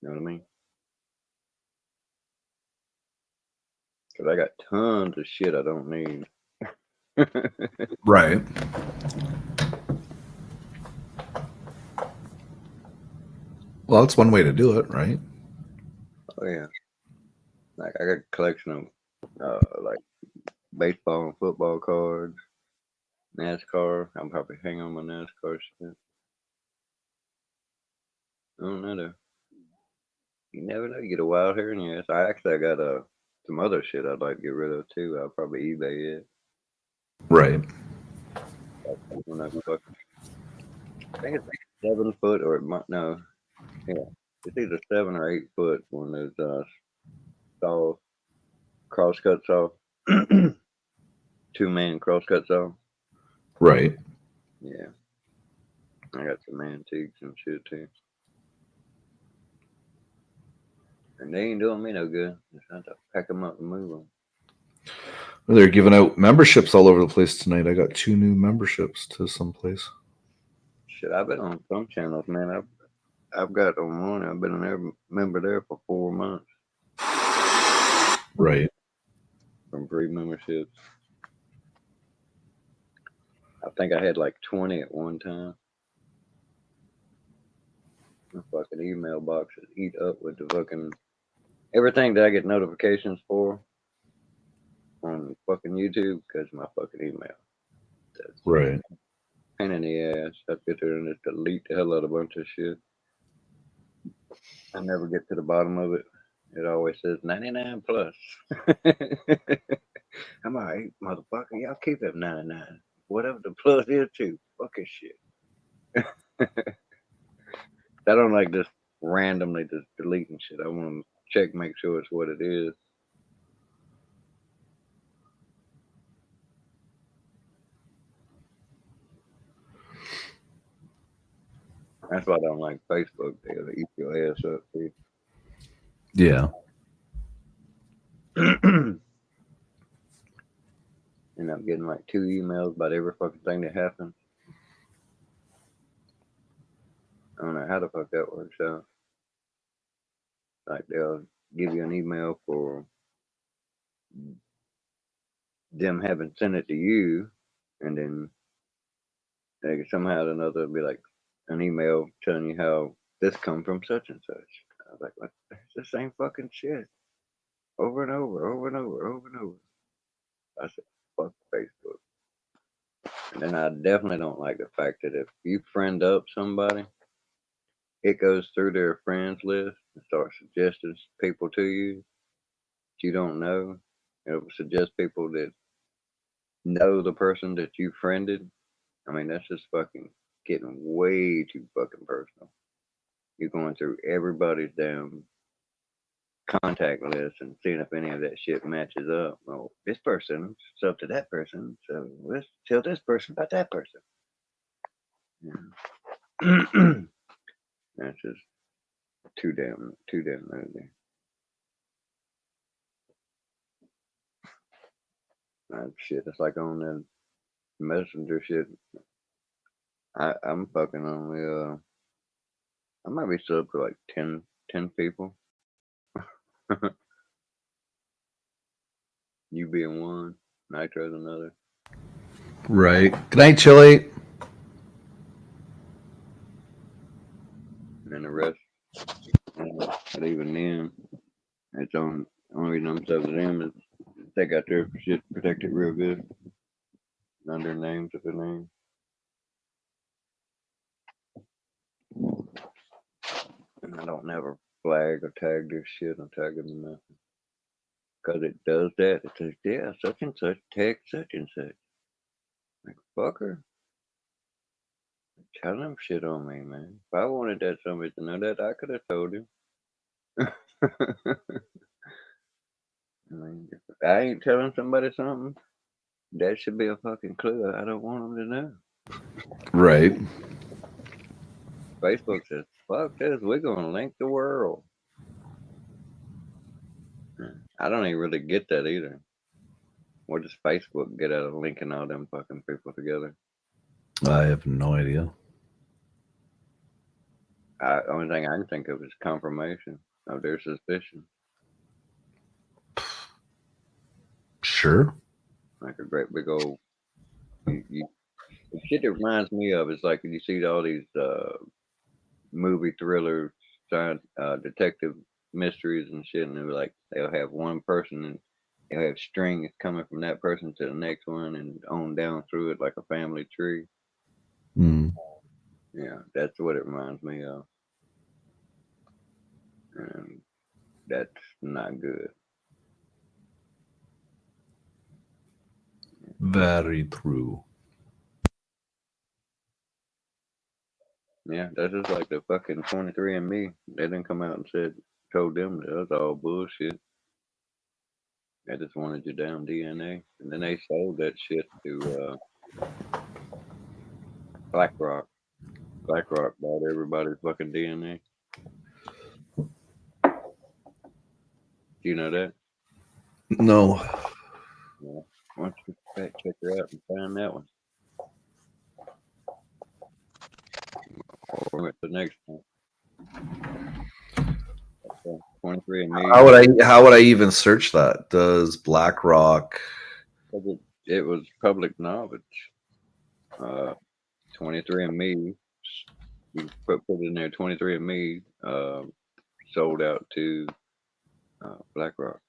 You know what I mean? Cause I got tons of shit I don't need. Right. Well, that's one way to do it, right? Oh yeah. Like I got a collection of like baseball and football cards, NASCAR. I'm probably hang on my NASCAR shit. I don't know though. You never know. You get a wild hair in your ass. I got some other shit I'd like to get rid of too. I'll probably eBay it. Right. When I think it's like 7 foot or it might no. Yeah. It's either 7 or 8 foot when there's saw crosscut saw. 2-man crosscut saw. Right. Yeah. I got some antiques and shit too. And they ain't doing me no good. Just have to pack them up and move them. They're giving out memberships all over the place tonight. I got 2 new memberships to some place. Shit, I've been on some channels, man. I've got on one. I've been a member there for 4 months. Right. From free memberships. I think I had like 20 at one time. My fucking email boxes eat up with the fucking everything that I get notifications for on fucking YouTube because my fucking email. That's Right. pain in the ass. I get there and just delete the hell out of a bunch of shit. I never get to the bottom of it. It always says 99 plus. I'm like, motherfucker, y'all keep it 99. Whatever the plus is too. Fucking shit. I don't like just randomly just deleting shit. I want to check, make sure it's what it is. That's why I don't like Facebook. They'll eat your ass up, too. Yeah. End up getting like 2 emails about every fucking thing that happens. I don't know how the fuck that works out. Like they'll give you an email for them having sent it to you, and then they somehow or another it'll be like an email telling you how this come from such and such. I was like, what? It's the same fucking shit over and over, over and over, over and over. I said, fuck Facebook. And then I definitely don't like the fact that if you friend up somebody, it goes through their friends list and starts suggesting people to you that you don't know. It will suggest people that know the person that you friended. I mean, that's just fucking getting way too fucking personal. You're going through everybody's damn contact list and seeing if any of that shit matches up. Well, this person is up to that person, so let's tell this person about that person. Yeah. That's just too damn nosy. Shit, it's like on the messenger shit. I'm fucking only I might be still up to like 10 people. You being one, Nitro's another. Right. Good night, Chili. And then the rest. But even then, it's on. Only reason I'm stuck to them is they got their shit protected real good. None their names of their name. And I don't never flag or tag their shit. I'm tagging them nothing. because it does that. It says, yeah, such and such, text such and such. Like, fucker. Tell him shit on me, man. If I wanted that somebody to know that, I could have told him. I mean, if I ain't telling somebody something, that should be a fucking clue. I don't want them to know. Right. Facebook says, fuck this, we're going to link the world. I don't even really get that either. What does Facebook get out of linking all them fucking people together? I have no idea. Only thing I can think of is confirmation of their suspicion. Sure. Like a great big old. The shit that reminds me of is like you see all these movie thrillers, detective mysteries and shit, and they'll have one person and they'll have strings coming from that person to the next one and on down through it like a family tree. Mm. Yeah, that's what it reminds me of. And that's not good. Very true. Yeah, that's just like the fucking 23andMe. They didn't come out and told them that was all bullshit. They just wanted your damn DNA. And then they sold that shit to BlackRock. BlackRock bought everybody's fucking DNA. Do you know that? No. Yeah. Why don't you fact check her out and find that one? Or the next one. 23andMe. How would I even search that? Does BlackRock? It was public knowledge. 23andMe. You put it in there. 23andMe sold out to BlackRock.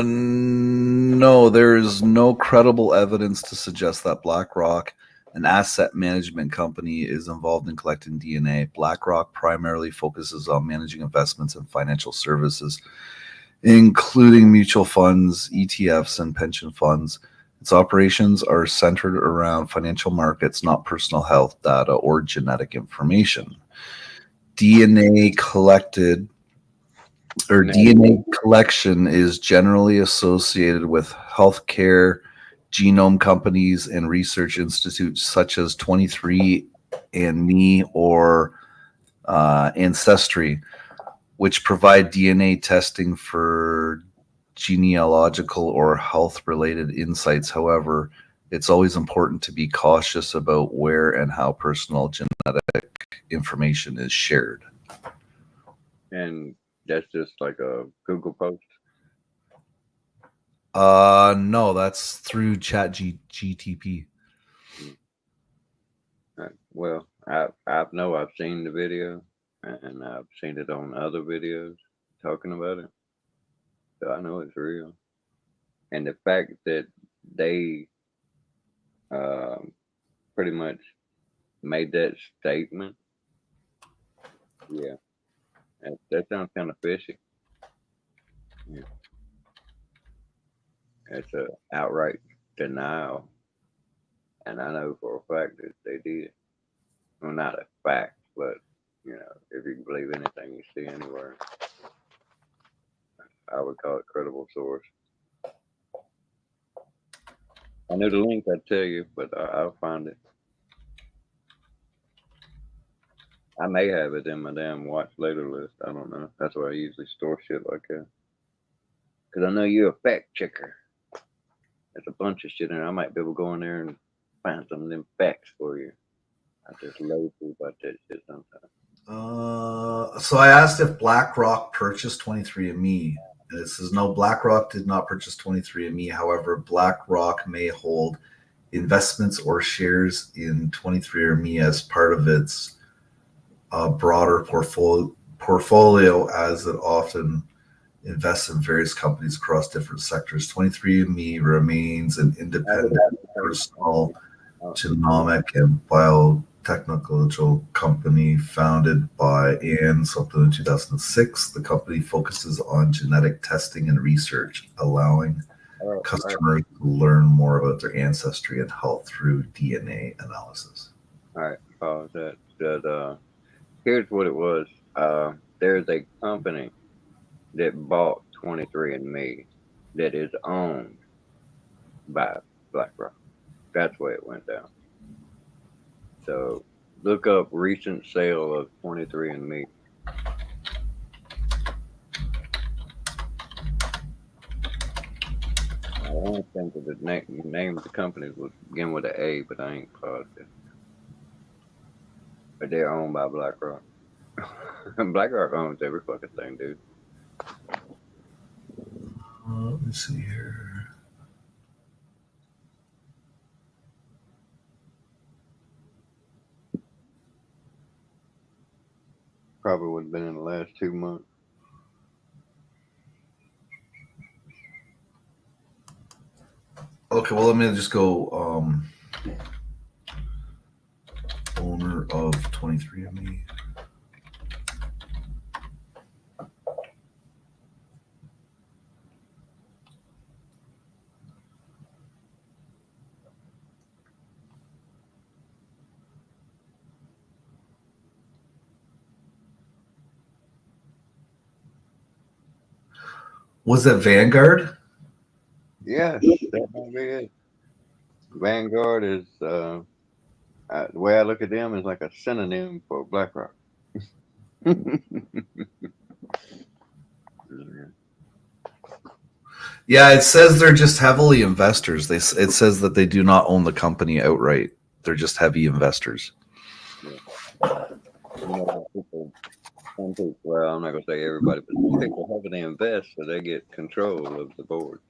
No, there is no credible evidence to suggest that BlackRock, an asset management company, is involved in collecting DNA. BlackRock primarily focuses on managing investments in financial services, including mutual funds, ETFs, and pension funds. Its operations are centered around financial markets, not personal health data or genetic information. DNA collection is generally associated with healthcare, genome companies, and research institutes such as 23andMe or Ancestry, which provide DNA testing for genealogical or health-related insights. However, it's always important to be cautious about where and how personal genetic information is shared. And that's just like a Google post? No, that's through ChatGTP. Well, I've seen the video, and I've seen it on other videos talking about it, so I know it's real. And the fact that they pretty much made that statement, yeah, that sounds kind of fishy. Yeah. It's a outright denial, and I know for a fact that they did. Well, not a fact, but if you can believe anything you see anywhere, I would call it credible source. I knew the link, I'd tell you, but I'll find it. I may have it in my damn watch later list. I don't know. That's why I usually store shit like that. Because I know you're a fact checker. There's a bunch of shit in there. I might be able to go in there and find some of them facts for you. I just loathe you about that shit sometimes. So I asked if BlackRock purchased 23andMe. And it says no, BlackRock did not purchase 23andMe. However, BlackRock may hold investments or shares in 23andMe as part of its a broader portfolio as it often invests in various companies across different sectors. 23andMe remains an independent personal genomic and biotechnological company founded by Ann something in 2006. The company focuses on genetic testing and research, allowing customers to learn more about their ancestry and health through DNA analysis. All right, pause that. Here's what it was. There's a company that bought 23andMe that is owned by BlackRock. That's where it went down. So look up recent sale of 23andMe. I don't think that the name of the company would begin with an A, but I ain't positive. But they're owned by BlackRock. BlackRock owns every fucking thing, dude. Let me see here. Probably would have been in the last 2 months. Okay, well, let me just go owner of 23andMe. Was it Vanguard? Yeah, that might be it. Vanguard is the way I look at them is like a synonym for BlackRock. Yeah, it says they're just heavily investors. It says that they do not own the company outright. They're just heavy investors. Yeah. Some people, well, I'm not gonna say everybody, but some people heavily invest, so they get control of the board.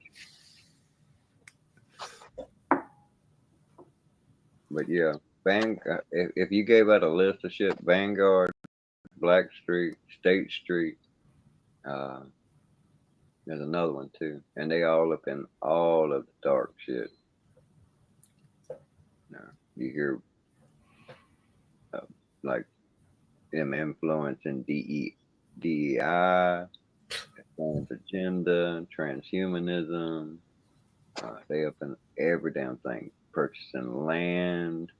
But yeah, if you gave out a list of shit, Vanguard, Blackstreet, State Street, there's another one too, and they all up in all of the dark shit. You hear like them influencing DEI, trans agenda, transhumanism. They up in every damn thing, purchasing land,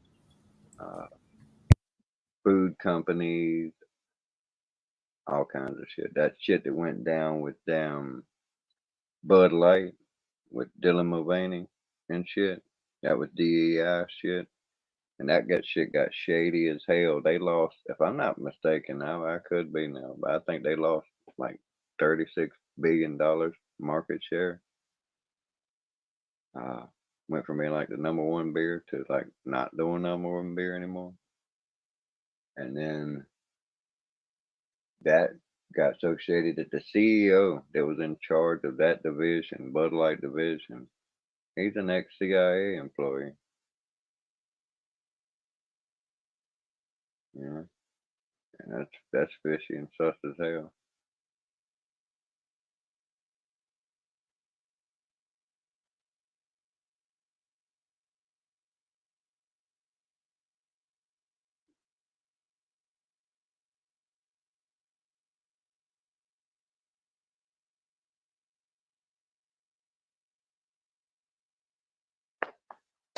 food companies, all kinds of shit. That shit that went down with damn Bud Light with Dylan Mulvaney and shit. That was DEI shit. And that shit got shady as hell. They lost, if I'm not mistaken, now I could be now, but I think they lost like $36 billion market share. Went from being like the number one beer to like not doing number one beer anymore. And then that got so shady that the CEO that was in charge of that division, Bud Light division, he's an ex-CIA employee. Yeah. And that's fishy and sus as hell.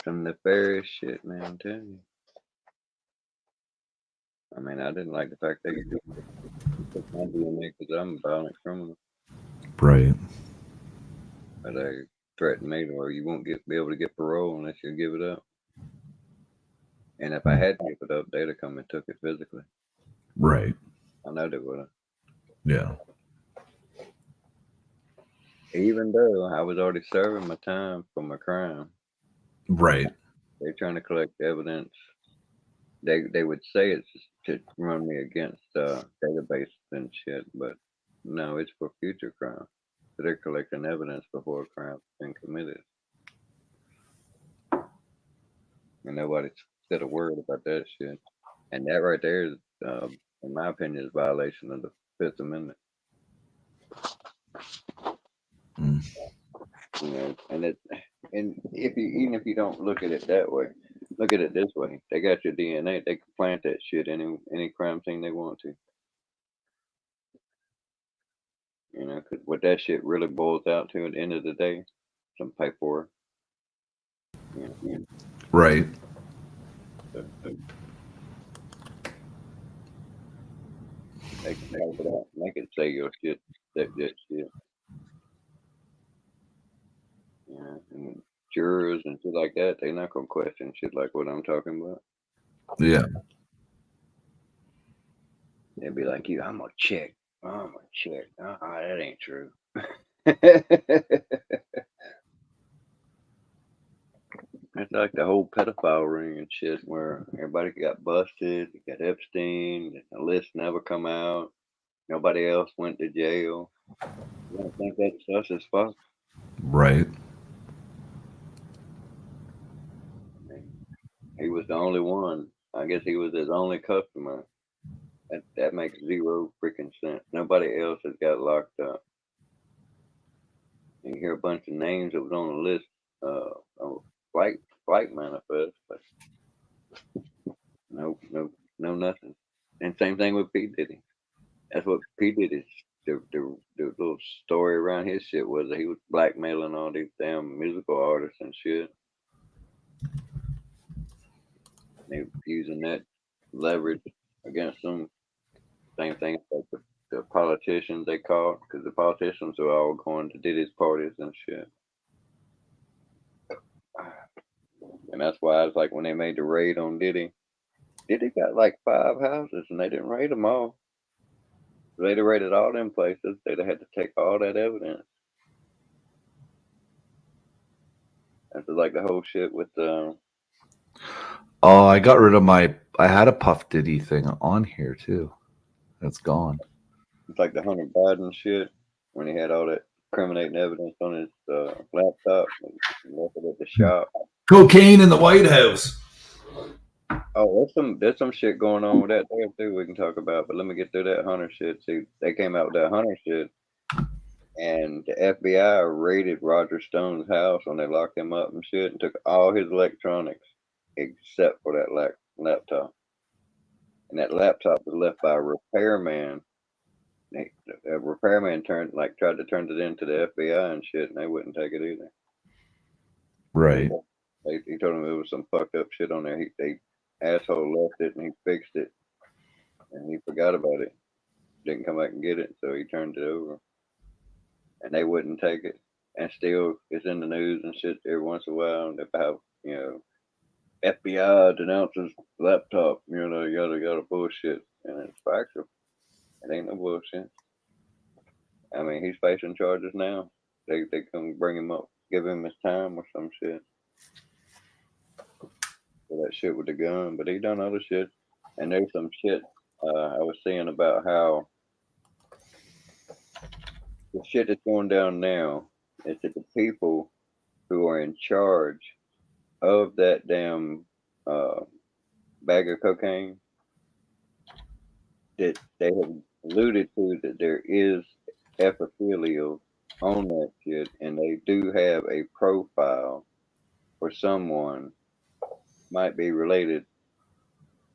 Some nefarious shit, man, I'm telling you. I mean, I didn't like the fact that you took my DNA because I'm a violent criminal. Right. But they threatened me to where you won't be able to get parole unless you give it up. And if I had to give it up, they'd have come and took it physically. Right. I know they would have. Yeah. Even though I was already serving my time for my crime. Right. They're trying to collect evidence. They would say it's to run me against databases and shit, but no, it's for future crime. So they're collecting evidence before a crime's been committed. And nobody said a word about that shit. And that right there is in my opinion, is a violation of the Fifth Amendment. Mm. You know, and if you even if you don't look at it that way, look at it this way: they got your DNA, they can plant that shit any crime scene they want to. You know, 'cause what that shit really boils out to at the end of the day, some paperwork. You know, Right. so they can type it out, and they can say your shit, that shit. You know, and jurors and shit like that, they not gonna question shit like what I'm talking about. Yeah. They'd be like, "You, I'm gonna check. I'm gonna check. That ain't true." It's like the whole pedophile ring and shit, where everybody got busted. You got Epstein. The list never come out. Nobody else went to jail. You don't think that's sus as fuck? Right. I mean, he was the only one. I guess he was his only customer. That makes zero freaking sense. Nobody else has got locked up. You hear a bunch of names that was on the list, on flight manifest, but no, nothing. And same thing with P Diddy. That's what P Diddy's the little story around his shit was that he was blackmailing all these damn musical artists and shit. They using that leverage against them. Same thing like the politicians they called, because the politicians are all going to Diddy's parties and shit. And that's why it's like when they made the raid on Diddy, Diddy got like 5 houses and they didn't raid them all. They'd have raided all them places. They'd have had to take all that evidence. That's like the whole shit with Oh, I got rid of my. I had a Puff Diddy thing on here too. That's gone. it's like the Hunter Biden shit when he had all that incriminating evidence on his laptop and left it at the shop. Cocaine in the White House. Oh, there's some shit going on with that there too we can talk about. But let me get through that Hunter shit. See, they came out with that Hunter shit, and the FBI raided Roger Stone's house when they locked him up and shit, and took all his electronics except for that laptop. And that laptop was left by a repairman. A repairman tried to turn it into the FBI and shit, and they wouldn't take it either. Right. He told him it was some fucked up shit on there. They asshole left it and he fixed it, and he forgot about it. Didn't come back and get it, so he turned it over, and they wouldn't take it. And still, it's in the news and shit every once in a while about FBI denounces laptop, yada bullshit, and it's factual. It ain't no bullshit. I mean, he's facing charges now. They come bring him up, give him his time or some shit for that shit with the gun. But he done other shit, and there's some shit I was seeing about how the shit that's going down now is that the people who are in charge of that damn bag of cocaine, that they have alluded to that there is epithelial on that shit, and they do have a profile for someone might be related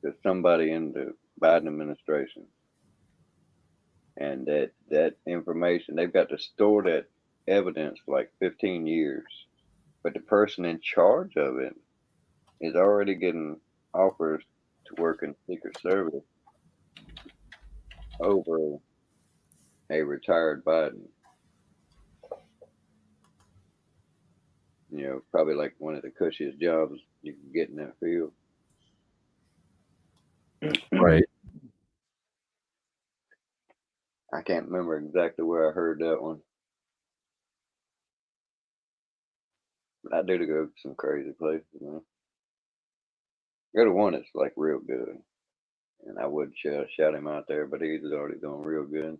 to somebody in the Biden administration, and that information they've got to store that evidence for like 15 years, but the person in charge of it is already getting offers to work in Secret Service over a retired Biden. Probably like one of the cushiest jobs you can get in that field. Right. I can't remember exactly where I heard that one, but I do to go to some crazy places, man. Go to one that's like real good, and I would shout him out there, but he's already doing real good.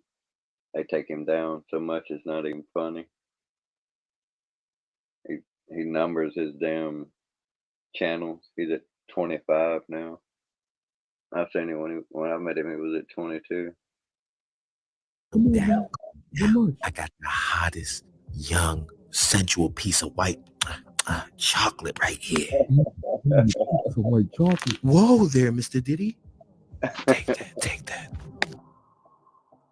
They take him down so much it's not even funny. He he numbers his damn channels. He's at 25 now. I've seen it when I met him. He was at 22. Now, I got the hottest, young, sensual piece of white chocolate right here. Some white chocolate. Whoa there, Mr. Diddy. Take that, take that.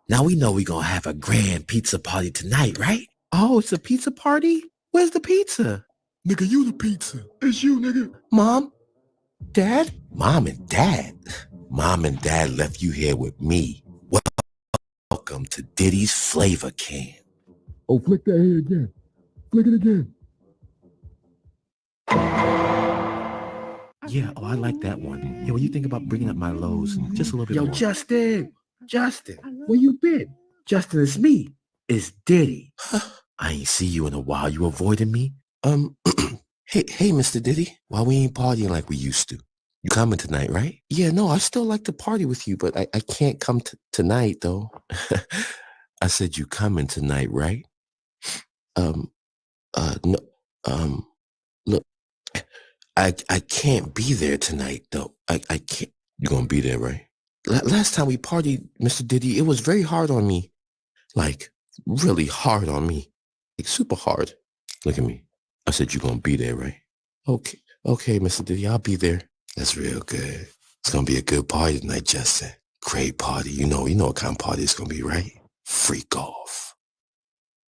Now we know we're gonna have a grand pizza party tonight, right? Oh, it's a pizza party? Where's the pizza? Nigga, you the pizza. It's you, nigga. Mom? Dad? Mom and Dad? Mom and Dad left you here with me. Welcome to Diddy's Flavor Can. Oh, flick that hair again. Flick it again. Yeah, oh, I like that one. Yo, what you think about bringing up my lows just a little bit Yo, more? Justin, where you been? Justin, it's me. It's Diddy. I ain't see you in a while. You avoiding me? Hey, Mr. Diddy. Why we ain't partying like we used to? You coming tonight, right? Yeah, no, I still like to party with you, but I can't come tonight, though. I said you coming tonight, right? No, look, I can't be there tonight, though. I can't. You gonna be there, right? Last time we partied, Mr. Diddy, it was very hard on me. Like, really hard on me. Like, super hard. Look at me. I said you gonna be there, right? Okay, Mr. Diddy, I'll be there. That's real good. It's gonna be a good party tonight, Justin. Great party. You know what kind of party it's gonna be, right? Freak off.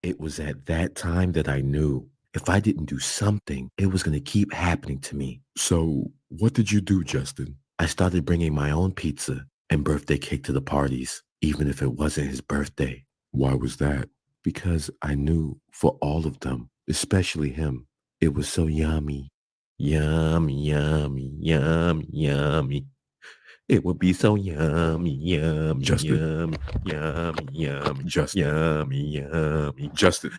It was at that time that I knew if I didn't do something, it was gonna keep happening to me. So, what did you do, Justin? I started bringing my own pizza and birthday cake to the parties, even if it wasn't his birthday. Why was that? Because I knew for all of them, especially him, it was so yummy. Yummy, yummy, yummy, yummy. It would be so yummy, yummy, Justin. yummy, yummy, Justin. yummy, yummy. Justin.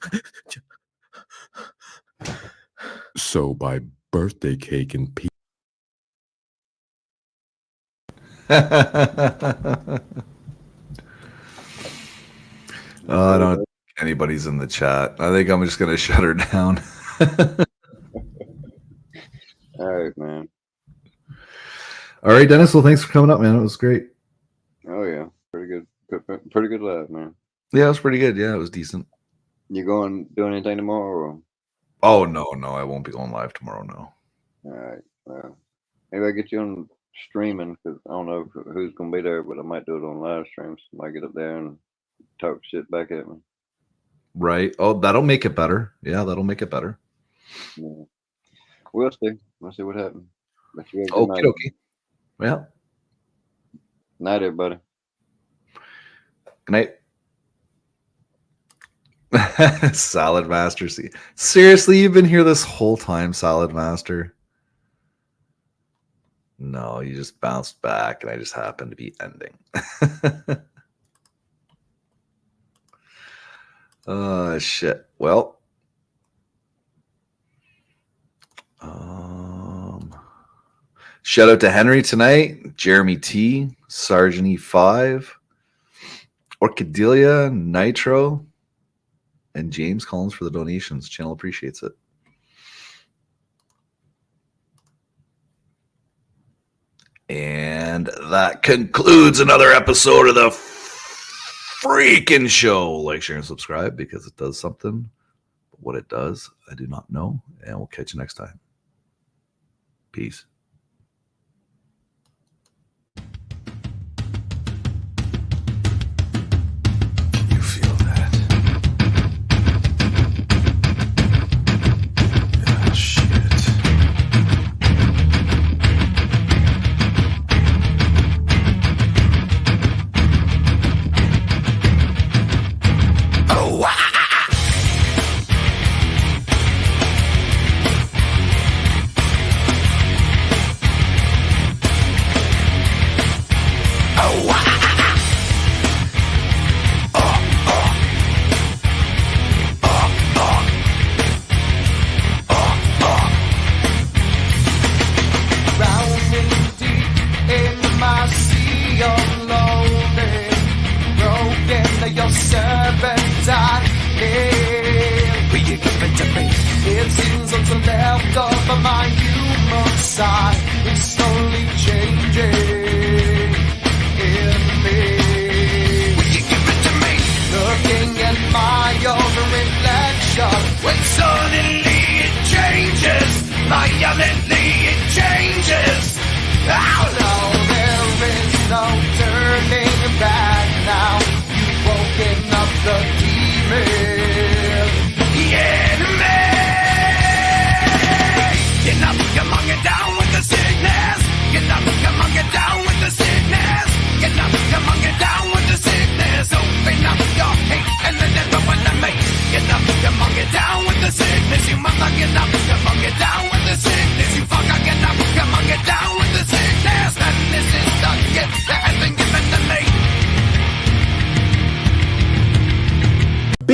So by birthday cake and pizza. I don't think anybody's in the chat. I think I'm just gonna shut her down. All right, man. All right, Dennis. Well, thanks for coming up, man. It was great. Oh yeah, pretty good live, man. Yeah, it was pretty good. Yeah, it was decent. You doing anything tomorrow? Or? Oh no, I won't be going live tomorrow. No. All right. Well, maybe I get you on streaming because I don't know who's gonna be there, but I might do it on live streams. I might get up there and talk shit back at me. Right. Oh, that'll make it better. Yeah, that'll make it better. Yeah. We'll see. We'll see what happens. Okay. Yeah. Night, everybody. Good night. Salad Master. See, seriously, you've been here this whole time, Salad Master. No, you just bounced back, and I just happened to be ending. Oh shit. Well. Shout out to Henry tonight, Jeremy T, Sergeant E5, Orchadia, Nitro, and James Collins for the donations. Channel appreciates it. And that concludes another episode of the freaking show. Like, share, and subscribe because it does something. But what it does, I do not know. And we'll catch you next time. Peace. You feel that? Ah, shit. Oh, wow. Drowning deep in my sea of loneliness, broken, your servant I am. Will you give it to me? It seems what's left of my human side is slowly changing.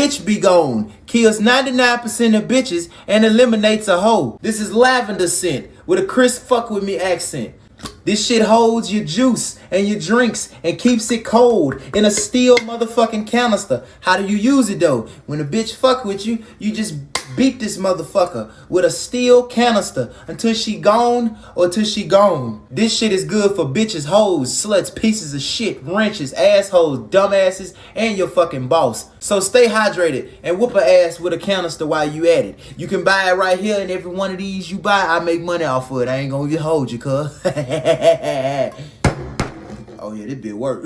bitch be gone. Kills 99% of bitches and eliminates a hoe. This is lavender scent with a crisp fuck with me accent. This shit holds your juice and your drinks and keeps it cold in a steel motherfucking canister. How do you use it though? When a bitch fuck with you, you just beat this motherfucker with a steel canister until she gone or till she gone. This shit is good for bitches, hoes, sluts, pieces of shit, wrenches, assholes, dumbasses, and your fucking boss. So stay hydrated and whoop her ass with a canister while you at it. You can buy it right here, and every one of these you buy, I make money off of it. I ain't gonna hold you, cuz. Oh yeah, this bit work.